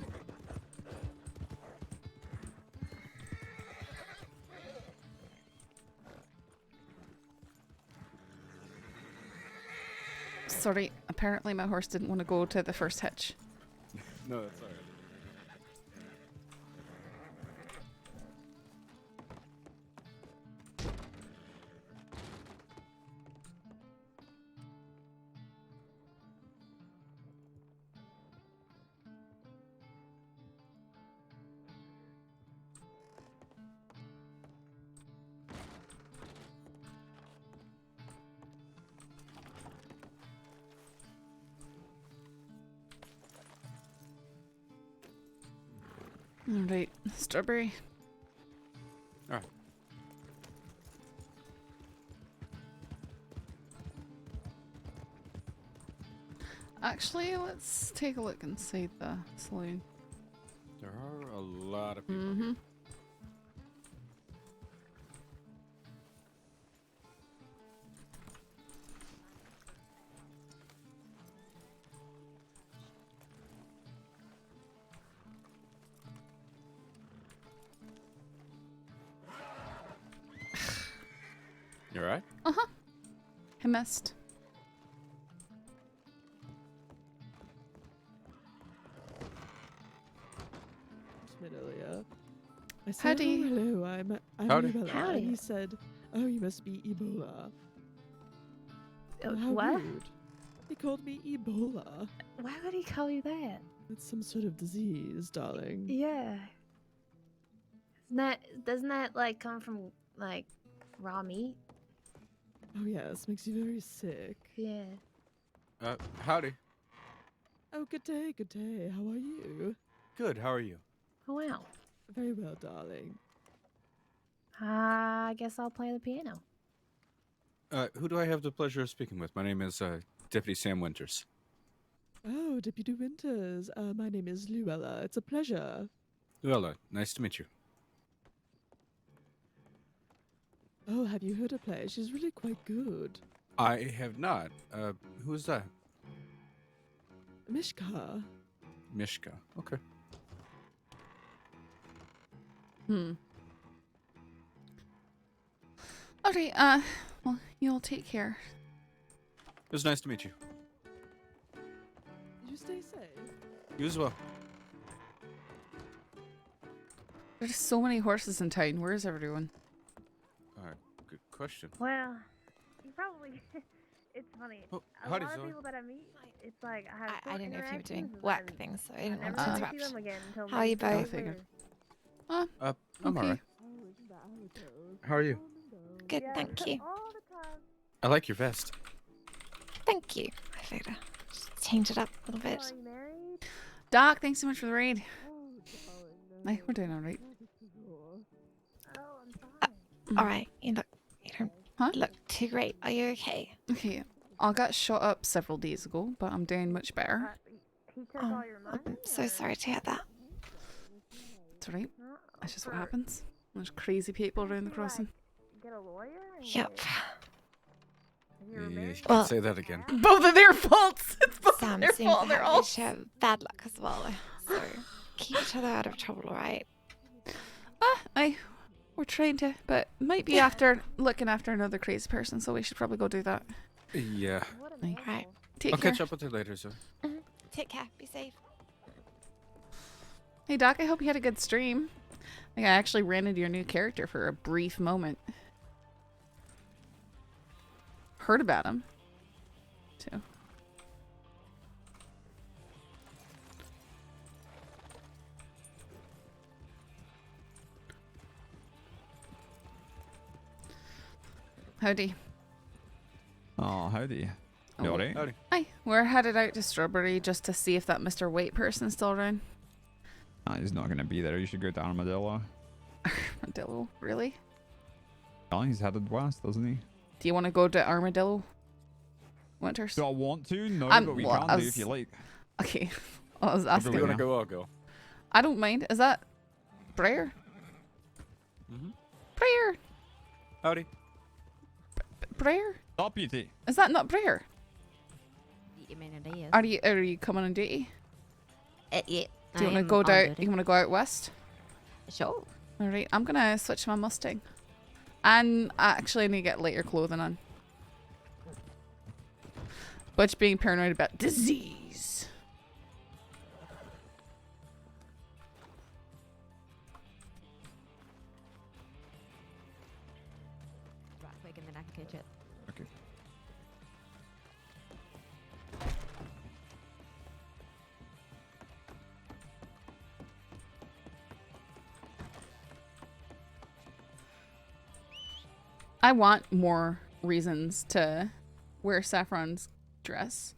S1: Sorry, apparently my horse didn't want to go to the first hitch.
S8: No, that's alright.
S1: Alright, strawberry.
S8: Alright.
S1: Actually, let's take a look inside the saloon.
S8: There are a lot of people.
S1: Mm-hmm.
S8: You alright?
S1: Uh-huh. I missed.
S6: Earlier. I said,
S1: Howdy.
S6: "Oh, hello, I'm
S8: Howdy.
S6: Ebola,"
S23: Howdy.
S6: and he said, "Oh, you must be Ebola." Oh, how
S23: What?
S6: rude. He called me Ebola.
S23: Why would he call you that?
S6: It's some sort of disease, darling.
S23: Yeah. Doesn't that like come from like raw meat?
S6: Oh yes, makes you very sick.
S23: Yeah.
S8: Howdy.
S6: Oh, good day, good day. How are you?
S8: Good, how are you?
S23: Oh wow.
S6: Very well, darling.
S23: I guess I'll play the piano.
S8: Who do I have the pleasure of speaking with? My name is Deputy Sam Winters.
S6: Oh, Deputy Winters. My name is Luella. It's a pleasure.
S8: Luella, nice to meet you.
S6: Oh, have you heard her play? She's really quite good.
S8: I have not. Who is that?
S6: Mishka.
S8: Mishka. Okay.
S1: Alright, well, you'll take care.
S8: It was nice to meet you.
S6: Did you stay safe?
S8: You as well.
S1: There's so many horses in town. Where is everyone?
S8: Good question.
S23: Well, you probably. It's funny.
S8: Oh,
S23: a
S8: howdy,
S23: lot of
S8: Zoe.
S23: people that I meet, it's like I have.
S11: I didn't know if you were doing
S23: interactions,
S11: work
S23: and
S11: things, so I
S23: I
S11: didn't want
S23: never
S11: to
S23: really
S11: interrupt.
S23: see them again until
S11: How are you
S23: months
S11: both?
S23: later.
S1: Oh,
S8: I'm
S1: okay.
S8: alright. How are you?
S11: Good,
S23: Yeah,
S11: thank you.
S23: all the time.
S8: I like your vest.
S11: Thank you. I figured I'd just change it up a little bit.
S23: Are you married?
S1: Doc, thanks so much for the raid. Hey, we're doing alright.
S23: Oh, I'm fine.
S11: Alright, you don't look too great. Are you okay?
S1: Okay, I got shot up several days ago, but I'm doing much better.
S23: He took
S11: Oh,
S23: all your money.
S11: I'm so sorry to hear that.
S1: It's alright. That's just what happens. There's crazy people around the crossing.
S23: Get a lawyer? And
S11: Yep.
S8: You can
S11: Well-
S8: say that again.
S1: Both of their faults. It's both
S11: Sam
S1: their
S11: seems
S1: fault.
S11: to
S1: They're
S11: have
S1: all.
S11: each bad luck as well. So keep each other out of trouble, alright?
S1: We're trying to, but might be after looking after another crazy person, so we should probably go do that.
S8: Yeah.
S11: Right.
S1: Take
S8: I'll
S1: care.
S8: catch up with you later, Zoe.
S11: Take care. Be safe.
S1: Hey Doc, I hope you had a good stream. I think I actually ran into your new character for a brief moment. Heard about him, too. Howdy.
S19: Oh, howdy. You alright?
S8: Howdy.
S1: Hi, we're headed out to Strawberry just to see if that Mr. White person's still around.
S19: He's not going to be there. You should go to Armadillo.
S1: Armadillo, really?
S19: Oh, he's headed west, doesn't he?
S1: Do you want to go to Armadillo? Winters?
S19: Do I want to? No,
S1: I'm-
S19: but we
S1: well,
S19: can do if you like.
S1: Okay. I was asking.
S8: If you want to go, I'll go.
S1: I don't mind. Is that Briar?
S8: Mm-hmm.
S1: Briar?
S8: Howdy.
S1: Briar?
S19: Deputy.
S1: Is that not Briar?
S7: I mean, it is.
S1: Are you coming on duty?
S7: Yeah.
S1: Do you want to go down? You want to go out west?
S7: Sure.
S1: All right. I'm gonna switch my Mustang, and I actually need to get lighter clothing on. Butch being paranoid about disease.
S7: Right quick, and then I can catch it.
S19: Okay.
S1: I want more reasons to wear Saffron's dress.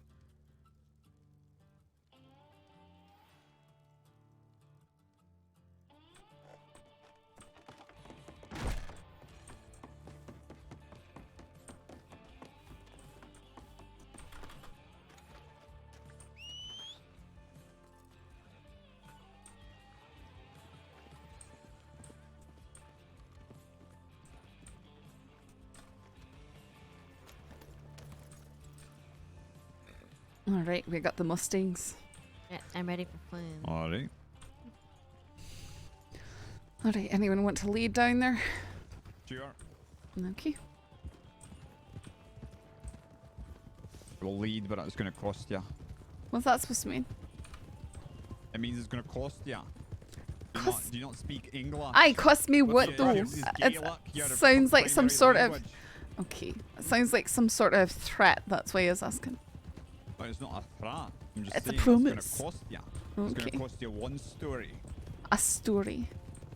S1: Alright, we got the Mustangs.
S7: Yeah, I'm ready for fun.
S19: Alright.
S1: Alright, anyone want to lead down there?
S19: Sure.
S1: Okay.
S19: We'll lead, but it's going to cost you.
S1: What's that supposed to mean?
S19: It means it's going to cost you. Do you not speak English?
S1: Aye, cost me
S19: What's
S1: what
S19: your-
S1: though?
S19: is
S1: It
S19: Gaelic your
S1: sounds like some
S19: primary
S1: sort
S19: language?
S1: of... Okay. It sounds like some sort of threat, that's why I was asking.
S19: But it's not a threat. I'm just
S1: It's a
S19: saying
S1: promise.
S19: It's going to cost you. It's going
S1: Okay.
S19: to cost you one story.
S1: A story.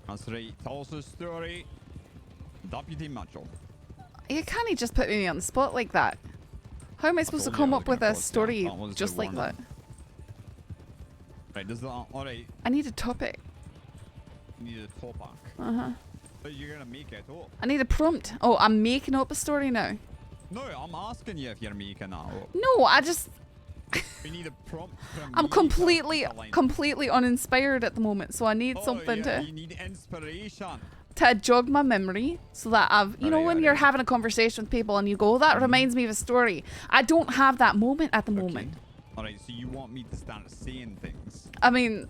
S19: That's right. Tell us a story. Deputy Mitchell.
S1: You can't just put me on the spot like that. How am I supposed to
S19: told you
S1: come
S19: I was
S1: up with
S19: gonna
S1: a
S19: cost you.
S1: story
S19: That was the
S1: just like that?
S19: warning. Right, does that... Alright,
S1: I need a topic.
S19: you need a topic.
S1: Uh-huh.
S19: So you're going to make it up.
S1: I need a prompt. Oh, I'm making up a story now.
S19: No, I'm asking you if you're making that up.
S1: No, I just...
S19: We need a prompt from
S1: I'm
S19: you
S1: completely
S19: to
S1: uninspired at the moment, so I need
S19: Oh,
S1: something
S19: yeah,
S1: to...
S19: You need inspiration.
S1: to jog my memory so that I've, you know, when you're having a conversation with people and you go, that reminds me of a story. I don't have that moment at the moment.
S19: Alright, so you want me to start saying things,
S1: I mean,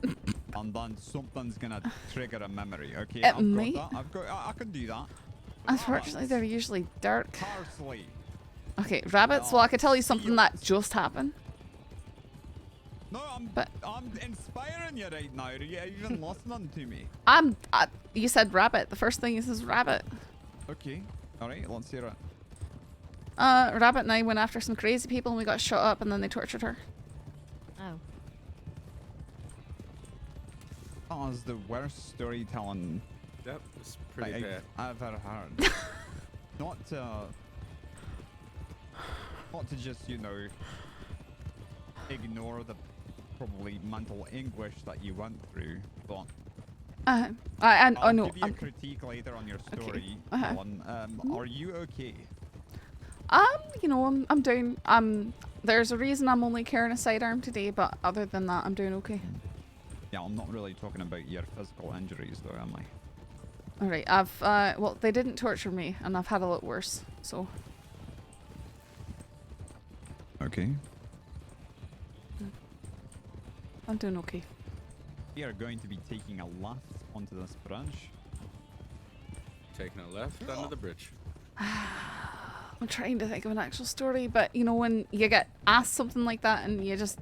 S19: and then something's gonna trigger a memory, okay?
S1: It might.
S19: I can do that.
S1: unfortunately, they're usually dark.
S19: Parsley.
S1: Okay, rabbits. Well, I could tell you something that just happened.
S19: No, I'm inspiring you right now. Are you even listening to me?
S1: You said rabbit. The first thing you said is rabbit.
S19: Okay. Alright, let's hear it.
S1: Rabbit and I went after some crazy people and we got shot up and then they tortured her.
S7: Oh.
S19: That was the worst storytelling
S8: That was pretty bad.
S19: I've ever heard. not to just, you know, ignore the probably mental anguish that you went through, but
S1: I'll
S19: give you a critique later on your story.
S1: Okay.
S19: Helen. Are you okay?
S1: You know, I'm doing. There's a reason I'm only carrying a sidearm today, but other than that, I'm doing okay.
S19: Yeah, I'm not really talking about your physical injuries, though, am I?
S1: All right, well, they didn't torture me, and I've had a lot worse, so.
S19: Okay.
S1: I'm doing okay.
S19: We are going to be taking a left onto this bridge.
S8: Taking a left under the bridge.
S1: I'm trying to think of an actual story, but you know when you get asked something like that and you just...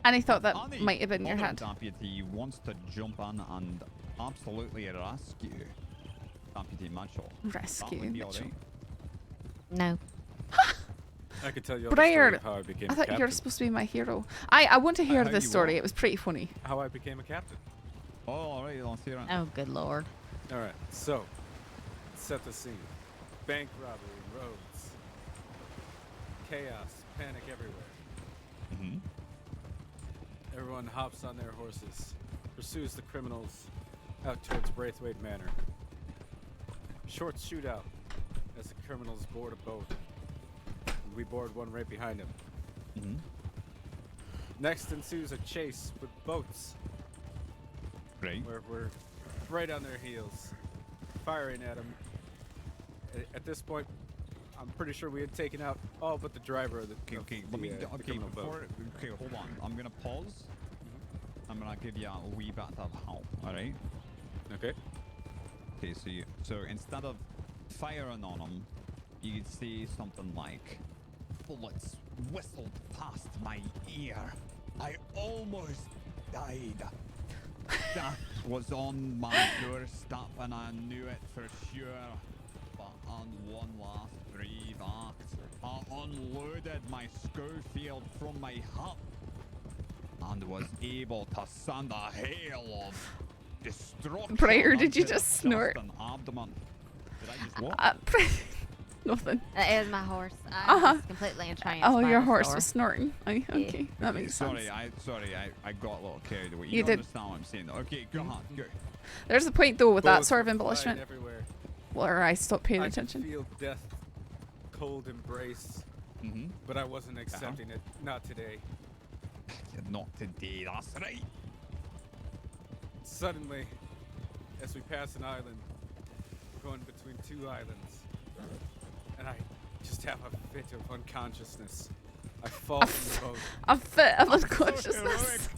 S1: Any thought that might have been in your head.
S19: Deputy wants to jump in and absolutely rescue Deputy Mitchell.
S1: Rescue
S19: That would be
S1: Mitchell.
S19: alright.
S7: No.
S8: I could tell you the story
S1: Briar,
S8: of how I became
S1: I
S8: a
S1: thought you were
S8: captain.
S1: supposed to be my hero. I want to hear
S8: how
S1: this
S8: you
S1: story.
S8: are.
S1: It was pretty funny.
S8: How I became a captain.
S19: Oh, alright, let's hear it.
S7: Oh, good lord.
S8: Alright, so, set the scene. Bank robbery, roads. Chaos, panic everywhere.
S19: Mm-hmm.
S8: Everyone hops on their horses, pursues the criminals, out towards Braithwaite Manor. Short shootout as the criminals board a boat. We board one right behind him.
S19: Mm-hmm.
S8: Next ensues a chase with boats.
S19: Right.
S8: Where we're right on their heels, firing at them. At this point, I'm pretty sure we had taken out all but the driver of the criminal boat.
S19: Okay, hold on. I'm gonna pause. I'm gonna give you a wee bit of help. All right.
S8: Okay.
S19: Okay. So instead of firing on them, you could say something like, "Bullets whistled past my ear. I almost died. Death was on my doorstep and I knew it for sure. But on one last brave act, I unloaded my Schofield from my hip and was able to send a hail of destruction.
S1: Prayer, did you
S19: into
S1: just
S19: the
S1: snort?
S19: chest and abdomen. Did I just what?
S1: Nothing.
S7: That is my horse. I'm just completely entranced.
S1: Oh,
S7: by
S1: your
S7: the
S1: horse
S7: store.
S1: was snorting. Okay, that makes
S19: Sorry,
S1: sense.
S19: I got a little carried away.
S1: You
S19: You
S1: did.
S19: understand what I'm saying? Okay, go on, go.
S1: There's a point though with that
S8: Bullets
S1: sort of
S8: were
S1: embellishment
S8: flying everywhere.
S1: where I stopped paying
S8: I
S1: attention.
S8: could feel death's cold embrace, but I wasn't accepting it. Not today.
S19: Not today, that's right.
S8: Suddenly, as we pass an island, we're going between two islands, and I just have a fit of unconsciousness. I fall from the boat.
S1: A fit of unconsciousness.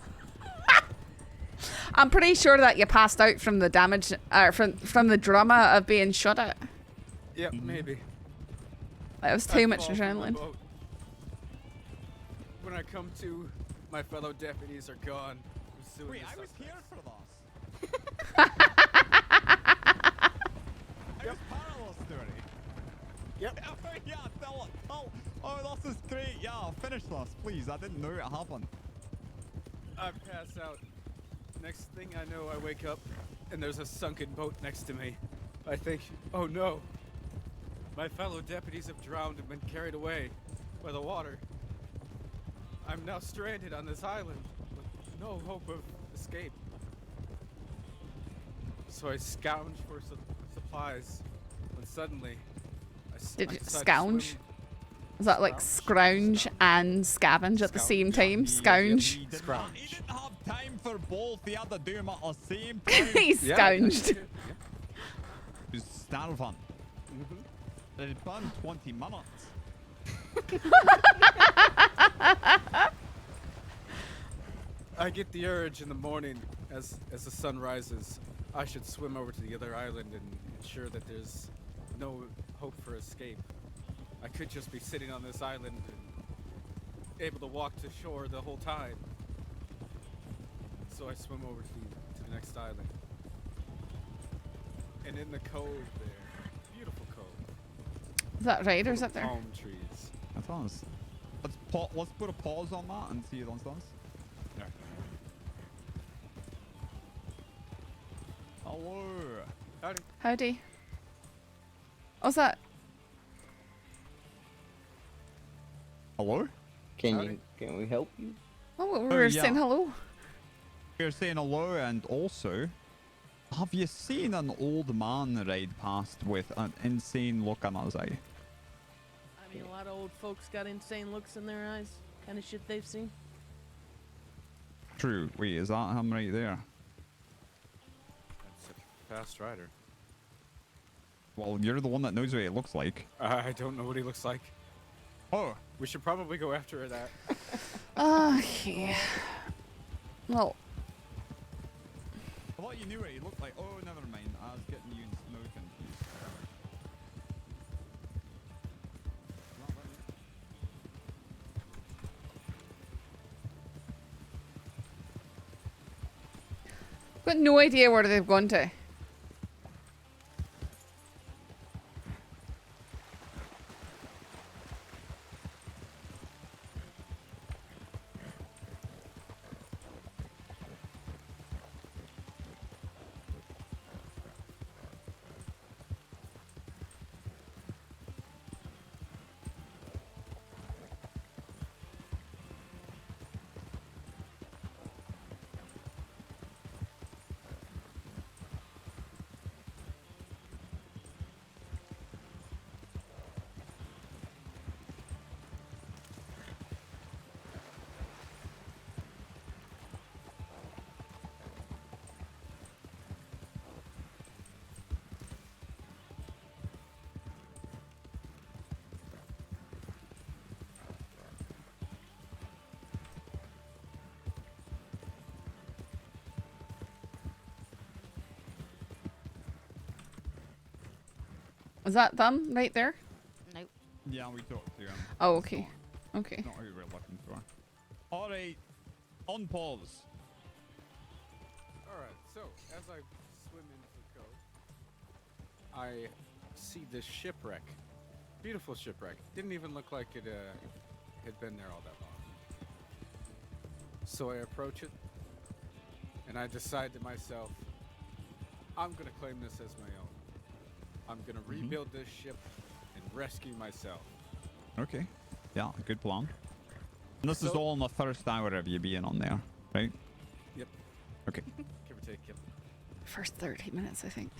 S1: I'm pretty sure that you passed out from the damage, from the drama of being shot at.
S8: Yep, maybe.
S1: That was
S8: I
S1: too much
S8: fall from the
S1: adrenaline.
S8: boat. When I come to, my fellow deputies are gone.
S19: Wait, I was here for this.
S8: Yep.
S19: Parallel story.
S8: Yep.
S19: Yeah, tell it. Oh, this is great. Yeah, finish this, please. I didn't know it happened.
S8: I pass out. Next thing I know, I wake up, and there's a sunken boat next to me. I think, oh no. My fellow deputies have drowned and been carried away by the water. I'm now stranded on this island with no hope of escape. So I scrounge for supplies, when suddenly
S1: Did you
S8: decide to
S1: scounge?
S8: swim.
S1: Is that like scrounge and scavenge at the same time? Scounge.
S19: He didn't have time for both. He had to do them at the same time.
S1: He scounged.
S19: He was starving. It had been 20 minutes.
S8: I get the urge in the morning as the sun rises. I should swim over to the other island and ensure that there's no hope for escape. I could just be sitting on this island and able to walk to shore the whole time. So I swim over to the next island. And in the cove there, beautiful cove.
S1: Is that raiders
S8: full
S1: up
S8: of
S1: there?
S8: Palm trees.
S19: I thought it was... Let's put a pause on that and see those ones.
S8: Yeah.
S19: Hello.
S8: Howdy.
S1: Howdy. What's that?
S19: Hello?
S12: Can we help you?
S1: Oh, we were
S19: yeah.
S1: saying hello.
S19: We were saying hello, and also, have you seen an old man ride past with an insane look in his eye?
S13: I mean, a lot of old folks got insane looks in their eyes. Kind of shit they've seen.
S19: True. Wait, is that him right there?
S8: That's a fast rider.
S19: Well, you're the one that knows what he looks like.
S8: I don't know what he looks like.
S19: Oh.
S8: We should probably go after that.
S1: Okay. Well.
S19: I thought you knew what he looked like. Oh, never mind. I was getting you and Snow confused.
S1: Got no idea where they've gone to. Is that them right there?
S7: Nope.
S19: Yeah, we talked to him.
S1: Oh, okay. Okay.
S19: Not who we're looking for. All right, on pause.
S8: All right. So as I swim into the cove, I see this shipwreck. Beautiful shipwreck. Didn't even look like it had been there all that long. So I approach it, and I decide to myself, I'm gonna claim this as my own. I'm gonna rebuild this ship and rescue myself.
S19: Okay. Yeah, good plan. And this is all in the first hour of you being on there, right?
S8: Yep.
S19: Okay.
S8: Give or take, yep.
S1: First 30 minutes, I think.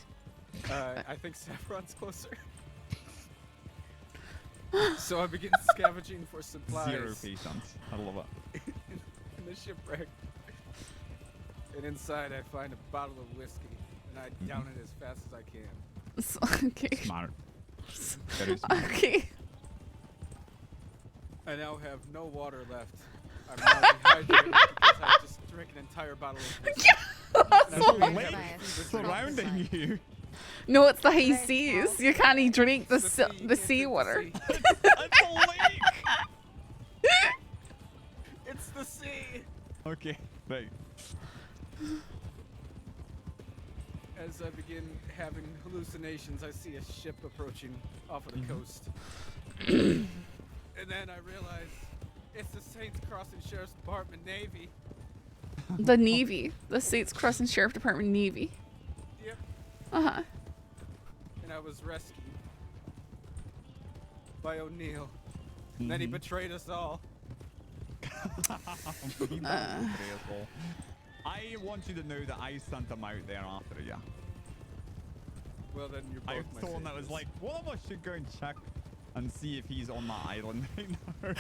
S8: I think Saffron's closer. So I begin scavenging for supplies.
S19: 0 patience. I love it.
S8: in the shipwreck. And inside I find a bottle of whiskey, and I down it as fast as I can.
S1: Okay.
S19: Smart. Very smart.
S1: Okay.
S8: I now have no water left. I'm now dehydrated because I just drank an entire bottle of whiskey.
S19: Surrounding you.
S1: No, it's the high seas. You can't even drink the sea water.
S19: It's a lake.
S8: It's the sea.
S19: Okay, right.
S8: As I begin having hallucinations, I see a ship approaching off of the coast. And then I realize it's the Saints Crossing Sheriff's Department Navy.
S1: The Navy. The Saints Crossing Sheriff Department Navy.
S8: Yep.
S1: Uh-huh.
S8: And I was rescued by O'Neill. And then he betrayed us all.
S19: I want you to know that I sent him out there after you.
S8: Well, then you're both
S19: I
S8: my
S19: told him that was
S8: saviors.
S19: like, one of us should go and check and see if he's on that island right now.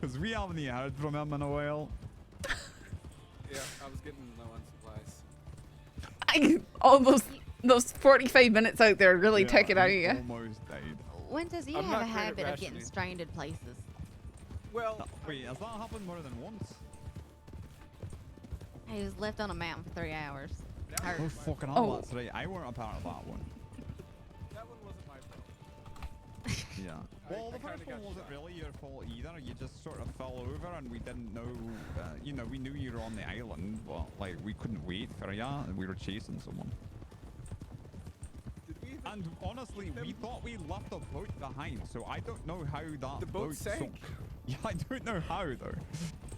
S19: Because we haven't even heard from him in a while.
S8: Yeah, I was getting low on supplies.
S1: All those 45 minutes out there really took it out of you.
S19: Almost died.
S7: Winters, you
S8: I'm
S7: have
S8: not
S7: a
S8: great at
S7: habit of getting
S8: rationing.
S7: stranded places.
S8: Well,
S19: wait, has that happened more than once?
S7: He was left on a mountain for 3 hours.
S19: Oh, fucking hell, that's right. I weren't a part of that one.
S8: That one wasn't my fault.
S19: Yeah. Well, the first one wasn't really your fault either. You just sort of fell over and we didn't know, you know, we knew you were on the island, but like we couldn't wait for you and we were chasing someone. And honestly, we thought we left the boat behind, so I don't know how that
S8: The boat sank.
S19: sunk. Yeah, I don't know how though.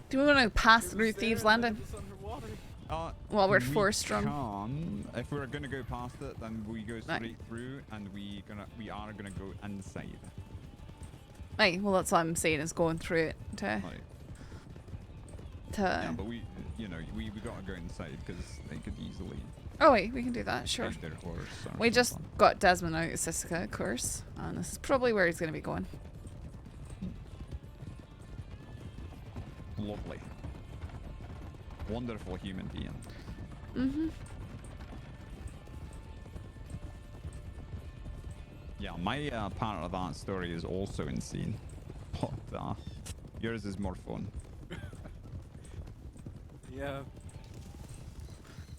S1: Do we want to pass through Thieves Landing? While we're forced run.
S19: If we're gonna go past it, then we go straight through, and we are gonna go inside.
S1: Right, well that's what I'm saying is going through it to.
S19: Yeah, but we gotta go inside because they could easily.
S1: Oh wait, we can do that, sure.
S19: Take their horse or
S1: We just
S19: something.
S1: got Desmond out of Siska, of course, and this is probably where he's gonna be going.
S19: Lovely. Wonderful human being.
S1: Mm-hmm.
S19: Yeah, my part of that story is also insane. But yours is more fun.
S8: Yeah.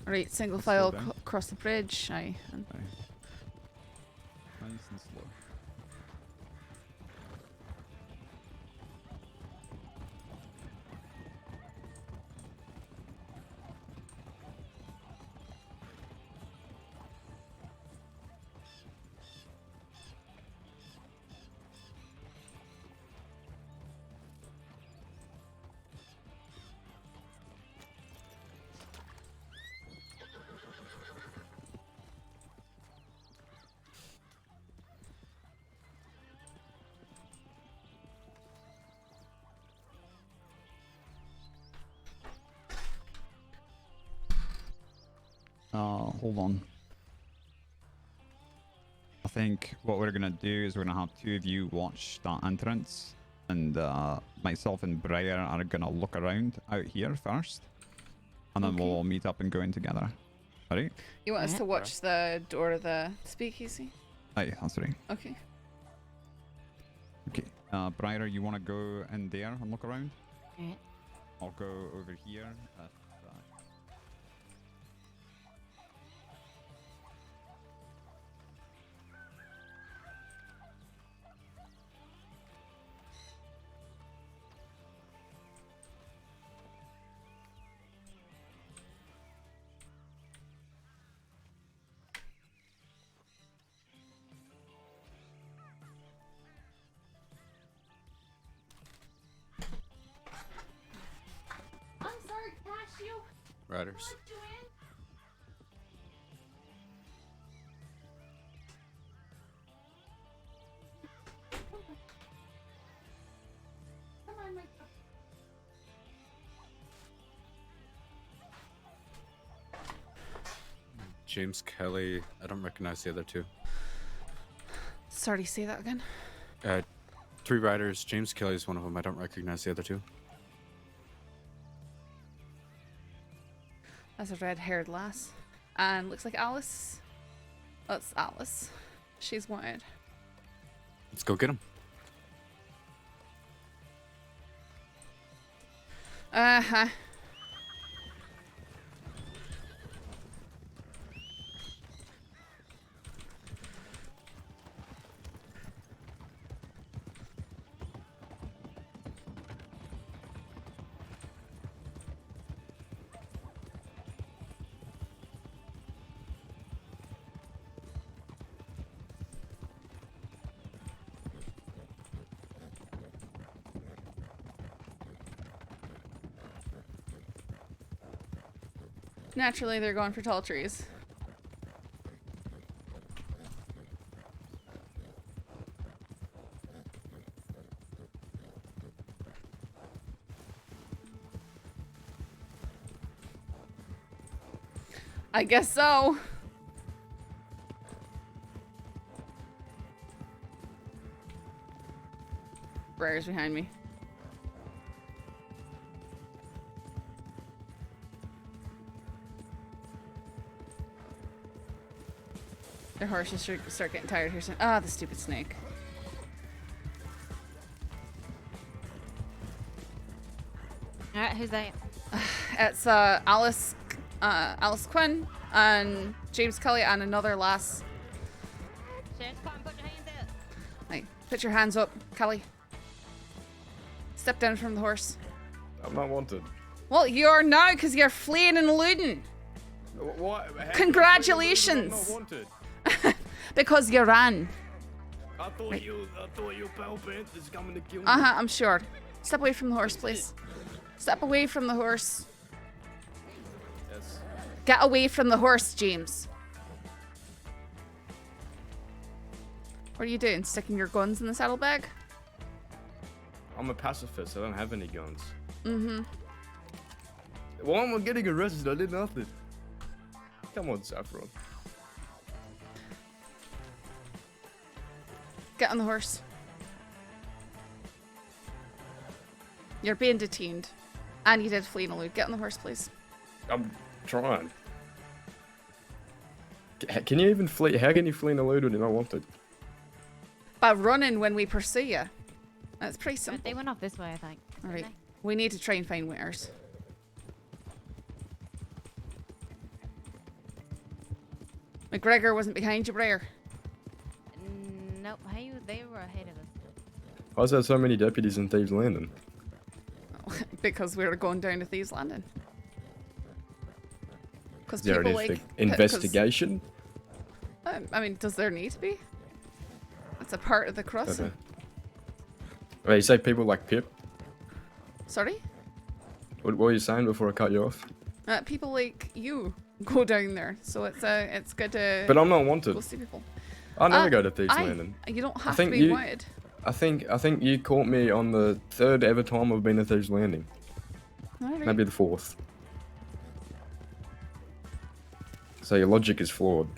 S1: Alright, single
S19: Slow
S1: file
S19: down.
S1: across the bridge. Aye.
S19: Nice and slow. Hold on. I think what we're gonna do is we're gonna have two of you watch that entrance, and myself and Briar are gonna look around out here first, and then we'll all meet up and go in together. Alright?
S1: You want us to watch the door of the speakeasy?
S19: Aye, that's right.
S1: Okay.
S19: Okay. Briar, you wanna go in there and look around?
S7: Alright.
S19: I'll go over here.
S8: riders. James Kelly. I don't recognize the other two.
S1: Sorry, say that again.
S8: 3 riders. James Kelly is one of them. I don't recognize the other two.
S1: That's a red-haired lass. And looks like Alice. That's Alice. She's wanted.
S8: Let's go get him.
S1: Uh-huh. Naturally, they're going for tall trees. I guess so. Briar's behind me. Their horses should start getting tired here soon. Ah, the stupid snake.
S7: Alright, who's that?
S1: It's Alice Quinn and James Kelly and another lass.
S7: James, come on, put your hands up.
S1: Hey, put your hands up, Kelly. Step down from the horse.
S15: I'm not wanted.
S1: Well, you're now because you're fleeing and eluding.
S15: What?
S1: Congratulations.
S15: I'm not wanted.
S1: Because you ran.
S15: I thought you pal Panthers coming to kill me.
S1: Uh-huh, I'm sure. Step away from the horse, please. Step away from the horse.
S15: Yes.
S1: Get away from the horse, James. What are you doing? Sticking your guns in the saddlebag?
S15: I'm a pacifist. I don't have any guns.
S1: Mm-hmm.
S15: Why am I getting arrested? I did nothing. Come on, Saffron.
S1: Get on the horse. You're being detained. And you did flee and elude. Get on the horse, please.
S15: I'm trying. Can you even flee? How can you flee and elude when you're not wanted?
S1: By running when we pursue you. That's pretty simple.
S7: They went off this way, I think.
S1: Alright. We need to try and find winners. McGregor wasn't behind you, Briar.
S7: Nope, they were ahead of us.
S15: Why is there so many deputies in Thieves Landing?
S1: Because we were going down to Thieves Landing. Because
S15: Is there
S1: people
S15: anything?
S1: like
S15: Investigation?
S1: I mean, does there need to be? It's a part of the crossing.
S15: Wait, you say people like Pip?
S1: Sorry?
S15: What were you saying before I cut you off?
S1: People like you go down there, so it's good to.
S15: But I'm not wanted.
S1: Go see people.
S15: I never go to Thieves Landing.
S1: You don't have to be wanted.
S15: I think you caught me on the 3rd ever time I've been to Thieves Landing.
S1: Alright.
S15: Maybe the 4th. So your logic is flawed.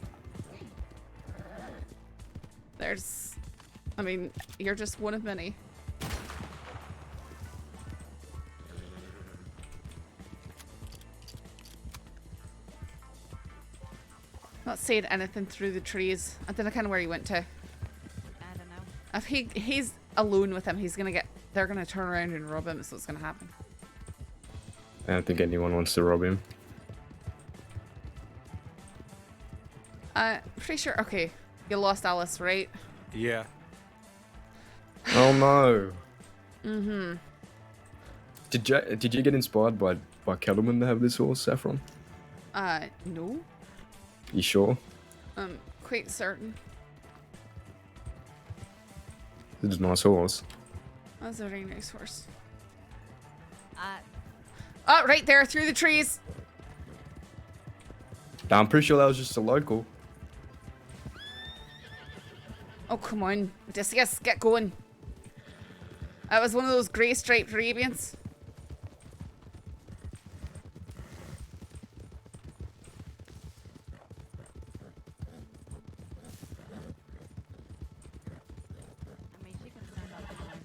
S1: I mean, you're just one of many. Not saying anything through the trees. I don't know kind of where he went to.
S7: I don't know.
S1: If he's alone with him, they're gonna turn around and rob him. That's what's gonna happen.
S15: I don't think anyone wants to rob him.
S1: Pretty sure. Okay, you lost Alice, right?
S8: Yeah.
S15: Oh no.
S1: Mm-hmm.
S15: Did you get inspired by Kettleman to have this horse, Saffron?
S1: No.
S15: You sure?
S1: Quite certain.
S15: It's a nice horse.
S1: That's a very nice horse. Oh, right there, through the trees.
S15: I'm pretty sure that was just a local.
S1: Oh, come on. Odysseus, get going. That was one of those grey striped Arabians.
S7: I mean, she could have turned off anywhere.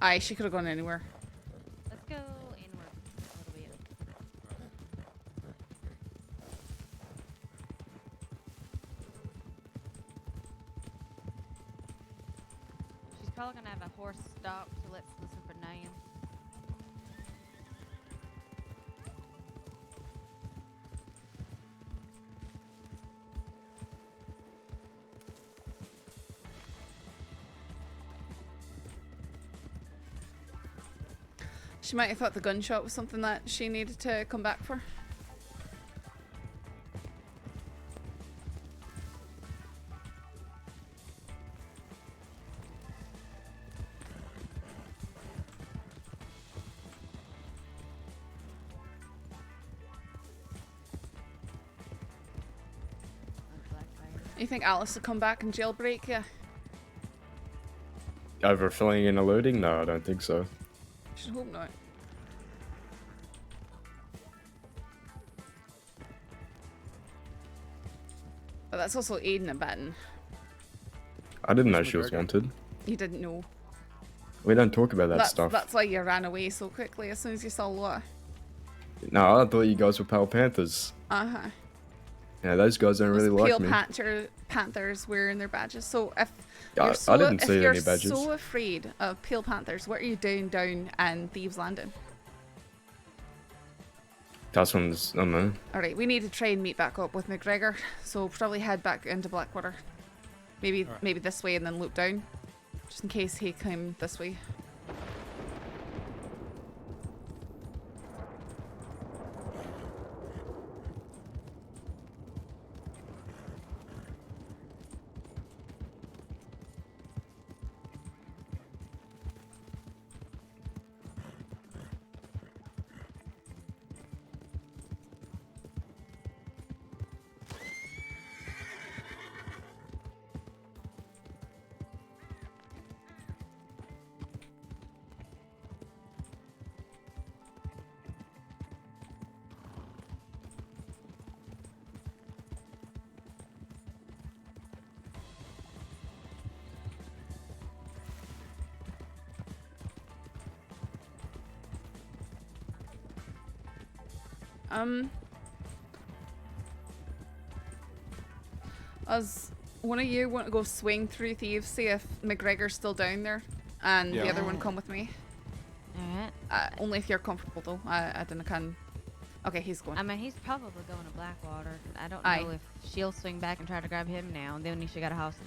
S1: Aye, she could have gone anywhere.
S7: Let's go inward a little bit. She's probably gonna have a horse stop, so let's listen for Nam.
S1: She might have thought the gunshot was something that she needed to come back for. You think Alice will come back and jailbreak you?
S15: Over filling in alerting? No, I don't think so.
S1: Should hope not. But that's also aiding and abetting.
S15: I didn't know she was wanted.
S1: You didn't know.
S15: We don't talk about that stuff.
S1: That's why you ran away so quickly as soon as you saw Laura.
S15: No, I thought you guys were Pale Panthers.
S1: Uh-huh.
S15: Yeah, those guys don't really like
S1: Pale
S15: me.
S1: Panthers wearing their badges. So if
S15: Yeah,
S1: you're so,
S15: I didn't see
S1: if you're
S15: any badges.
S1: so afraid of Pale Panthers, what are you doing down and Thieves Landing?
S15: That's when I don't know.
S1: Alright, we need to try and meet back up with McGregor. So probably head back into Blackwater. Maybe maybe this way and then loop down. Just in case he came this way. As one of you want to go swing through Thieves, see if McGregor's still down there, and the other one come with me.
S7: Alright.
S1: Only if you're comfortable though. I don't can. Okay, he's going.
S7: I mean, he's probably going to Blackwater. I don't
S1: Aye.
S7: know if she'll swing back and try to grab him now, and then she got a hostage.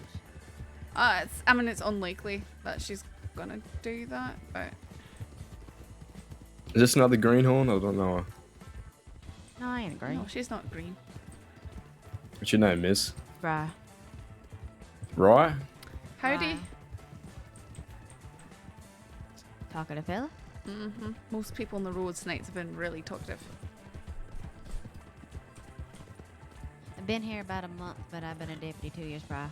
S1: I mean, it's unlikely that she's gonna do that, but
S15: Is this another greenhorn? I don't know.
S7: No, I ain't green.
S1: no, she's not green.
S15: What's your name, miss?
S7: Right.
S15: Right?
S1: Howdy.
S7: Talkative fella?
S1: Mm-hmm. Most people on the roads tonight have been really talkative.
S7: I've been here about a month, but I've been a deputy 2 years prior.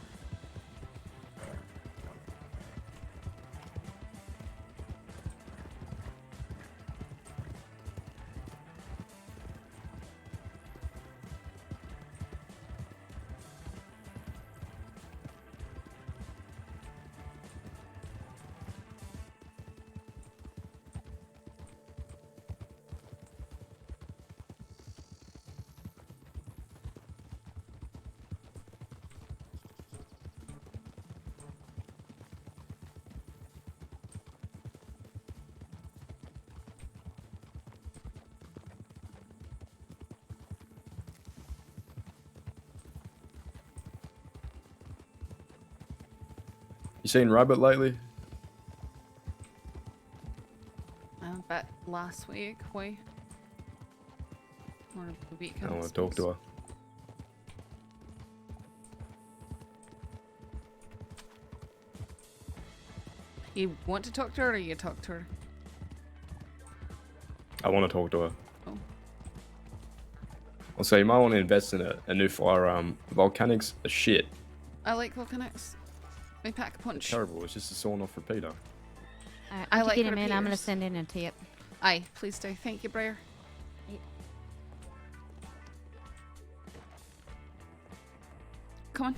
S15: You seen Rabbit lately?
S1: I bet last week, why? Or the weekend.
S15: I want to talk to her.
S1: You want to talk to her or you talk to her?
S15: I want to talk to her.
S1: Oh.
S15: Also, you might want to invest in a new firearm. Volcanics are shit.
S1: I like volcanics. They pack a punch.
S15: Terrible. It's just a sawn off repeater.
S7: Alright,
S1: I
S7: I
S1: like
S7: get him in. I'm gonna
S1: repeaters.
S7: send in a tip.
S1: Aye, please do. Thank you, Briar. Come on.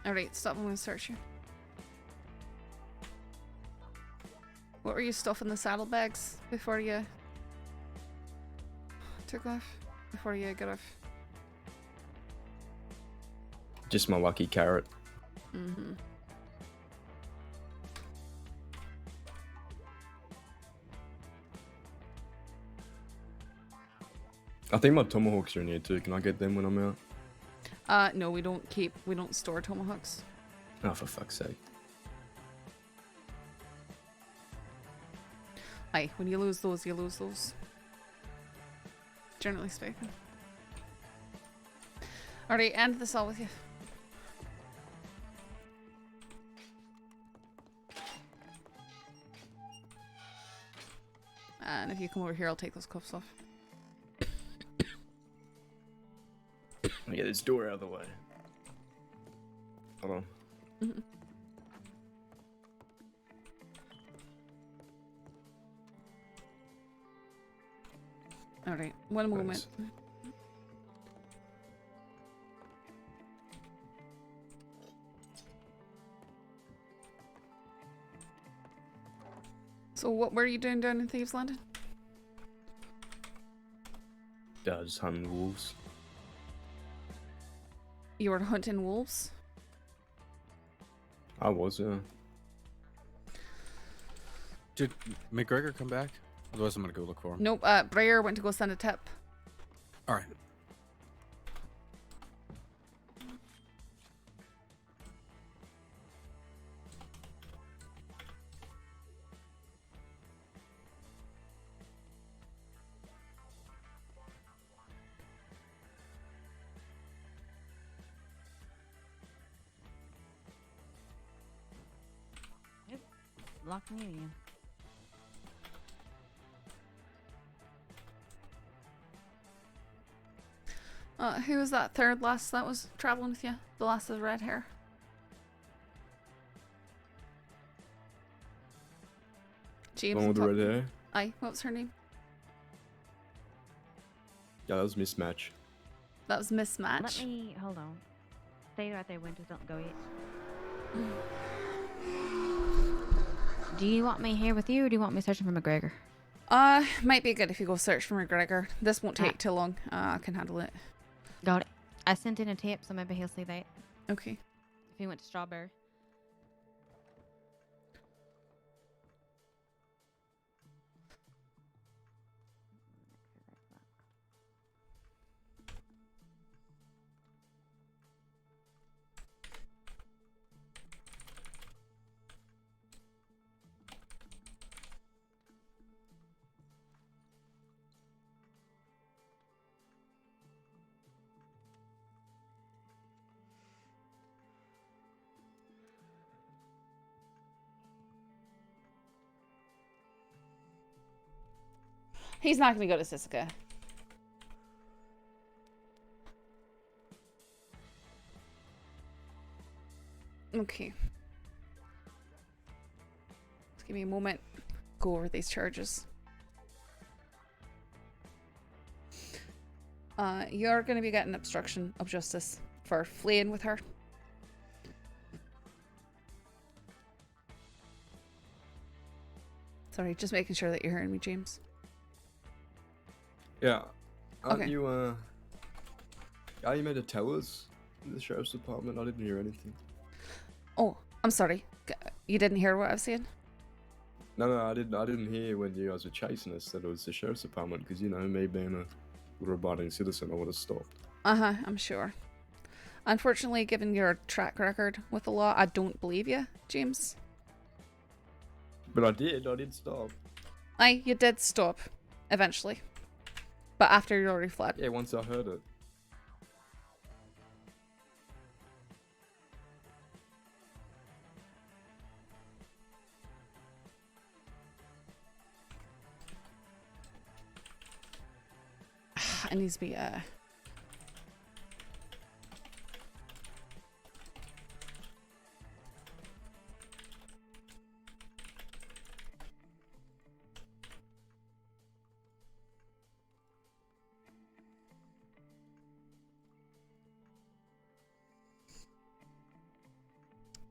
S1: Alright, stop. I'm gonna search you. What were you stuffing the saddlebags before you took off? Before you got off?
S15: Just my lucky carrot.
S1: Mm-hmm.
S15: I think my tomahawks are in here too. Can I get them when I'm out?
S1: No, we don't store tomahawks.
S15: Oh, for fuck's sake.
S1: Aye, when you lose those, you lose those. Generally speaking. Alright, end this all with you. And if you come over here, I'll take those cuffs off.
S15: Let me get this door out of the way. Hold on.
S1: Mm-hmm. Alright, one moment. So what were you doing down in Thieves Landing?
S15: Just hunting wolves.
S1: You were hunting wolves?
S15: I was, yeah.
S8: Did McGregor come back? Otherwise, I'm gonna go look for him.
S1: Nope, Briar went to go send a tip.
S8: Alright.
S7: Lock me in.
S1: Who was that third lass that was traveling with you? The lass with red hair? James.
S15: One with the red hair?
S1: Aye, what was her name?
S15: Yeah, that was mismatch.
S1: That was Mismatch.
S7: Let me hold on. Stay right there, Winters. Don't go yet. Do you want me here with you, or do you want me searching for McGregor?
S1: Might be good if you go search for McGregor. This won't take too long. I can handle it.
S7: Got it. I sent in a tip, so maybe he'll see that.
S1: Okay.
S7: If he went to Strawberry.
S1: He's not going to go to Siska. Okay. Just give me a moment. Go over these charges. You're going to be getting obstruction of justice for fleeing with her. Sorry, just making sure that you're hearing me, James.
S15: Yeah. Aren't
S1: Okay.
S15: you, are you meant to tell us in the sheriff's department? I didn't hear anything.
S1: Oh, I'm sorry. You didn't hear what I was saying?
S15: No, I didn't hear when you guys were chasing us that it was the sheriff's department, because, you know, me being a good-abiding citizen, I would have stopped.
S1: Uh-huh, I'm sure. Unfortunately, given your track record with the law, I don't believe you, James.
S15: But I did stop.
S1: Aye, you did stop. Eventually. But after you already fled.
S15: Yeah, once I heard it.
S1: it needs to be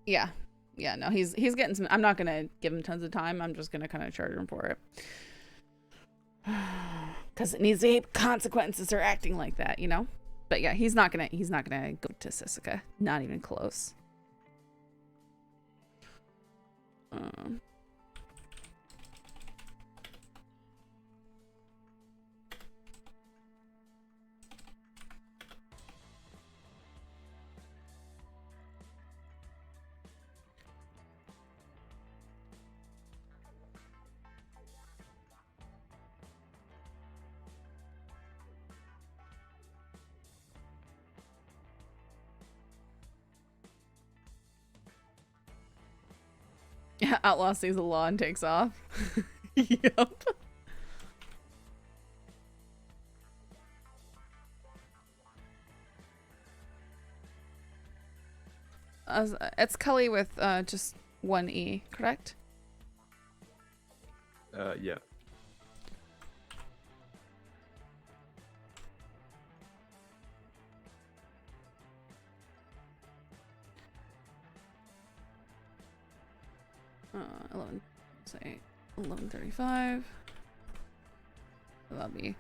S1: yeah. Yeah, no, he's getting some. I'm not gonna give him tons of time. I'm just gonna kind of charge him for it. Because it needs to have consequences for acting like that, you know. But yeah, he's not gonna go to Sisika. Not even close. Yeah, Outlaw sees the law and takes off. Yep. It's Cully with just one E, correct?
S15: Yeah.
S1: Say 11:35. That'll be.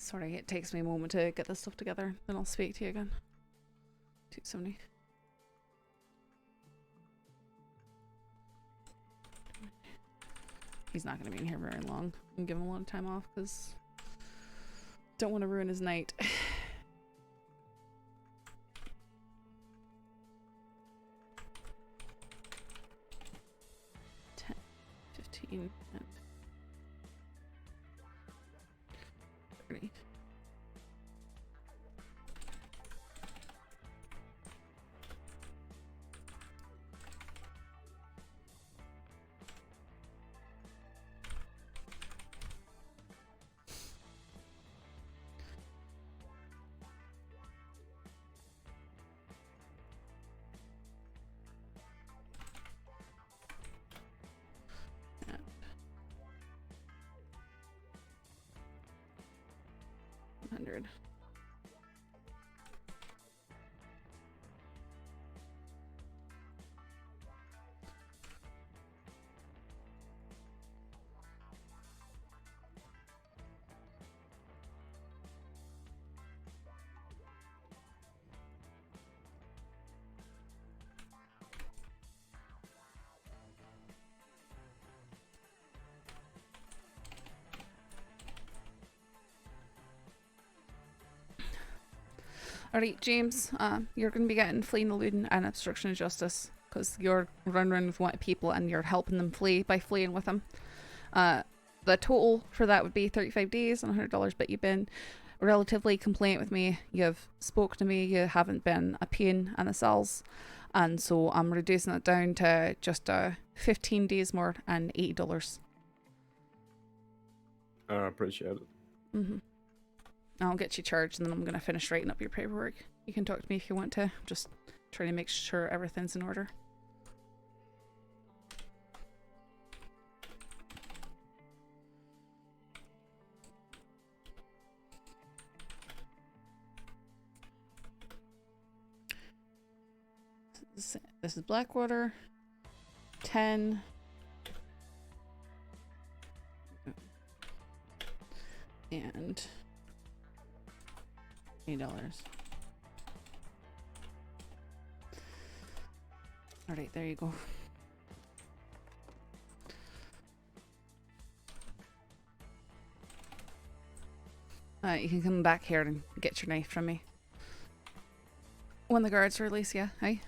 S1: Sorry, it takes me a moment to get this stuff together. Then I'll speak to you again. 270. He's not going to be in here very long. I'm giving him a lot of time off because don't want to ruin his night. 10, 15, and 30. $100. Alright, James, you're going to be getting fleeing, eluding, and obstruction of justice because you're running with white people and you're helping them flee by fleeing with them. The total for that would be 35 days and $100, but you've been relatively compliant with me. You've spoke to me. You haven't been a pain in the cells. And so I'm reducing it down to just 15 days more and $80.
S15: I appreciate it.
S1: Mm-hmm. I'll get you charged and then I'm going to finish writing up your paperwork. You can talk to me if you want to. I'm just trying to make sure everything's in order. This is Blackwater. 10. And $8. Alright, there you go. You can come back here and get your knife from me. When the guards release you, hey?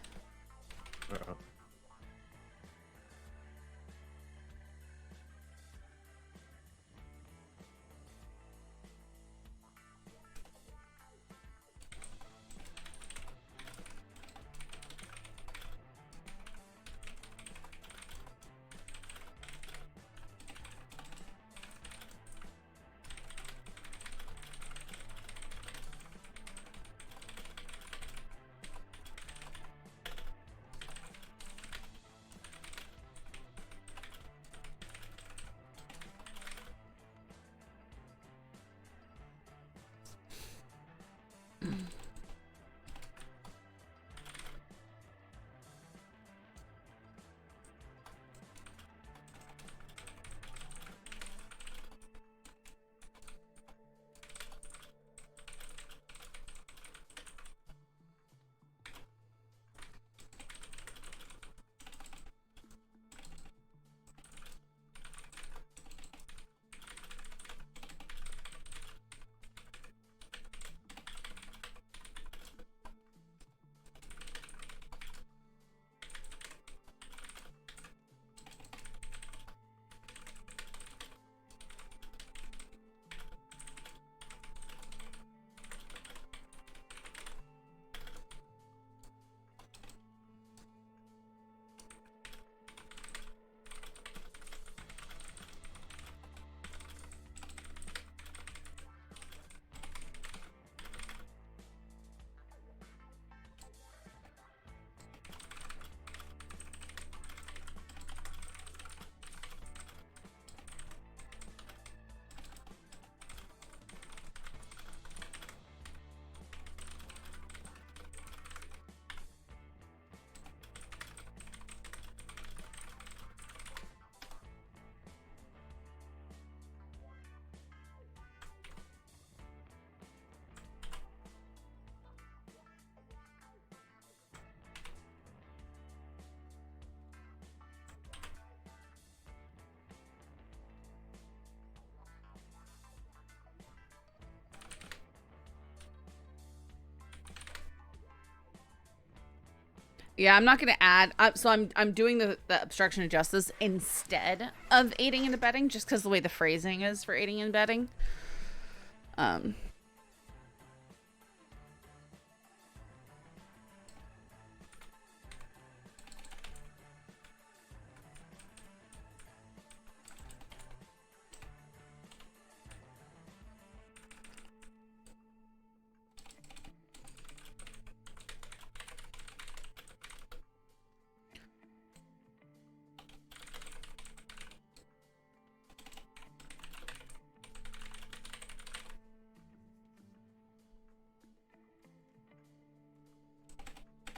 S1: Yeah, I'm not gonna add. So I'm doing the obstruction of justice instead of aiding and abetting, just because the way the phrasing is for aiding and abetting.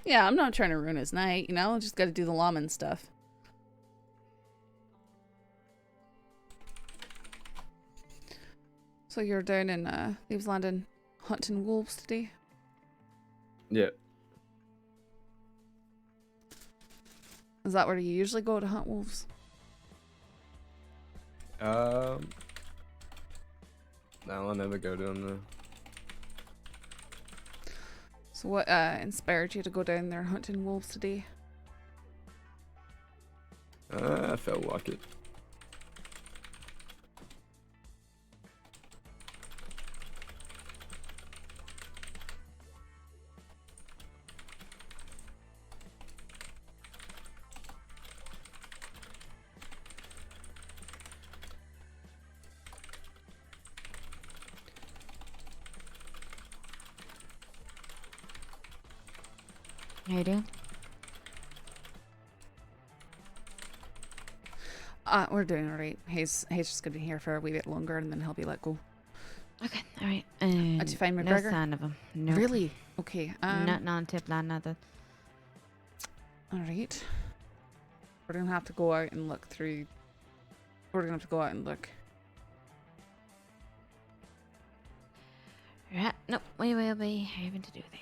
S1: Yeah, I'm not trying to ruin his night, you know? Just gotta do the lawman stuff. So you're down in Leaves Landing hunting wolves today?
S15: Yeah.
S1: Is that where you usually go to hunt wolves?
S15: No, I never go down there.
S1: So what inspired you to go down there hunting wolves today?
S15: I felt like it.
S7: How you doing?
S1: We're doing alright. He's just gonna be here for a wee bit longer and then he'll be let go.
S7: Okay, alright.
S1: Did you find
S7: no
S1: McGregor?
S7: sign of him. No.
S1: Really? Okay.
S7: Nothing on tip line, nothing.
S1: Alright. We're gonna have to go out and look through. We're gonna have to go out and look.
S7: Right, nope, we will be having to do that.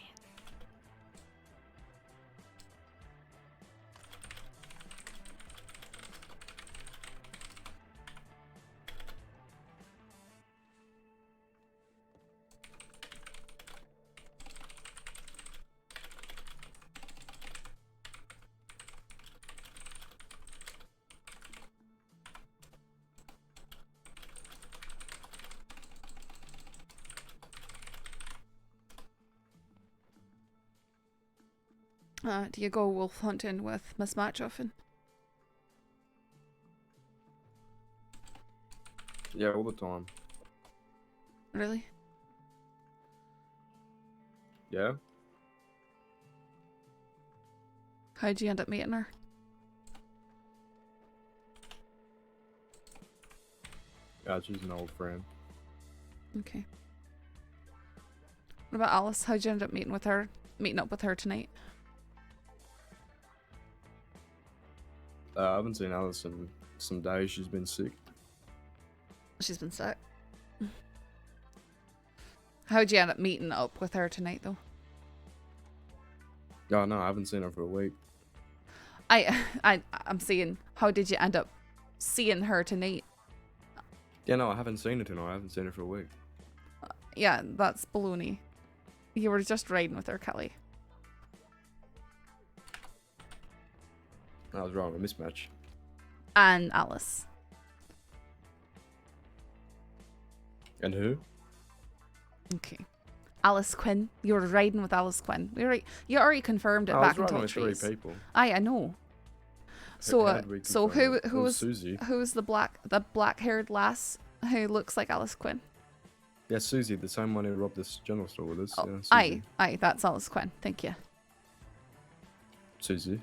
S1: Do you go wolf hunting with Miss Match often?
S15: Yeah, all the time.
S1: Really?
S15: Yeah?
S1: How'd you end up meeting her?
S15: Yeah, she's an old friend.
S1: Okay. What about Alice? How'd you end up meeting up with her tonight?
S15: I haven't seen Alice in some days. She's been sick.
S1: She's been sick. How'd you end up meeting up with her tonight, though?
S15: Oh, no, I haven't seen her for a week.
S1: I'm saying, how did you end up seeing her tonight?
S15: Yeah, no, I haven't seen her tonight. I haven't seen her for a week.
S1: Yeah, that's baloney. You were just riding with her, Kelly.
S15: I was wrong. A mismatch.
S1: And Alice.
S15: And who?
S1: Okay. Alice Quinn. You were riding with Alice Quinn. You already confirmed it back in
S15: riding with
S1: Tall
S15: 3 people.
S1: I know. So
S15: How did we
S1: so
S15: confirm it? It
S1: who
S15: was
S1: was
S15: Susie.
S1: who's the black-haired lass who looks like Alice Quinn?
S15: Yeah, Susie, the same one who robbed this general store with us.
S1: Oh,
S15: Yeah, Susie.
S1: aye, that's Alice Quinn. Thank you.
S15: Susie.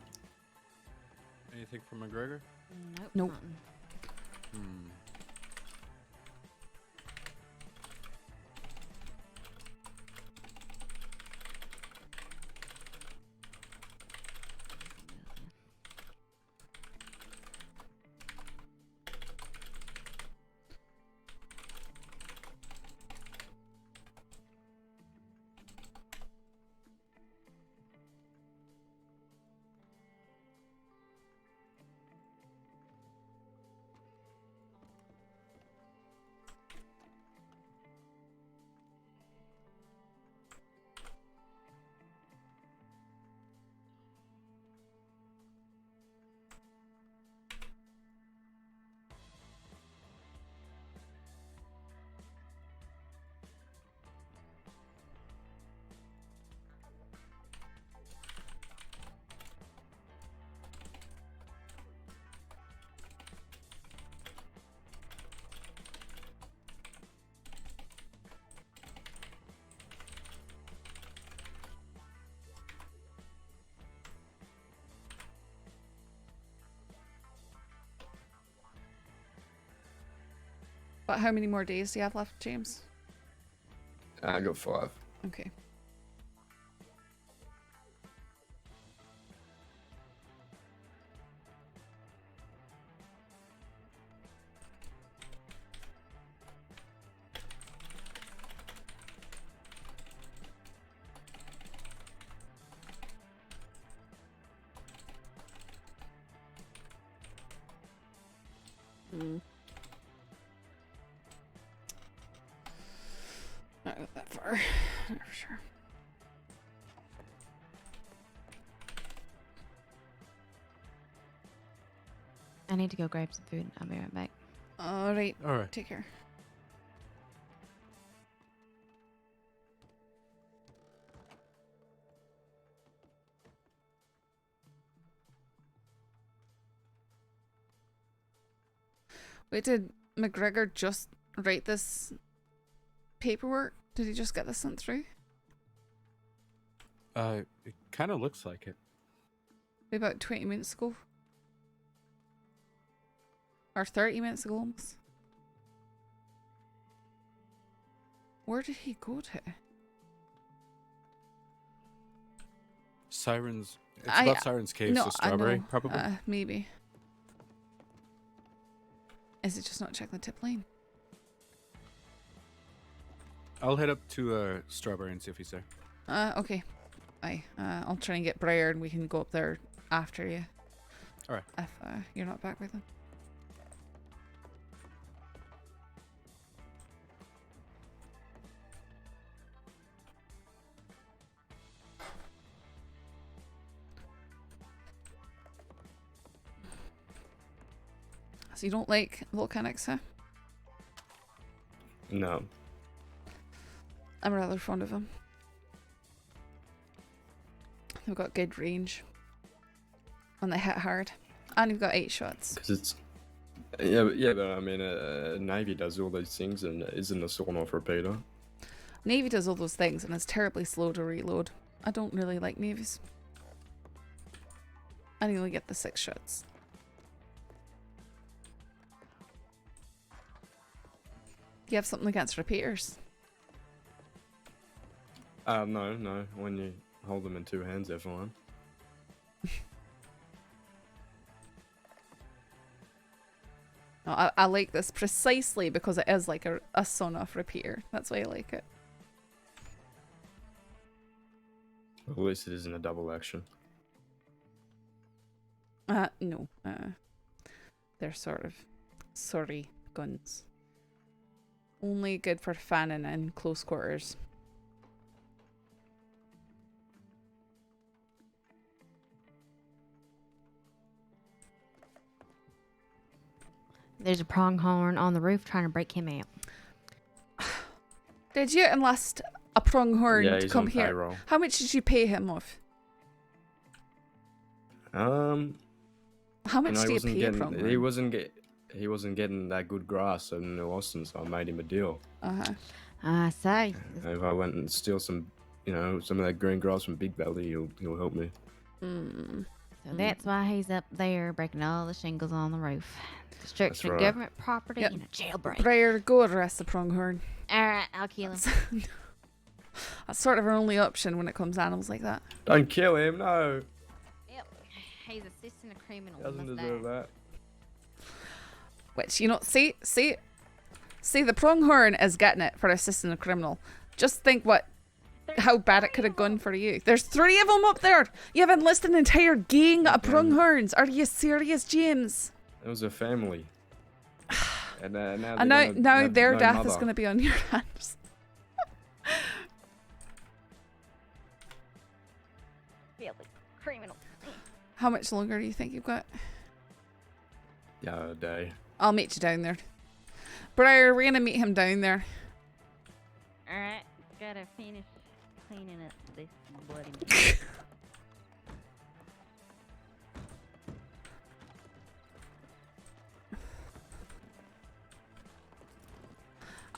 S8: Anything from McGregor?
S1: Nope.
S8: Hmm.
S1: But how many more days do you have left, James?
S15: I got 5.
S1: Okay. Not go that far. Not for sure.
S7: I need to go grab some food. I'll be right back.
S1: All right.
S8: All right.
S1: Take care. Wait, did McGregor just write this paperwork? Did he just get this sent through?
S8: It kind of looks like it.
S1: About 20 minutes ago. Or 30 minutes ago almost. Where did he go to?
S8: Sirens. It's about Sirens Cave, so Strawberry, probably.
S1: Maybe. Is it just not checking the tip line?
S8: I'll head up to Strawberry and see if he's there.
S1: Okay. Aye. I'll try and get Briar and we can go up there after you.
S8: Alright.
S1: If you're not back with them. So you don't like volcanics, huh?
S15: No.
S1: I'm rather fond of them. They've got good range. And they hit hard. And you've got 8 shots.
S15: Because it's... Yeah, but I mean, Navy does all those things and isn't a sawn-off repeater.
S1: Navy does all those things and it's terribly slow to reload. I don't really like navies. I only get the 6 shots. Do you have something against repeaters?
S15: No. When you hold them in 2 hands, they're fine.
S1: No, I like this precisely because it is like a son-off repeater. That's why I like it.
S15: At least it isn't a double action.
S1: No. They're sort of sorry guns. Only good for fanning in close quarters.
S7: There's a pronghorn on the roof trying to break him out.
S1: Did you enlist a pronghorn
S15: Yeah,
S1: to
S15: he's
S1: come
S15: on
S1: here?
S15: payroll.
S1: How much did you pay him off? How much do you pay a pronghorn?
S15: He wasn't getting that good grass in New Austin, so I made him a deal.
S7: I say.
S15: If I went and steal some of that green grass from Big Belly, he'll help me.
S7: So that's why he's up there breaking all the shingles on the roof. Destruction of
S15: right.
S7: government property and a jailbreak.
S1: Briar, go arrest the pronghorn.
S7: Alright, I'll kill him.
S1: That's sort of our only option when it comes to animals like that.
S15: Don't kill him, no.
S7: Yep. He's assisting a criminal.
S15: He doesn't
S7: must
S15: deserve
S7: die.
S15: that.
S1: Which, see, the pronghorn is getting it for assisting a criminal. Just think how bad it could have gone for you. There's 3 of them up there. You have enlisted an entire gang of pronghorns. Are you serious, James?
S15: It was a family. And
S1: now their
S15: no
S1: death is
S15: mother.
S1: going to be on your hands.
S7: Really criminal.
S1: How much longer do you think you've got?
S15: Yeah, a day.
S1: I'll meet you down there. Briar, we're going to meet him down there.
S7: Alright, gotta finish cleaning up this bloody mess.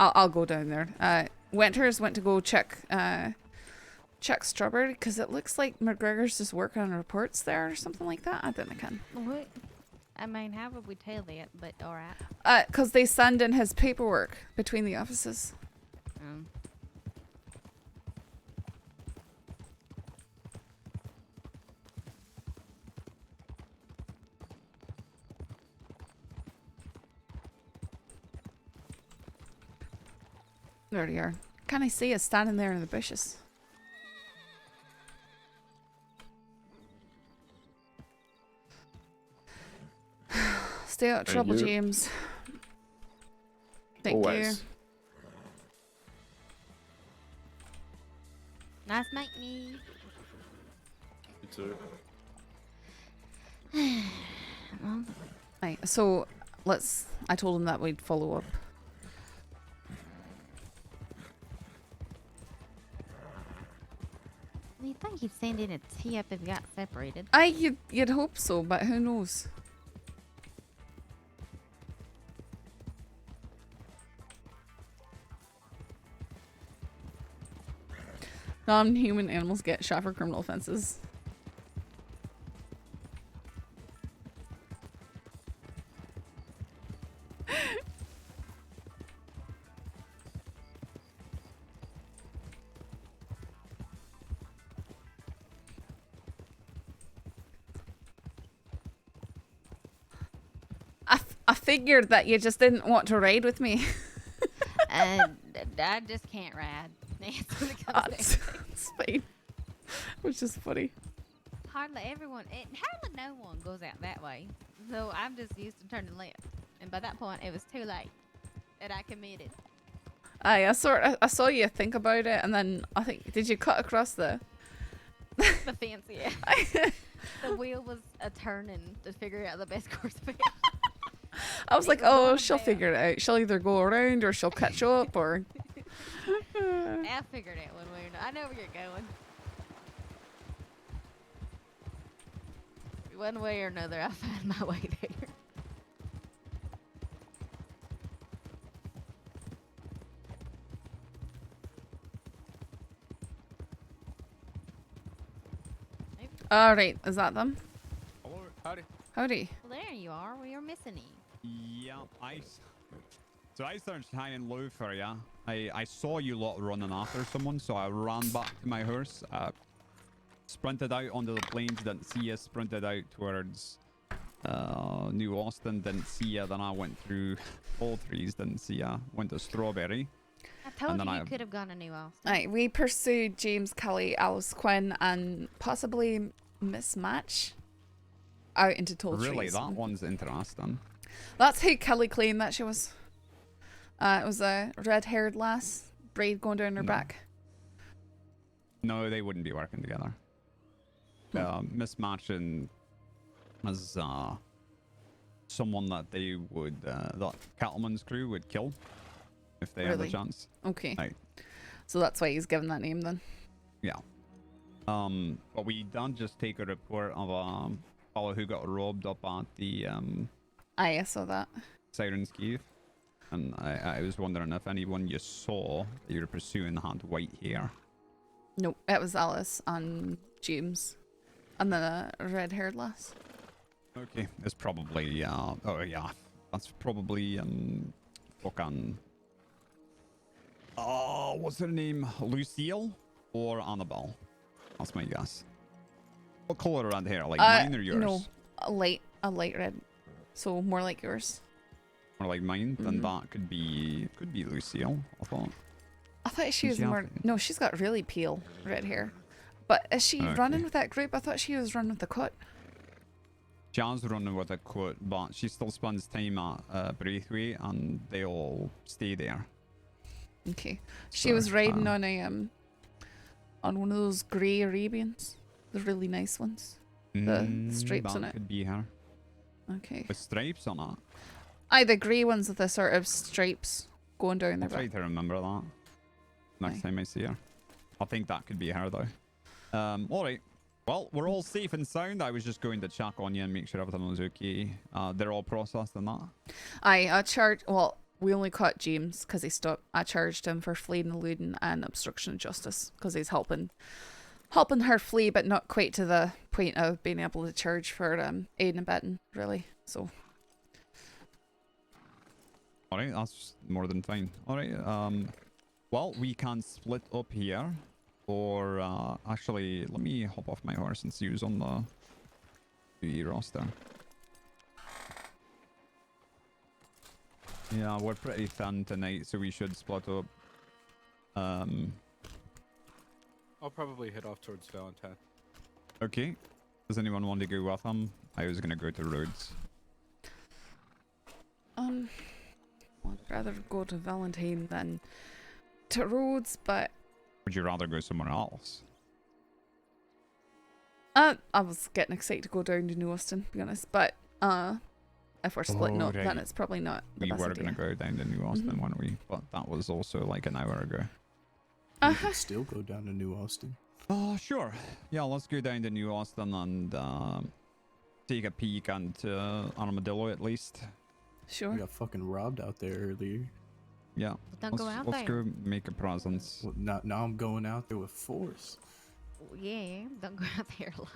S1: I'll go down there. Winters went to go check Strawberry because it looks like McGregor's just working on reports there or something like that. I don't think I can.
S7: What? I mean, how would we tell that? But alright.
S1: Because they send in his paperwork between the offices. There you are. Can I see us standing there in the bushes? Stay out of trouble,
S15: you.
S1: James. Thank
S15: Always.
S7: Nice meeting you.
S15: You too.
S1: Right, so I told him that we'd follow up.
S7: You think he'd send in a tip if we got separated?
S1: You'd hope so, but who knows? Non-human animals get shot for criminal offenses. I figured that you just didn't want to ride with me.
S7: I just can't ride. That's what it comes down to.
S1: It's fine. Which is funny.
S7: Hardly no one goes out that way. So I'm just used to turning left. And by that point, it was too late. And I committed.
S1: I saw you think about it, and then I think, did you cut across the
S7: fence? Yeah. The wheel was a turning to figure out the best course of action.
S1: I was like, oh, she'll figure it out. She'll either go around or she'll catch up or.
S7: I figured it out one way or another. I know where you're going. one way or another, I find my way there.
S1: All right, is that them?
S8: Hello. Howdy.
S1: Howdy.
S7: Well, there you are. We are missing you.
S19: Yeah, So I started hanging low for ya. I saw you lot running after someone, so I ran back to my horse. Sprinted out onto the plains, didn't see ya. Sprinted out towards New Austin, didn't see ya. Then I went through all trees, didn't see ya. Went to Strawberry.
S7: I told you could have gone to New Austin.
S1: Right, we pursued James, Kelly, Alice Quinn, and possibly Miss Match out into tall trees.
S19: Really, that one's interesting.
S1: That's who Kelly claimed that she was. It was a red-haired lass, braid going down her back.
S19: No, they wouldn't be working together. Miss Matchin as someone that they would, that Cattleman's crew would kill if they had a chance.
S1: Okay.
S19: Right.
S1: So that's why he's given that name then.
S19: Yeah. But we did just take a report of a fellow who got robbed up at the
S1: I saw that.
S19: Siren's Cave. And I was wondering if anyone you saw that you were pursuing had white hair.
S1: Nope, it was Alice and James. And then a red-haired lass.
S19: Okay, it's probably, oh yeah, that's probably, fucking, what's her name? Lucille or Annabelle? That's my guess. What color red hair? Like mine or yours?
S1: No, a light red. So more like yours.
S19: More like mine? Then that could be Lucille, I thought.
S1: I thought she was more... No, she's got really pale red hair. But is she running with that group? I thought she was running with the cut.
S19: Jan's running with a quote, but she still spends time at Braithwaite and they all stay there.
S1: Okay. She was riding on a on one of those grey Arabians. The really nice ones. The stripes on it.
S19: That could be her.
S1: Okay.
S19: With stripes on it?
S1: Aye, the grey ones with the sort of stripes going down their
S19: I'll try
S1: back.
S19: to remember that next time I see her. I think that could be her though. Alright. Well, we're all safe and sound. I was just going to check on you and make sure everything was okay. They're all processed and that.
S1: I charged... Well, we only caught James because he stopped. I charged him for fleeing, eluding, and obstruction of justice because he's helping her flee, but not quite to the point of being able to charge for aiding and abetting, really. So...
S19: Alright, that's more than fine. Alright, well, we can split up here. Or, actually, let me hop off my horse and see who's on the roster. Yeah, we're pretty thin tonight, so we should split up.
S8: I'll probably head off towards Valentine.
S19: Okay. Does anyone want to go with him? I was gonna go to Rhodes.
S1: I'd rather go to Valentine than to Rhodes, but...
S19: Would you rather go somewhere else?
S1: I was getting excited to go down to New Austin, to be honest, but if we're splitting up, then it's probably not the
S19: We
S1: best
S19: were
S1: idea.
S19: gonna go down to New Austin, weren't we? But that was also like an hour ago.
S20: We could still go down to New Austin.
S19: Oh, sure. Yeah, let's go down to New Austin and take a peek into Armadillo at least.
S1: Sure.
S20: We got fucking robbed out there earlier.
S19: Yeah.
S7: Don't go out
S19: let's
S7: there.
S19: go make a presence.
S20: Well, now I'm going out there with force.
S7: Yeah, don't go out there alone.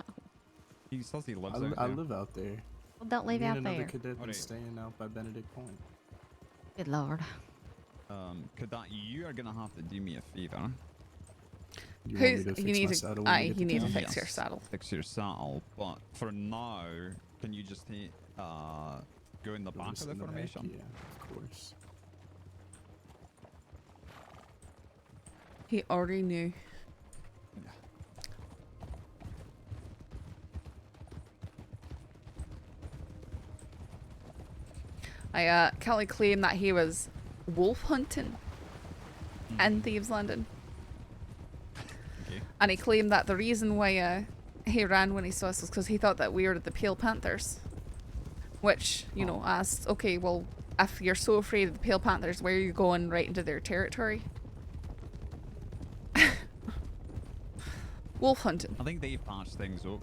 S19: He says he lives
S20: I
S19: out there.
S20: I live out there.
S7: Well, don't live
S20: Me
S7: out
S20: and another
S7: there.
S20: cadet been staying out by Benedict Point.
S7: Good lord.
S19: Cadet, you are gonna have to do me a favor.
S20: You want me to fix my saddle when we get
S1: you need to
S20: town?
S1: fix your saddle.
S19: Fix your saddle, but for now, can you just go in the back
S20: just
S19: of the
S20: in the back?
S19: formation?
S20: Yeah, of course.
S1: He already knew. Kelly claimed that he was wolf hunting in Thieves Landing.
S19: Okay.
S1: And he claimed that the reason why he ran when he saw us was because he thought that we were the Pale Panthers. Which, you know, asked, okay, well, if you're so afraid of the Pale Panthers, where are you going right into their territory? Wolf hunting.
S19: I think they patched things up.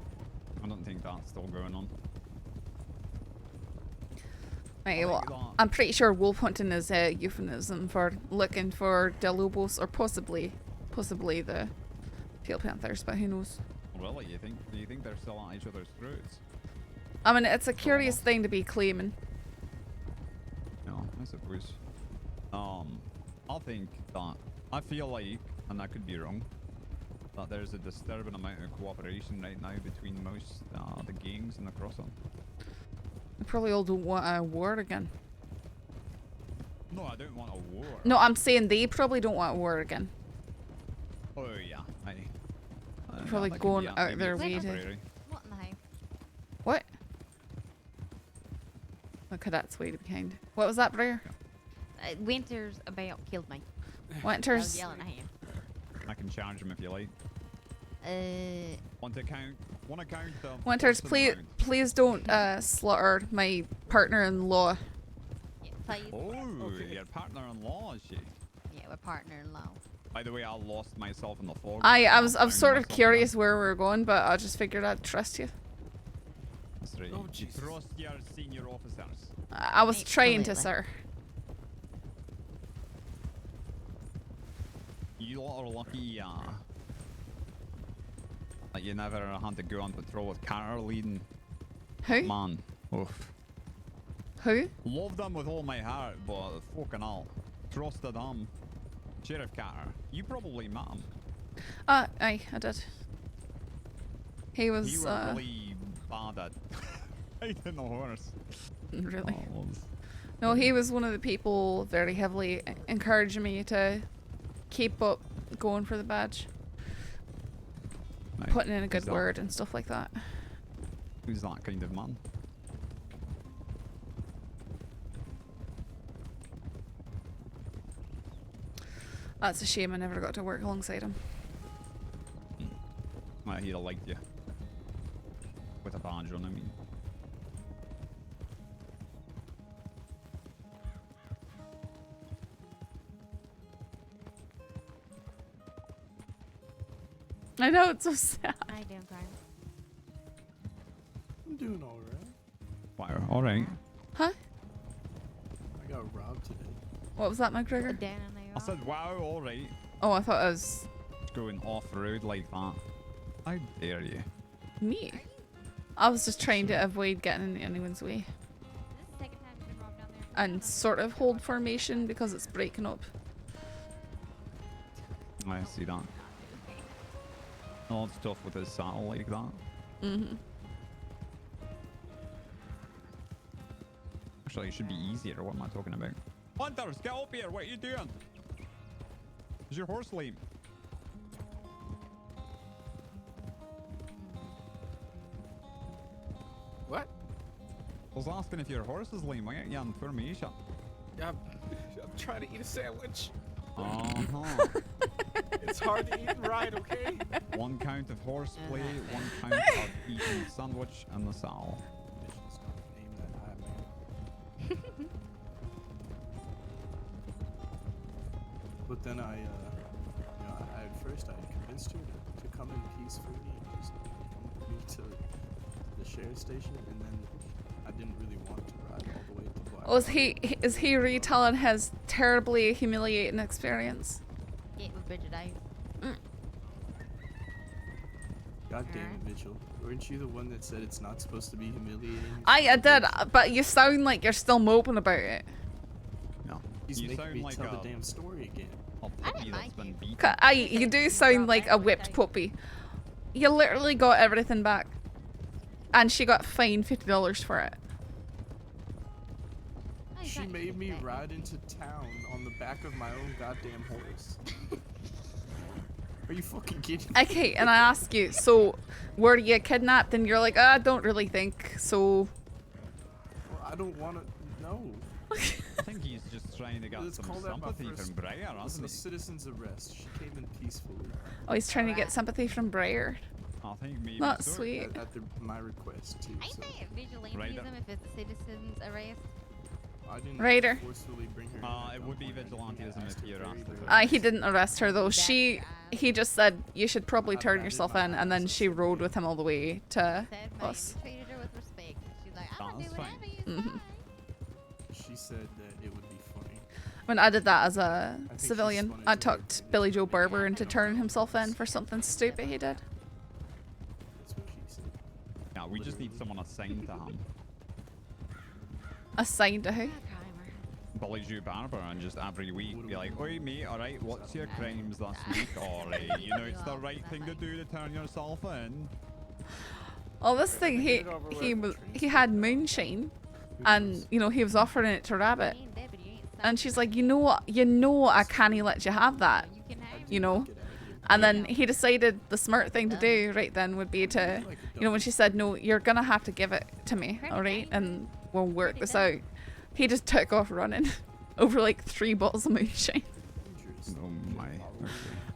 S19: I don't think that's still going on.
S1: Right, well, I'm pretty sure wolf hunting is a euphemism for looking for delubos or possibly the Pale Panthers, but who knows?
S19: Really, do you think they're still at each other's throats?
S1: I mean, it's a curious thing to be claiming.
S19: No, I suppose. I think that, I feel like, and I could be wrong, that there's a disturbing amount of cooperation right now between most the gangs in the crossing.
S1: They probably all don't want a war again.
S19: No, I don't want a war.
S1: No, I'm saying they probably don't want a war again.
S19: Oh yeah,
S1: They're probably going out their way to...
S7: What in the hell?
S1: What? Look at that sweet kind. What was that, Briar?
S7: Winter's about killed me. I
S1: Winter's...
S7: was yelling at him.
S19: I can challenge him if you like. Want to count?
S1: Winters, please don't slaughter my partner-in-law.
S7: Yeah, please.
S19: Oh, your partner-in-law, is she?
S7: Yeah, we're partner-in-law.
S19: By the way, I lost myself in the fog.
S1: I was sort of curious where we were going, but I just figured I'd trust you.
S19: That's right.
S8: Oh,
S19: You trust your senior officers.
S1: I was trying to, sir.
S19: You lot are lucky, that you never had to go on patrol with Carter leading.
S1: Who?
S19: Man, oof.
S1: Who?
S19: Loved him with all my heart, but fucking hell. Trusted him. Sheriff Carter. You probably met him.
S1: Aye, I did. He was,
S19: He was really bad at riding a horse.
S1: Really?
S19: Oh,
S1: No, he was one of the people very heavily encouraging me to keep up going for the badge.
S19: Nice.
S1: Putting in a
S19: Who's
S1: good
S19: that?
S1: word and stuff like that.
S19: Who's that kind of man?
S1: That's a shame I never got to work alongside him.
S19: Well, he'd have liked you. With a badge on, I mean.
S1: I know, it's so sad.
S7: I do, Brian.
S20: I'm doing alright.
S19: Wow, alright.
S1: Huh?
S20: I got robbed today.
S1: What was that, McGregor?
S19: I said, wow, alright.
S1: Oh, I thought I was...
S19: Going off-road like that. How dare you?
S1: Me? I was just trying to avoid getting in anyone's way. And sort of hold formation because it's breaking up.
S19: I see that. All stuff with his saddle like that.
S1: Mm-hmm.
S19: Actually, it should be easier. What am I talking about? Hunters, get up here! What are you doing? Is your horse lame?
S8: What?
S19: I was asking if your horse is lame. Why aren't you on formation?
S8: I'm trying to eat a sandwich.
S19: Uh-huh.
S8: It's hard to eat and ride, okay?
S19: One count of horseplay, one count of eating sandwich and the saddle.
S20: But then at first I convinced her to come in peacefully and just come with me to the sheriff's station, and then I didn't really want to ride all the way to Black.
S1: Oh, is he retelling his terribly humiliating experience?
S7: Get with Bridget out.
S20: God damn it, Mitchell. Weren't you the one that said it's not supposed to be humiliating?
S1: I did, but you sound like you're still moping about it.
S19: No.
S20: He's
S19: You
S20: making
S19: sound
S20: me
S19: like
S20: tell
S19: a-
S20: the damn story again.
S19: A puppy that's been beaten.
S1: You do sound like a whipped puppy. You literally got everything back. And she got fined $50 for it.
S20: She made me ride into town on the back of my own goddamn horse. Are you fucking kidding me?
S1: Okay, and I ask you, so were you kidnapped? And you're like, I don't really think so.
S20: Well, I don't want to. No.
S19: I think he's just trying to get
S20: Let's
S19: some
S20: call that my
S19: sympathy
S20: first-
S19: from Briar,
S20: It was
S19: hasn't
S20: a
S19: he?
S20: citizen's arrest. She came in peacefully.
S1: Oh, he's trying to get sympathy from Briar.
S19: I think maybe
S1: Not
S19: so.
S1: sweet.
S20: At my request too.
S7: Ain't
S20: so.
S7: that vigilantism if it's a citizen's arrest?
S20: I didn't
S1: Raider.
S20: forcefully bring her in.
S19: It would be vigilantism if you arrested her.
S1: He didn't arrest her though. He just said you should probably turn yourself in, and then she rode with him all the way to us.
S7: Treated her with respect. She's like, I'm gonna do
S19: That's
S7: whatever you
S1: Mhm.
S20: She said that it would be funny.
S1: When I did that as a
S20: think she's
S1: civilian,
S20: spun
S1: I
S20: into her.
S1: talked Billy Joe Barber into turning himself in for something stupid he did.
S20: That's what she said.
S19: Yeah, we just need someone assigned to him.
S1: Assigned to who?
S19: Billy Joe Barber, and just every week be like, oi mate, alright, what's your crimes this week? Or, you know, it's the right thing to do to turn yourself in.
S1: Well, this thing, he had moonshine, and you know he was offering it to Rabbit, and she's like, you know what, I can't let you have that, you know. And then he decided the smart thing to do right then would be to, you know, when she said no, you're gonna have to give it to me, all right, and we'll work this out. He just took off running over like 3 bottles of moonshine.
S19: Oh my.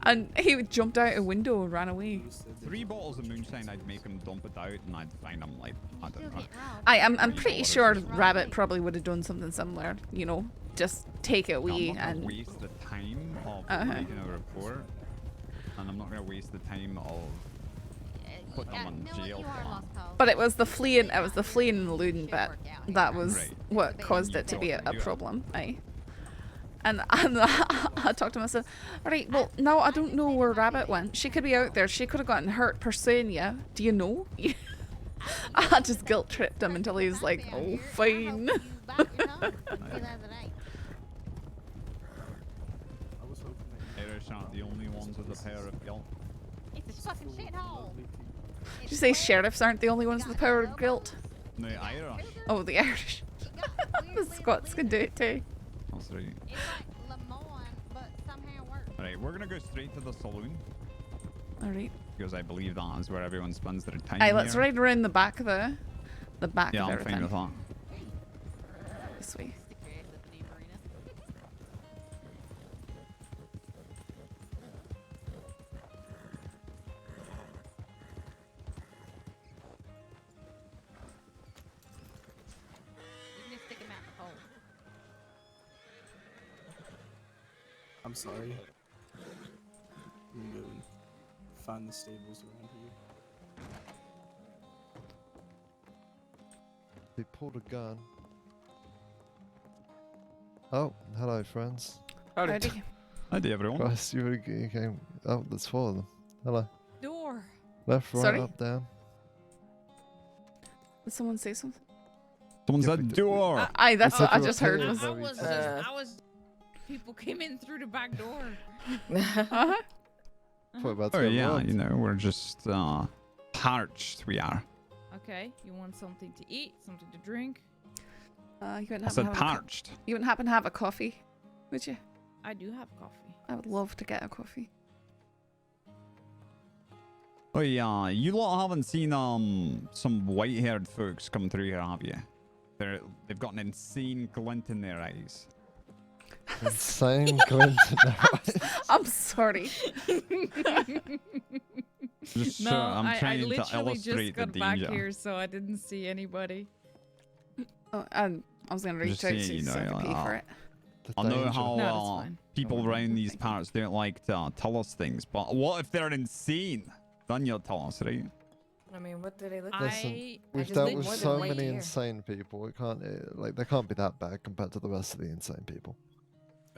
S1: And he jumped out a window and ran away.
S19: 3 bottles of moonshine, I'd make him dump it out, and I'd find him like, I don't know.
S1: I'm pretty sure Rabbit probably would have done something similar, you know, just take it wee
S19: I'm not
S1: and.
S19: gonna waste the time of making a report, and I'm not gonna waste the time of putting them in jail for that.
S1: But it was the fleeing, and eluding bit that was what caused it to be a problem, aye. And I talked to him, I said, alright, well, now I don't know where Rabbit went. She could be out there. She could have gotten hurt pursuing you. Do you know? I just guilt tripped him until he was like, oh, fine.
S19: Irish aren't the only ones with a pair of guilt.
S7: It's a fucking shithole.
S1: Did you say sheriffs aren't the only ones with the power of guilt?
S19: No, Irish.
S1: Oh, the Irish. The Scots can do it too.
S19: That's right.
S7: It's like Lemoyne, but somehow worse.
S19: Alright, we're gonna go straight to the saloon.
S1: Alright.
S19: Because I believe that is where everyone spends their time.
S1: Aye, let's
S19: here.
S1: ride around the back of the back
S19: Yeah,
S1: of
S19: I'm
S1: everything.
S19: fine with that.
S1: This way.
S7: You can just stick him out the hole.
S20: I'm sorry. I'm gonna go find the stables around here.
S2: They pulled a gun. Oh, hello, friends.
S1: Howdy.
S19: Howdy, everyone.
S2: Christ, you came. Oh, there's 4 of them. Hello.
S13: Door.
S2: Left, right,
S1: Sorry?
S2: up, down.
S1: Did someone say something?
S19: Someone said door.
S1: Aye, that's what I just heard.
S13: I was people came in through the back door.
S19: Oh yeah, you know, we're just parched. We are.
S13: Okay, you want something to eat, something to drink?
S1: You wouldn't
S19: I said
S1: happen to have
S19: parched.
S1: You wouldn't happen to have a coffee, would you?
S13: I do have coffee.
S1: I would love to get a coffee.
S19: Oh yeah, you lot haven't seen some white-haired folks come through here, have you? They've got an insane glint in their eyes.
S2: Insane glint in their eyes.
S1: I'm sorry.
S19: Just
S13: No,
S19: I'm
S13: I
S19: trying to
S13: literally just
S19: illustrate the
S13: got back
S19: danger.
S13: here, so I didn't see anybody.
S1: Oh, and I was gonna reach
S19: Just
S1: out to
S19: saying,
S1: you
S19: you
S1: so I
S19: know,
S1: could pay for it.
S19: I know
S2: danger.
S19: how
S13: No, that's fine.
S19: people around these parts don't like to tell us things, but what if they're insane? Then you'll tell us, right?
S16: I mean, what do they look
S2: Listen,
S16: like?
S2: we've dealt with so many insane people. It can't, like, they can't be that bad compared to the rest of the insane people.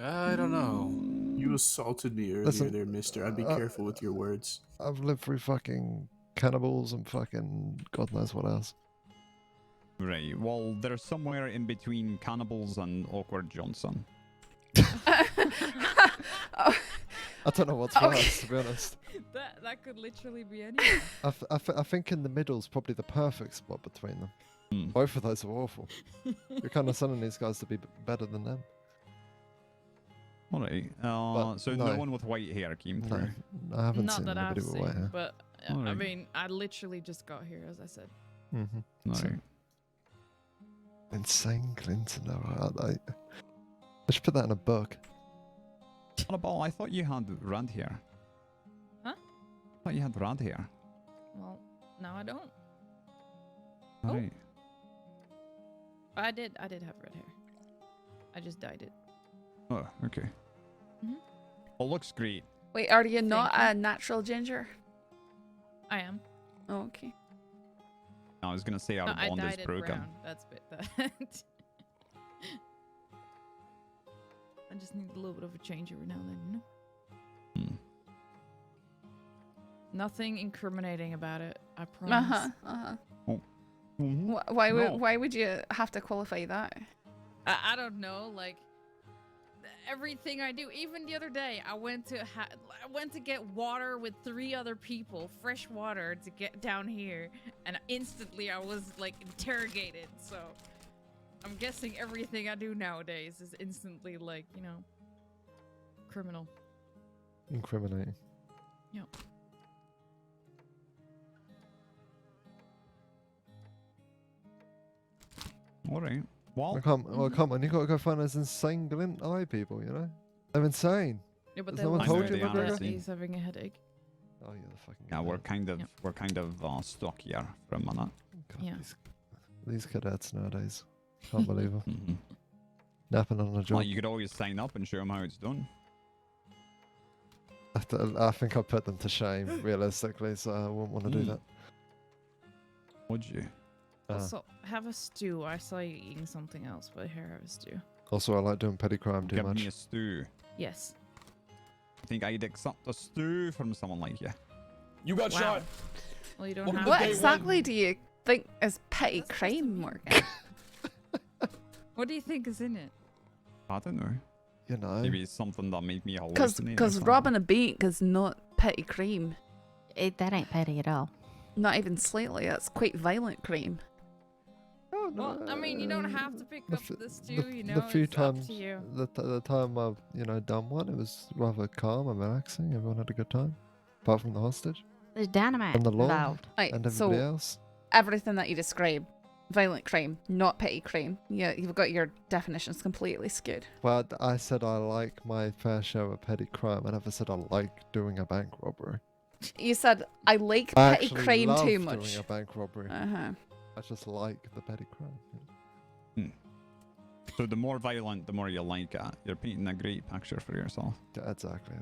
S20: I don't know. You assaulted me earlier
S2: Listen,
S20: there, mister. I'd be careful with your words.
S2: I've lived through fucking cannibals and fucking God knows what else.
S19: Right. Well, they're somewhere in between cannibals and Awkward Johnson.
S2: I don't know what's worse, to be honest.
S13: That could literally be anyone.
S2: I think in the middle's probably the perfect spot between them. Both of those are awful. You're kind of sending these guys to be better than them.
S19: Alright. So
S2: no.
S19: no one with white hair came through.
S2: I haven't
S13: Not
S2: seen
S13: that I've
S2: anybody with white
S13: seen,
S2: hair.
S13: but I
S19: Alright.
S13: mean, I literally just got here, as I said.
S2: Mm-hmm.
S19: Alright.
S2: Insane Clinton. I should put that in a book.
S19: Annabelle, I thought you had red hair.
S13: Huh?
S19: I thought you had red hair.
S13: Well, now I don't.
S19: Alright.
S13: I did have red hair.
S3: I just dyed it.
S19: Oh, okay.
S3: Mhm.
S19: Well, looks great.
S1: Wait, are you not
S3: Thank
S1: a natural ginger?
S3: I am.
S1: Oh, okay.
S19: I was gonna say our
S3: No, I
S19: bond is
S3: dyed it
S19: broken.
S3: brown. That's that. I just need a little bit of a change every now and then, you know? Nothing incriminating about it, I promise.
S1: Why would you have to qualify that?
S3: I don't know, like everything I do. Even the other day, I went to get water with 3 other people, fresh water, to get down here, and instantly I was like interrogated. So I'm guessing everything I do nowadays is instantly like, you know, criminal.
S2: Incriminating.
S3: Yep.
S19: All right. Well,
S2: come on, you gotta go find those insane glint eye people, you know? They're insane.
S3: Yeah, but
S2: Has
S3: they
S2: no one
S3: lost
S2: told
S3: their
S2: you about
S3: dad.
S2: that?
S3: He's having a headache.
S2: Oh, you're the fucking.
S19: yeah, we're kind of stuck here for a minute.
S2: God,
S3: Yeah.
S2: These cadets nowadays. Can't believe them.
S19: Mhm.
S2: Napping on the job.
S19: Well, you could always sign up and show them how it's done.
S2: I think I put them to shame, realistically, so I wouldn't want to do that.
S19: Would you?
S3: Also, have a stew. I saw you eating something else, but here, have a stew.
S2: Also, I like doing petty crime too
S19: Give
S2: much.
S19: me a stew.
S3: Yes.
S19: I think I'd accept a stew from someone like you.
S15: You got
S3: Wow.
S15: shot.
S3: Well, you don't
S15: Welcome
S3: have
S15: to
S1: What
S15: day
S1: exactly do you think is petty crime, Morgan?
S3: What do you think is in it?
S19: I don't know.
S2: You know.
S19: Maybe it's something that made me hallucinate.
S1: Because robbing a bank is not petty crime.
S7: That ain't petty at all.
S1: Not even slightly. That's quite violent crime.
S2: Oh,
S3: Well, I mean, you don't have to pick up the stew, you know.
S2: The few
S3: it's
S2: times,
S3: up to you.
S2: the time I've done one, it was rather calm and relaxing. Everyone had a good time, apart from the hostage
S7: There's dynamite
S2: and the law
S7: involved.
S1: Right,
S2: and
S1: so
S2: everybody else.
S1: everything that you describe, violent crime, not petty crime. Yeah, you've got your definitions completely skewed.
S2: Well, I said I like my fair share of petty crime. I never said I like doing a bank robbery.
S1: You said I like
S2: I
S1: petty
S2: actually
S1: crime
S2: love
S1: too
S2: doing
S1: much.
S2: a bank robbery.
S1: Uh-huh.
S2: I just like the petty crime.
S19: So the more violent, the more you like it. You're painting a great picture for yourself.
S2: Yeah, exactly.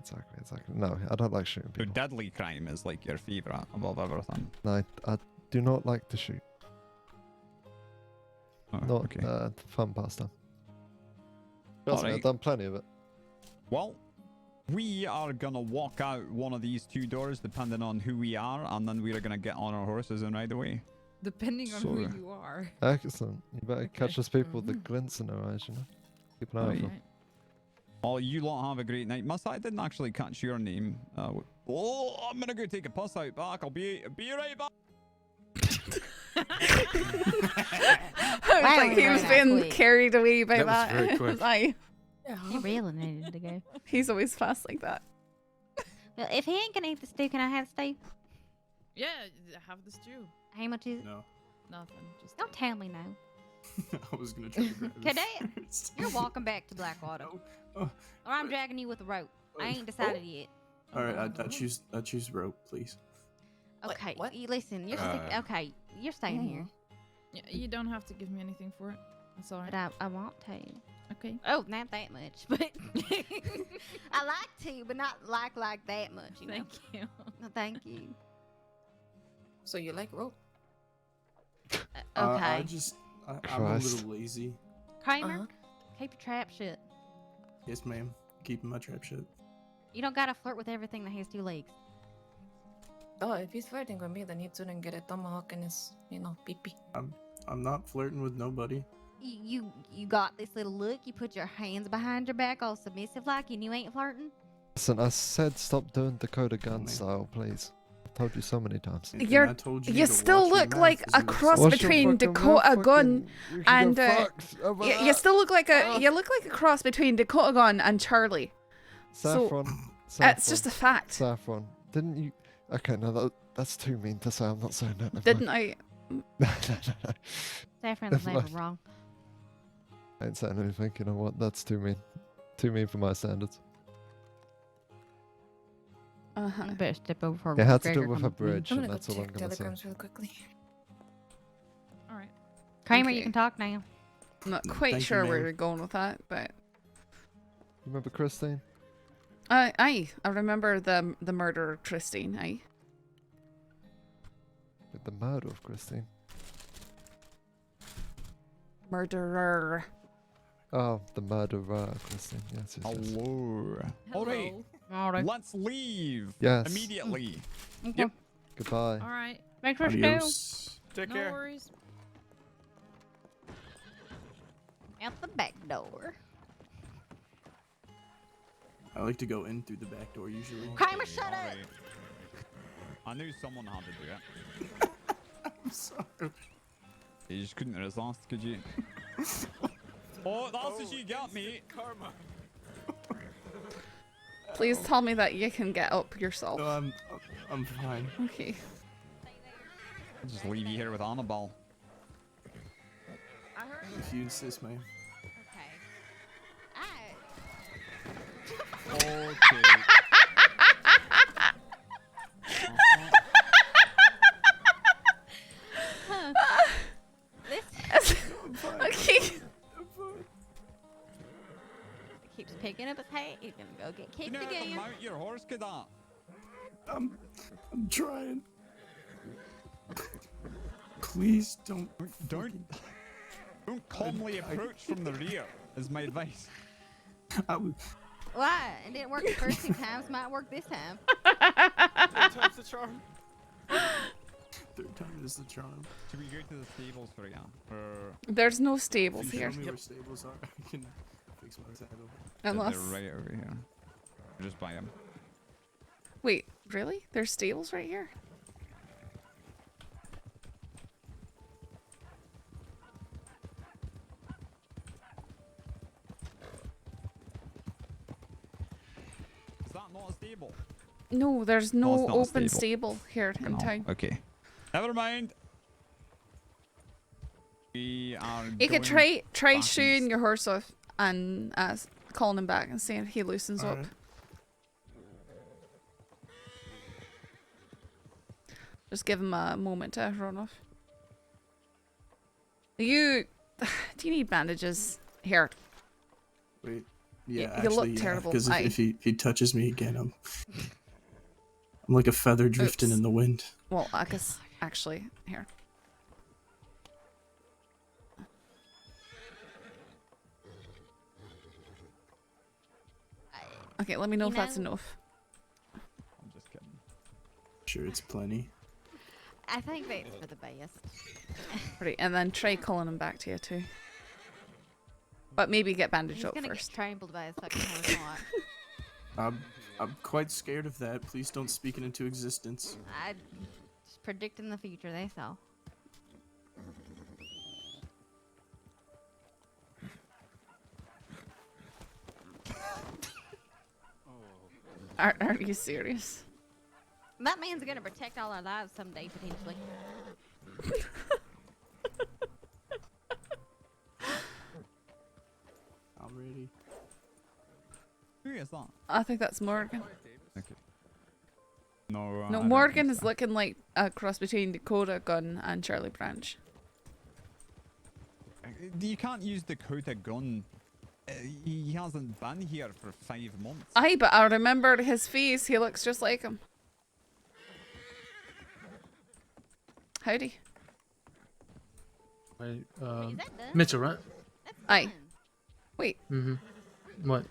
S2: No, I don't like shooting
S19: So
S2: people.
S19: deadly crime is like your favourite above everything.
S2: No, I do not like to shoot.
S19: Oh,
S2: Not
S19: okay.
S2: fun pastime. Trust me, I've
S19: Alright.
S2: done plenty of it.
S19: Well, we are gonna walk out one of these 2 doors depending on who we are, and then we're gonna get on our horses and ride away.
S3: Depending on
S19: So-
S3: who you are.
S2: Excellent. You better catch those people with the glints in their eyes, you know. Keep an eye on
S19: Right.
S2: them.
S19: Oh, you lot have a great night. Miss, I didn't actually catch your name. I'm gonna go take a piss out back. I'll be right back.
S1: I was like, he was being carried away by
S19: That was
S1: that.
S19: very quick.
S1: Like,
S7: He really needed to go.
S1: he's always fast like that.
S7: Well, if he ain't gonna eat the stew, can I have the stew?
S3: Yeah, have the stew.
S7: How much is it?
S20: No.
S3: Nothing. Just
S7: Don't tell me no.
S20: I was gonna try to grab it
S7: Cadet,
S20: first.
S7: you're walking back to Blackwater. Or I'm dragging you with a rope. I ain't decided yet.
S20: All right, I choose rope, please.
S7: Okay, you listen. You're okay. You're staying here.
S3: Yeah, you don't have to give me anything for it. That's all right.
S7: But I want to.
S3: Okay.
S7: Oh, not that much, but I like to, but not like that much. You know?
S3: Thank you.
S7: No, thank you.
S16: So you like rope?
S7: Okay.
S20: I'm a
S2: Christ.
S20: little lazy.
S7: Kramer, keep your trap shut.
S20: Yes, ma'am. Keeping my trap shut.
S7: You don't gotta flirt with everything that has 2 legs.
S16: Oh, if he's flirting with me, then he shouldn't get a tomahawk in his, pee-pee.
S20: I'm not flirting with nobody.
S7: You got this little look. You put your hands behind your back, all submissive like, and you ain't flirting.
S2: Listen, I said stop doing Dakota gun style, please. I've told you so many times.
S1: You still look like a cross
S2: Watch your
S1: between
S2: fucking
S1: Dakota
S2: mouth,
S1: Gun
S2: you can
S1: and
S2: get fucked over
S1: you
S2: that.
S1: still look like a cross between Dakota Gun and Charlie.
S2: Saffron.
S1: It's just a fact.
S2: Saffron. Didn't you? Okay, no, that's too mean to say. I'm not saying that. Never
S1: Didn't
S2: mind.
S1: I?
S7: Saffron's
S2: Never
S7: never
S2: mind.
S7: wrong.
S2: I ain't saying anything. You know what? That's too mean. Too mean for my standards.
S1: Uh-huh.
S7: You better step over for
S2: It had to do
S7: McGregor
S2: with a
S7: comes with me.
S2: bridge,
S16: I'm
S2: and
S16: gonna
S2: that's
S16: go
S2: all I'm
S16: check
S2: gonna say.
S16: telegrams real quickly.
S3: All right.
S7: Kramer,
S1: Okay.
S7: you can talk now.
S1: I'm not quite
S20: Thank you,
S1: sure where
S20: ma'am.
S1: you're going with that, but
S2: Remember Christine?
S1: aye, I remember the murder of Christine. Aye.
S2: With the murder of Christine.
S1: Murderer.
S2: Oh, the murderer, Christine. Yes, yes, yes.
S19: Hello. Alright.
S3: Alright.
S19: Let's leave.
S2: Yes.
S19: Immediately.
S3: Okay.
S19: Yep.
S2: Goodbye.
S3: Alright. Make sure
S20: Adios.
S8: Take
S3: no
S8: care.
S3: worries.
S7: Out the back door.
S20: I like to go in through the back door usually.
S7: Kramer, shut up!
S19: I knew someone had to do it.
S20: I'm sorry.
S19: You just couldn't resist, could you? Oh, that's what you got me.
S8: Karma.
S1: Please tell me that you can get up yourself.
S20: No, I'm fine.
S1: Okay.
S19: I'll just leave you here with Annabelle.
S3: I heard
S20: If you insist, ma'am.
S19: Okay.
S1: Okay.
S7: Keeps picking up his hat. He's gonna go get kicked
S19: You know how to
S7: again.
S19: mount your horse, cadet?
S20: I'm trying. Please don't
S19: calmly approach from the rear. Is my advice.
S20: I would.
S7: Why? It didn't work the first 2 times. Might work this time.
S8: Third time's the charm.
S20: Third time is the charm.
S19: Should we go to the stables for again? Or
S1: There's no stables
S20: If you
S1: here.
S20: show me where stables are, I can fix my saddle.
S1: Unless.
S19: they're right over here. Just buy them.
S1: Wait, really? There's stables right here?
S19: Is that not a stable?
S1: No, there's
S19: it's
S1: no
S19: not a
S1: open
S19: stable.
S1: stable here in
S19: No.
S1: town.
S19: Okay. Never mind. We are.
S1: You could
S19: going
S1: try
S19: back
S1: shooing your horse off and calling him back and saying he loosens up.
S20: Alright.
S1: Just give him a moment to run off. Do you need bandages? Here.
S20: Wait. Yeah,
S1: You
S20: actually,
S1: look
S20: yeah.
S1: terrible.
S20: Because
S1: Aye.
S20: if he touches me again, I'm like a feather drifting
S1: Oops.
S20: in the wind.
S1: Well, I guess actually here. Okay, let me know if that's enough.
S19: I'm just kidding.
S20: Sure, it's plenty.
S7: I think that's for the best.
S1: Right, and then try calling him back to you too. But maybe get bandaged
S7: He's
S1: up
S7: gonna
S1: first.
S7: get trampled by his fucking horse a lot.
S20: I'm quite scared of that. Please don't speak it into existence.
S7: I just predicting the future. They saw.
S1: Are you serious?
S7: That man's gonna protect all our lives someday potentially.
S20: I'm ready.
S19: Who is that?
S1: I think that's Morgan.
S19: Okay. No. I
S1: No,
S19: don't
S1: Morgan
S19: think
S1: is
S19: so.
S1: looking like a cross between Dakota Gun and Charlie Branch.
S19: You can't use Dakota Gun. He hasn't been here for 5 months.
S1: Aye, but I remembered his face. He looks just like him. Howdy.
S14: Wait,
S7: is that done?
S14: Mitchell, right?
S1: Aye. Wait.
S14: Mm-hmm. What?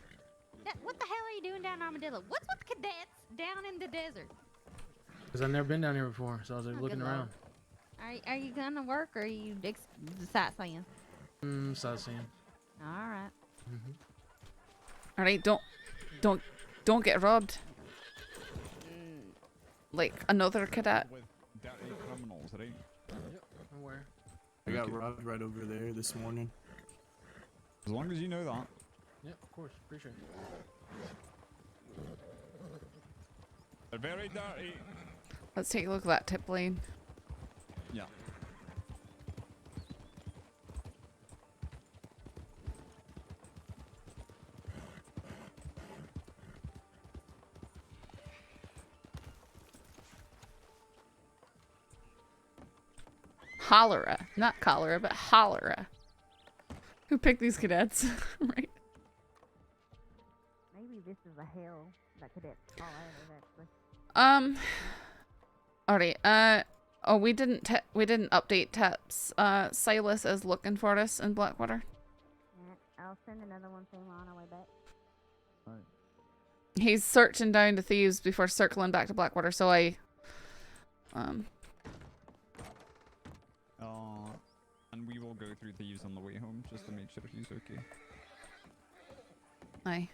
S7: What the hell are you doing down Armadillo? What's with cadets down in the desert?
S14: Because I've never been down here before, so I was like
S7: Oh,
S14: looking
S7: good
S14: around.
S7: Are you gonna work or are you sightseeing?
S14: Sightseeing.
S7: All right.
S14: Mm-hmm.
S1: All right, don't get robbed. Like another cadet.
S19: With dirty criminals, right?
S14: Yep, I'm aware.
S20: I got robbed right over there this morning.
S19: As long as you know that.
S14: Yep, of course. Appreciate it.
S19: They're very dirty.
S1: Let's take a look at that tip lane.
S19: Yeah.
S1: Cholera. Not cholera, but cholera. Who picked these cadets? Right.
S7: Maybe this is a hell that cadets fall out of, actually.
S1: Alright, oh, we didn't update Taps. Silas is looking for us in Blackwater.
S7: Yeah, I'll send another one for him on our way back.
S1: He's searching down the thieves before circling back to Blackwater, so
S19: and we will go through thieves on the way home just to make sure he's okay.
S1: Aye.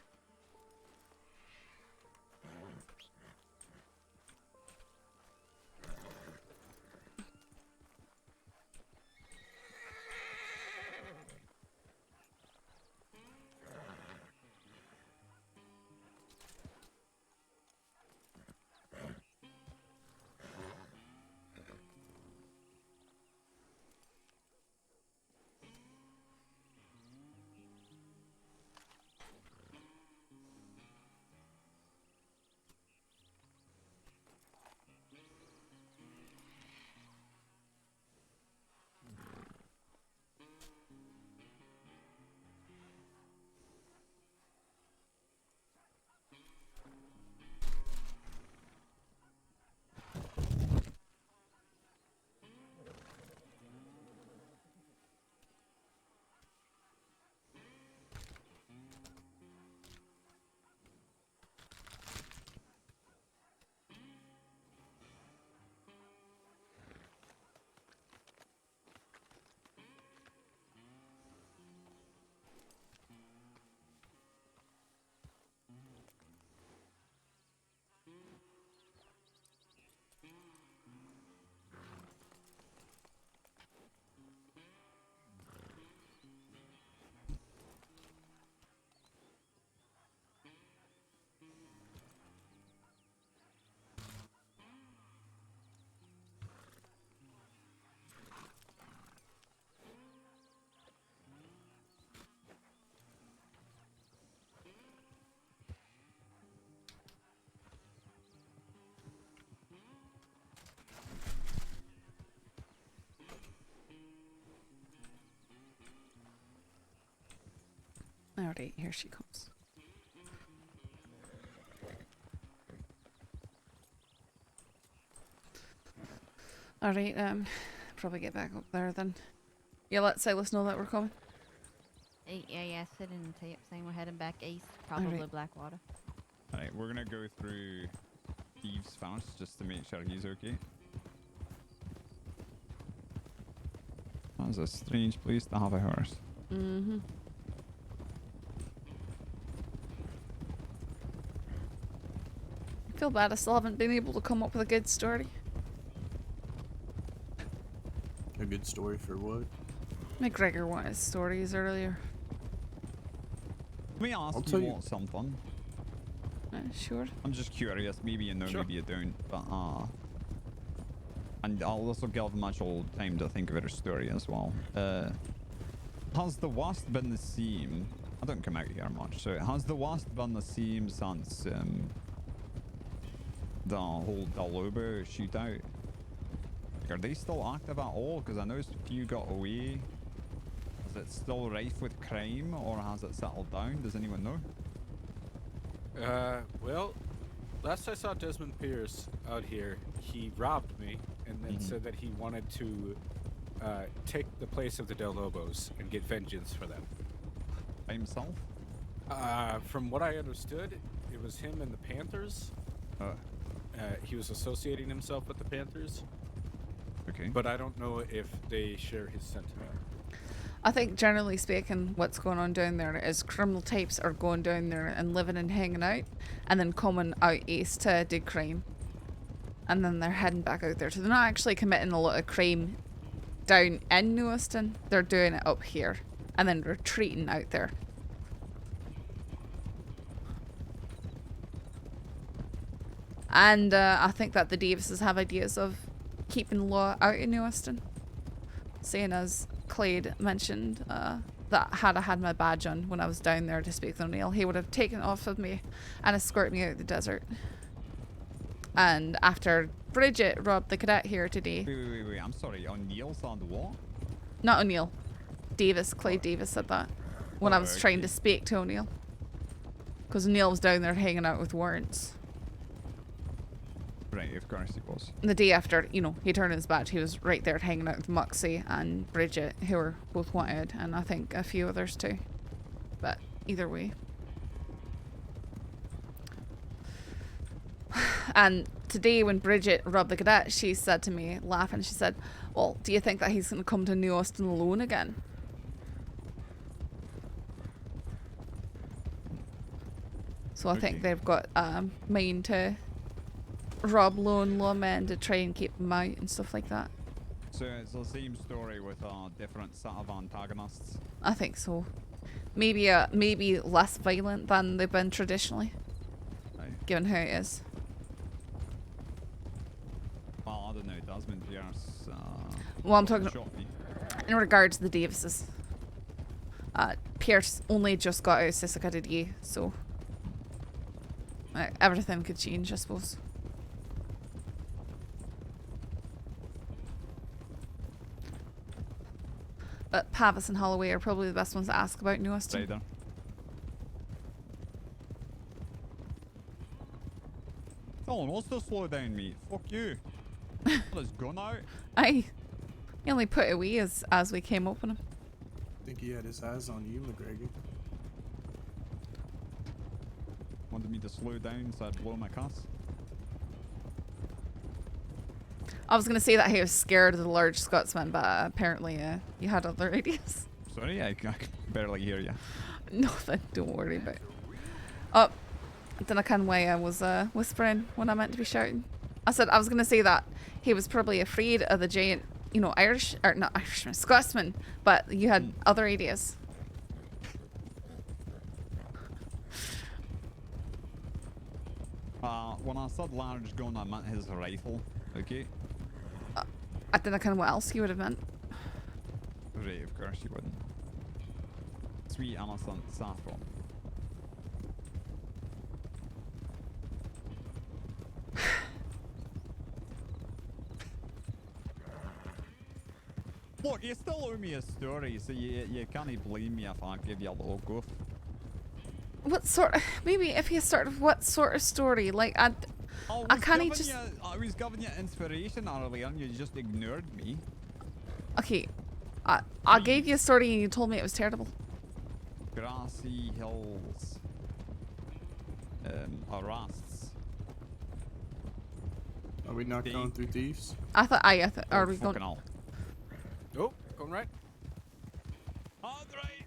S1: Alright, here she comes. Alright, probably get back up there then. Yeah, let Silas know that we're coming.
S7: Yeah, sit in the tape saying we're heading back east, probably
S1: Alright.
S7: Blackwater.
S19: Alright, we're gonna go through thieves first just to make sure he's okay. That's a strange place to have a horse.
S1: Mm-hmm. I feel bad I still haven't been able to come up with a good story.
S20: A good story for what?
S1: McGregor wanted stories earlier.
S19: Let me ask
S20: I'll
S19: you
S20: tell you-
S19: what, something.
S1: Sure.
S19: I'm just curious. Maybe you know,
S8: Sure.
S19: maybe you don't. But and I'll also give Mitchell time to think of her story as well. Has the worst been the same? I don't come out here much. So has the worst been the same since the whole Dalobo shootout? Are they still active at all? Because I know a few got away. Is it still rife with crime, or has it settled down? Does anyone know?
S8: Well, last I saw Desmond Pierce out here, he robbed me and then said that he wanted to take the place of the Del Lobos and get vengeance for them.
S19: By himself?
S8: From what I understood, it was him and the Panthers. He was associating himself with the Panthers.
S19: Okay.
S8: But I don't know if they share his sentiment.
S1: I think generally speaking, what's going on down there is criminal types are going down there and living and hanging out, and then coming out east to do crime. And then they're heading back out there. So they're not actually committing a lot of crime down in Lewiston. They're doing it up here, and then retreating out there. And I think that the Davises have ideas of keeping law out in Lewiston. Seeing as Clade mentioned that had I had my badge on when I was down there to speak with O'Neill, he would have taken it off of me and escorted me out the desert. And after Bridget robbed the cadet here today...
S19: Wait, I'm sorry. O'Neill's on the what?
S1: Not O'Neill. Davis, Clyde Davis said that when I was trying to speak to O'Neill. Because O'Neill was down there hanging out with warrants.
S19: Right, of course he was.
S1: The day after, you know, he turned his badge, he was right there hanging out with Muxie and Bridget, who were both wanted, and I think a few others too. But either way. And today when Bridget robbed the cadet, she said to me, laughing, she said, well, do you think that he's going to come to New Austin alone again? So I think they've got mind to rob lone lawmen to try and keep them out and stuff like that.
S19: So it's the same story with a different set of antagonists.
S1: I think so. Maybe less violent than they've been traditionally, given how it is.
S19: Well, I don't know. Desmond Pierce.
S1: Well, I'm talking in regards to the Davises. Pierce only just got out of Sisika today, so everything could change, I suppose. But Pavis and Holloway are probably the best ones to ask about New Austin.
S19: Right. Someone wants to slow down, mate. Fuck you. Put his gun out.
S1: Aye. He only put it away as we came up on him.
S20: I think he had his eyes on you, McGregor.
S19: Wanted me to slow down so I'd blow my cuss.
S1: I was going to say that he was scared of the large Scotsman, but apparently you had other ideas.
S19: Sorry, I can barely hear you.
S1: Nothing, don't worry about it. Oh, I don't know why I was whispering when I meant to be shouting. I said I was going to say that he was probably afraid of the giant, you know, Scotsman, but you had other ideas.
S19: When I said large gun, I meant his rifle, okay?
S1: I don't know what else you would have meant.
S19: Right, of course you wouldn't. Sweet innocent Saffron. Look, you still owe me a story, so you can't blame me if I give you a little goof.
S1: What sort of, maybe if you start with what sort of story? Like, I can't just...
S19: I was giving you inspiration earlier and you just ignored me.
S1: Okay, I gave you a story and you told me it was terrible.
S19: Grassy hills. Arrests.
S20: Are we not going through thieves?
S1: I thought, are we going...
S8: Oh, going right.
S19: Hard right.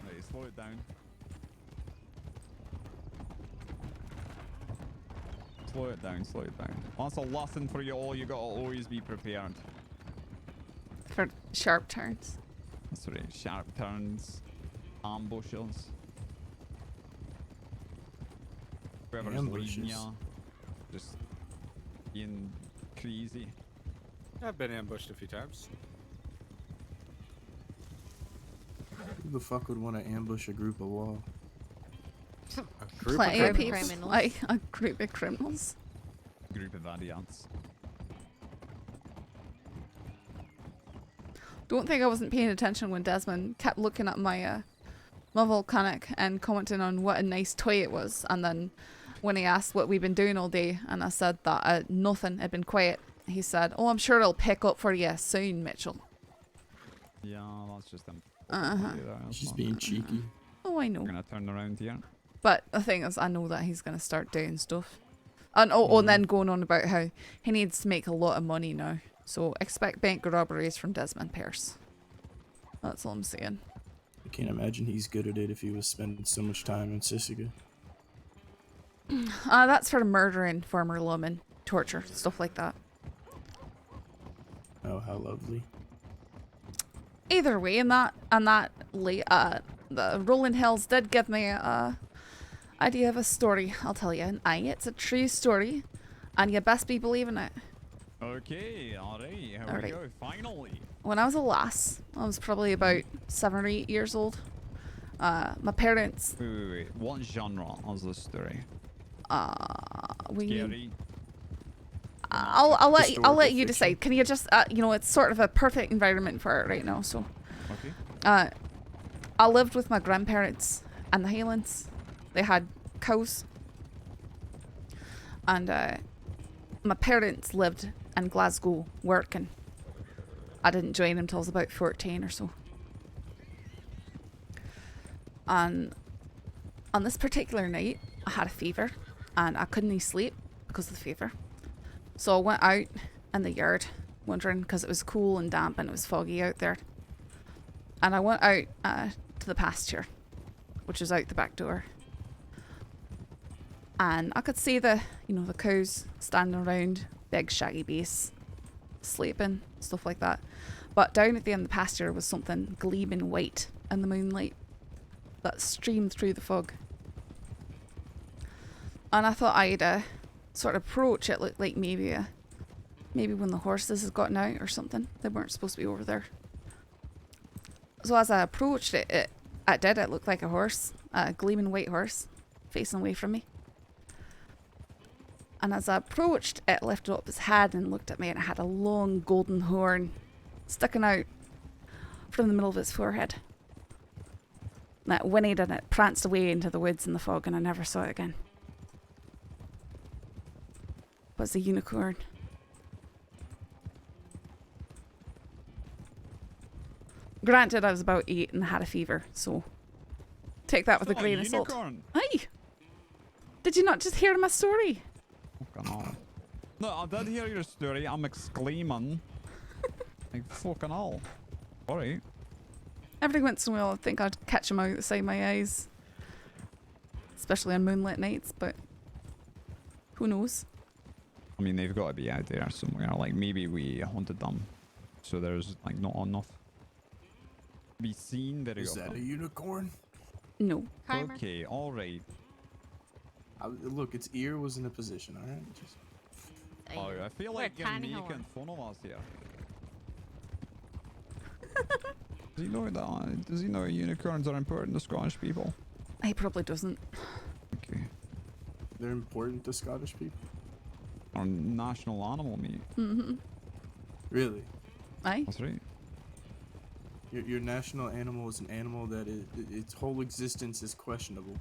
S19: Right, slow it down. Slow it down, slow it down. That's a lesson for you all. You gotta always be prepared.
S1: For sharp turns.
S19: That's right, sharp turns, ambushes. Whoever's leading you, just being crazy.
S8: I've been ambushed a few times.
S20: Who the fuck would want to ambush a group of law?
S1: Plenty of people, like a group of criminals.
S19: Group of idiots.
S1: Don't think I wasn't paying attention when Desmond kept looking at my volcanic and commenting on what a nice toy it was, and then when he asked what we've been doing all day and I said that nothing had been quiet, he said, oh, I'm sure it'll pick up for you soon, Mitchell.
S19: Yeah, that's just them.
S20: She's being cheeky.
S1: Oh, I know.
S19: We're gonna turn around here.
S1: But the thing is, I know that he's gonna start doing stuff. And and then going on about how he needs to make a lot of money now. So expect bank robberies from Desmond Pierce. That's all I'm saying.
S20: I can't imagine he's good at it if he was spending so much time in Sisika.
S1: That's for murdering former lawmen, torture, stuff like that.
S20: Oh, how lovely.
S1: Either way, the Rolling Hills did give me a idea of a story, I'll tell you. And it's a true story, and you best be believing it.
S19: Okay, alright, here we go, finally.
S1: When I was a lass, I was probably about 7 or 8 years old. My parents.
S19: Wait. What genre is this story?
S1: We.
S19: Scary.
S1: I'll let you decide. Can you just you know, it's sort of a perfect environment for it right now. So.
S19: Okay.
S1: I lived with my grandparents in the Highlands. They had cows. And my parents lived in Glasgow working. I didn't join them till I was about 14 or so. And on this particular night, I had a fever and I couldn't sleep because of the fever. So I went out in the yard wandering because it was cool and damp and it was foggy out there. And I went out to the pasture, which is out the back door. And I could see the cows standing around, big shaggy beasts, sleeping, stuff like that. But down at the end of the pasture was something gleaming white in the moonlight that streamed through the fog. And I thought I'd sort of approach it, looked like maybe when the horses had gotten out or something. They weren't supposed to be over there. So as I approached it, it looked like a horse, a gleaming white horse, facing away from me. And as I approached, it lifted up its head and looked at me, and it had a long golden horn sticking out from the middle of its forehead. And it whinnied and it pranced away into the woods in the fog, and I never saw it again. It was a unicorn. Granted, I was about 8 and had a fever, so take that with a grain of salt. Aye! Did you not just hear my story?
S19: Fucking hell. No, I did hear your story. I'm exclaiming. Like, fucking hell. Alright.
S1: Every once in a while, I think I'd catch them out the side of my eyes. Especially on moonlit nights, but who knows?
S19: I mean, they've got to be out there somewhere. Like, maybe we hunted them. So there's, like, not enough to be seen very
S20: Is
S19: often.
S20: that a unicorn?
S1: No.
S19: Okay, alright.
S20: Look, its ear was in a position, alright? Just...
S19: Oh, I feel like you're making fun of us here. Does he know that? Does he know unicorns are important to Scottish people?
S1: He probably doesn't.
S19: Okay.
S20: They're important to Scottish people?
S19: Our national animal, mate.
S1: Mm-hmm.
S20: Really?
S1: Aye.
S19: That's right.
S20: Your national animal is an animal that its whole existence is questionable.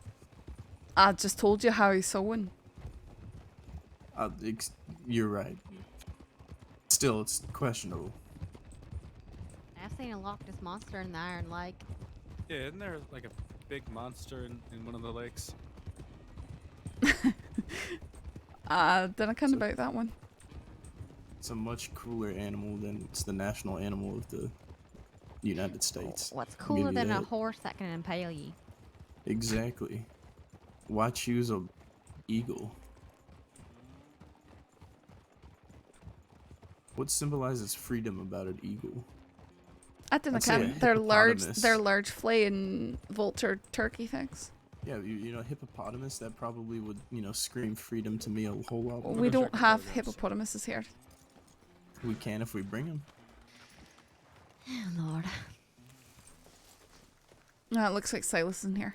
S1: I just told you how he's sewing.
S20: You're right. Still, it's questionable.
S7: I've seen a Loch Ness monster in the Iron Lake.
S8: Yeah, isn't there like a big monster in one of the lakes?
S1: Didn't kind about that one.
S20: It's a much cooler animal than it's the national animal of the United States.
S7: What's cooler than a horse that can impale you?
S20: Exactly. Why choose a eagle? What symbolizes freedom about an eagle?
S1: I didn't count. They're large flying vulture turkey things.
S20: Yeah, you know, hippopotamus, that probably would, scream freedom to me a whole lot more.
S1: We don't have hippopotamuses here.
S20: We can if we bring them.
S7: Oh, Lord.
S1: No, it looks like Silas in here.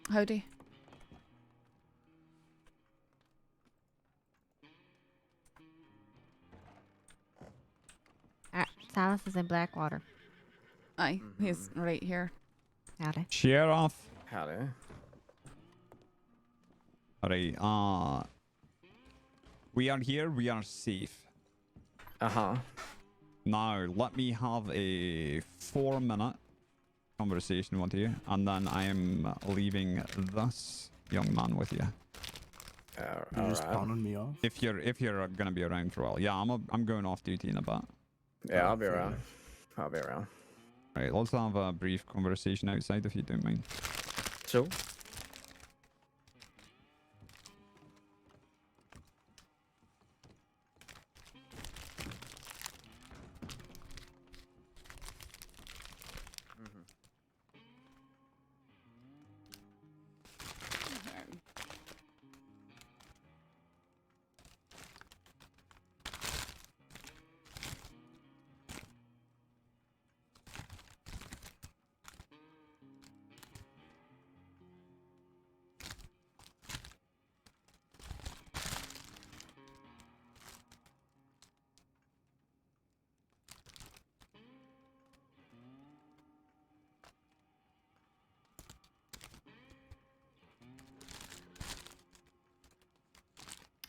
S1: Howdy.
S7: Silas is in Blackwater.
S1: Aye, he's right here.
S7: Howdy.
S19: Sheriff.
S10: Howdy.
S19: Alright, we are here, we are safe.
S10: Uh-huh.
S19: Now, let me have a 4-minute conversation with you, and then I am leaving this young man with you.
S20: You're just pawning me off?
S19: If you're gonna be around for a while. Yeah, I'm going off duty in a bit.
S10: Yeah, I'll be around. I'll be around.
S19: Right, let's have a brief conversation outside if you don't mind.
S10: Sure.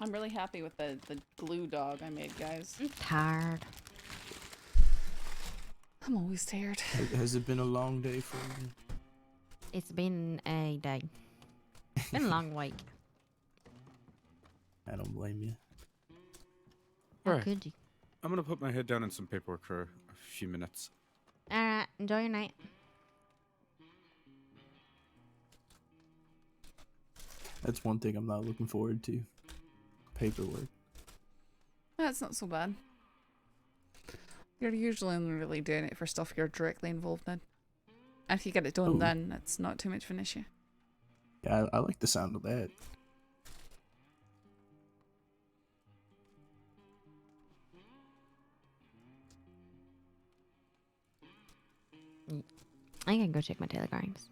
S1: I'm really happy with the glue dog I made, guys.
S7: I'm tired.
S1: I'm always tired.
S20: Has it been a long day for you?
S7: It's been a day. It's been a long week.
S20: I don't blame you.
S7: How
S8: Alright.
S7: could you?
S8: I'm gonna put my head down in some paperwork for a few minutes.
S7: Alright, enjoy your night.
S20: That's one thing I'm not looking forward to. Paperwork.
S1: That's not so bad. You're usually only really doing it for stuff you're directly involved in. And if you get it done, then it's not too much of an issue.
S20: Yeah, I like the sound of that.
S7: I can go check my telegrams.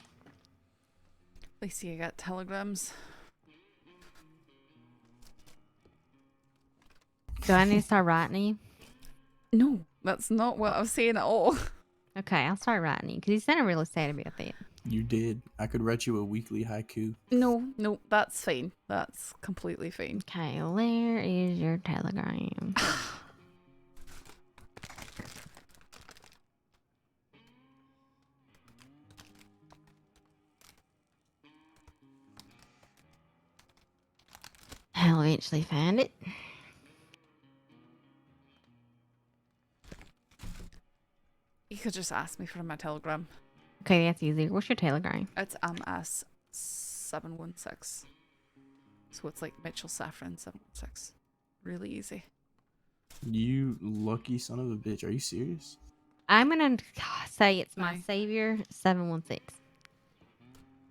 S1: At least you got telegrams.
S7: Do I need to start writing you?
S1: No, that's not what I was saying at all.
S7: Okay, I'll start writing you because you sounded really sad about that.
S20: You did. I could write you a weekly haiku.
S1: No, that's fine. That's completely fine.
S7: Okay, where is your telegram? I'll eventually find it.
S1: You could just ask me for my telegram.
S7: Okay, that's easy. What's your telegram?
S1: It's MS716. So it's like Mitchell Saffron 716. Really easy.
S20: You lucky son of a bitch. Are you serious?
S7: I'm gonna say it's my
S1: Aye.
S7: savior 716.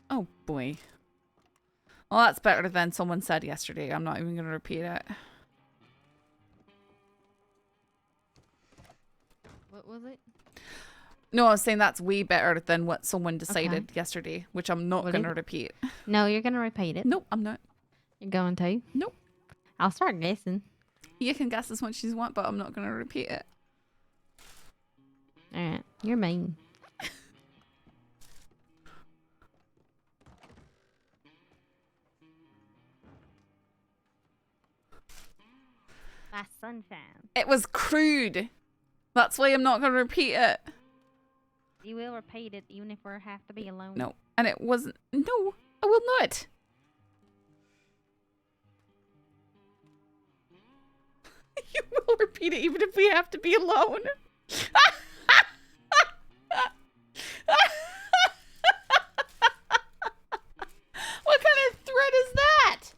S1: Oh boy. Well, that's better than someone said yesterday. I'm not even going to repeat it.
S7: What was it?
S1: No, I was saying that's way better than what someone decided yesterday, which I'm not
S7: What
S1: going
S7: is
S1: to
S7: it?
S1: repeat.
S7: No, you're gonna repeat it.
S1: Nope, I'm not.
S7: You're going to?
S1: Nope.
S7: I'll start guessing.
S1: You can guess as much as you want, but I'm not going to repeat it.
S7: Alright, you're mean. My sunshine.
S1: It was crude. That's why I'm not going to repeat it.
S7: You will repeat it even if we have to be alone.
S1: No. And it wasn't. No, I will not. You will repeat it even if we have to be alone. What kind of threat is that?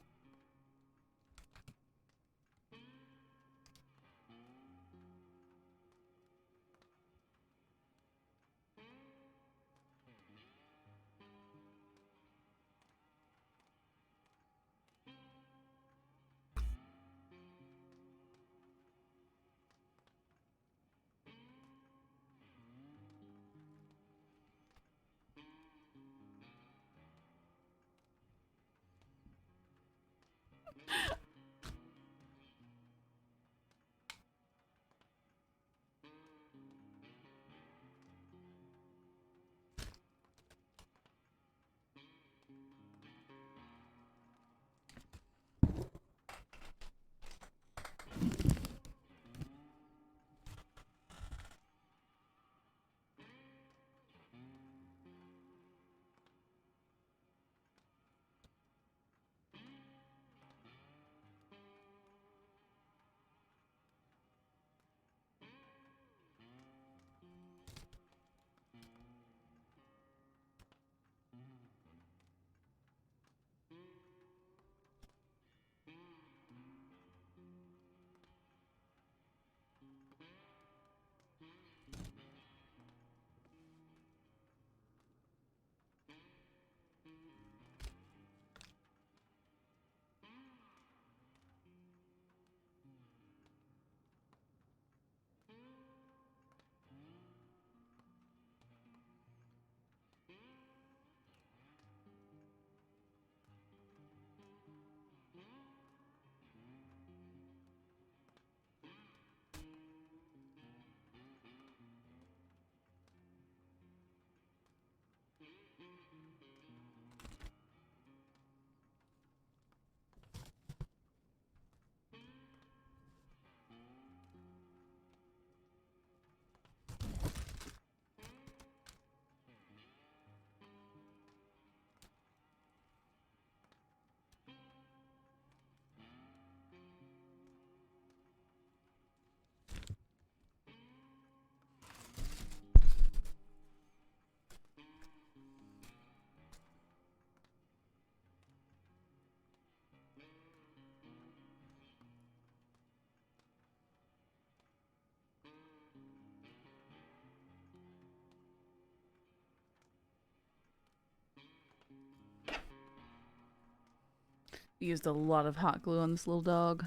S1: used a lot of hot glue on this little dog.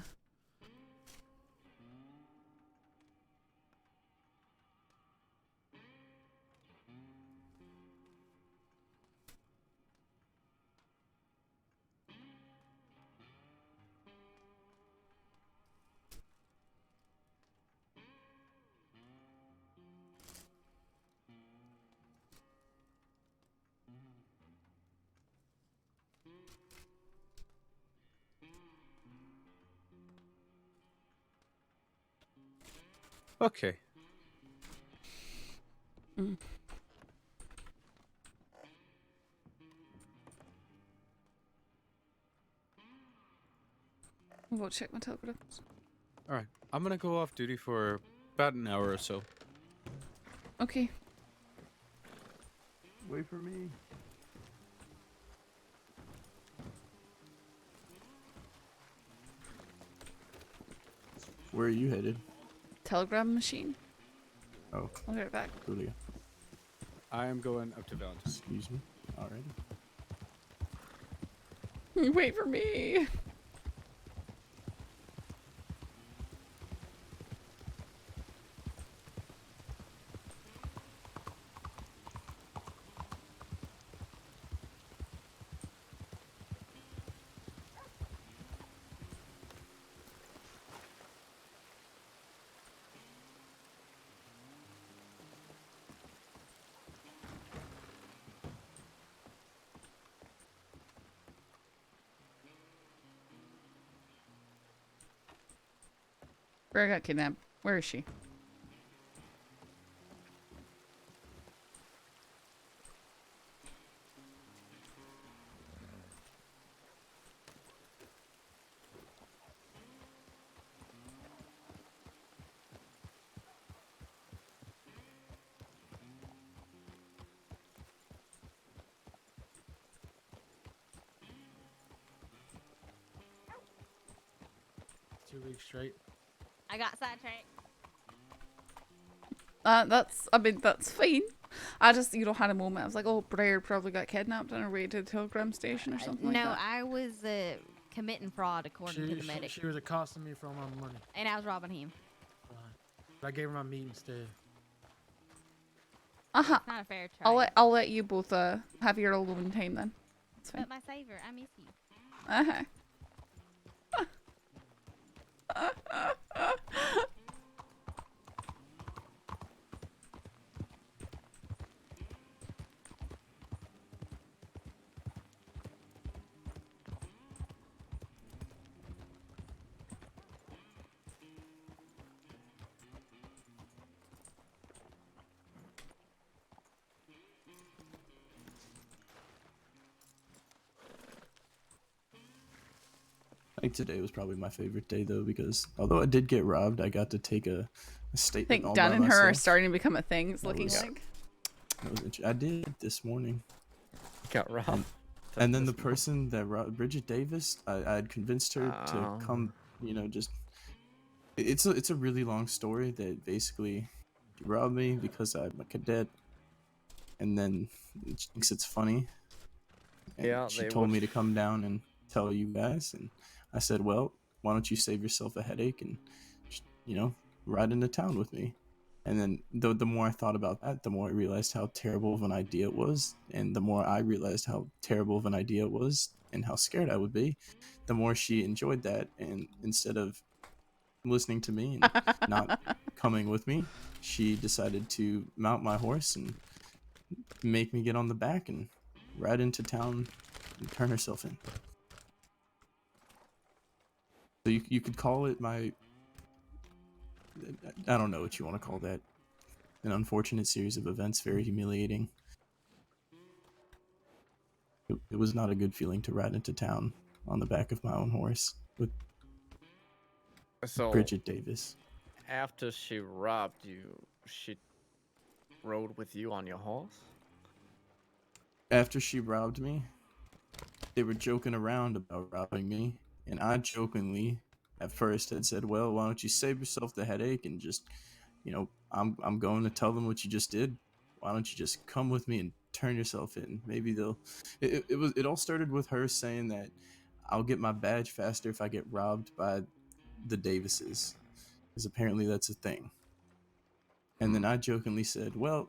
S8: Okay.
S1: Mm. I'll go check my telegrams.
S8: All right. I'm gonna go off duty for about an hour or so.
S1: Okay.
S9: Wait for me.
S20: Where are you headed?
S1: Telegram machine.
S20: Oh.
S1: I'll be right back.
S20: Coolio.
S8: I am going up to Valentine.
S20: Excuse me. Alrighty.
S1: Wait for me. Where I got kidnapped. Where is she?
S14: Two weeks straight.
S7: I got sidetracked.
S1: That's fine. I just, had a moment. I was like, oh, Blair probably got kidnapped on her way to the telegram station or something like
S7: No,
S1: that.
S7: I was committing fraud according to the medic.
S14: She was accosting me for all my money.
S7: And I was robbing him.
S14: But I gave her my meat instead.
S1: Uh-huh.
S7: It's not a fair trade.
S1: I'll let you both have your alone time then. It's fine.
S7: But my savior, I miss you.
S1: Uh-huh.
S20: I think today was probably my favorite day though, because although I did get robbed, I got to take a statement.
S1: I think
S20: all
S1: Dunn
S20: by
S1: and her are
S20: myself.
S1: starting to become a thing. It's
S20: That
S1: looking
S20: was-
S1: like.
S20: I did this morning.
S10: Got robbed.
S20: And then the person that robbed Bridget Davis, I had convinced her
S10: Oh.
S20: to come. Just it's a really long story that basically she robbed me because I'm a cadet, and then she thinks it's funny. And
S10: Yeah,
S20: she
S10: they
S20: told
S10: would.
S20: me to come down and tell you guys, and I said, well, why don't you save yourself a headache and ride into town with me? And then the more I thought about that, the more I realized how terrible of an idea it was, and the more I realized how terrible of an idea it was and how scared I would be, the more she enjoyed that. And instead of listening to me and not coming with me, she decided to mount my horse and make me get on the back and ride into town and turn herself in. So you could call it my, I don't know what you want to call that, an unfortunate series of events, very humiliating. It was not a good feeling to ride into town on the back of my own horse with
S10: So
S20: Bridget Davis.
S10: after she robbed you, she rode with you on your horse?
S20: After she robbed me, they were joking around about robbing me, and I jokingly at first had said, well, why don't you save yourself the headache and just, I'm going to tell them what you just did. Why don't you just come with me and turn yourself in? Maybe they'll. It all started with her saying that I'll get my badge faster if I get robbed by the Davises, because apparently that's a thing. And then I jokingly said, well,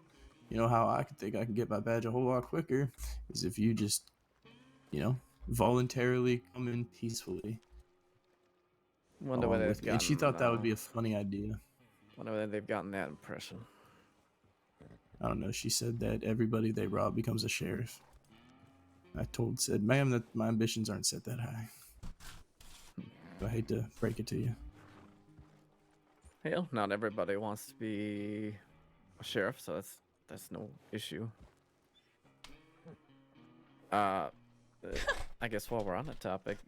S20: you know how I could think I can get my badge a whole lot quicker is if you just, voluntarily come in peacefully.
S10: Wonder whether they've
S20: And she thought that would
S10: gotten,
S20: be a funny idea.
S10: Wonder whether they've gotten that impression.
S20: I don't know. She said that everybody they rob becomes a sheriff. I said, ma'am, that my ambitions aren't set that high. I hate to break it to you.
S10: Hell, not everybody wants to be a sheriff, so that's no issue. I guess while we're on the topic,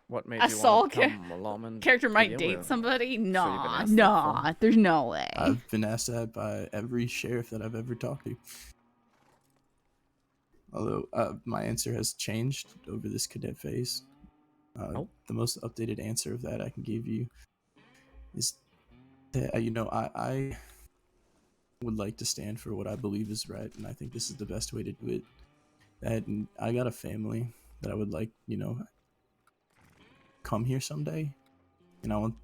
S10: what made you want to come along and
S1: character might
S10: begin
S1: date
S10: with?
S1: somebody?
S10: Sure you've been
S1: Nah,
S10: asked that
S1: nah, there's no way.
S20: I've been asked that by every sheriff that I've ever talked to. Although my answer has changed over this cadet phase. The most updated answer of that I can give you is that, I would like to stand for what I believe is right, and I think this is the best way to do it. And I got a family that I would like, come here someday, and I want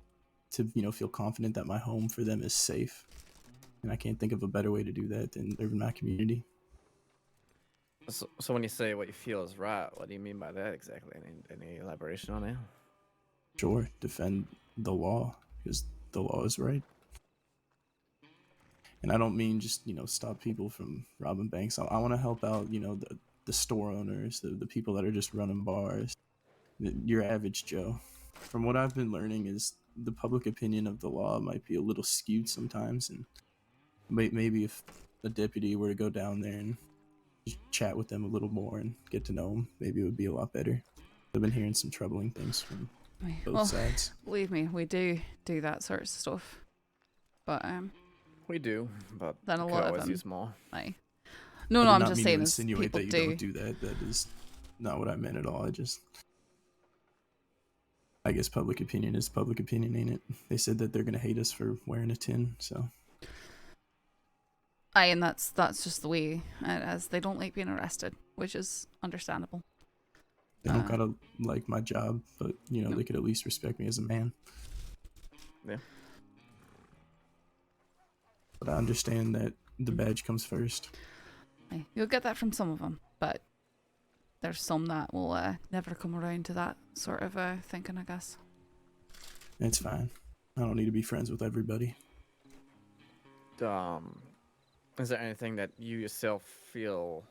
S20: to, feel confident that my home for them is safe. And I can't think of a better way to do that than live in my community.
S10: So when you say what you feel is right, what do you mean by that exactly? Any elaboration on that?
S20: Sure, defend the law, because the law is right. And I don't mean just, stop people from robbing banks. I want to help out, the store owners, the people that are just running bars, your average Joe. From what I've been learning is the public opinion of the law might be a little skewed sometimes, and maybe if a deputy were to go down there and just chat with them a little more and get to know them, maybe it would be a lot better. I've been hearing some troubling things from both sides.
S1: Believe me, we do that sort of stuff, but
S10: we do, but
S1: then a
S10: we
S1: lot
S10: could
S1: of
S10: always
S1: them.
S10: use more.
S1: No,
S20: I
S1: I'm
S20: did not
S1: just
S20: mean
S1: saying
S20: to
S1: is
S20: insinuate
S1: people
S20: that you don't do that. That is not what I meant at all. I guess public opinion is public opinion, ain't it? They said that they're gonna hate us for wearing a tin, so.
S1: And that's just the way it is. They don't like being arrested, which is understandable.
S20: They don't gotta like my job, but they could at least respect me as a man.
S10: Yeah.
S20: But I understand that the badge comes first.
S1: You'll get that from some of them, but there's some that will never come around to that sort of thinking, I guess.
S20: It's fine. I don't need to be friends with everybody.
S10: Is there anything that you yourself feel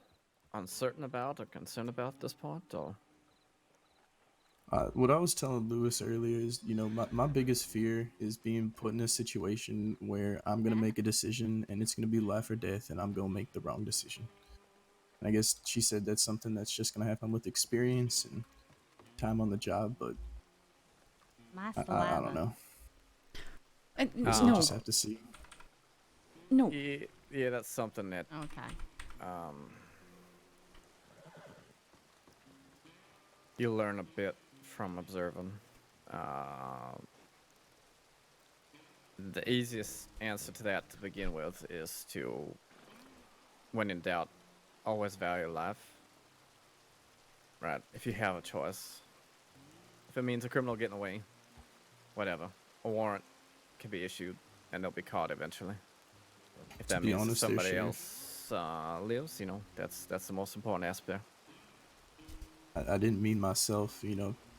S10: uncertain about or concerned about at this point, or?
S20: What I was telling Lewis earlier is, my biggest fear is being put in a situation where I'm going to make a decision and it's going to be life or death and I'm going to make the wrong decision. And I guess she said that's something that's just going to happen with experience and time on the job, but I don't know.
S1: No.
S20: Just have to see.
S1: No.
S10: Yeah, that's something that...
S7: Okay.
S10: You learn a bit from observing. The easiest answer to that to begin with is to, when in doubt, always value life. Right? If you have a choice. If it means a criminal getting away, whatever. A warrant can be issued and they'll be caught eventually. If that means somebody else lives, that's the most important aspect.
S20: I didn't mean myself,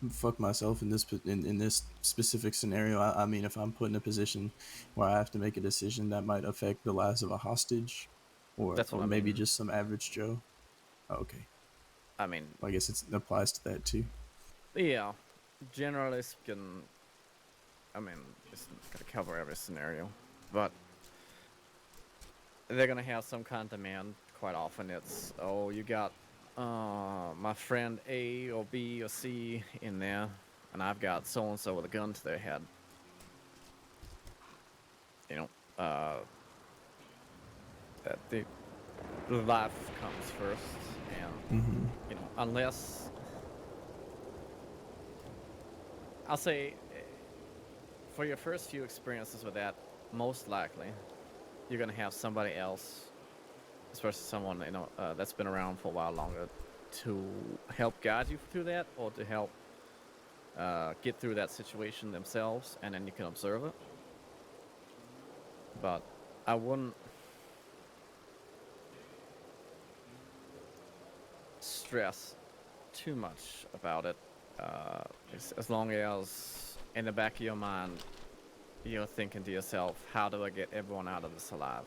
S20: fuck myself in this specific scenario. I mean, if I'm put in a position where I have to make a decision that might affect the lives of a hostage, or maybe just some average Joe. Oh, okay.
S10: I mean,
S20: I guess it applies to that too.
S10: Yeah, generally speaking, I mean, it's not gonna cover every scenario, but they're gonna have some kind of demand. Quite often, it's you got my friend A or B or C in there, and I've got so and so with a gun to their head. That the life comes first, and unless I'll say for your first few experiences with that, most likely you're gonna have somebody else, especially someone that's been around for a while longer, to help guide you through that, or to help get through that situation themselves, and then you can observe it. But I wouldn't stress too much about it, as long as in the back of your mind you're thinking to yourself, how do I get everyone out of this alive?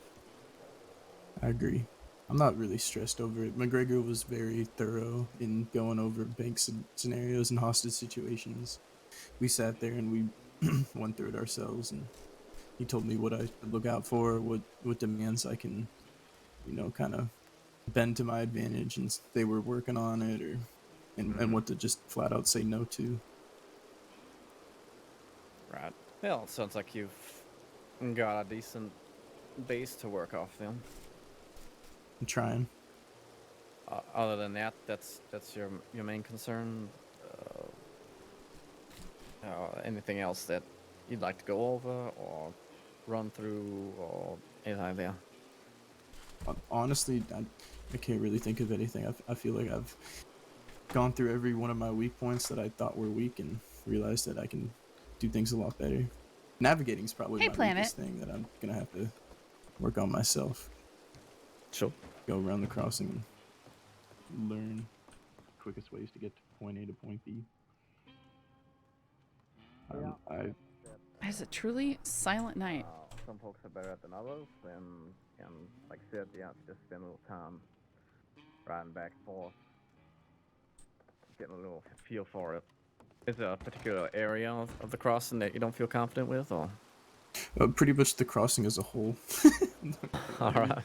S20: I agree. I'm not really stressed over it. McGregor was very thorough in going over bank scenarios and hostage situations. We sat there and we went through it ourselves, and he told me what I should look out for, what demands I can, kind of bend to my advantage, and they were working on it, and what to just flat out say no to.
S10: Right. Well, it sounds like you've got a decent base to work off then.
S20: I'm trying.
S10: Other than that, that's your main concern. Anything else that you'd like to go over or run through or anything like that?
S20: Honestly, I can't really think of anything. I feel like I've gone through every one of my weak points that I thought were weak and realized that I can do things a lot better. Navigating is probably my weakest thing that I'm gonna have to work on myself.
S10: Sure.
S20: Go around the crossing and learn quickest ways to get to point A to point B.
S1: It's a truly silent night.
S10: Some folks are better at than others, and like I said, you have to just spend a little time riding back and forth, getting a little feel for it. Is there a particular area of the crossing that you don't feel confident with, or?
S20: Pretty much the crossing as a whole.
S10: All right.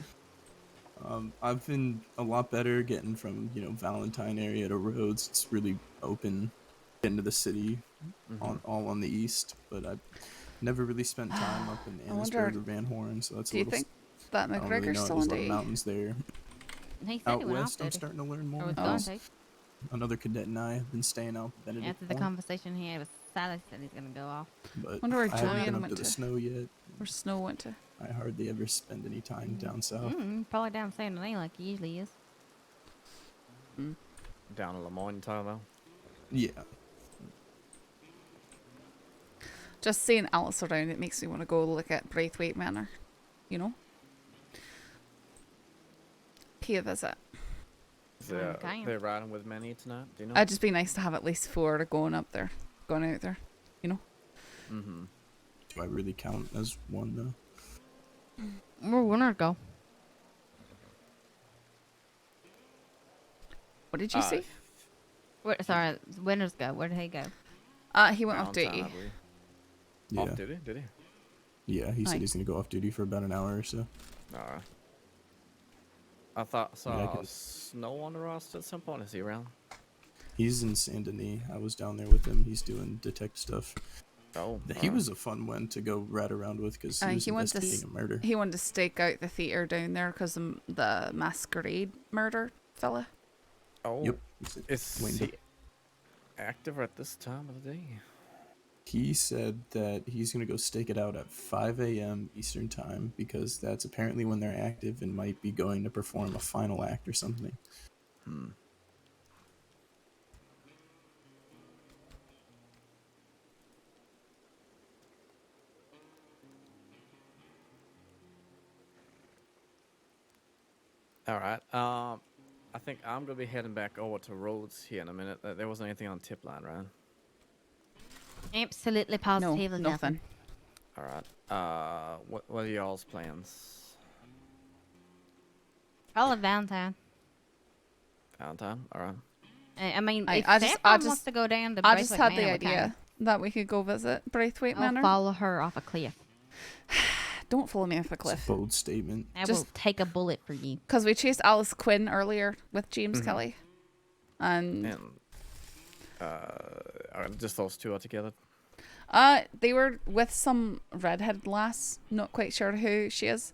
S20: I've been a lot better getting from Valentine area to Rhodes. It's really open into the city, all on the east. But I've never really spent time up in Annisburg or Van Horn, so that's
S1: do you think that McGregor's still on duty?
S20: Mountains there.
S7: He said
S20: Out
S7: he went
S20: west,
S7: off
S20: I'm
S7: duty.
S20: starting to learn more.
S7: Or was going to.
S20: Another cadet and I have been staying out. Benedict
S7: After the
S20: Point,
S7: conversation he had with Sally, said he's gonna go off.
S20: but
S1: Wonder where
S20: I haven't
S1: Julian
S20: been up
S1: went
S20: to the
S1: to.
S20: snow yet.
S1: Where Snow went to.
S20: I hardly ever spend any time down south.
S7: Probably down San Denis like he usually is.
S10: Down in Lemoyne, Tyler.
S20: Yeah.
S1: Just seeing Alice around, it makes me want to go look at Braithwaite Manor. Pay a visit.
S10: They're riding with many tonight. Do you know?
S1: It'd just be nice to have at least 4 going out there.
S10: Mm-hmm.
S20: Do I really count as one though?
S7: Where winners go?
S1: What did you see?
S7: Sorry, winners go. Where did he go?
S1: He went off duty.
S20: Yeah.
S10: Off duty? Did he?
S20: Yeah, he said he's gonna go off duty for about an hour or so.
S10: Alright. I thought I saw Snow on the roster at some point. Is he around?
S20: He's in Saint Denis. I was down there with him. He's doing detective stuff.
S10: Oh.
S20: He was a fun one to go ride around with because he was investigating a murder.
S1: He wanted to stake out the theater down there because of the masquerade murder fella.
S10: Oh.
S20: Yep.
S10: Is he active at this time of the day?
S20: He said that he's going to go stake it out at 5 a.m. Eastern time because that's apparently when they're active and might be going to perform a final act or something.
S10: All right. I think I'm gonna be heading back over to Rhodes here in a minute. There wasn't anything on tip line, right?
S7: Absolutely positively nothing.
S10: All right. What are y'all's plans?
S7: Probably Valentine.
S10: Valentine. All right.
S7: I mean, if
S1: I
S7: Saffron
S1: just
S7: wants to go down to
S1: I just
S7: Braithwaite
S1: had the
S7: Manor, we can.
S1: idea that we could go visit Braithwaite
S7: I'll
S1: Manor.
S7: follow her off a cliff.
S1: Don't follow me off a cliff.
S20: It's a bold statement.
S7: I will take a bullet for you.
S1: Because we chased Alice Quinn earlier with James Kelly. And
S10: just those two are together?
S1: They were with some redheaded lass. Not quite sure who she is.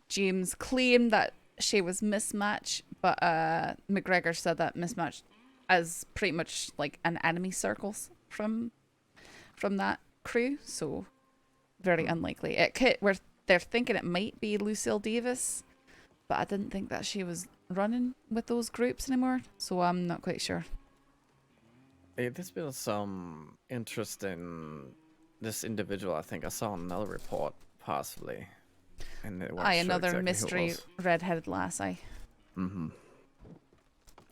S1: James claimed that she was mismatch, but McGregor said that mismatch is pretty much like an enemy circles from that crew. So very unlikely. They're thinking it might be Lucille Davis, but I didn't think that she was running with those groups anymore. So I'm not quite sure.
S10: Hey, there's been some interest in this individual. I think I saw another report, possibly. And it wasn't
S1: Aye,
S10: sure
S1: another
S10: exactly who it
S1: mystery
S10: was.
S1: red-headed lass. Aye.
S10: Mm-hmm.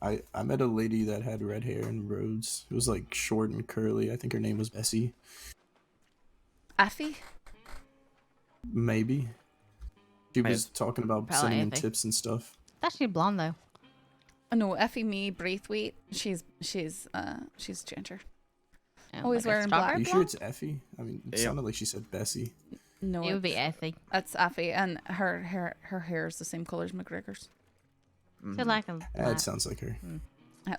S20: I met a lady that had red hair in Rhodes. It was like short and curly. I think her name was Bessie.
S1: Effie?
S20: Maybe. She was
S10: Hey.
S20: talking about
S7: Probably
S20: sending in
S7: Effie.
S20: tips and stuff.
S7: That's actually blonde though.
S1: No, Effie me Braithwaite. She's ginger.
S7: Oh,
S1: Always
S7: like a
S1: wearing
S7: strawberry
S1: black.
S20: Are you sure it's Effie? I mean, it
S10: Yep.
S20: sounded like she said Bessie.
S1: No,
S7: It would be
S1: it's-
S7: Effie.
S1: That's Effie, and her hair is the same color as McGregor's.
S7: So like a
S20: It sounds like her.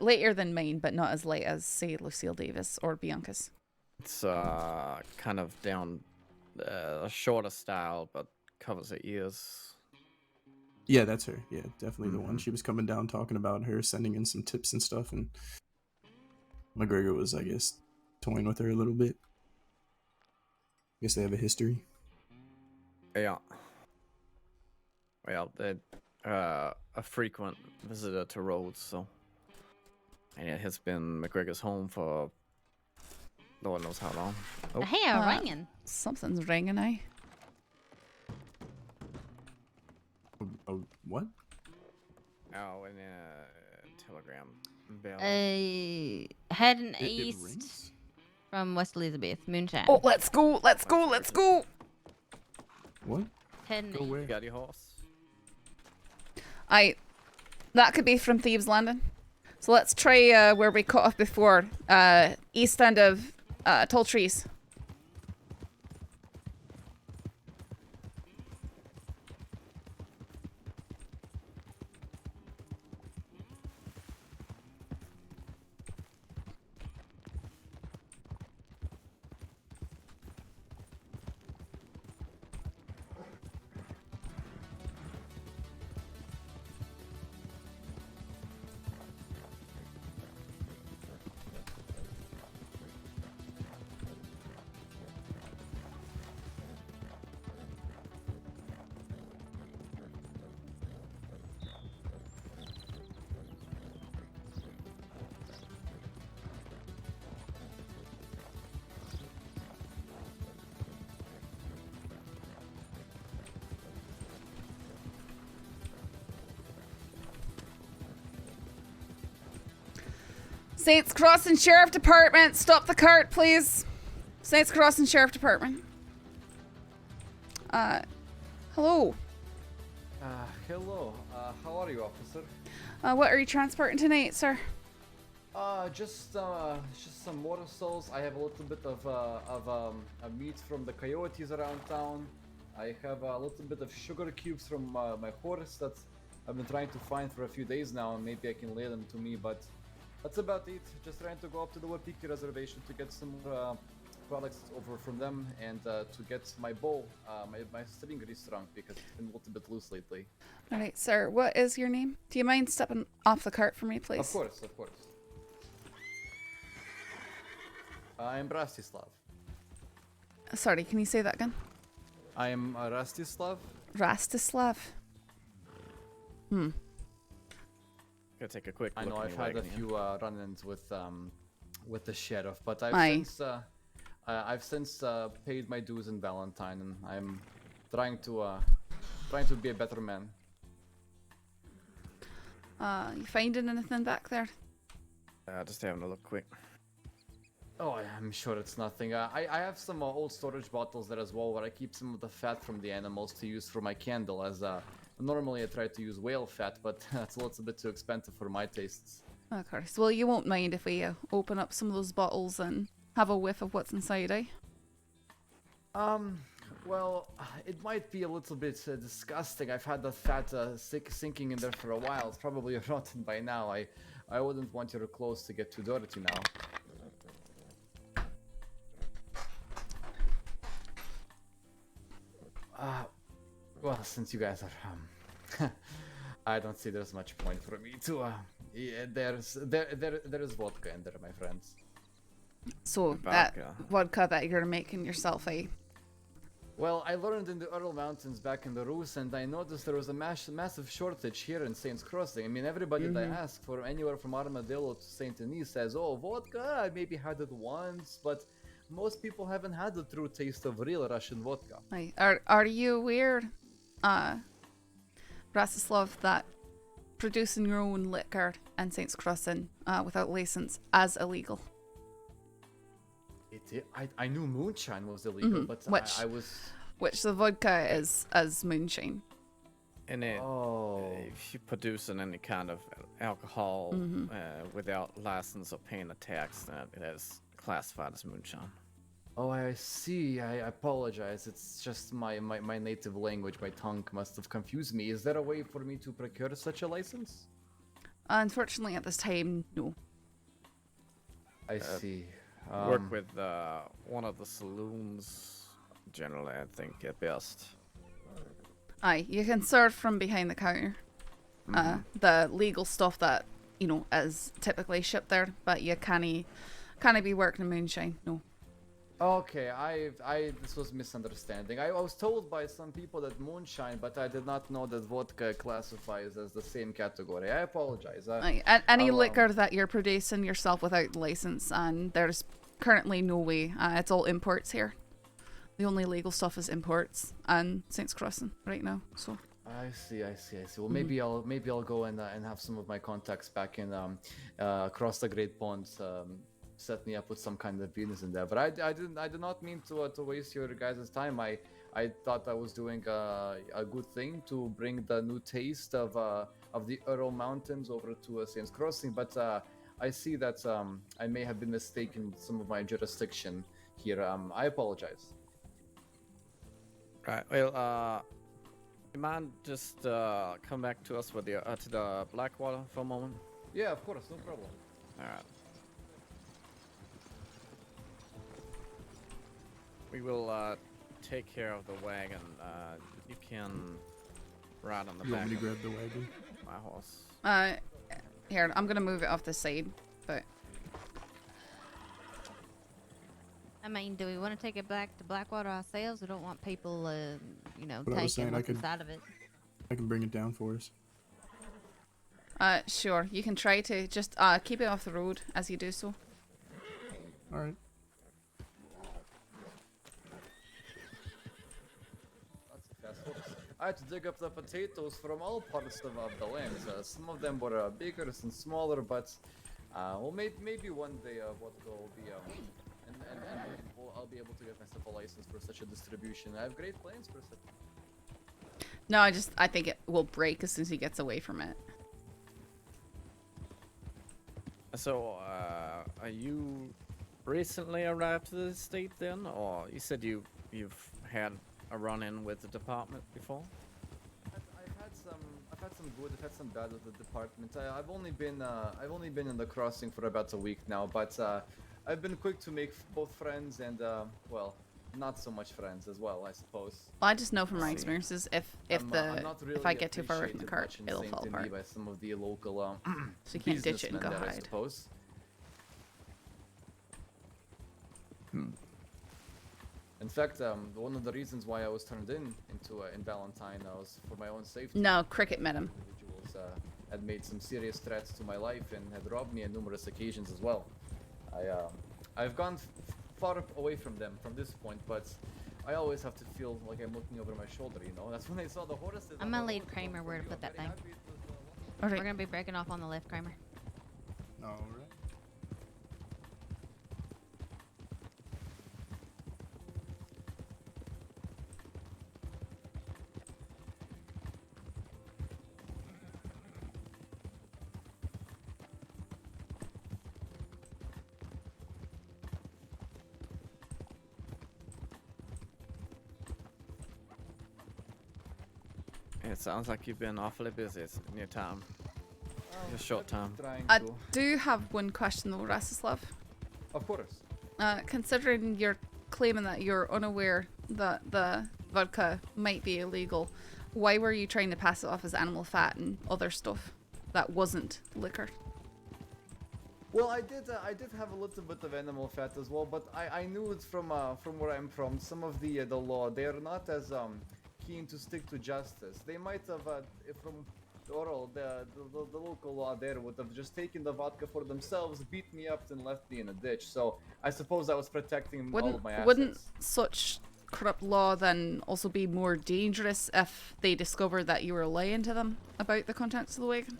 S1: Later than mine, but not as late as, say, Lucille Davis or Bianca's.
S10: It's kind of down a shorter style, but covers the ears.
S20: Yeah, that's her. Yeah, definitely the one. She was coming down talking about her sending in some tips and stuff, and McGregor was, I guess, toying with her a little bit. I guess they have a history.
S10: Yeah. Well, they're a frequent visitor to Rhodes, so. And it has been McGregor's home for no one knows how long.
S7: The hair ringing.
S1: Something's ringing, eh?
S20: Oh, what?
S10: Oh, and telegram bell.
S7: Heading
S20: It
S7: east
S20: rings?
S7: from West Elizabeth, Moonshine.
S1: Oh, let's go! Let's go! Let's go!
S20: What?
S7: Heading
S20: Go
S7: east.
S20: where?
S10: You got your horse?
S1: That could be from Thieves Landing. So let's try where we cut off before. East end of Tall Trees. Saints Crossing Sheriff Department, stop the cart, please. Saints Crossing Sheriff Department. Hello.
S9: Hello. How are you, officer?
S1: What are you transporting tonight, sir?
S9: Just some morsels. I have a little bit of meat from the coyotes around town. I have a little bit of sugar cubes from my horse that I've been trying to find for a few days now, and maybe I can lay them to me, but that's about it. Just trying to go up to the Wapiki reservation to get some products over from them, and to get my bow, my string restrung because it's been a little bit loose lately.
S1: All right, sir. What is your name? Do you mind stepping off the cart for me, please?
S9: Of course, of course. I'm Rastislav.
S1: Sorry, can you say that again?
S9: I am Rastislav.
S1: Rastislav.
S10: Gonna take a quick
S9: I
S10: look
S9: know
S10: in
S9: I've
S10: your
S9: had a
S10: wagon here.
S9: few run-ins with the sheriff, but
S1: Aye.
S9: I've since paid my dues in Valentine, and I'm trying to be a better man.
S1: You finding anything back there?
S10: Just having a look quick.
S9: Oh, I'm sure it's nothing. I have some old storage bottles there as well, where I keep some of the fat from the animals to use for my candle. As normally I try to use whale fat, but that's a little bit too expensive for my tastes.
S1: Of course. Well, you won't mind if we open up some of those bottles and have a whiff of what's inside, eh?
S9: Well, it might be a little bit disgusting. I've had the fat sinking in there for a while. It's probably rotten by now. I wouldn't want your clothes to get too dirty now. Well, since you guys are, I don't see there's much point for me to. Yeah, there is vodka in there, my friends.
S1: So that vodka that you're making yourself, eh?
S9: Well, I learned in the Ural Mountains back in the Rus, and I noticed there was a massive shortage here in Saints Crossing. I mean, everybody that I ask for anywhere from Armadillo to Saint Denis says, "Oh, vodka, I maybe had it once," but most people haven't had the true taste of real Russian vodka.
S1: Right. Are you aware, Rastislav, that producing your own liquor in Saints Crossing without license is illegal?
S9: I knew moonshine was illegal, but I was...
S1: Which the vodka is as moonshine.
S10: And if you produce any kind of alcohol without license or paying a tax, then it is classified as moonshine.
S9: Oh, I see. I apologize. It's just my native language. My tongue must have confused me. Is there a way for me to procure such a license?
S1: Unfortunately, at this time, no.
S9: I see.
S10: Work with one of the saloons, generally, I think, at best.
S1: Aye, you can serve from behind the counter. The legal stuff that, you know, is typically shipped there, but you can't be working in moonshine, no.
S9: Okay, this was misunderstanding. I was told by some people that moonshine, but I did not know that vodka classifies as the same category. I apologize.
S1: Any liquor that you're producing yourself without license, and there's currently no way. It's all imports here. The only legal stuff is imports and Saints Crossing right now. So.
S9: I see. Well, maybe I'll go and have some of my contacts back in across the Great Pond. Set me up with some kind of business in there, but I did not mean to waste your guys' time. I thought I was doing a good thing to bring the new taste of the Ural Mountains over to Saints Crossing, but I see that I may have been mistaken some of my jurisdiction here. I apologize.
S10: Right. Well, you mind just come back to us with the to the Blackwater for a moment?
S9: Yeah, of course, no problem.
S10: All right. We will take care of the wagon. You can ride on the back.
S20: Want me to grab the wagon?
S10: My horse.
S1: Here, I'm gonna move it off the side, but.
S7: I mean, do we want to take it back to Blackwater ourselves? We don't want people, you know,
S20: But I was saying
S7: taking
S20: I
S7: what's
S20: could-
S7: inside of it.
S20: I can bring it down for us.
S1: Sure. You can try to just keep it off the road as you do so.
S20: All right.
S9: I had to dig up the potatoes from all parts of the land. Some of them were bigger, some smaller, but well, maybe one day vodka will be and I'll be able to get myself a license for such a distribution. I have great plans for such.
S1: No, I think it will break as soon as he gets away from it.
S10: So, are you recently arrived to the state then, or you said you've had a run-in with the department before?
S9: I've had some good, I've had some bad with the department. I've only been in the crossing for about a week now, but I've been quick to make both friends and well, not so much friends as well, I suppose.
S1: Well, I just know from my experiences, if I get too far away from the cart,
S9: appreciated
S1: it'll
S9: much in
S1: fall
S9: Saint Denis
S1: apart.
S9: by some of the local
S1: So you can't ditch it and go
S9: businessmen there, I
S1: hide.
S9: suppose. In fact, one of the reasons why I was turned in Valentine was for my own safety.
S1: No, Cricket met him.
S9: Individuals had made some serious threats to my life and had robbed me on numerous occasions as well. I've gone far away from them from this point, but I always have to feel like I'm looking over my shoulder, you know? That's when I saw the horses.
S7: I'm gonna lead Kramer where to put that thing.
S1: Alright.
S7: We're gonna be breaking off on the left, Kramer.
S20: All right.
S10: It sounds like you've been awfully busy in your time. Your short time.
S1: I do have one question though, Rastislav.
S9: Of course.
S1: Considering you're claiming that you're unaware that the vodka might be illegal, why were you trying to pass it off as animal fat and other stuff that wasn't liquor?
S9: Well, I did have a little bit of animal fat as well, but I knew it from where I'm from. Some of the law, they are not as keen to stick to justice. They might have from oral the local law there would have just taken the vodka for themselves, beat me up, and left me in a ditch. So I suppose I was protecting all of my assets.
S1: Wouldn't such corrupt law then also be more dangerous if they discovered that you were lying to them about the contents of the wagon?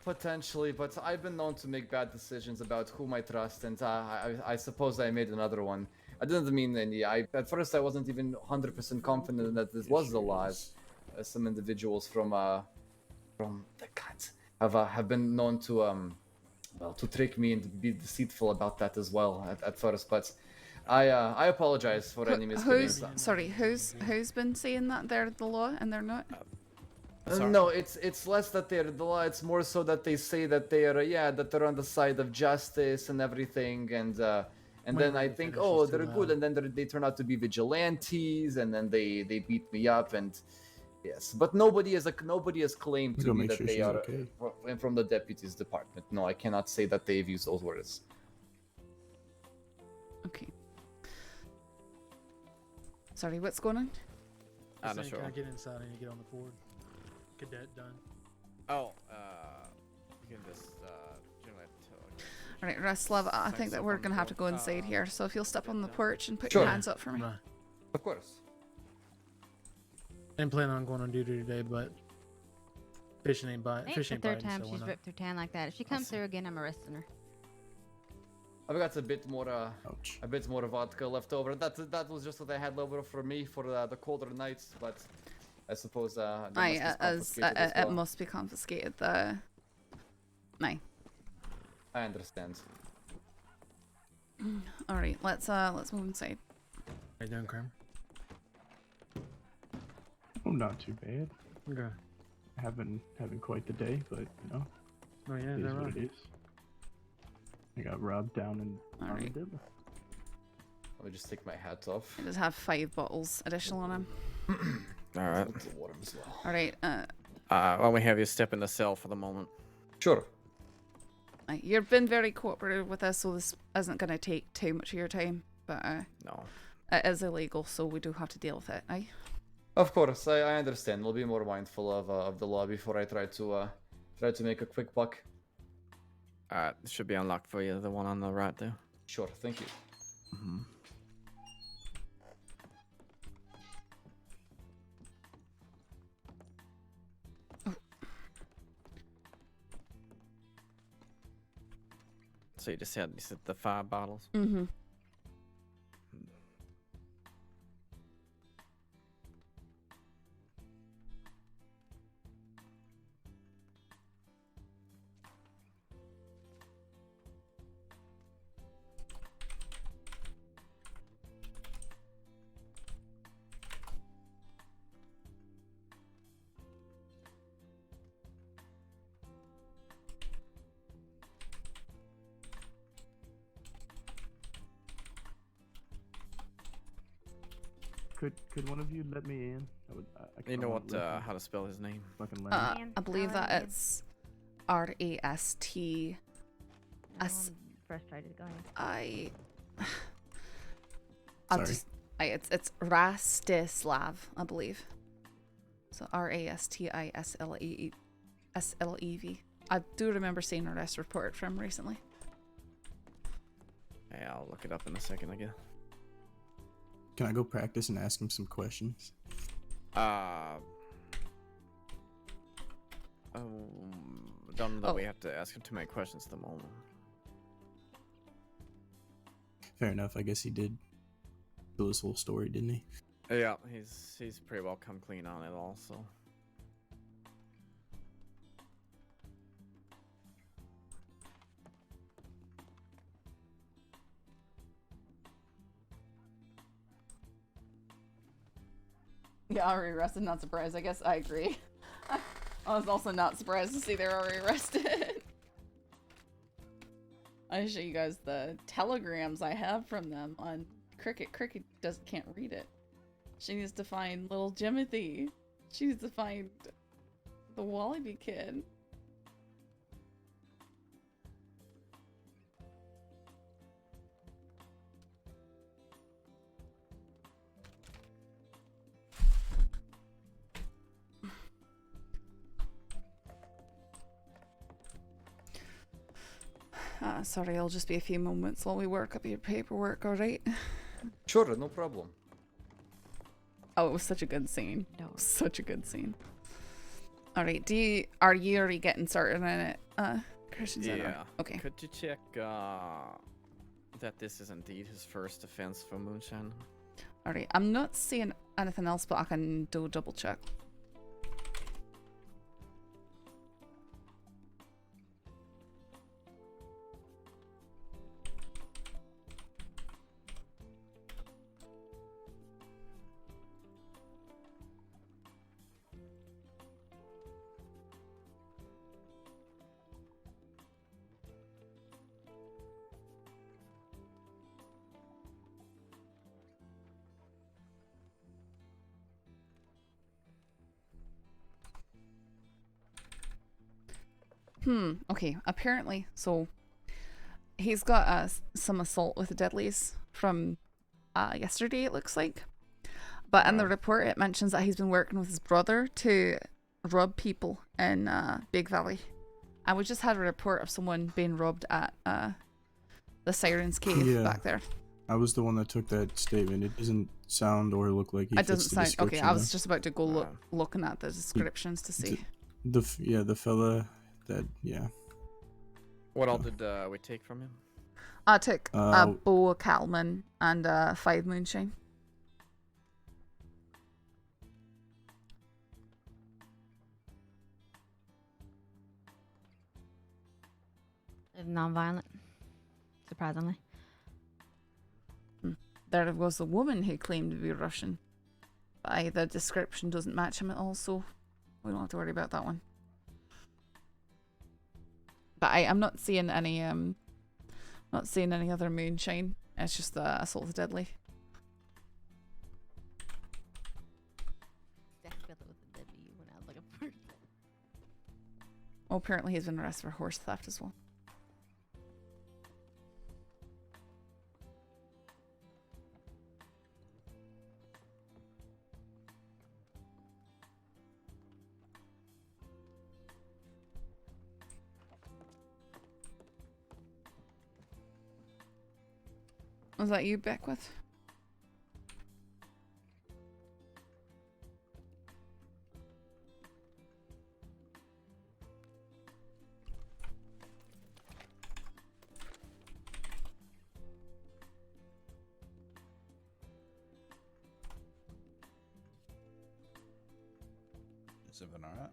S9: Potentially, but I've been known to make bad decisions about whom I trust, and I suppose I made another one. I didn't mean any. At first I wasn't even 100% confident that this was the law. Some individuals from the guns have been known to well, to trick me and be deceitful about that as well at first. But I apologize for any misgivings.
S1: Who's been saying that they're the law and they're not?
S9: No, it's less that they're the law. It's more so that they say that they are that they're on the side of justice and everything, and then I think, oh, they're good, and then they turn out to be vigilantes, and then they beat me up, and yes, but nobody has claimed to me that they are from the deputy's department. No, I cannot say that they've used those words.
S1: Okay. Sorry, what's going on?
S14: I'm not sure. Can I get inside and get on the board? Cadet done.
S10: Oh, you can just generate.
S1: Alright, Reslav, I think that we're gonna have to go inside here, so if you'll step on the porch and put
S9: Sure.
S1: your hands up for me.
S9: Of course.
S14: I didn't plan on going on duty today, but fishing ain't biting.
S7: It's
S14: Fish
S7: the
S14: ain't
S7: third
S14: biting.
S7: time
S14: so
S7: she's
S14: why
S7: ripped through town like that. If she comes through again, I'm arresting her.
S9: I've got a bit more vodka left over. That was just what I had left over for me for the colder nights, but I suppose
S1: it must be confiscated. Aye.
S9: I understand.
S1: All right, let's move inside.
S14: How you doing, Kramer?
S20: Oh, not too bad.
S14: Okay.
S20: Having quite the day, but you know.
S14: Oh yeah,
S20: it is
S14: is that
S20: what
S14: right?
S20: it is. I got robbed down in
S1: Alright.
S9: Let me just take my hat off.
S1: I just have 5 bottles additional on him.
S10: All right.
S1: All right.
S10: Why don't we have you step in the cell for the moment?
S9: Sure.
S1: You've been very cooperative with us, so this isn't going to take too much of your time. But
S10: no,
S1: it is illegal, so we do have to deal with it. Aye.
S9: Of course, I understand. We'll be more mindful of the law before I try to make a quick buck.
S10: Alright, it should be unlocked for you, the one on the right there.
S9: Sure, thank you.
S10: Mm-hmm. So you said the 5 bottles?
S1: Mm-hmm.
S20: Could one of you let me in?
S10: You know what? How to spell his name?
S1: I believe that it's R-A-S-T.
S7: Frustrated. Go ahead.
S1: It's Rastislav, I believe. So R-A-S-T-I-S-L-E-V. I do remember seeing an arrest report from recently.
S10: Yeah, I'll look it up in a second, I guess.
S20: Can I go practice and ask him some questions?
S10: Don't know that we have to ask him too many questions at the moment.
S20: Fair enough. I guess he did tell his whole story, didn't he?
S10: Yeah, he's pretty well come clean on it all, so.
S1: Yeah, already arrested, not surprised. I guess I agree. I was also not surprised to see they're already arrested. I show you guys the telegrams I have from them on Cricket. Cricket can't read it. She needs to find little Jimothy. She needs to find the Wallaby kid. Sorry, it'll just be a few moments while we work up your paperwork, alright?
S9: Sure, no problem.
S1: Oh, it was such a good scene. No. Such a good scene. Alright, are you already getting started on it, Christian?
S10: Yeah.
S1: Okay.
S10: Could you check that this is indeed his first offense for moonshine?
S1: Alright, I'm not seeing anything else, but I can do a double check. Okay, apparently, so he's got some assault with the deadlies from yesterday, it looks like. But in the report, it mentions that he's been working with his brother to rob people in Big Valley. And we just had a report of someone being robbed at the Siren's Cave back there.
S20: I was the one that took that statement. It doesn't sound or look like he
S1: It
S20: fits
S1: doesn't
S20: the
S1: sound okay.
S20: description,
S1: I was
S20: though.
S1: just about to go looking at the descriptions to see.
S20: The fella that
S10: What all did we take from him?
S1: I took a bow of Calman and 5 moonshine.
S7: Non-violent, surprisingly.
S1: There was a woman who claimed to be Russian. But the description doesn't match him at all, so we don't have to worry about that one. But I'm not seeing any other moonshine. It's just the assault of the deadly. Well, apparently he's been arrested for horse theft as well. Was that you, Beckwith?
S5: Is everything alright?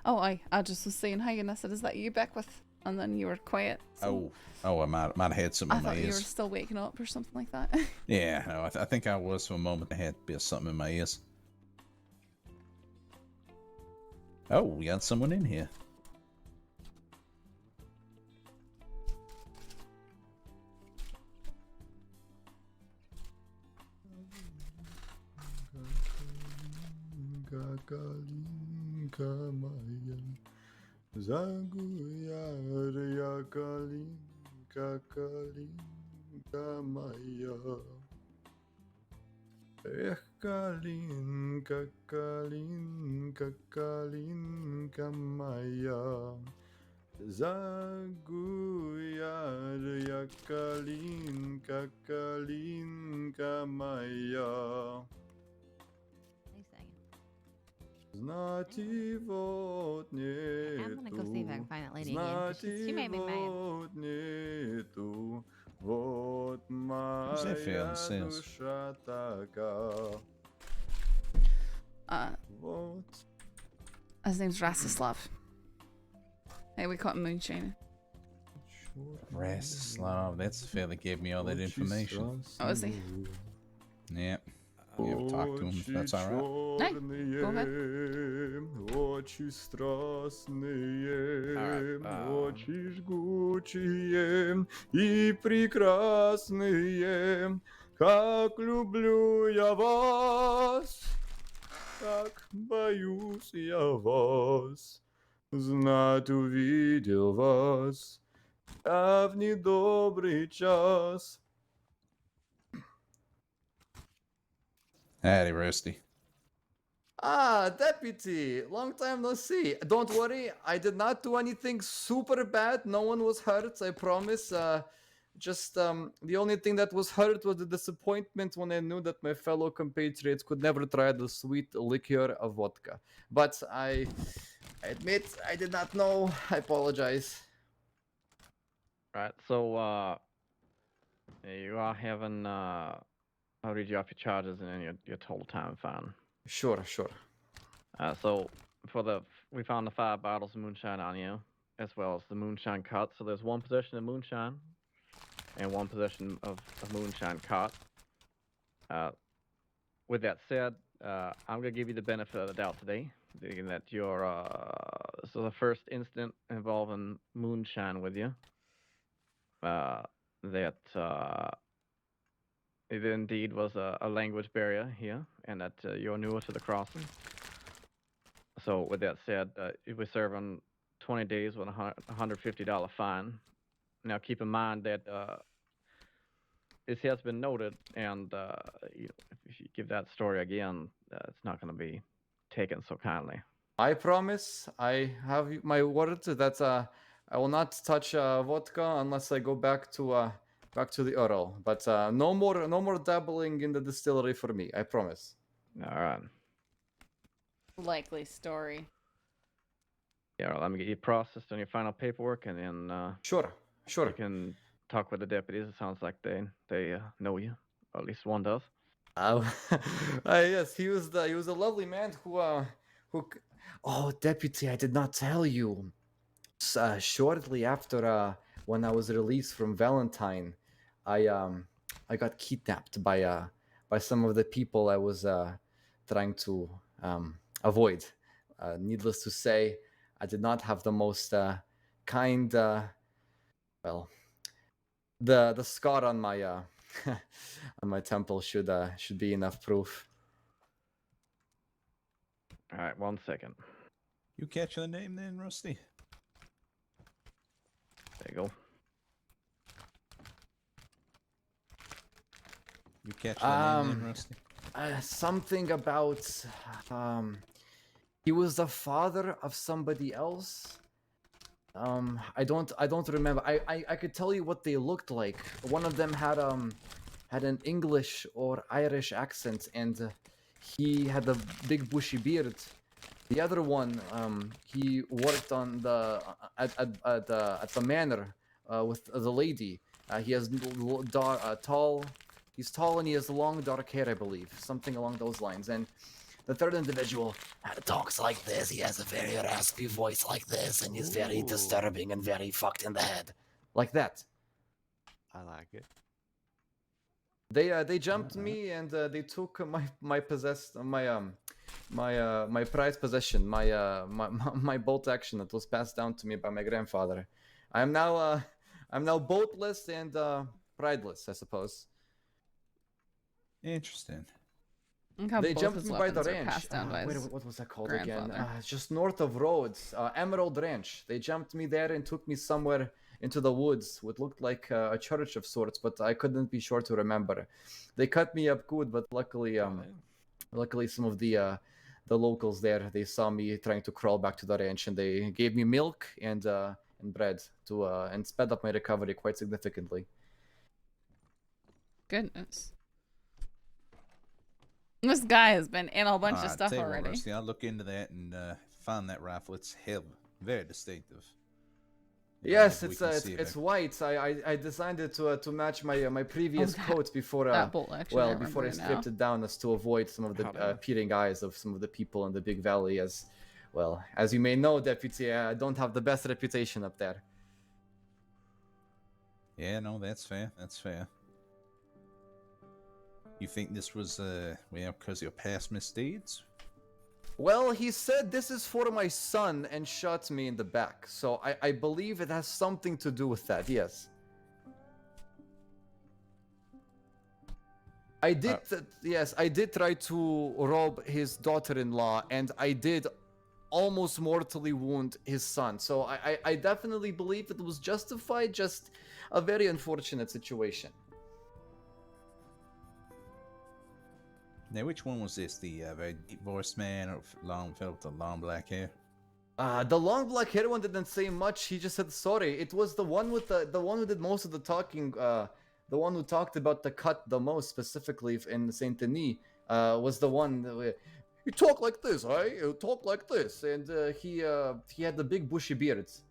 S1: Oh, I just was saying hi, and I said, "Is that you, Beckwith?" And then you were quiet. So
S5: I might have had something
S1: I
S5: in my
S1: thought you were
S5: ears.
S1: still waking up or something like that.
S5: Yeah, no, I think I was for a moment. I had a bit of something in my ears. Oh, we got someone in here.
S15: Эх, калинка, калинка, калинка моя, загуяря калинка, калинка моя. Знати вот
S7: I'm gonna go see if I can find that lady again, 'cause she made me mad.
S15: вот нету, вот
S5: Who's that fella that
S15: моя
S5: says?
S15: душа така. Вот.
S1: His name's Rastislav. Hey, we caught him moonshine.
S5: Rastislav, that's the fella that gave me all that information.
S1: Oh, is he?
S5: Yeah. You ever talk to him if that's alright?
S1: Hey, go ahead.
S15: Очи страстные,
S10: Alright,
S15: очи жгучие и прекрасные, как люблю я вас, как боюсь я вас, знать увидел вас, а в недобрый час.
S5: Howdy, Rusty.
S9: Ah, Deputy, long time no see. Don't worry, I did not do anything super bad. No one was hurt, I promise. Just the only thing that was hurt was the disappointment when I knew that my fellow compatriots could never try the sweet liquor of vodka. But I admit I did not know. I apologize.
S10: Right, so you are having I'll read you off your charges and then your total time fine.
S9: Sure.
S10: So we found the 5 bottles of moonshine on you, as well as the moonshine cut. So there's 1 possession of moonshine and 1 possession of moonshine cut. With that said, I'm gonna give you the benefit of the doubt today, being that you're this is the first incident involving moonshine with you. That it indeed was a language barrier here, and that you're newer to the crossing. So with that said, you'll be serving 20 days with a $150 fine. Now keep in mind that this has been noted, and if you give that story again, it's not going to be taken so kindly.
S9: I promise. I have my word that I will not touch vodka unless I go back to the Earl. But no more dabbling in the distillery for me. I promise.
S10: All right.
S1: Likely story.
S10: Yeah, well, let me get you processed on your final paperwork, and then
S9: sure.
S10: You can talk with the deputies. It sounds like they know you, or at least one does.
S9: Yes, he was a lovely man who. Oh, Deputy, I did not tell you. Shortly after when I was released from Valentine, I got kidnapped by some of the people I was trying to avoid. Needless to say, I did not have the most kind. Well, the scar on my on my temple should be enough proof.
S10: All right, 1 second.
S5: You catch the name then, Rusty?
S10: There you go.
S5: You catch the name then, Rusty?
S9: Something about he was the father of somebody else. I don't remember. I could tell you what they looked like. One of them had an English or Irish accent, and he had a big bushy beard. The other one, he worked on at the manor with the lady. He has tall. He's tall and he has long dark hair, I believe, something along those lines. And the third individual talks like this. He has a very raspy voice like this, and he's very disturbing and very fucked in the head, like that.
S17: I like it.
S9: They jumped me and they took my prized possession, my bolt action that was passed down to me by my grandfather. I'm now boatless and prideless, I suppose.
S5: Interesting.
S9: They jumped me by the ranch. What was that called again? Just north of Rhodes, Emerald Ranch. They jumped me there and took me somewhere into the woods. What looked like a church of sorts, but I couldn't be sure to remember. They cut me up good, but luckily some of the locals there, they saw me trying to crawl back to the ranch, and they gave me milk and bread to and sped up my recovery quite significantly.
S1: Goodness. This guy has been in a bunch of stuff already.
S5: Rusty, I'll look into that and find that rifle. It's very distinctive.
S9: Yes, it's white. I designed it to match my previous coat before before I stripped it down, as to avoid some of the peering eyes of some of the people in the big valley. As well as you may know, Deputy, I don't have the best reputation up there.
S5: Yeah, no, that's fair. That's fair. You think this was because of your past misdeeds?
S9: Well, he said this is for my son and shot me in the back. So I believe it has something to do with that, yes. I did, yes, I did try to rob his daughter-in-law, and I did almost mortally wound his son. So I definitely believe it was justified, just a very unfortunate situation.
S5: Now, which one was this? The very deep voiced man or long fella with the long black hair?
S9: The long black hair one didn't say much. He just said sorry. It was the one with the one who did most of the talking. The one who talked about the cut the most specifically in Saint Denis. Was the one. You talk like this, right? You talk like this, and he had the big bushy beards.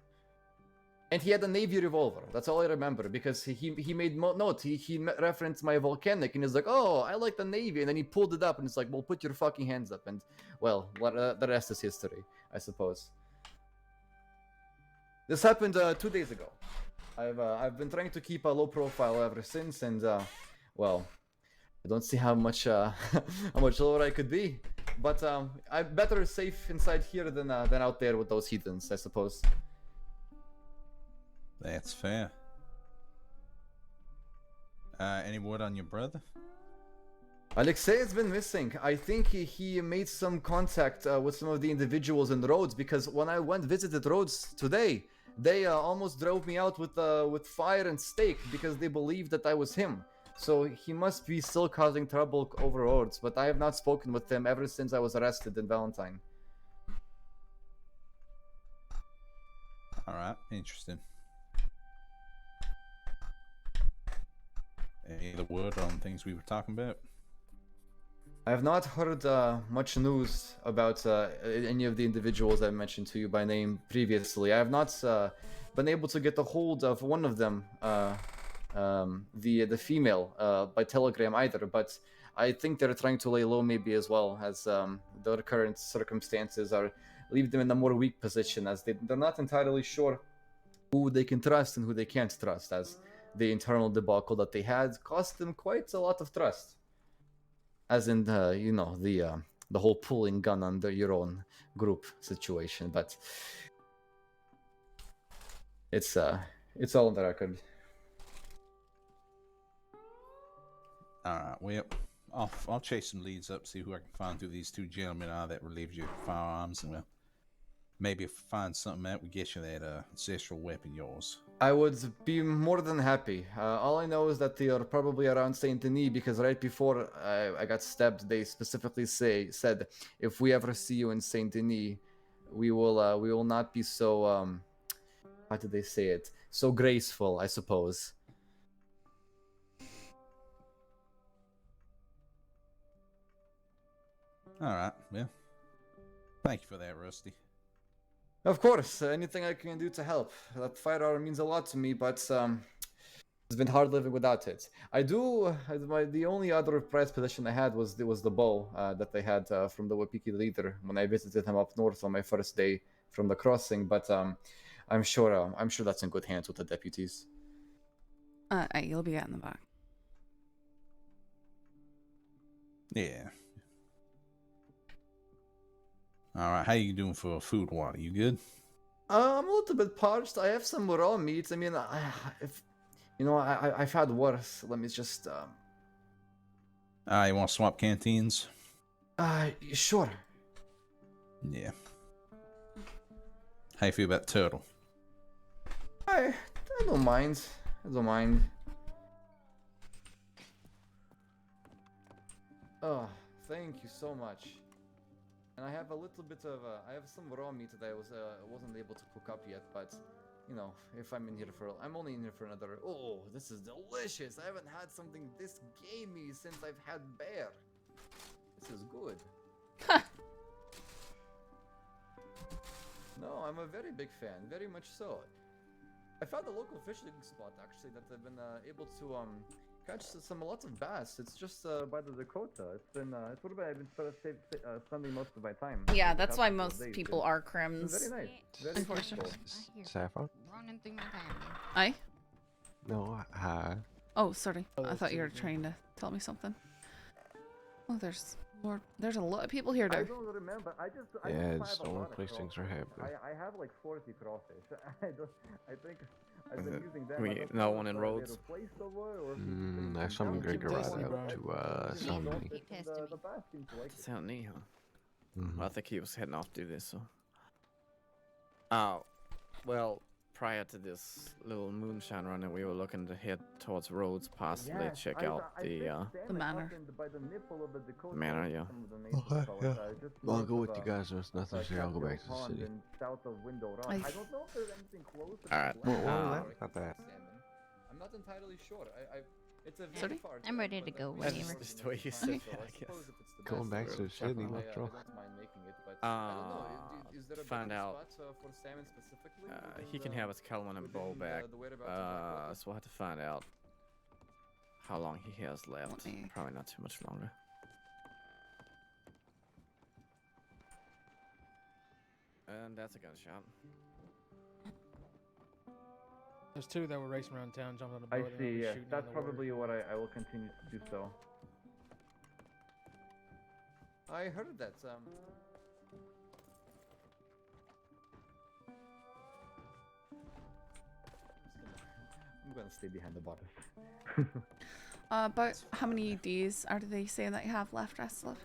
S9: And he had a Navy revolver. That's all I remember because he made note. He referenced my volcanic and he's like, "Oh, I like the Navy." And then he pulled it up and it's like, "Well, put your fucking hands up." And well, the rest is history, I suppose. This happened 2 days ago. I've been trying to keep a low profile ever since, and well, I don't see how much how much lower I could be. But I'm better safe inside here than out there with those heathens, I suppose.
S5: That's fair. Any word on your brother?
S9: Alexei has been missing. I think he made some contact with some of the individuals in Rhodes because when I visited Rhodes today, they almost drove me out with fire and stake because they believed that I was him. So he must be still causing trouble over Rhodes, but I have not spoken with him ever since I was arrested in Valentine.
S5: Alright, interesting. Any other word on things we were talking about?
S9: I have not heard much news about any of the individuals I mentioned to you by name previously. I have not been able to get a hold of one of them, the female, by telegram either, but I think they're trying to lay low maybe as well, as their current circumstances are leave them in a more weak position, as they're not entirely sure who they can trust and who they can't trust, as the internal debacle that they had cost them quite a lot of trust. As in, you know, the whole pulling gun under your own group situation, but it's all on the record.
S5: Alright, well, I'll chase some leads up, see who I can find through these two gentlemen that relieved you of firearms, and well, maybe if I find something out, we get you that ancestral weapon yours.
S9: I would be more than happy. All I know is that they are probably around Saint Denis because right before I got stabbed, they specifically said, if we ever see you in Saint Denis, we will not be so how did they say it? So graceful, I suppose.
S5: All right, well, thank you for that, Rusty.
S9: Of course, anything I can do to help. That firearm means a lot to me, but it's been hard living without it. I do. The only other prized possession I had was the bow that they had from the Wapiki leader when I visited him up north on my first day from the crossing. But I'm sure that's in good hands with the deputies.
S1: You'll be out in the back.
S5: Yeah. All right, how you doing for food and water? You good?
S9: I'm a little bit parched. I have some raw meat. I mean, I've had worse. Let me just.
S5: You want to swap canteens?
S9: Sure.
S5: Yeah. How you feel about turtle?
S9: I don't mind. I don't mind. Oh, thank you so much. And I have a little bit of I have some raw meat that I wasn't able to cook up yet, but you know, if I'm only in here for another. Oh, this is delicious! I haven't had something this gamey since I've had bear. This is good. No, I'm a very big fan, very much so. I found a local fishing spot actually that I've been able to catch lots of bass. It's just by the Dakota. It's where I've been spending most of my time.
S1: Yeah, that's why most people are crims.
S9: Very nice. Very
S1: Unfortunately.
S17: Saffron?
S7: Running through my time.
S1: Aye?
S17: No, hi.
S1: Oh, sorry. I thought you were trying to tell me something. Oh, there's more. There's a lot of people here,
S9: I
S1: there.
S9: don't remember. I just
S17: Storm placings are happening.
S9: I have like 40 crawfish. I think I've been using them.
S10: No one in Rhodes.
S17: There's some great ride out to some.
S10: It's out neat, huh? Well, I think he was heading off to do this, so. Well, prior to this little moonshine run, we were looking to head towards Rhodes, possibly check out the
S1: manor.
S10: manor, yeah.
S17: Okay, yeah. I'll go with you guys. There's nothing to say. I'll go back to the city.
S10: Alright.
S17: Not bad.
S9: I'm not entirely sure. It's a
S1: Sorry?
S9: far.
S7: I'm ready to go
S10: That's
S7: whenever.
S10: just the way you said it, I guess.
S17: Going back to the city, not wrong.
S10: Find out. He can have his Kelman and Bow back. So we'll have to find out how long he has left. Probably not too much longer. And that's a gunshot.
S14: There's two that were racing around town, jumping on the
S9: I
S14: boat.
S9: see, yeah. That's probably what I will continue to do so. I heard that, I'm gonna stay behind the bottom.
S1: About how many days are they saying that you have left, Wrestler?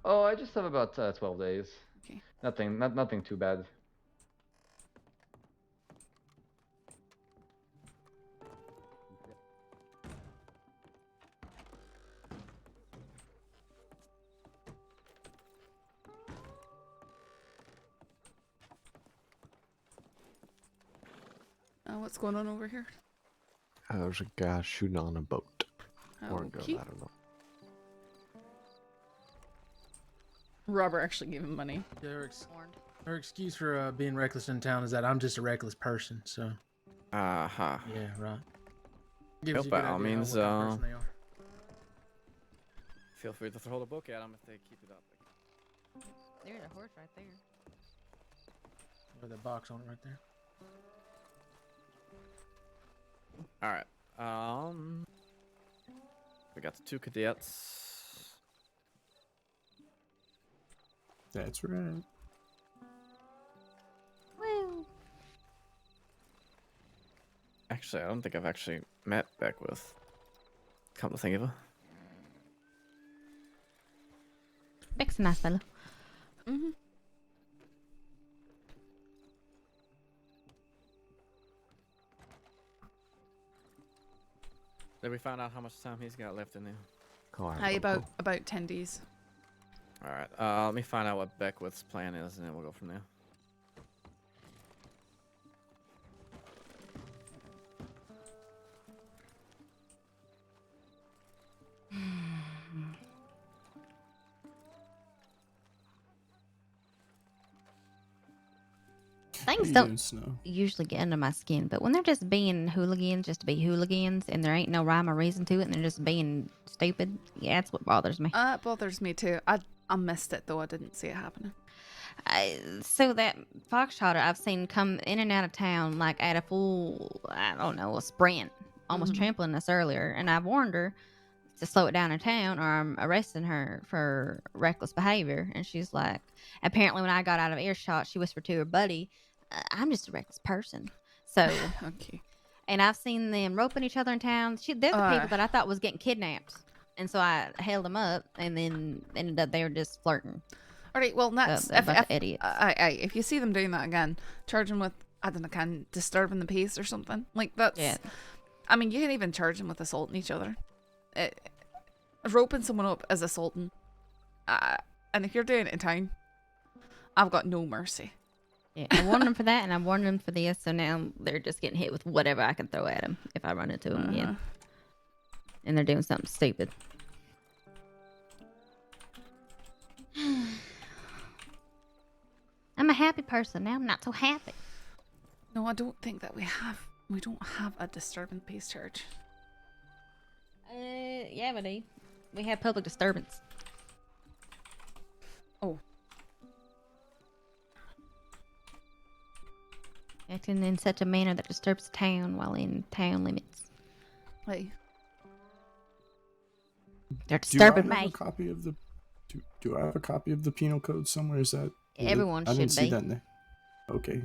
S9: Oh, I just have about 12 days.
S1: Okay.
S9: Nothing too bad.
S1: What's going on over here?
S17: There's a guy shooting on a boat. Or a gun,
S1: Okay.
S17: I don't know.
S1: Robert actually gave him money.
S14: Her excuse for being reckless in town is that I'm just a reckless person, so.
S10: Uh-huh.
S14: Yeah, right.
S10: Well,
S14: you a
S10: by
S14: good
S10: all
S14: idea
S10: means,
S14: what kind of person they are.
S10: feel free to throw the book at them if they keep it up.
S7: There's a horse right there.
S14: With a box on it right there.
S10: Alright, we got the two cadets.
S20: That's right.
S7: Woo!
S10: Actually, I don't think I've actually met Beckwith. Come to think of it.
S7: Beck's a nice fellow.
S1: Mm-hmm.
S10: Did we find out how much time he's got left in there?
S1: Hi, about 10 days.
S10: Alright, let me find out what Beckwith's plan is, and then we'll go from there.
S7: Things
S20: you
S7: don't
S20: doing, Snow?
S7: usually get under my skin, but when they're just being hooligans just to be hooligans and there ain't no rhyme or reason to it and they're just being stupid, yeah, that's what bothers me.
S1: It bothers me too. I missed it though. I didn't see it happening.
S7: So that foxtrotter I've seen come in and out of town like at a full, I don't know, a sprint, almost trampling us earlier, and I've warned her to slow it down in town or I'm arresting her for reckless behavior. And she's like, apparently when I got out of earshot, she whispered to her buddy, I'm just a reckless person. So,
S1: okay.
S7: And I've seen them roping each other in town. They're the people that I thought was getting kidnapped. And so I held them up and then ended up they were just flirting.
S1: All right, well, that's
S7: idiots.
S1: If you see them doing that again, charge them with, I don't know, disturbing the peace or something. Like, that's,
S7: yeah.
S1: I mean, you can even charge them with assaulting each other. Roping someone up is assaulting. And if you're doing it in town, I've got no mercy.
S7: Yeah, I warned them for that, and I warned them for this, so now they're just getting hit with whatever I can throw at them if I run into them again. And they're doing something stupid. I'm a happy person now. I'm not so happy.
S1: No, I don't think that we don't have a disturbing peace charge.
S7: Yeah, we do. We have public disturbance.
S1: Oh.
S7: Acting in such a manner that disturbs the town while in town limits.
S1: Hey.
S7: They're disturbing
S20: Do I have
S7: me.
S20: a copy of the? Do I have a copy of the penal code somewhere? Is that?
S7: Everyone
S20: I didn't
S7: should
S20: see
S7: be.
S20: that in there. Okay.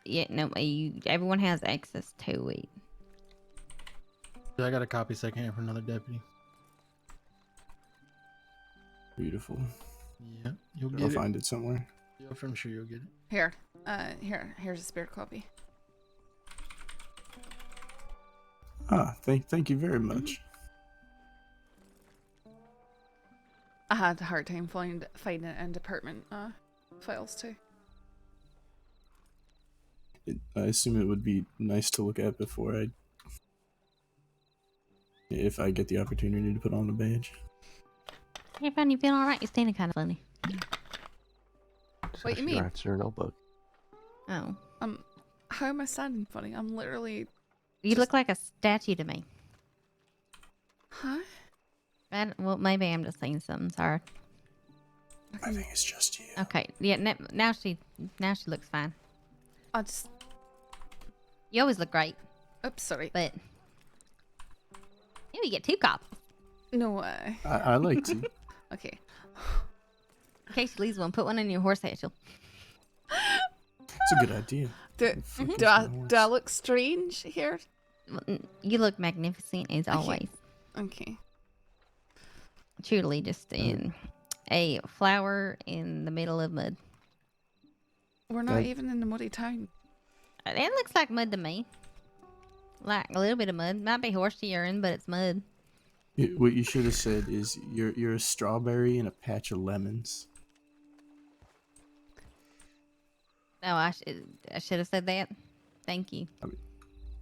S7: Yeah, no, everyone has access to it.
S14: Yeah, I got a copy secondhand from another deputy.
S20: Beautiful.
S14: Yeah, you'll get
S20: I'll
S14: it.
S20: find it somewhere.
S14: I'm sure you'll get it.
S1: Here, Here's a spare copy.
S20: Ah, thank you very much.
S1: I had a hard time finding it in department files too.
S20: I assume it would be nice to look at before if I get the opportunity to put on a badge.
S7: Hey, Fran, you feeling alright? You're standing kind of funny.
S1: What you mean?
S17: Writes her notebook.
S7: Oh.
S1: How am I standing funny? I'm literally.
S7: You look like a statue to me.
S1: Huh?
S7: Well, maybe I'm just saying something. Sorry.
S20: I think it's just you.
S7: Okay. Yeah. Now she looks fine.
S1: I just.
S7: You always look great.
S1: Oops, sorry.
S7: But maybe we get 2 copies.
S1: No way.
S20: I like to.
S1: Okay.
S7: In case you lose one, put one in your horse satchel.
S20: It's a good idea.
S1: Do I look strange here?
S7: You look magnificent as always.
S1: Okay.
S7: Truly, just in a flower in the middle of mud.
S1: We're not even in the muddy town.
S7: It looks like mud to me. Like a little bit of mud. Might be horse urine, but it's mud.
S20: What you should have said is you're a strawberry and a patch of lemons.
S7: No, I should have said that. Thank you.
S20: I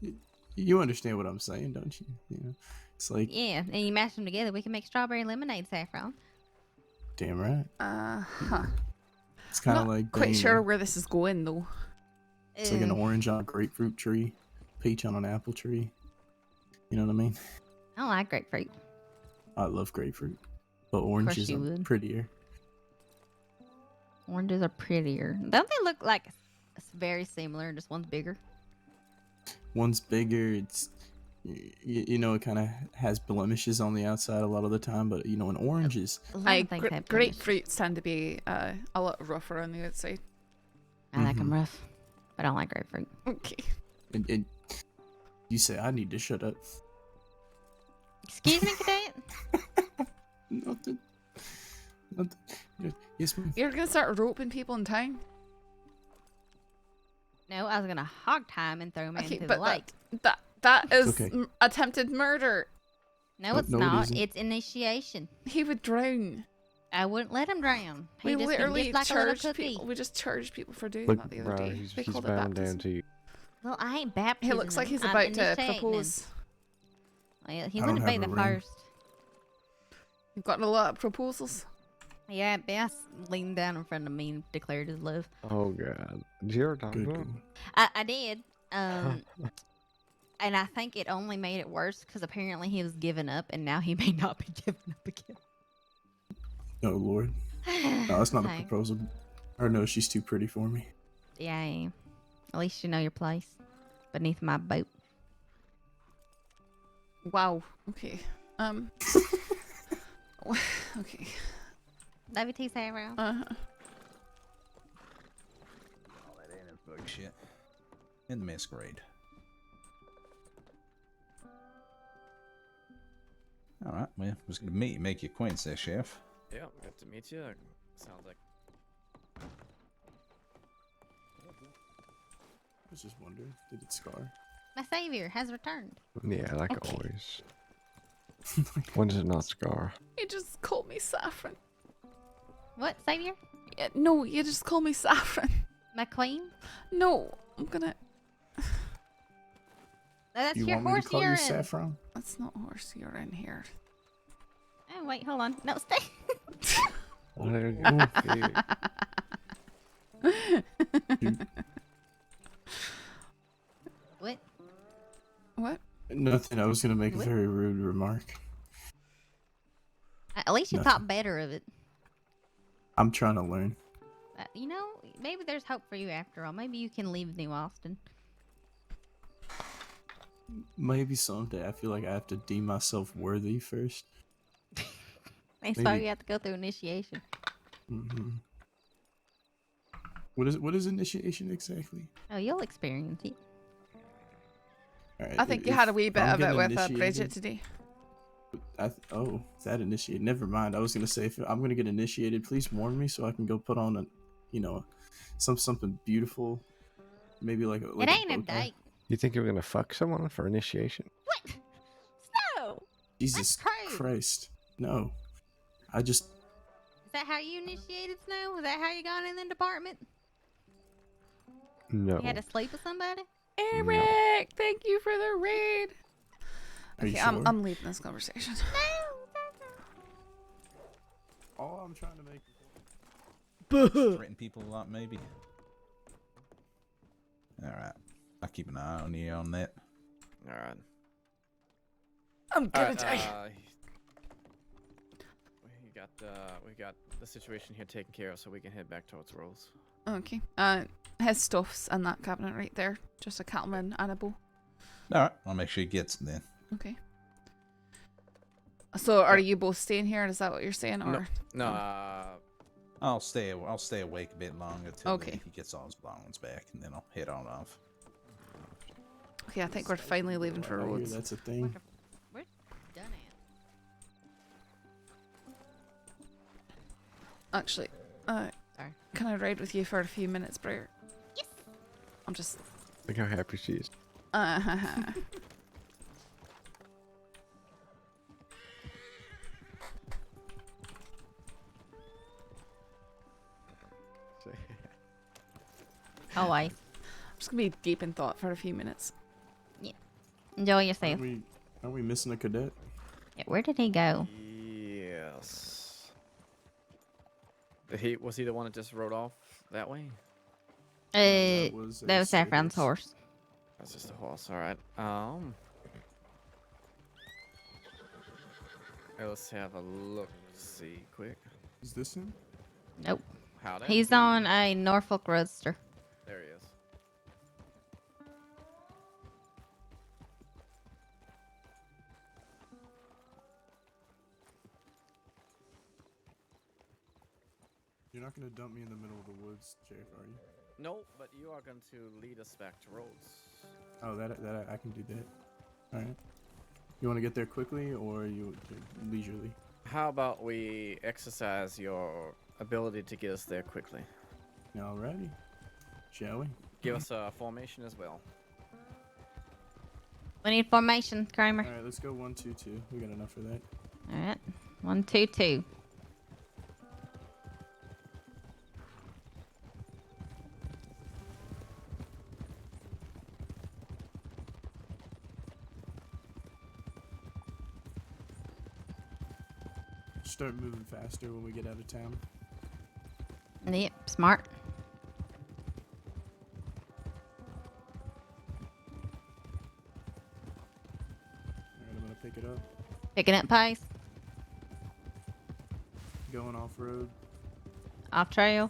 S20: mean, you understand what I'm saying, don't you? You know, it's like
S7: Yeah, and you mash them together, we can make strawberry lemonade, Saffron.
S20: damn right.
S1: Huh.
S20: It's kind of
S1: Not
S20: like
S1: quite
S20: being
S1: sure where this is going though.
S20: It's like an orange on a grapefruit tree, peach on an apple tree. You know what I mean?
S7: I don't like grapefruit.
S20: I love grapefruit, but oranges
S7: you
S20: are
S7: would.
S20: prettier.
S7: Oranges are prettier. Don't they look like very similar? Just one's bigger.
S20: One's bigger. It's you know, it kind of has blemishes on the outside a lot of the time, but you know, an orange is.
S1: Grapefruits tend to be a lot rougher on the outside.
S7: I like them rough, but I don't like grapefruit.
S1: Okay.
S20: And you say I need to shut up.
S7: Excuse me, Cadet?
S20: Nothing. Yes, ma'am.
S1: You're gonna start roping people in town?
S7: No, I was gonna hog time and throw him into the
S1: but
S7: lake.
S1: that is
S20: okay.
S1: Attempted murder.
S7: No, it's
S20: no, it
S7: not.
S20: isn't.
S7: It's initiation.
S1: He would drown.
S7: I wouldn't let him drown. He
S1: We
S7: just
S1: literally
S7: been dipped like a little
S1: charged
S7: cookie.
S1: people. We just charged people for doing
S17: Look,
S1: that the other
S17: bro,
S1: day.
S17: he's
S1: They called it
S17: bowing down
S1: baptism.
S17: to you.
S7: Well, I ain't baptizing
S1: He looks like
S7: him.
S1: he's
S7: I'm
S1: about to
S7: initiating him.
S1: propose.
S7: Well, he
S20: I don't
S7: wouldn't be
S20: have
S7: the
S20: a ring.
S7: first.
S1: You've gotten a lot of proposals.
S7: Yeah, Bass leaned down in front of me and declared his love.
S17: Oh god. Did you ever talk to him?
S7: I did. And I think it only made it worse because apparently he was giving up, and now he may not be giving up again.
S20: Oh Lord. No, that's not a
S7: Okay.
S20: proposal. Or no, she's too pretty for me.
S7: Yeah, I am. At least you know your place beneath my boat.
S1: Wow. Okay. Okay.
S7: WT Saffron.
S1: Uh-huh.
S5: Oh, that ain't a bug shit. In the masquerade. Alright, well, it was good to meet you, make your acquaintance there, Chef.
S10: Yeah, good to meet you. Sounds like.
S20: I was just wondering, did it scar?
S7: My savior has returned.
S17: Yeah, like always. When does it not scar?
S1: You just called me Saffron.
S7: What, savior?
S1: Yeah, no, you just call me Saffron.
S7: My queen?
S1: No, I'm gonna.
S7: That's
S20: You
S7: your
S20: want me
S7: horse
S20: to call
S7: urine.
S20: you Saffron?
S1: That's not horse urine here.
S7: Oh, wait, hold on. No, stay. What?
S1: What?
S20: Nothing. I was gonna make
S7: What?
S20: a very rude remark.
S7: At least you
S20: Nothing.
S7: thought better of it.
S20: I'm trying to learn.
S7: You know, maybe there's hope for you after all. Maybe you can leave New Austin.
S20: Maybe someday. I feel like I have to deem myself worthy first.
S7: That's why
S20: Maybe.
S7: you have to go through initiation.
S20: hmm What is initiation exactly?
S7: Oh, you'll experience it.
S20: All right,
S1: I think you
S20: if
S1: had a wee bit
S20: I'm
S1: of it
S20: getting
S1: with Bridget
S20: initiated-
S1: today.
S20: Oh, that initiated. Never mind. I was gonna say if I'm gonna get initiated, please warn me so I can go put on you know, something beautiful. Maybe like a
S7: It ain't a
S20: bow tie.
S7: date.
S17: You think you're gonna fuck someone for initiation?
S7: What? Snow.
S20: Jesus
S7: crazy.
S20: Christ. No. I just
S7: Is that how you initiated Snow? Was that how you got in the department?
S17: No.
S7: You had to sleep with somebody?
S1: Eric, thank you for the raid.
S20: Are you
S1: Okay,
S20: sure?
S1: I'm leaving this conversation.
S20: all I'm trying to make.
S5: Threaten people a lot, maybe. Alright. I'll keep an eye on you on that.
S10: Alright.
S1: I'm gonna die.
S10: We got the situation here taken care of, so we can head back towards Rose.
S1: Okay. His stuff's in that cabinet right there. Just a cattleman and a bow.
S5: Alright, I'll make sure he gets it then.
S1: Okay. So are you both staying here? Is that what you're saying? Or
S10: No,
S5: I'll stay awake a bit longer till
S1: Okay.
S5: he gets all his belongings back, and then I'll head on off.
S1: Okay, I think we're finally leaving for
S20: I hear
S1: Rhodes.
S20: that's a thing.
S7: We're done
S1: Actually,
S7: Sorry.
S1: can I ride with you for a few minutes, Briar?
S7: Yes.
S1: I'm just.
S17: Look how happy she is.
S7: Oh, I.
S1: I'm just gonna be deep in thought for a few minutes.
S7: Yeah. Enjoy yourself.
S20: Are we missing a cadet?
S7: Yeah, where did he go?
S10: Yes. Was he the one that just rode off that way?
S7: That was Saffron's horse.
S10: That's just a horse. All right. Let's have a look. See, quick.
S20: Is this him?
S7: Nope.
S10: Howdy.
S7: He's on a Norfolk Roadster.
S10: There he is.
S20: You're not gonna dump me in the middle of the woods, Sheriff, are you?
S10: No, but you are going to lead us back to Rhodes.
S20: Oh, that I can do that. All right. You want to get there quickly, or you're leisurely?
S10: How about we exercise your ability to get us there quickly?
S20: Alrighty. Shall we?
S10: Give us a formation as well.
S7: We need formation, Kramer.
S20: All right, let's go 1, 2, 2. We got enough for that.
S7: All right. 1, 2, 2.
S20: Start moving faster when we get out of town.
S7: Yep, smart.
S20: Alright, I'm gonna pick it up.
S7: Picking up pace.
S20: Going off road.
S7: Off trail.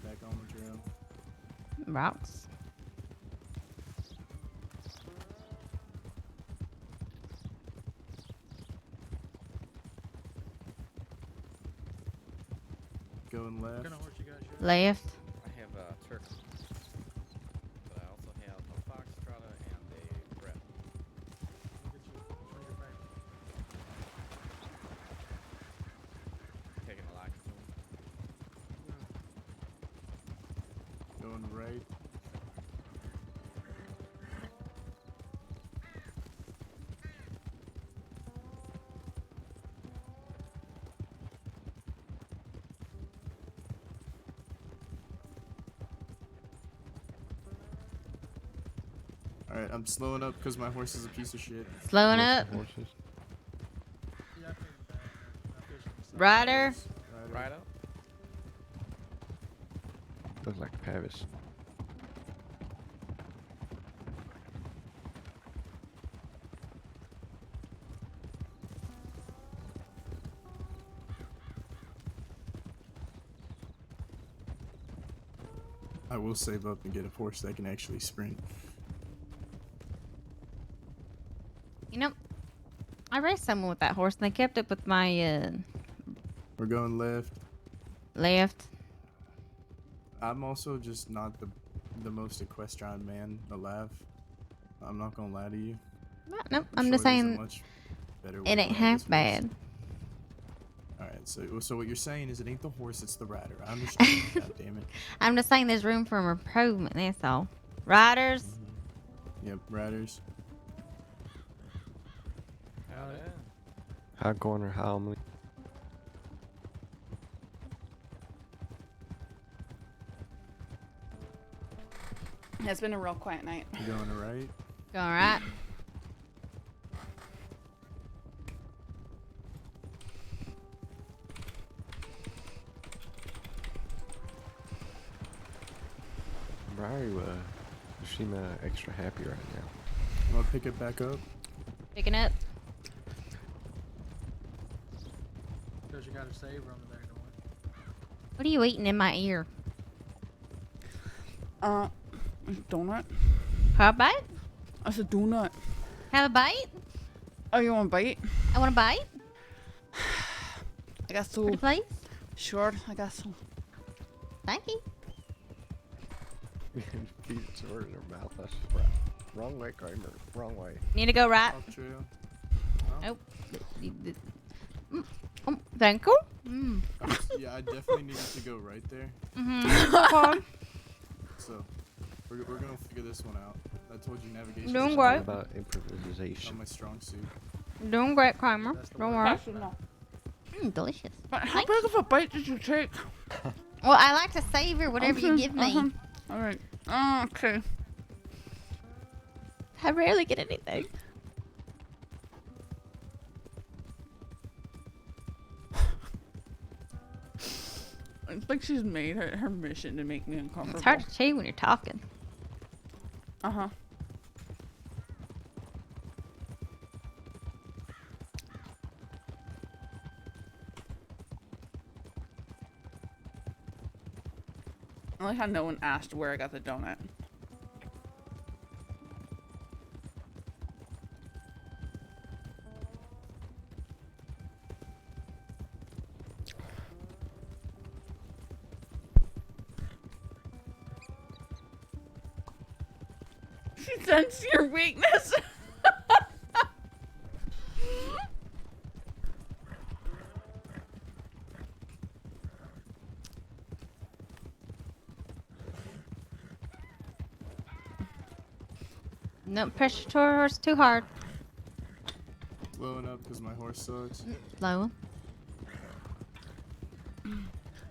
S20: Back on the trail.
S7: Rocks.
S20: Going left.
S7: Left.
S10: I have a turkey, but I also have a foxtrotter and a brett. Taking a liking to him.
S20: Going right. Alright, I'm slowing up because my horse is a piece of shit.
S7: Slowing up.
S17: Horses.
S7: Rider.
S10: Right up.
S17: Looks like Pavis.
S20: I will save up and get a horse that can actually sprint.
S7: You know, I raced someone with that horse and they kept up with my
S20: We're going left.
S7: left.
S20: I'm also just not the most equestrian man alive. I'm not gonna lie to you.
S7: Nope, I'm
S20: sure
S7: just
S20: there's a
S7: saying.
S20: much better.
S7: It ain't half bad.
S20: All right, so what you're saying is it ain't the horse, it's the rider. I understand. God damn it.
S7: I'm just saying there's room for improvement. That's all. Riders.
S20: Yep, riders.
S17: How corner? How many?
S1: It's been a real quiet night.
S20: You going all right?
S7: All right.
S17: Why are you seem extra happy right now?
S20: I'll pick it back up.
S7: Picking up.
S14: Because you got a saver over there, don't we?
S7: What are you eating in my ear?
S1: Donut.
S7: Have a bite?
S1: I said donut.
S7: Have a bite?
S1: Oh, you want a bite?
S7: I want a bite.
S1: I guess so.
S7: Pretty please?
S1: Sure, I guess so.
S7: Thank you.
S17: Feet sword in her mouth. That's wrong way, Kramer. Wrong way.
S7: Need to go right. Nope. Thank you. Mm.
S20: Yeah, I definitely needed to go right there.
S7: Mm-hmm.
S20: So, we're gonna figure this one out. I told you navigation.
S7: Doing
S20: is
S7: great.
S17: About improvisation.
S20: not my strong suit.
S7: Doing great, Kramer. Don't worry.
S1: Actually, no.
S7: Delicious.
S1: But how big of a bite did you take?
S7: Well, I like to savor whatever you give me.
S1: All right. Okay.
S7: I rarely get anything.
S1: It's like she's made her mission to make me uncomfortable.
S7: It's hard to chew when you're talking.
S1: Uh-huh. I like how no one asked where I got the donut. She sensed your weakness.
S7: No pressure to our horse too hard.
S20: Blowing up because my horse sucks.
S7: Low.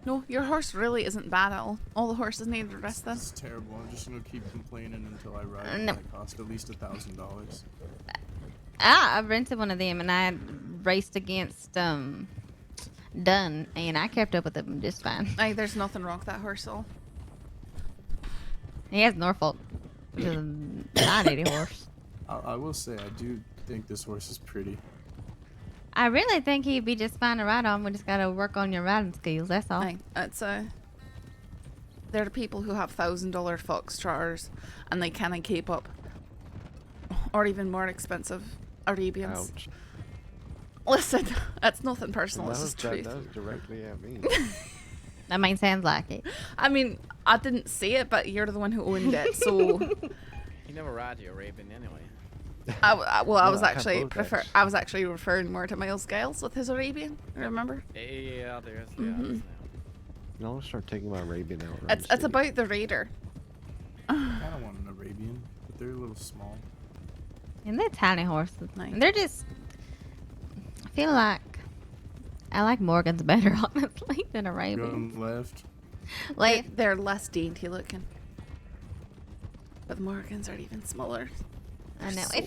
S1: No, your horse really isn't bad at all. All the horses need to rest then.
S20: It's terrible. I'm just gonna keep complaining until I ride it.
S7: No.
S20: That cost at least $1,000.
S7: I rented one of them and I raced against Dunn and I kept up with him just fine.
S1: Hey, there's nothing wrong with that horse at all.
S7: He has Norfolk, which is a 980 horse.
S20: I will say I do think this horse is pretty.
S7: I really think he'd be just fine to ride on. We just gotta work on your riding skills. That's all.
S1: Hey, it's they're the people who have $1,000 foxtrotters and they cannot keep up, or even more expensive Arabians.
S17: Ouch.
S1: Listen, that's nothing personal. It's just
S17: That
S1: truth.
S17: was directly at me.
S7: That might sound like it.
S1: I mean, I didn't see it, but you're the one who owned it, so.
S10: You never ride your Arabian anyway.
S1: I
S17: No,
S1: was
S17: I have
S1: actually
S17: both, actually.
S1: I was actually referring more to Miles Gales with his Arabian. Remember?
S10: Yeah, there's
S1: Mhm.
S17: No, I'll start taking my Arabian out. around
S1: It's
S17: the city.
S1: about the raider.
S20: I don't want an Arabian, but they're a little small.
S7: And they're tiny horses. And they're just. I feel like I like Morgan's better, honestly, than Arabian.
S20: Going left.
S7: Like
S1: They're less dainty looking. But the Morgans are even smaller.
S7: I know.
S1: So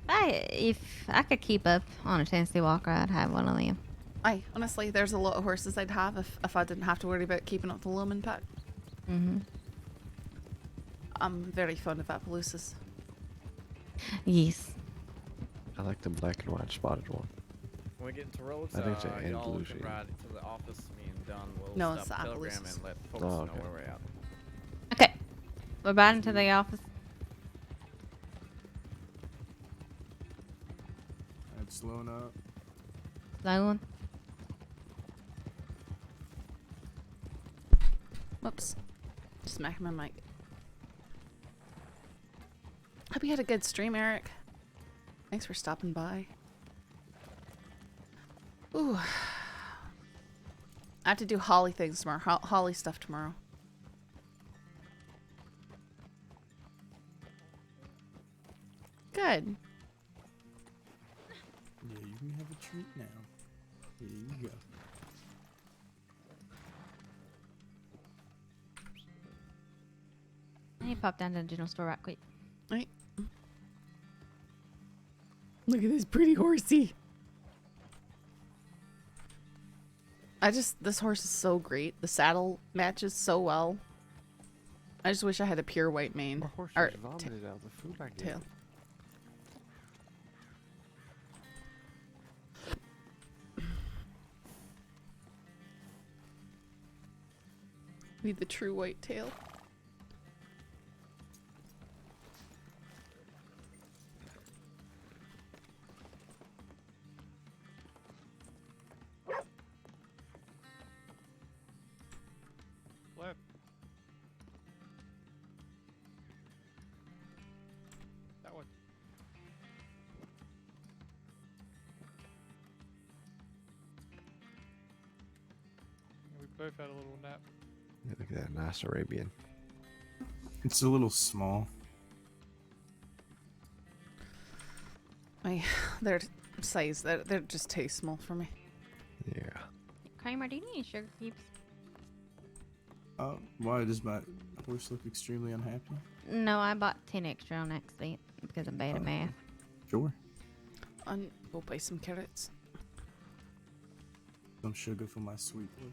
S7: If I could keep up on a Tennessee Walker, I'd have one of them.
S1: Aye, honestly, there's a lot of horses I'd have if I didn't have to worry about keeping up the lumen pack.
S7: Mhm.
S1: I'm very fond of Appaloosas.
S7: Yes.
S17: I like the black and white spotted one.
S10: When we get into roads,
S17: I think it's an
S10: y'all can
S17: Andalusian.
S10: ride to the office. Me and Don will
S1: No, it's
S10: stop
S1: the
S10: Telegram
S1: Appaloosas.
S10: and let folks
S17: Oh,
S10: know
S17: okay.
S10: where we're at.
S7: Okay. We're riding to the office.
S20: Alright, slowing up.
S7: Slow one.
S1: Whoops. Smack my mic. Hope you had a good stream, Eric. Thanks for stopping by. Ooh. I have to do holly things tomorrow. Holly stuff tomorrow. Good.
S20: Yeah, you can have a treat now. Here you go.
S7: I need to pop down to the general store right quick.
S1: Right. Look at this pretty horsey. This horse is so great. The saddle matches so well. I just wish I had a pure white mane.
S17: My horse
S1: Or
S17: just vomited out the food I gave
S1: tail.
S17: it.
S1: Need the true white tail.
S8: Flip. That one. We both had a little nap.
S17: Yeah, look at that nice Arabian.
S20: It's a little small.
S1: Their size, they're just tasteful for me.
S17: Yeah.
S7: Kramer, do you need any sugar cubes?
S20: Why does my horse look extremely unhappy?
S7: No, I bought 10 extra on accident because I'm bad at math.
S20: Sure.
S1: Go buy some carrots.
S20: Some sugar for my sweet boy.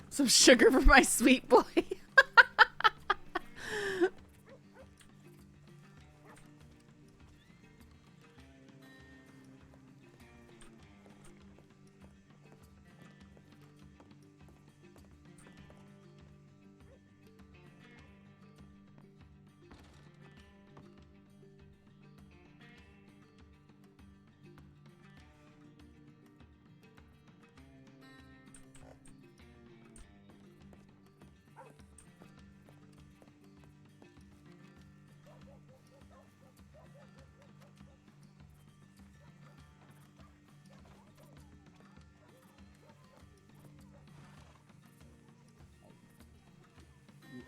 S1: Some sugar for my sweet boy.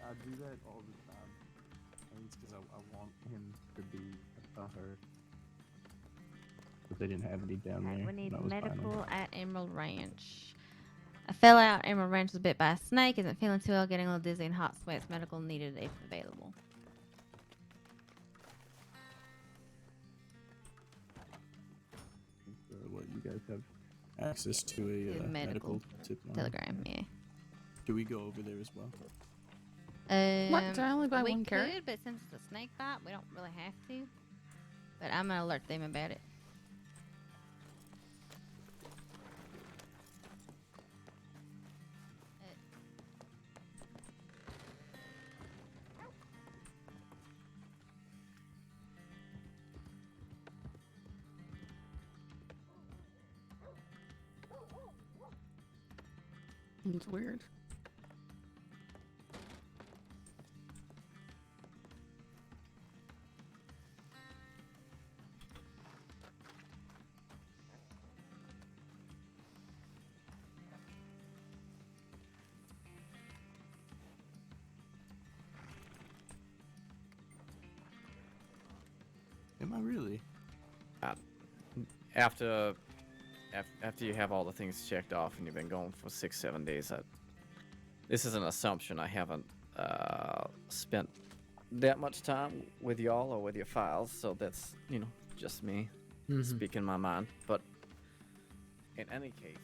S20: I do that all the time. And it's because I want him to be a her. But they didn't have any down there.
S7: We need
S20: when I was buying them.
S7: medical at Emerald Ranch. A fellow out at Emerald Ranch was bit by a snake. Isn't feeling too well, getting a little dizzy and hot sweats. Medical needed if available.
S20: What, you guys have access to a medical tip line?
S7: telegram, yeah.
S20: Do we go over there as well?
S1: What? Did I only buy
S7: we
S1: one carrot?
S7: could, but since it's a snake bite, we don't really have to. But I'm gonna alert them about it.
S1: It's weird.
S20: Am I really?
S10: After you have all the things checked off and you've been going for 6-7 days, this is an assumption. I haven't spent that much time with y'all or with your files, so that's just me speaking my mind. But in any case,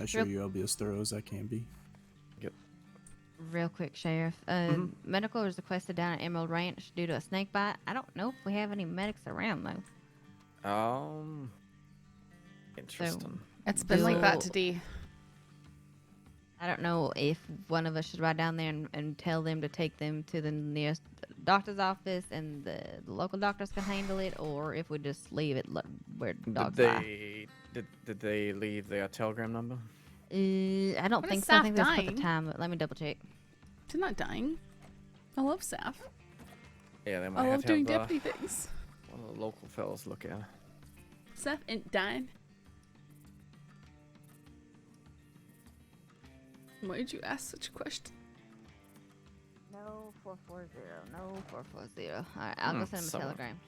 S20: assure you I'll be as thorough as I can be.
S7: Real quick, Sheriff. Medical was requested down at Emerald Ranch due to a snake bite. I don't know if we have any medics around though.
S10: Interesting.
S1: It's been like that today.
S7: I don't know if one of us should ride down there and tell them to take them to the nearest doctor's office and the local doctors can handle it, or if we just leave it where dogs lie.
S10: Did they leave their telegram number?
S7: I don't
S1: What
S7: think
S1: is
S7: so. I think
S1: Saf
S7: that's put
S1: dying?
S7: the time, but let me double check.
S1: She's not dying. I love Saf.
S10: Yeah, they might
S1: I
S10: have
S1: love
S10: to
S1: doing
S10: have,
S1: deputy things.
S10: one of the local fellows look at it.
S1: Saf ain't dying. Why did you ask such a question?
S7: No 440. No 440. All right, I'll go send him a telegram.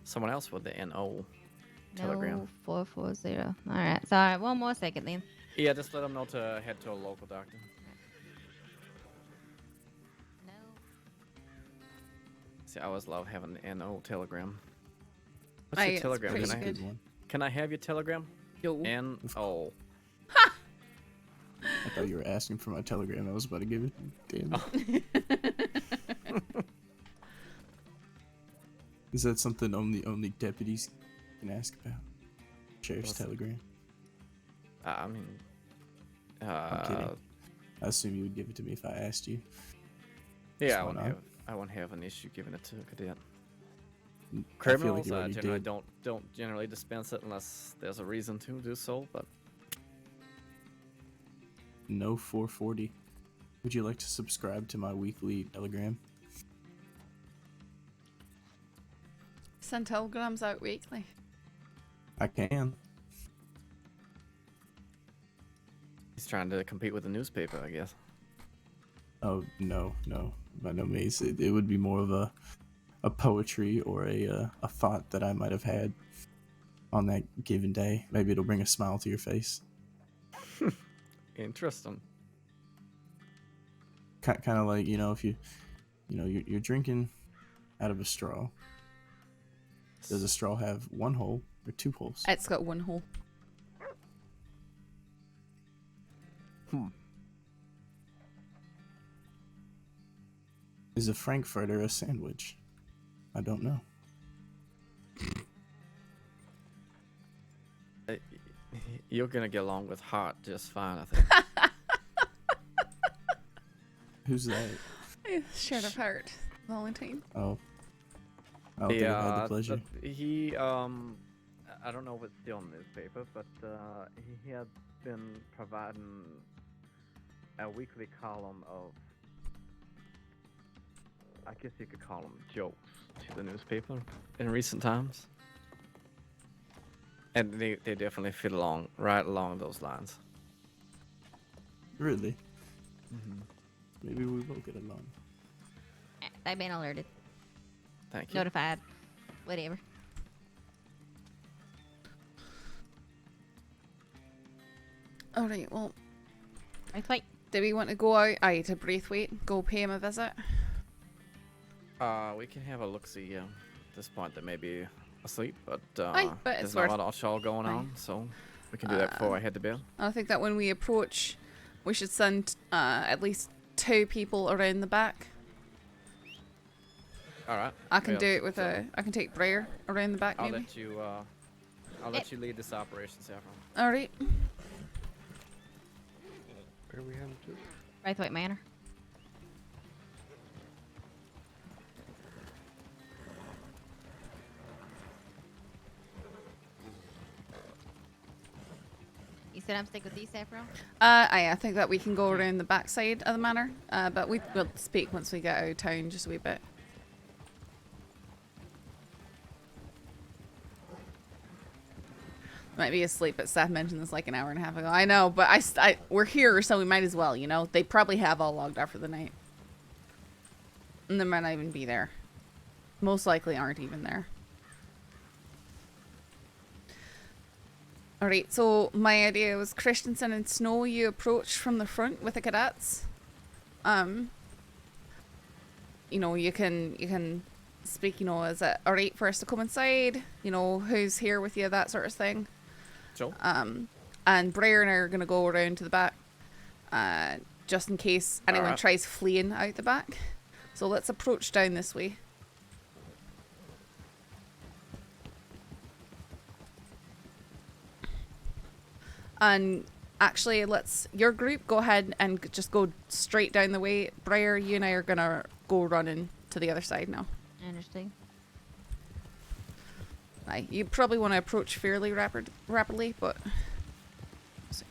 S10: Someone else with the NO telegram.
S7: No 440. All right. Sorry. One more second then.
S10: Yeah, just let them know to head to a local doctor.
S7: No.
S10: See, I always love having the NO telegram.
S1: Aye,
S10: What's your
S1: it's
S10: telegram?
S1: pretty
S10: Can I,
S1: good.
S10: can I have your telegram?
S1: Yo.
S10: NO.
S20: I thought you were asking for my telegram. I was about to give it. Damn it. Is that something only deputies can ask about? Sheriff's telegram.
S10: I mean,
S20: I'm kidding. I assume you would give it to me if I asked you.
S10: Yeah,
S20: Just why not?
S10: I won't have an issue giving it to a cadet.
S20: I feel like
S10: Criminals
S20: you already
S10: generally
S20: did.
S10: don't generally dispense it unless there's a reason to do so. But
S20: No 440. Would you like to subscribe to my weekly telegram?
S1: Send telegrams out weekly.
S20: I can.
S10: he's trying to compete with the newspaper, I guess.
S20: Oh no, by no means. It would be more of a poetry or a thought that I might have had on that given day. Maybe it'll bring a smile to your face.
S10: Interesting.
S20: Kind of like, if you're drinking out of a straw. Does a straw have one hole or two holes?
S1: It's got one hole.
S20: Is a frankfurter a sandwich? I don't know.
S10: You're gonna get along with Hart just fine, I think.
S20: Who's that?
S1: Sheriff Hart. Valentine.
S20: Oh. I don't think I've had the pleasure.
S10: He, I don't know if it's still in the newspaper, but he had been providing a weekly column of, I guess you could call them jokes to the newspaper in recent times. And they definitely fit right along those lines.
S20: Really? Maybe we will get along.
S7: They've been alerted.
S10: Thank you.
S7: Notified. Whatever.
S1: Alright, well.
S7: Braithwaite.
S1: Do we want to go out? Aye, to Braithwaite. Go pay him a visit.
S10: We can have a look-see at this point. They may be asleep, but,
S1: Aye, but
S10: there's
S1: it's
S10: not
S1: worth-
S10: a lot of show going
S1: Aye.
S10: on, so we can do that before I head to bed.
S1: I think that when we approach, we should send at least 2 people around the back.
S10: Alright.
S1: I can
S10: Yeah,
S1: do it with
S10: so
S1: I can take Briar around the back
S10: I'll
S1: maybe.
S10: let you lead this operation, Saffron.
S1: Alright.
S17: Where are we heading to?
S7: Braithwaite Manor. You said I'm sticking with you, Saffron?
S1: I think that we can go around the back side of the manor, but we'll speak once we get out of town just a wee bit. Might be asleep, but Seth mentioned this like an hour and a half ago. I know, but we're here, so we might as well, you know? They probably have all logged off for the night. And they might not even be there. Most likely aren't even there. Alright, so my idea was Christensen and Snow, you approach from the front with the cadets. You know, you can speak, you know, is it alright for us to come inside? You know, who's here with you, that sort of thing.
S10: Sure.
S1: And Briar and I are going to go around to the back, just in case anyone
S10: Alright.
S1: tries fleeing out the back. So let's approach down this way. And actually, let's your group go ahead and just go straight down the way. Briar, you and I are going to go running to the other side now.
S7: Interesting.
S1: Aye, you probably want to approach fairly rapidly, but... let's see.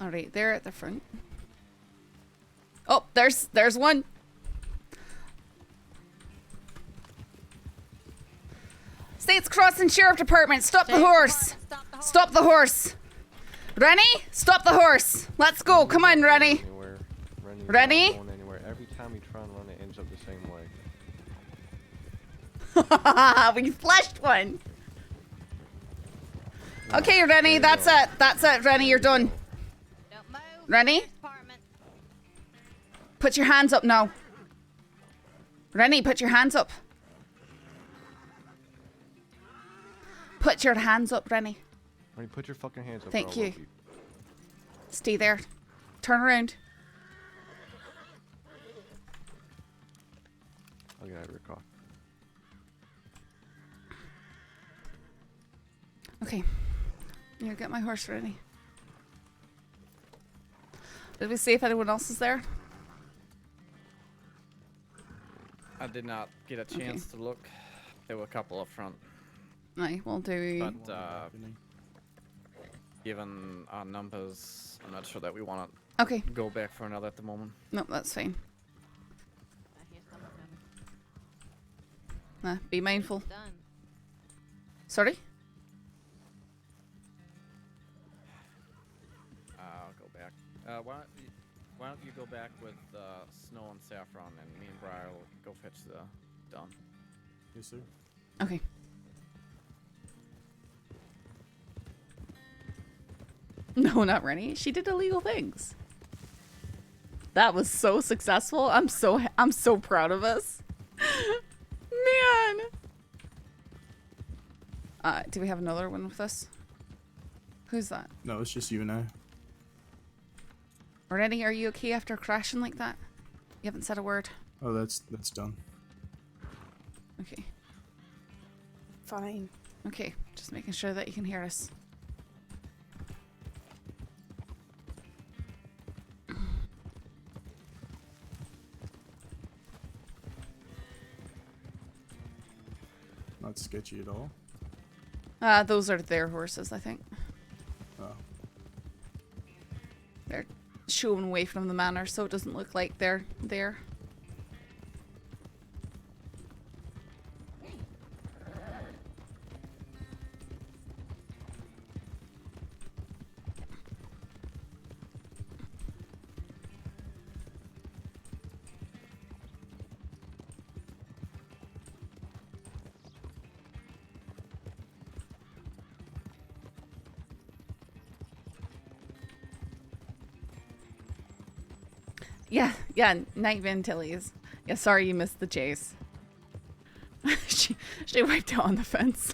S1: All right, they're at the front. Oh, there's one. States Crossing Sheriff Department, stop the horse. Stop the horse. Rennie, stop the horse. Let's go. Come on, Rennie. Rennie?
S17: Not going anywhere. Every time you try and run, it ends up the same way.
S1: We flushed one. Okay, Rennie, that's it. That's it, Rennie, you're done. Rennie? Put your hands up now. Rennie, put your hands up. Put your hands up, Rennie.
S17: Rennie, put your fucking hands up.
S1: Thank
S17: or I'll
S1: you.
S17: whoop you.
S1: Stay there. Turn around.
S17: I'll get out of your car.
S1: Okay. Here, get my horse ready. Did we see if anyone else is there?
S10: I did not get a chance to look. There were a couple up front.
S1: Aye, we'll do.
S10: But given our numbers, I'm not sure that we want to
S1: Okay.
S10: go back for another at the moment.
S1: No, that's fine. Nah, be mindful. Sorry?
S10: I'll go back. Why don't you go back with Snow and Saffron, and me and Briar will go fetch the Dawn.
S20: Yes, sir.
S1: Okay. No, not Rennie. She did illegal things. That was so successful. I'm so proud of us. Man. Do we have another one with us? Who's that?
S20: No, it's just you and I.
S1: Rennie, are you okay after crashing like that? You haven't said a word.
S20: Oh, that's done.
S1: Okay.
S11: Fine.
S1: Okay, just making sure that you can hear us.
S20: Not sketchy at all.
S1: Those are their horses, I think.
S20: Oh.
S1: They're showing away from the manor, so it doesn't look like they're there. Yeah, Night Vantillies. Yeah, sorry you missed the chase. she wiped out on the fence.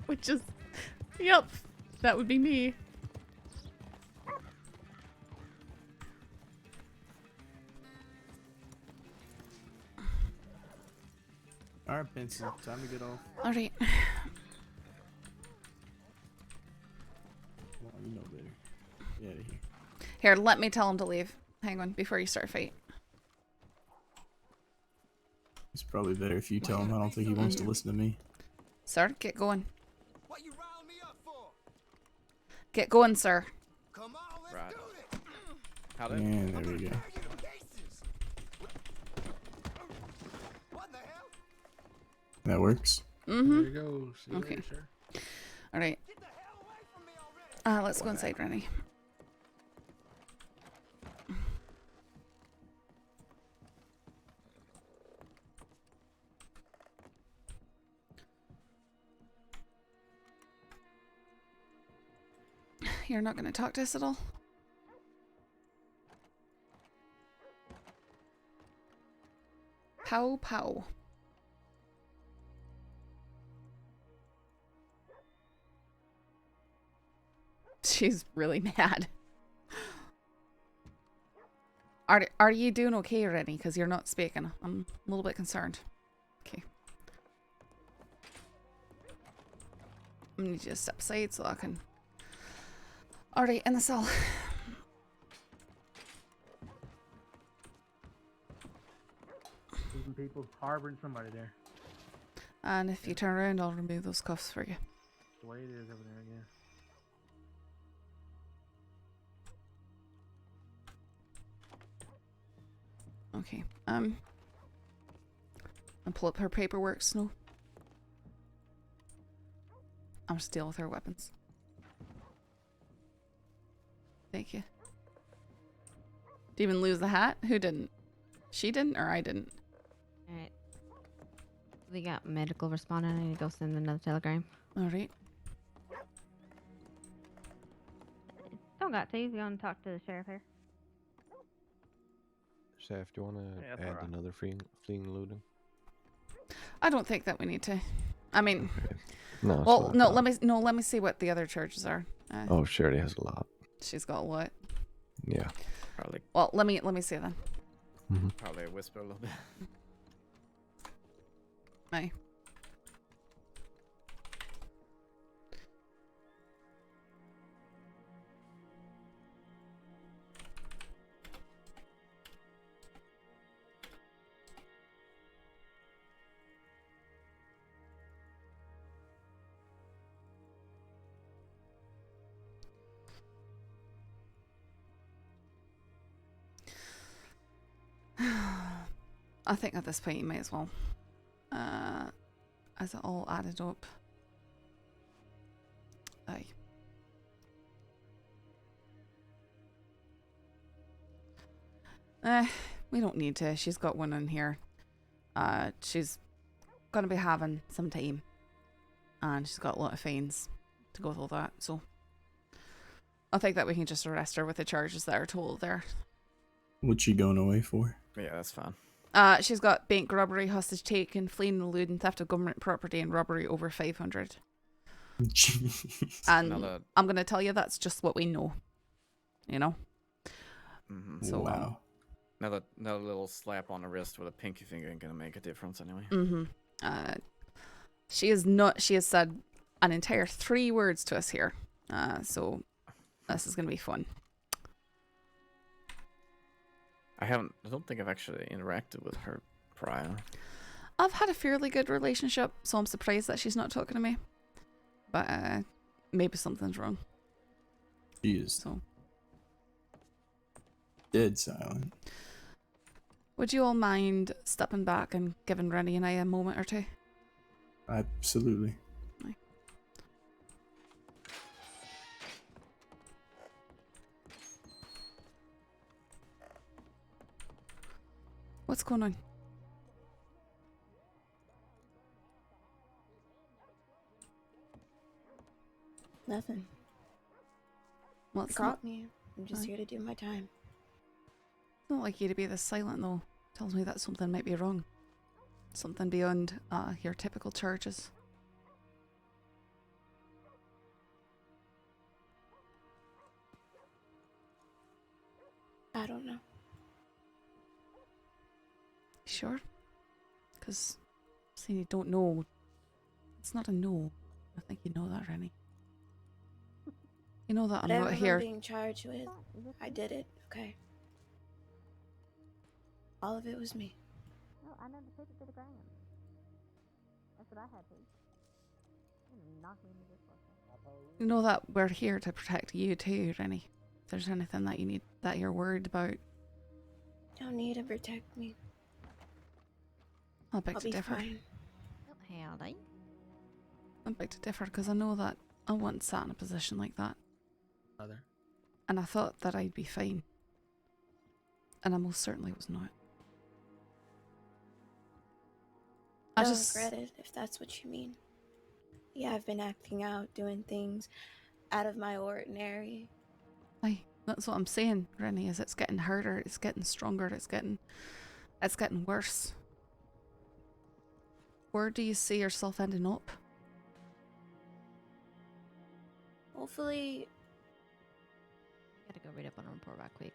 S1: Which is, yep, that would be me.
S20: Alright, Benson, time to get off.
S1: Alright.
S20: Get out of here.
S1: Here, let me tell him to leave. Hang on, before you start a fight.
S20: It's probably better if you tell him. I don't think he wants to listen to me.
S1: Sir, get going. Get going, sir.
S10: Right. Howdy.
S20: And there we go. That works.
S1: Mm-hmm.
S14: There you go. See you
S1: Okay.
S14: later, sir.
S1: All right. Let's go inside, Rennie. You're not going to talk to us at all? Pow pow. She's really mad. Are you doing okay, Rennie? Because you're not speaking. I'm a little bit concerned. Okay. I'm gonna need you to step aside so I can... Alright, in the cell.
S14: Losing people harboring somebody there.
S1: And if you turn around, I'll remove those cuffs for you.
S14: The way it is over there, yeah.
S1: Okay. I'll pull up her paperwork, Snow. I'm just deal with her weapons. Thank you. Did you even lose the hat? Who didn't? She didn't or I didn't?
S7: Alright. We got medical responding. I need to go send another telegram.
S1: Alright.
S7: Don't got to. You going to talk to the sheriff here?
S17: Chef, do you want to
S7: Yeah, that's
S17: add
S7: alright.
S17: another fleeing looting?
S1: I don't think that we need to. I mean,
S17: No, it's
S1: well,
S17: fine.
S1: let me see what the other charges are.
S17: Oh, Charity has a lot.
S1: She's got what?
S17: Yeah.
S10: Probably.
S1: Well, let me see then.
S10: Probably whisper a little bit.
S1: Aye. I think at this point you may as well. As it all added up. Aye. We don't need to. She's got one in here. She's gonna be having some time. And she's got a lot of fines to go with all that, so I think that we can just arrest her with the charges that are total there.
S20: What's she going away for?
S10: Yeah, that's fine.
S1: She's got bank robbery, hostage taken, fleeing and eluding, theft of government property, and robbery over 500.
S20: Jeez.
S1: And I'm gonna tell you that's just what we know. You know. So,
S20: wow.
S10: Another little slap on the wrist with a pinky finger ain't gonna make a difference anyway.
S1: She has said an entire 3 words to us here. So this is gonna be fun.
S10: I don't think I've actually interacted with her prior.
S1: I've had a fairly good relationship, so I'm surprised that she's not talking to me. But maybe something's wrong.
S20: She is dead silent.
S1: Would you all mind stepping back and giving Rennie and I a moment or two?
S20: Absolutely.
S1: What's going on?
S11: Nothing.
S1: What's
S11: Caught me. I'm just here to do my time.
S1: It's not like you to be this silent though. Tells me that something might be wrong. Something beyond your typical charges.
S11: I don't know.
S1: Sure? Because saying you don't know, it's not a no. I think you know that, Rennie. You know that I'm
S11: Whatever
S1: not here.
S11: I'm being charged with, I did it, okay? All of it was me.
S7: No, I never took it to the ground. That's what I had to. Knock me into this fucker.
S1: You know that we're here to protect you too, Rennie. If there's anything that you need, that you're worried about,
S11: Don't need to protect me.
S1: I'll beg
S11: I'll
S1: to
S11: be
S1: differ.
S11: fine.
S7: Howdy.
S1: I'll beg to differ because I know that I once sat in a position like that.
S14: Other.
S1: And I thought that I'd be fine. And I most certainly was not.
S11: I don't regret it, if that's what you mean. Yeah, I've been acting out, doing things out of my ordinary.
S1: Aye, that's what I'm saying, Rennie, is it's getting harder, it's getting stronger, it's getting worse. Where do you see yourself ending up?
S11: Hopefully,
S7: Gotta go read up on a report right quick.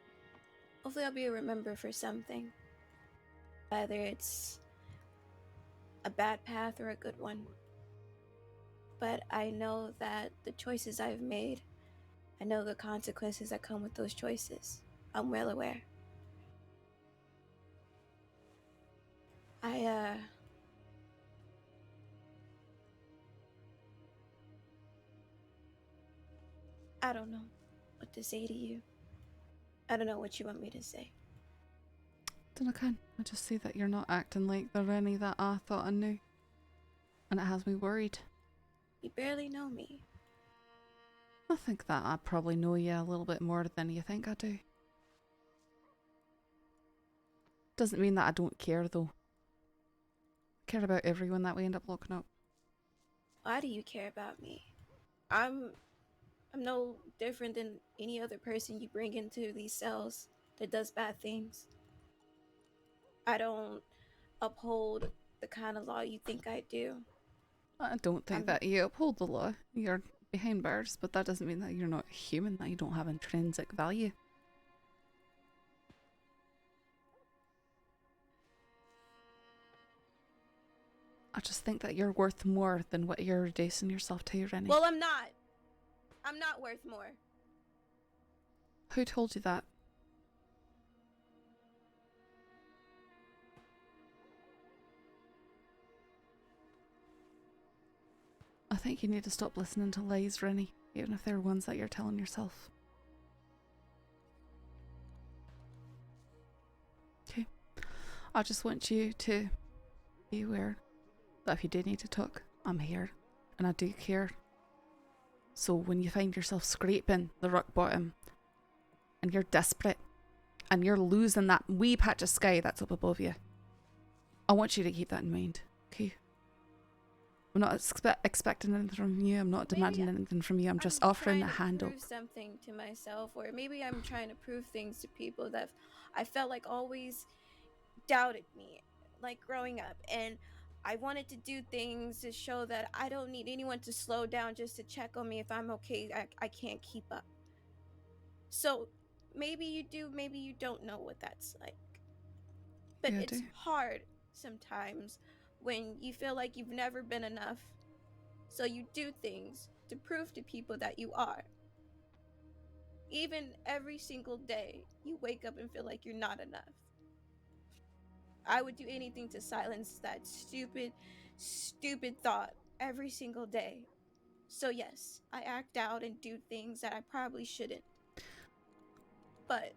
S11: hopefully I'll be remembered for something. Whether it's a bad path or a good one. But I know that the choices I've made, I know the consequences that come with those choices. I'm well aware. I don't know what to say to you. I don't know what you want me to say.
S1: Then I can. I just see that you're not acting like the Rennie that I thought I knew. And it has me worried.
S11: You barely know me.
S1: I think that I probably know you a little bit more than you think I do. Doesn't mean that I don't care though. I care about everyone that we end up locking up.
S11: Why do you care about me? I'm no different than any other person you bring into these cells that does bad things. I don't uphold the kind of law you think I do.
S1: I don't think that you uphold the law. You're behind bars, but that doesn't mean that you're not human, that you don't have intrinsic value. I just think that you're worth more than what you're reducing yourself to, Rennie.
S11: Well, I'm not. I'm not worth more.
S1: Who told you that? I think you need to stop listening to lies, Rennie, even if they're ones that you're telling yourself. Okay. I just want you to be aware that if you do need to talk, I'm here, and I do care. So when you find yourself scraping the rock bottom, and you're desperate, and you're losing that wee patch of sky that's up above you, I want you to keep that in mind, okay? I'm not expecting anything from you. I'm not demanding anything from you. I'm just offering a hand up.
S11: Prove something to myself, or maybe I'm trying to prove things to people that I felt like always doubted me, like growing up, and I wanted to do things to show that I don't need anyone to slow down just to check on me if I'm okay. I can't keep up. So maybe you do, maybe you don't know what that's like. But
S1: Yeah, I
S11: it's
S1: do.
S11: hard sometimes when you feel like you've never been enough. So you do things to prove to people that you are. Even every single day, you wake up and feel like you're not enough. I would do anything to silence that stupid thought every single day. So yes, I act out and do things that I probably shouldn't. But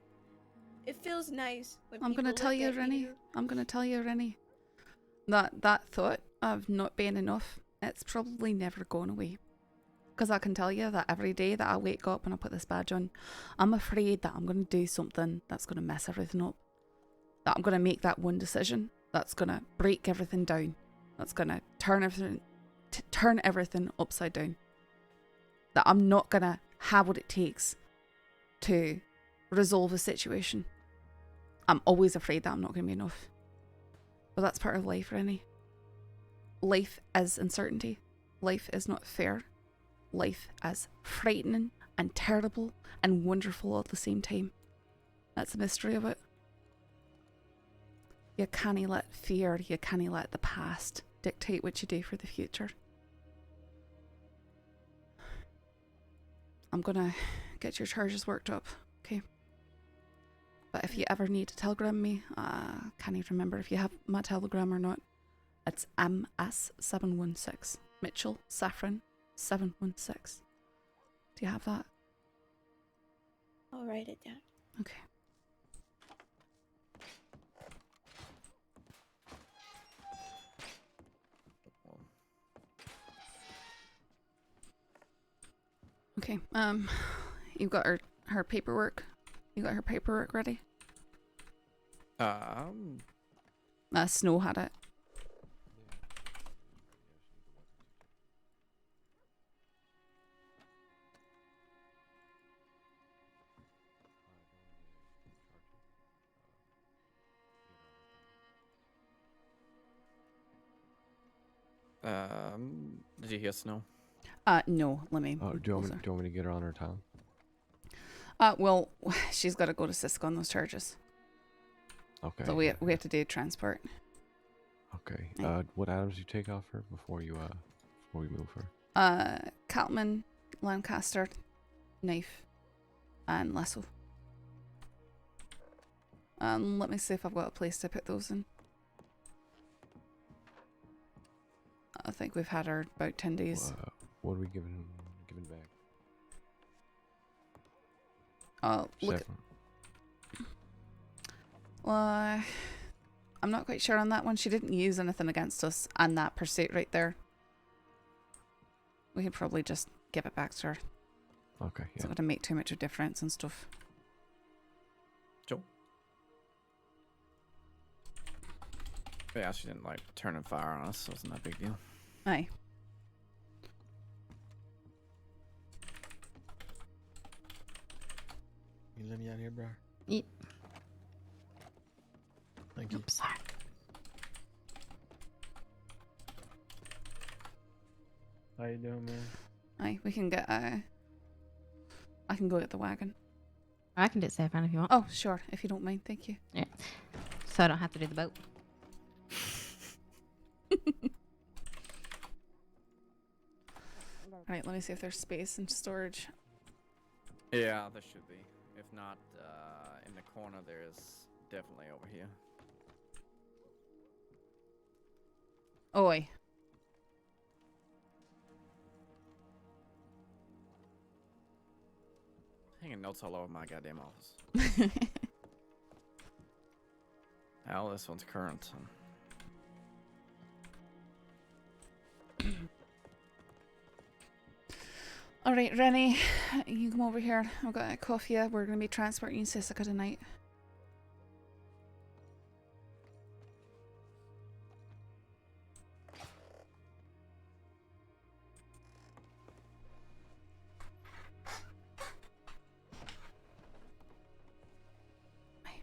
S11: it feels nice when
S1: I'm
S11: people
S1: gonna tell
S11: look
S1: you,
S11: at
S1: Rennie. I'm gonna tell you, Rennie. That thought of not being enough, it's probably never going away. Because I can tell you that every day that I wake up and I put this badge on, I'm afraid that I'm gonna do something that's gonna mess everything up. That I'm gonna make that one decision that's gonna break everything down. That's gonna turn everything upside down. That I'm not gonna have what it takes to resolve a situation. I'm always afraid that I'm not gonna be enough. But that's part of life, Rennie. Life is uncertainty. Life is not fair. Life is frightening and terrible and wonderful all at the same time. That's the mystery of it. You can't let fear, you can't let the past dictate what you do for the future. I'm gonna get your charges worked up, okay? But if you ever need to telegram me, can't even remember if you have my telegram or not. It's MS716. Mitchell Saffron 716. Do you have that?
S11: I'll write it down.
S1: Okay. Okay, you've got her paperwork. You got her paperwork ready? Snow had it.
S10: Did you hear Snow?
S1: No, let me.
S17: Oh, do you want me to get her on her town?
S1: Well, she's got to go to Cisco on those charges.
S17: Okay.
S1: So we have to do transport.
S17: Okay. What items do you take off her before you move her?
S1: Catman, Lancaster, knife, and lasso. Let me see if I've got a place to put those in. I think we've had her about 10 days.
S17: What are we giving back?
S1: Look. Well, I'm not quite sure on that one. She didn't use anything against us and that pursuit right there. We could probably just give it back to her.
S17: Okay, yeah.
S1: It's not going to make too much of a difference and stuff.
S10: Joe? Yeah, she didn't like turning fire on us, so it's not a big deal.
S1: Aye.
S17: You let me out here, bro?
S7: Yep.
S17: Thank you.
S7: Oops, sorry.
S14: How you doing, man?
S1: Aye, we can get I can go get the wagon.
S7: I can do it Saffron if you want.
S1: Oh, sure, if you don't mind, thank you.
S7: Yeah. So I don't have to do the boat.
S1: Alright, let me see if there's space and storage.
S10: Yeah, there should be. If not, in the corner there is definitely over here.
S1: Oi.
S10: Hanging notes all over my goddamn office. Well, this one's current.
S1: Alright, Rennie, you come over here. I've got a coffee. We're going to be transporting you to Sisika tonight.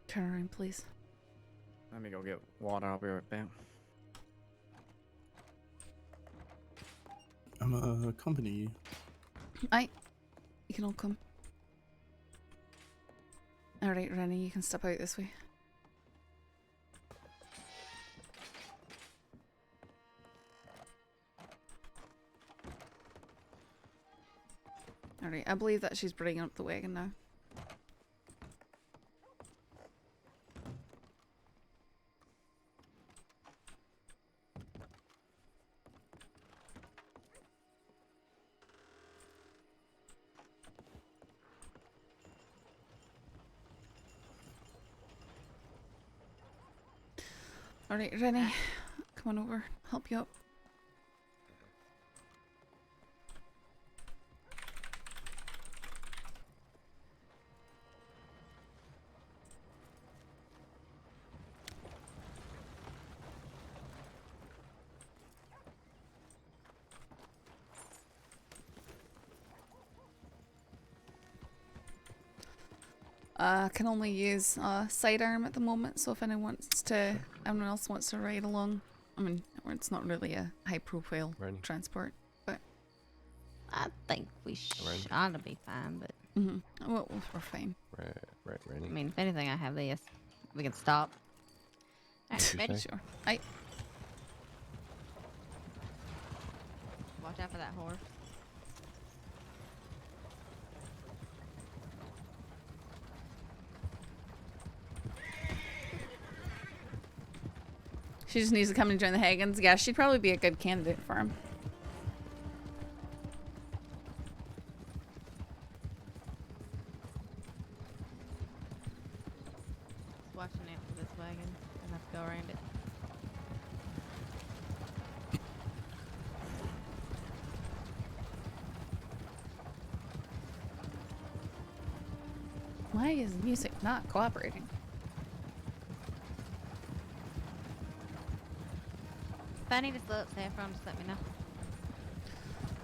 S1: Turn around, please.
S10: Let me go get water. I'll be right back.
S20: I'm accompany you.
S1: Aye. You can all come. Alright, Rennie, you can step out this way. Alright, I believe that she's bringing up the wagon now. Alright, Rennie, come on over. Help you up. I can only use sidearm at the moment, so if anyone else wants to ride along, I mean, it's not really a high-profile transport, but
S7: I think we ought to be fine, but
S1: well, we're fine.
S17: Right, Rennie.
S7: I mean, if anything, I have this. We can stop. Alright, ready?
S1: Sure. Aye.
S7: Watch out for that horse.
S1: She just needs to come and join the Hagans. Yeah, she'd probably be a good candidate for him.
S7: Watching out for this wagon. I have to go around it.
S1: Why is the music not cooperating?
S7: If I need to slow up Saffron, just let me know.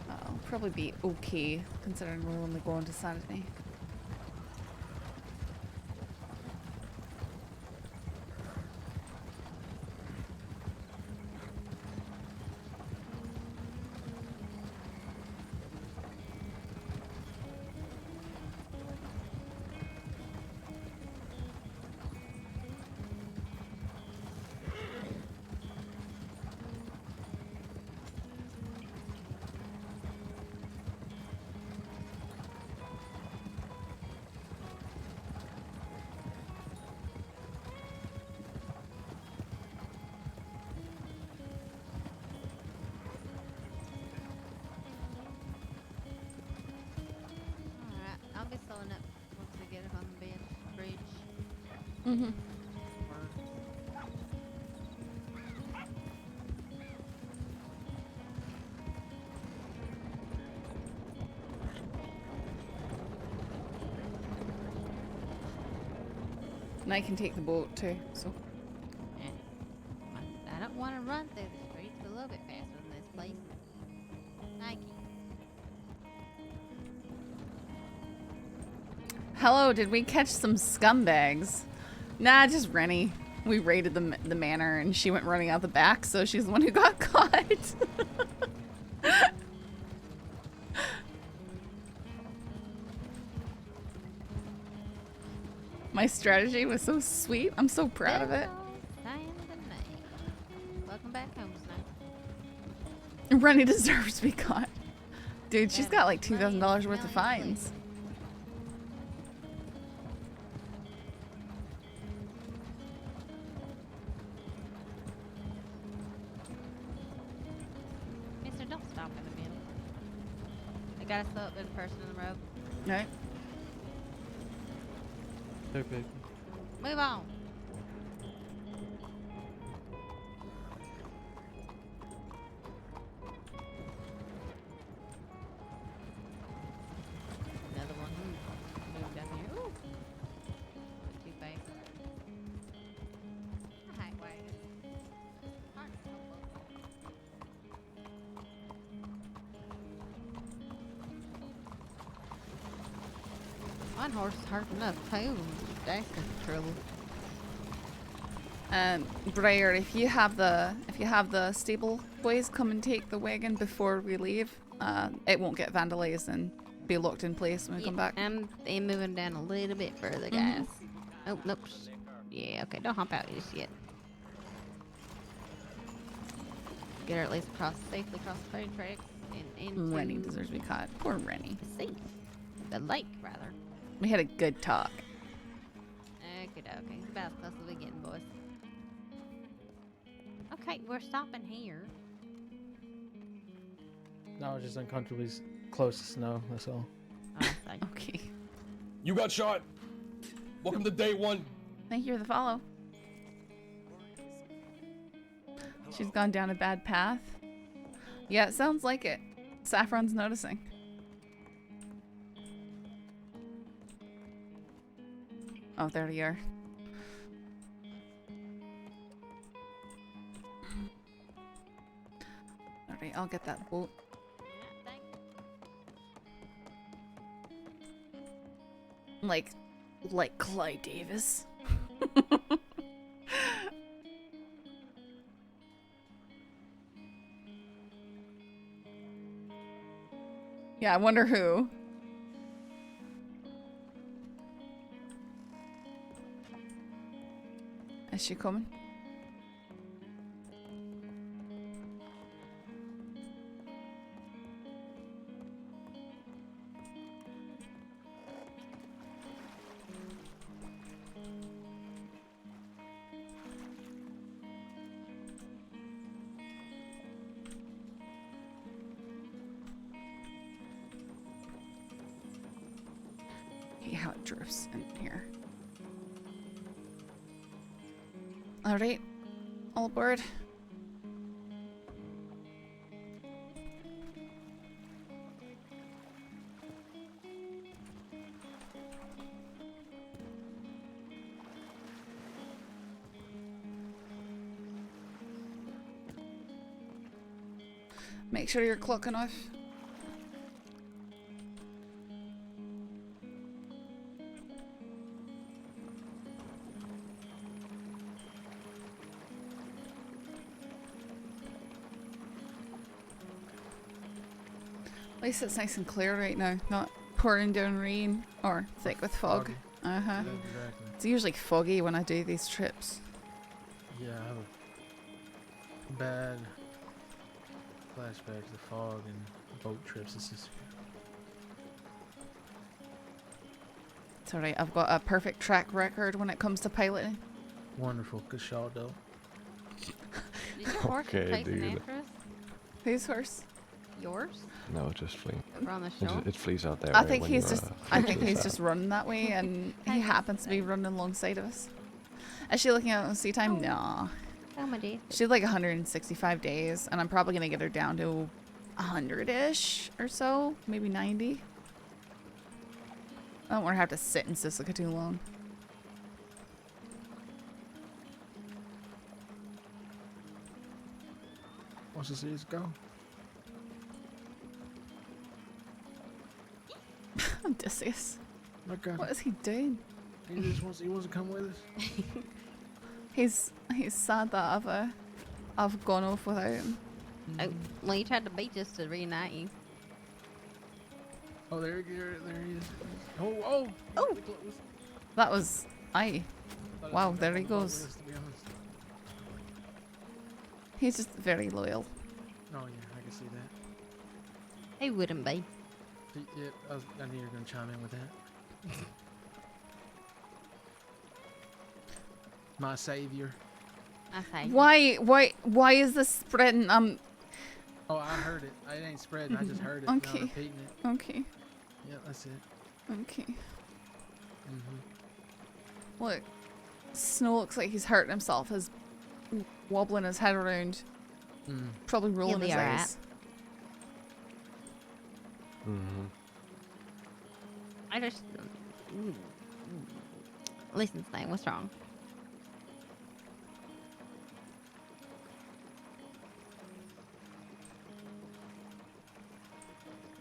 S1: I'll probably be okay, considering we're only going to Sanity.
S7: Alright, I'll be slowing up once we get up on the bridge.
S1: Mm-hmm. And I can take the boat too, so.
S7: I don't want to run through the streets a little bit faster than this, please. Thank you.
S1: Hello, did we catch some scumbags? Nah, just Rennie. We raided the manor and she went running out the back, so she's the one who got caught. My strategy was so sweet. I'm so proud of it.
S7: Welcome back home, Snow.
S1: Rennie deserves to be caught. Dude, she's got like $2,000 worth of fines.
S7: Mister, don't stop in a minute. I gotta slow up. There's a person in the road.
S1: Right.
S2: Okay.
S7: Move on. Another one. Move down here. Ooh. Too fast. Hi, wagon. One horse is hard enough too. That's the trouble.
S1: Breyer, if you have the stable boys come and take the wagon before we leave, it won't get vandalized and be locked in place when we come back.
S7: I'm moving down a little bit further, guys. Oh, nope. Yeah, okay, don't hump out just yet. Get her at least safely across the train tracks and into
S1: Rennie deserves to be caught. Poor Rennie.
S7: the sea. The lake, rather.
S1: We had a good talk.
S7: Okay, it's about as close as we getting, boys. Okay, we're stopping here.
S14: No, I was just uncomfortably close to Snow, that's all.
S1: Okay.
S4: You got shot. Welcome to day one.
S1: Thank you for the follow. She's gone down a bad path. Yeah, it sounds like it. Saffron's noticing. Oh, there you are. Alright, I'll get that boat. Like Clyde Davis. Yeah, I wonder who. Is she coming? hate how it drifts in here. Alright. All aboard. Make sure you're clocking off. At least it's nice and clear right now, not pouring down rain or thick with fog.
S14: Foggy.
S1: Uh-huh.
S14: Yeah, exactly.
S1: It's usually foggy when I do these trips.
S14: Yeah, I have a bad flashback to fog and boat trips. It's just
S1: It's alright, I've got a perfect track record when it comes to piloting.
S14: wonderful. Good shot, though.
S7: Did your horse
S17: Okay,
S7: chase an
S17: dude.
S7: actress?
S1: Whose horse?
S7: Yours?
S17: No, it just flees.
S7: From the show?
S17: It flees out there.
S1: I
S17: right
S1: think
S17: when
S1: he's
S17: you,
S1: just
S17: come
S1: I
S17: to
S1: think
S17: the
S1: he's
S17: south.
S1: just running that way and he happens to be running alongside of us. Is she looking at sea time? No.
S7: Oh my dear.
S1: She's like 165 days and I'm probably gonna get her down to 100-ish or so, maybe 90. I don't want to have to sit in Sisika too long.
S14: Wants to see us go.
S1: Odysseus.
S14: My God.
S1: What is he doing?
S14: He just wants to come with us.
S1: He's sad that I've gone off without him.
S7: Oh, well, you tried to beat us to reunite you.
S14: Oh, there he is. Oh.
S1: That was wow, there he goes.
S14: To be honest.
S1: He's just very loyal.
S14: Oh yeah, I can see that.
S7: He wouldn't be.
S14: Yeah, I knew you were gonna chime in with that. My savior.
S7: Okay.
S1: Why is this spreading?
S14: Oh, I heard it. I ain't spreading. I just heard it. and
S1: Okay.
S14: I'm repeating it.
S1: Okay.
S14: Yeah, that's it.
S1: Okay.
S14: Mm-hmm.
S1: Look, Snow looks like he's hurting himself. He's wobbling his head around. Probably rolling
S7: be
S1: his
S7: alright.
S1: eyes.
S17: Mm-hmm.
S7: I just. Listen, Snake, what's wrong?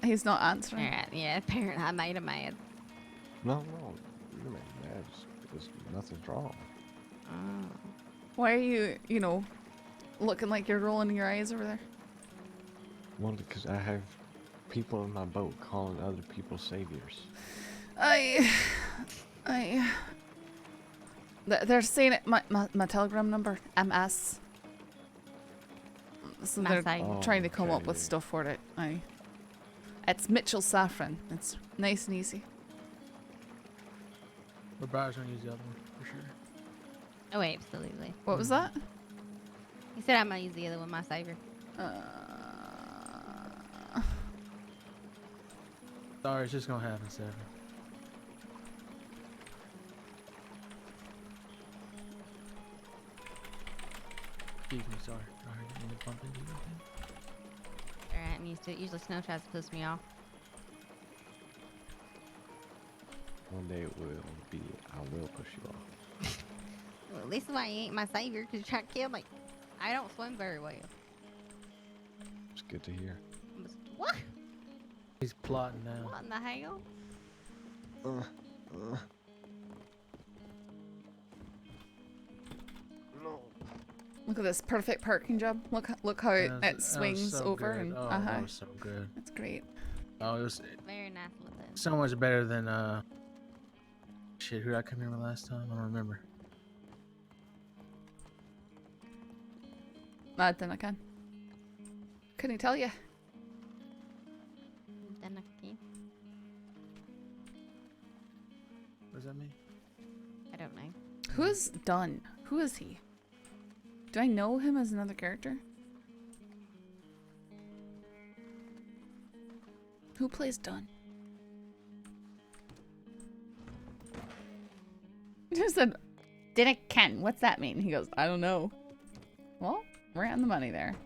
S1: He's not answering.
S7: Alright, yeah, apparently I made him mad.
S17: No, you made me mad. There's nothing's wrong.
S7: Oh.
S1: Why are you, looking like you're rolling your eyes over there?
S17: Well, because I have people in my boat calling other people saviors.
S1: They're saying it. My telegram number, MS. So
S7: My
S1: they're
S7: side.
S1: trying to come up with
S17: Okay.
S1: stuff for it. It's Mitchell Saffron. It's nice and easy.
S14: But Briar's gonna use the other one for sure.
S7: Oh, wait, absolutely.
S1: What was that?
S7: He said I'm gonna use the other one, my savior.
S14: Sorry, it's just gonna happen, Seven. Excuse me, sorry. I didn't mean to bump into you.
S7: Alright, I'm used to it. Usually Snow tries to piss me off.
S17: One day it will be. I will push you off.
S7: Well, this is why you ain't my savior, because you tried to kill me. I don't swim very well.
S17: It's good to hear.
S7: What?
S14: He's plotting now.
S7: What in the hell?
S1: Look at this perfect parking job. Look how
S14: Yeah,
S1: it swings
S14: so
S1: over
S14: good.
S1: and
S14: Oh, that was so good.
S1: It's great.
S14: Oh, it was
S7: Very nice with it.
S14: so much better than shit. Who did I come here with last time? I don't remember.
S1: Then I can. Couldn't tell you.
S7: Then I can.
S14: What does that mean?
S7: I don't know.
S1: Who is Dunn? Who is he? Do I know him as another character? Who plays Dunn? Just said, did it Ken? What's that mean? He goes, I don't know. Well, we're on the money there.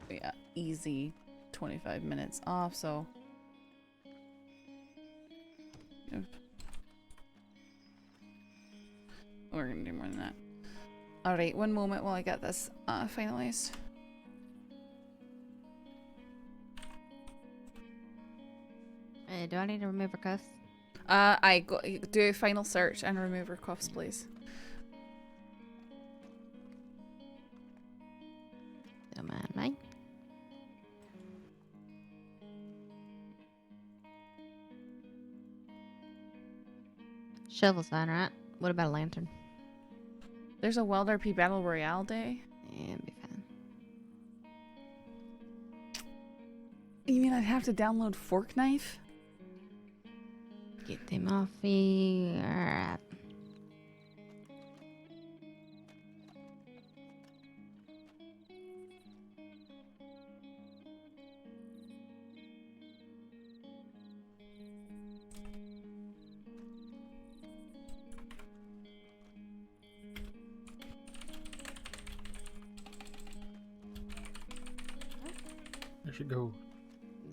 S1: Yeah, easy 25 minutes off, so we're gonna do more than that. Alright, one moment while I get this finalized.
S7: Do I need to remove her cuffs?
S1: Do a final search and remove her cuffs, please.
S7: Don't mind me. Shovel's fine, right? What about a lantern?
S1: There's a WildRP Battle Royale day.
S7: Yeah, it'll be fine.
S1: You mean I'd have to download Fork Knife?
S7: Get them off me. Alright.
S14: There she go.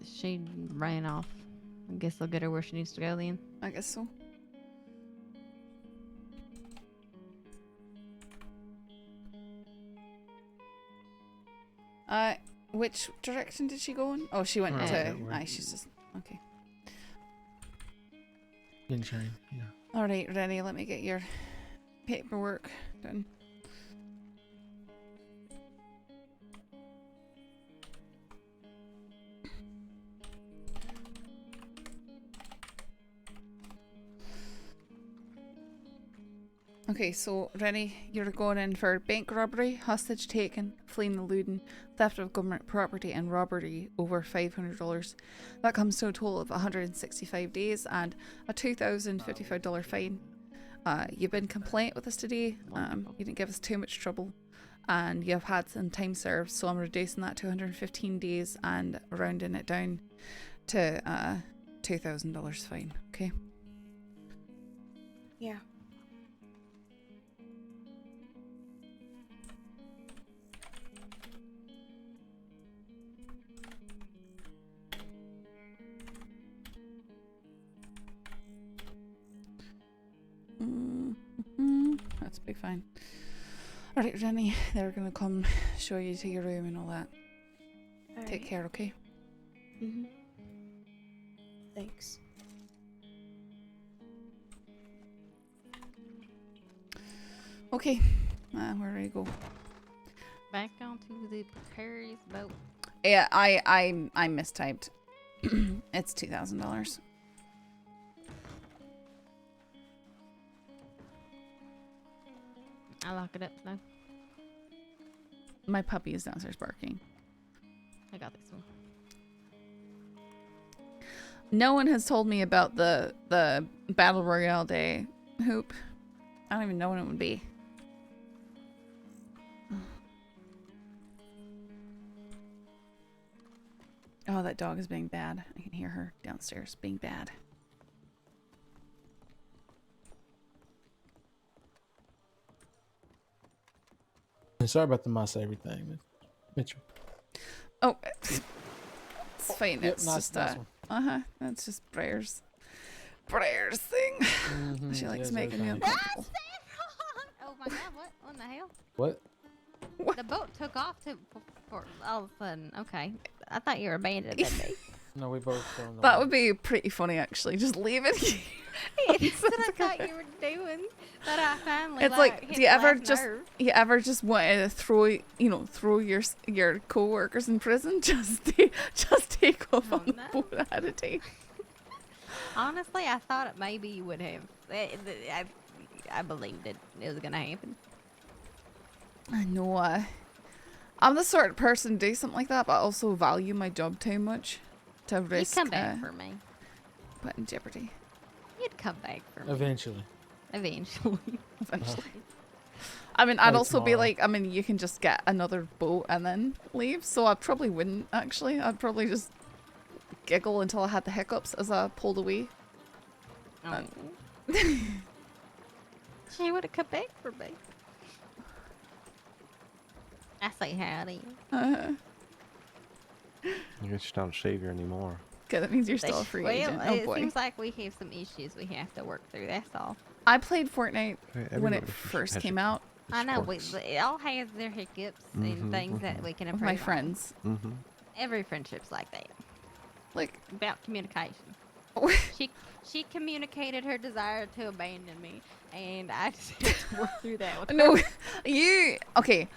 S7: She ran off. I guess they'll get her where she needs to go then.
S1: I guess so. Which direction did she go in? Oh, she went to... Aye, she's just... Okay.
S14: Sunshine, yeah.
S1: Alright, ready. Let me get your paperwork done. Okay, so Rennie, you're going in for bank robbery, hostage taken, fleeing and eluding, theft of government property, and robbery over $500. That comes to a total of 165 days and a $2,055 fine. You've been compliant with us today. You didn't give us too much trouble, and you have had some time served. So I'm reducing that to 115 days and rounding it down to $2,000 fine. Okay.
S11: Yeah.
S1: That's a big fine. Alright, Jenny, they're gonna come show you to your room and all that. Take care, okay?
S11: Mm-hmm. Thanks.
S1: Okay, we're ready to go.
S7: Back onto the precarious boat.
S1: Yeah, I mistyped. It's $2,000.
S7: I lock it up though.
S1: My puppy is downstairs barking.
S7: I got this one.
S1: No one has told me about the Battle Royale Day hoop. I don't even know when it would be. Oh, that dog is being bad. I can hear her downstairs being bad.
S14: Sorry about the mess everything, Mitchell.
S1: Oh, it's fine.
S14: Yep,
S1: It's
S14: nice,
S1: just
S14: nice one.
S1: that's just Briar's thing. She likes making me uncomfortable.
S7: Oh my god, what in the hell?
S14: What?
S7: The boat took off for all of a sudden. Okay. I thought you were abandoning me.
S14: No, we both don't know.
S1: That would be pretty funny, actually. Just leave it here.
S7: That's what I thought you were doing. But I finally
S1: It's like,
S7: hit
S1: do you
S7: the
S1: ever
S7: last
S1: just
S7: nerve.
S1: want to throw your co-workers in prison? Just take off on the boat ahead of time.
S7: Honestly, I thought it maybe you would have. I believed it was gonna happen.
S1: I know. I'm the sort of person to do something like that, but I also value my job too much to risk
S7: You'd come back for me.
S1: put in jeopardy.
S7: You'd come back for me.
S14: Eventually.
S7: Eventually.
S1: Eventually. I mean, I'd
S14: Like
S1: also be
S14: tomorrow.
S1: like, I mean, you can just get another boat and then leave. So I probably wouldn't, actually. I'd probably just giggle until I had the hiccups as I pulled away.
S7: Oh. She would have come back for me. I say howdy.
S17: You're just not a savior anymore.
S1: Okay, that means you're still a free agent. Oh
S7: it
S1: boy.
S7: seems like we have some issues we have to work through. That's all.
S1: I played Fortnite when
S17: everybody
S1: it first
S17: has
S1: came
S17: it.
S1: out.
S7: I know
S17: Quirks.
S7: it all has their hiccups and things that we can
S1: With
S7: improve.
S1: my
S7: on.
S1: friends.
S7: Every friendship's like that.
S1: Like
S7: about communication. She communicated her desire to abandon me, and I just had to work through that with
S1: No,
S7: her.
S1: you okay?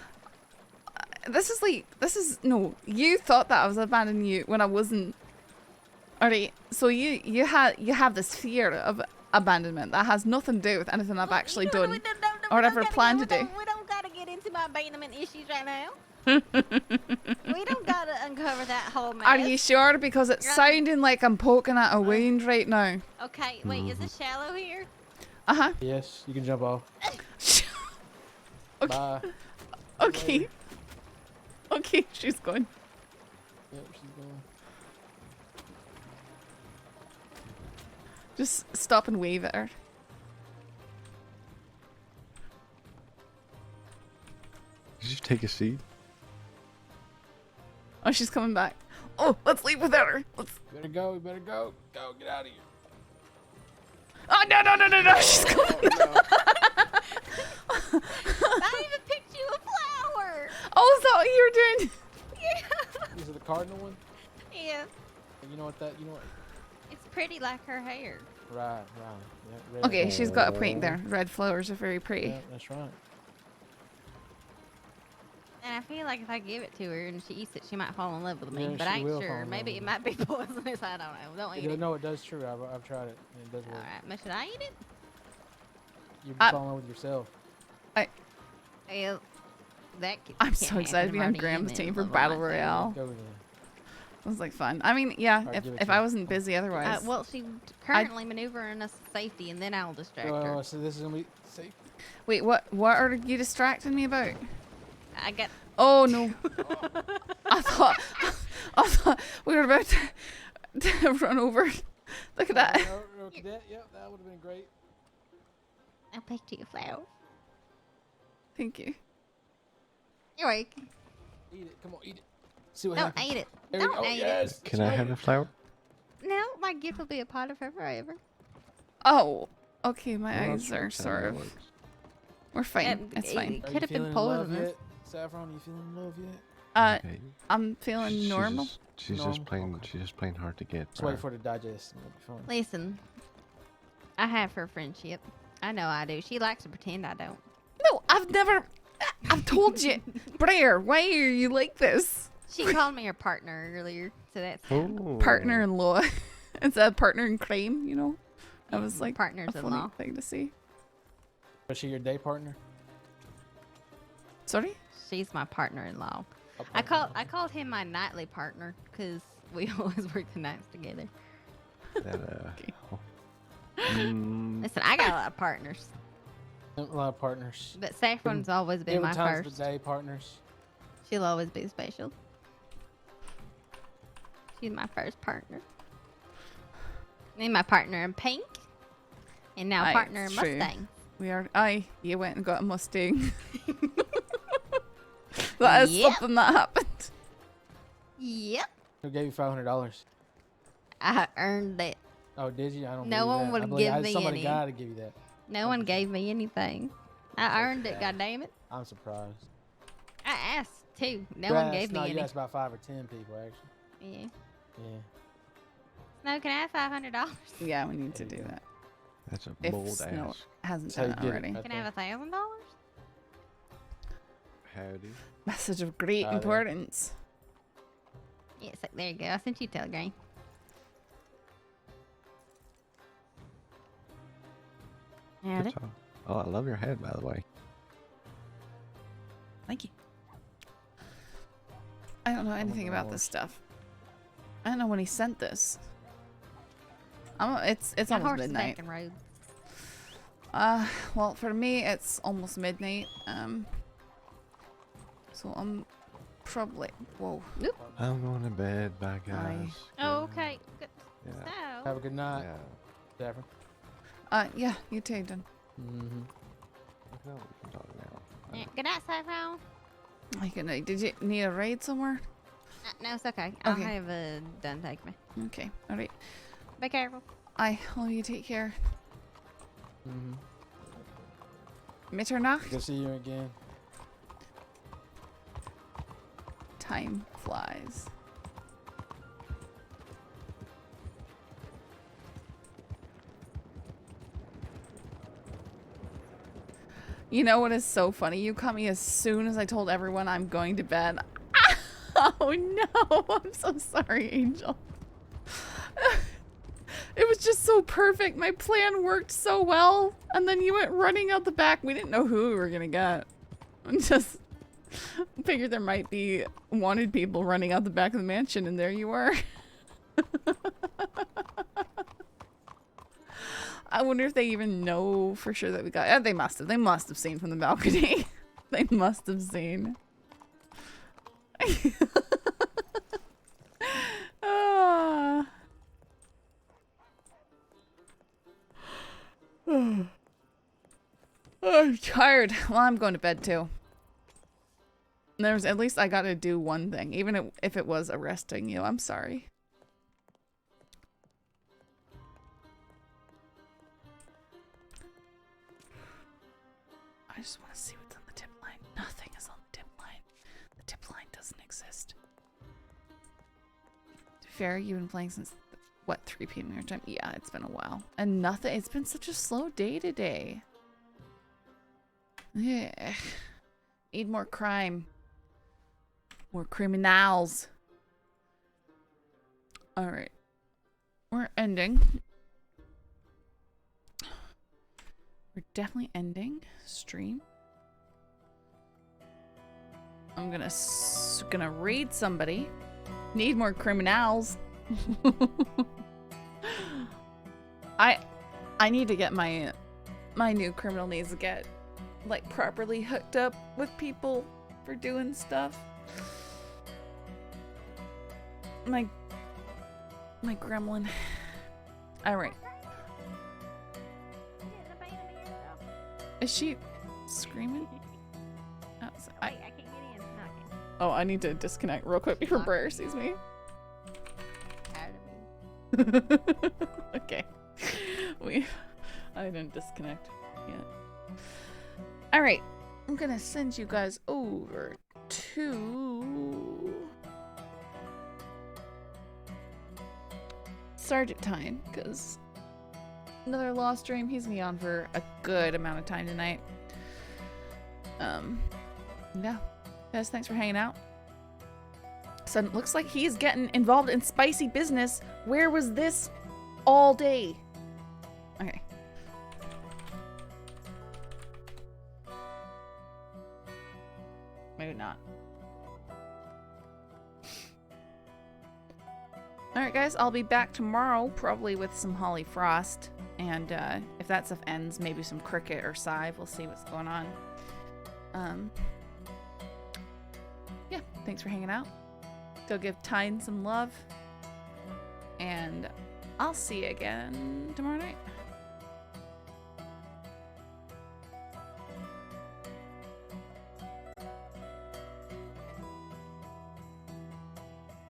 S1: No. You thought that I was abandoning you when I wasn't. Alright, so you have this fear of abandonment that has nothing to do with anything I've actually done or ever planned to do.
S7: We don't gotta get into my abandonment issues right now. We don't gotta uncover that whole mess.
S1: Are you sure? Because it's sounding like I'm poking at a wound right now.
S7: Okay, wait, is it shallow here?
S1: Uh huh.
S14: Yes, you can jump off. Bye.
S1: Okay. Okay, she's going.
S14: Yep, she's going.
S1: Just stop and wave at her.
S17: Did you take a seat?
S1: Oh, she's coming back. Oh, let's leave without her. Let's.
S14: Better go, better go. Go, get out of here.
S1: Oh, no. She's coming.
S7: I even picked you a flower.
S1: Oh, is that what you were doing?
S7: Yeah.
S14: Is it the cardinal one?
S7: Yeah.
S14: You know what
S7: It's pretty like her hair.
S14: Right. Yeah, red.
S1: Okay, she's got a point there. Red flowers are very pretty.
S14: Yeah, that's right.
S7: And I feel like if I give it to her and she eats it, she might fall in love with me.
S14: Yeah,
S7: but
S14: she
S7: I ain't
S14: will fall
S7: sure.
S14: in
S7: Maybe
S14: love
S7: it might be poisonous. I don't know. Don't eat it.
S14: No, it does true. I've tried it. And it does work.
S7: Alright, but should I eat it?
S14: You'd be falling in love with yourself.
S7: Well,
S1: I'm so excited to be on Graham's team for Battle Royale.
S14: Go then.
S1: It was like fun. I mean, yeah,
S14: Alright, give it
S1: if
S14: to
S1: I
S14: me.
S1: wasn't busy otherwise.
S7: Well, she's currently maneuvering us to safety, and then I'll distract her.
S14: Oh, so this is gonna be safe.
S1: Wait, what are you distracting me about?
S7: I got.
S1: Oh no. I thought we were about to run over. Look at that.
S14: No, cadet. Yep, that would have been great.
S7: I picked you a flower.
S1: Thank you.
S7: You're welcome.
S14: Eat it. Come on, eat it. See what
S7: Don't
S14: happens.
S7: eat it.
S14: There we
S7: Don't
S14: go.
S7: eat
S14: Yes.
S7: it.
S17: Can I have a flower?
S7: No, my gift will be a part of her forever.
S1: Oh, okay. My
S17: Well,
S1: eyes
S17: that's
S1: are
S17: not how
S1: sort
S17: that
S1: of.
S17: works.
S1: We're fine.
S7: And
S1: It's
S7: it
S1: fine.
S14: Are
S7: could
S14: you
S7: have been
S14: feeling love
S7: poisonous.
S14: yet? Saffron, you feeling love yet?
S17: Okay.
S1: I'm feeling
S17: She's
S1: normal.
S17: She's just plain. She's just plain hard to get.
S14: Just wait for it to digest. And it'll be fine.
S7: Listen, I have her friendship. I know I do. She likes to pretend I don't.
S1: No, I've never. I've told you, Blair. Why are you like this?
S7: She called me her partner earlier, so that's
S1: Partner-in-law. Instead of partner in crime, you know. That was like a
S7: Partners-in-law.
S1: funny thing to see.
S14: Was she your day partner?
S1: Sorry?
S7: She's my partner-in-law. I called him my nightly partner because we always work the nights together. Listen, I got a lot of partners,
S14: A lot of partners.
S7: but Saffron's always been my
S14: Different times
S7: first.
S14: of the day partners.
S7: She'll always be special. She's my first partner. And my partner in pink. And now
S1: Aye,
S7: partner in
S1: it's true.
S7: Mustang.
S1: We are. Aye, you went and got a Mustang. That is
S7: Yep.
S1: something that happened.
S7: Yep.
S14: Who gave you $500?
S7: I earned it.
S14: Oh, did you? I don't.
S7: No
S14: believe
S7: one
S14: that.
S7: would
S14: I believe
S7: give me
S14: somebody
S7: any.
S14: got to give you that.
S7: No one gave me anything. I earned it, goddammit.
S14: I'm surprised.
S7: I asked too. No
S14: You
S7: one
S14: asked-
S7: gave me
S14: no,
S7: any.
S14: you asked about 5 or 10 people actually.
S7: Yeah.
S14: Yeah.
S7: No, can I have $500?
S1: Yeah, we need to do that.
S17: That's a
S1: If
S17: bold
S1: Snow
S17: ass.
S1: hasn't
S14: That's how
S1: done
S14: you
S1: it
S14: get it
S1: already.
S14: right
S7: Can I have $1,000?
S17: Howdy.
S1: Message of great
S14: Howdy.
S1: importance.
S7: Yes, there you go. I sent you a telegram. Howdy.
S17: Good job. Oh, I love your head, by the way.
S1: Thank you. I don't know anything about this stuff. I don't know when he sent this. It's
S7: My
S1: almost
S7: horse is
S1: midnight.
S7: back in road.
S1: Well, for me, it's almost midnight. So I'm probably. Whoa. Nope.
S17: I'm going to bed. Bye, guys.
S7: Oh, okay. Good.
S17: Yeah.
S7: So,
S14: Have a good night.
S17: Yeah.
S14: Saffron.
S1: Yeah, you too, then.
S14: Mm-hmm.
S17: No, we can talk now.
S7: yeah, good night, Saffron.
S1: Good night. Did you need a raid somewhere?
S7: No, it's okay. I'll
S1: Okay.
S7: have done take me.
S1: Okay. All right.
S7: Be careful.
S1: Oh, you take care.
S14: Mm-hmm.
S1: Mitternacht.
S14: Good to see you again.
S1: Time flies. You know what is so funny? You caught me as soon as I told everyone I'm going to bed. Oh no, I'm so sorry, Angel. It was just so perfect. My plan worked so well. And then you went running out the back. We didn't know who we were going to get. I just figured there might be wanted people running out the back of the mansion, and there you were. I wonder if they even know for sure that we got... they must have. They must have seen from the balcony. They must have seen. I'm tired. Well, I'm going to bed too. There's at least I got to do one thing, even if it was arresting you. I'm sorry. I just want to see what's on the tip line. Nothing is on the tip line. The tip line doesn't exist. To be fair, you've been playing since, what, 3 p.m. your time? Yeah, it's been a while. And nothing, it's been such a slow day today. Yeah. Need more crime. More criminals. Alright. We're ending. We're definitely ending stream. I'm gonna raid somebody. Need more criminals. I need to get my new criminal needs to get like properly hooked up with people for doing stuff. My gremlin. All right. Is she screaming? Oh, I need to disconnect real quick before Briar sees me. Okay. I didn't disconnect yet. All right. I'm gonna send you guys over to Sergeant Tyne, because another lost dream. He's gonna be on for a good amount of time tonight. Yeah. Guys, thanks for hanging out. So it looks like he's getting involved in spicy business. Where was this all day? Okay. Maybe not. Alright guys, I'll be back tomorrow, probably with some Holly Frost. And if that stuff ends, maybe some Cricket or Scythe. We'll see what's going on. Yeah, thanks for hanging out. Go give Tyne some love. And I'll see you again tomorrow night.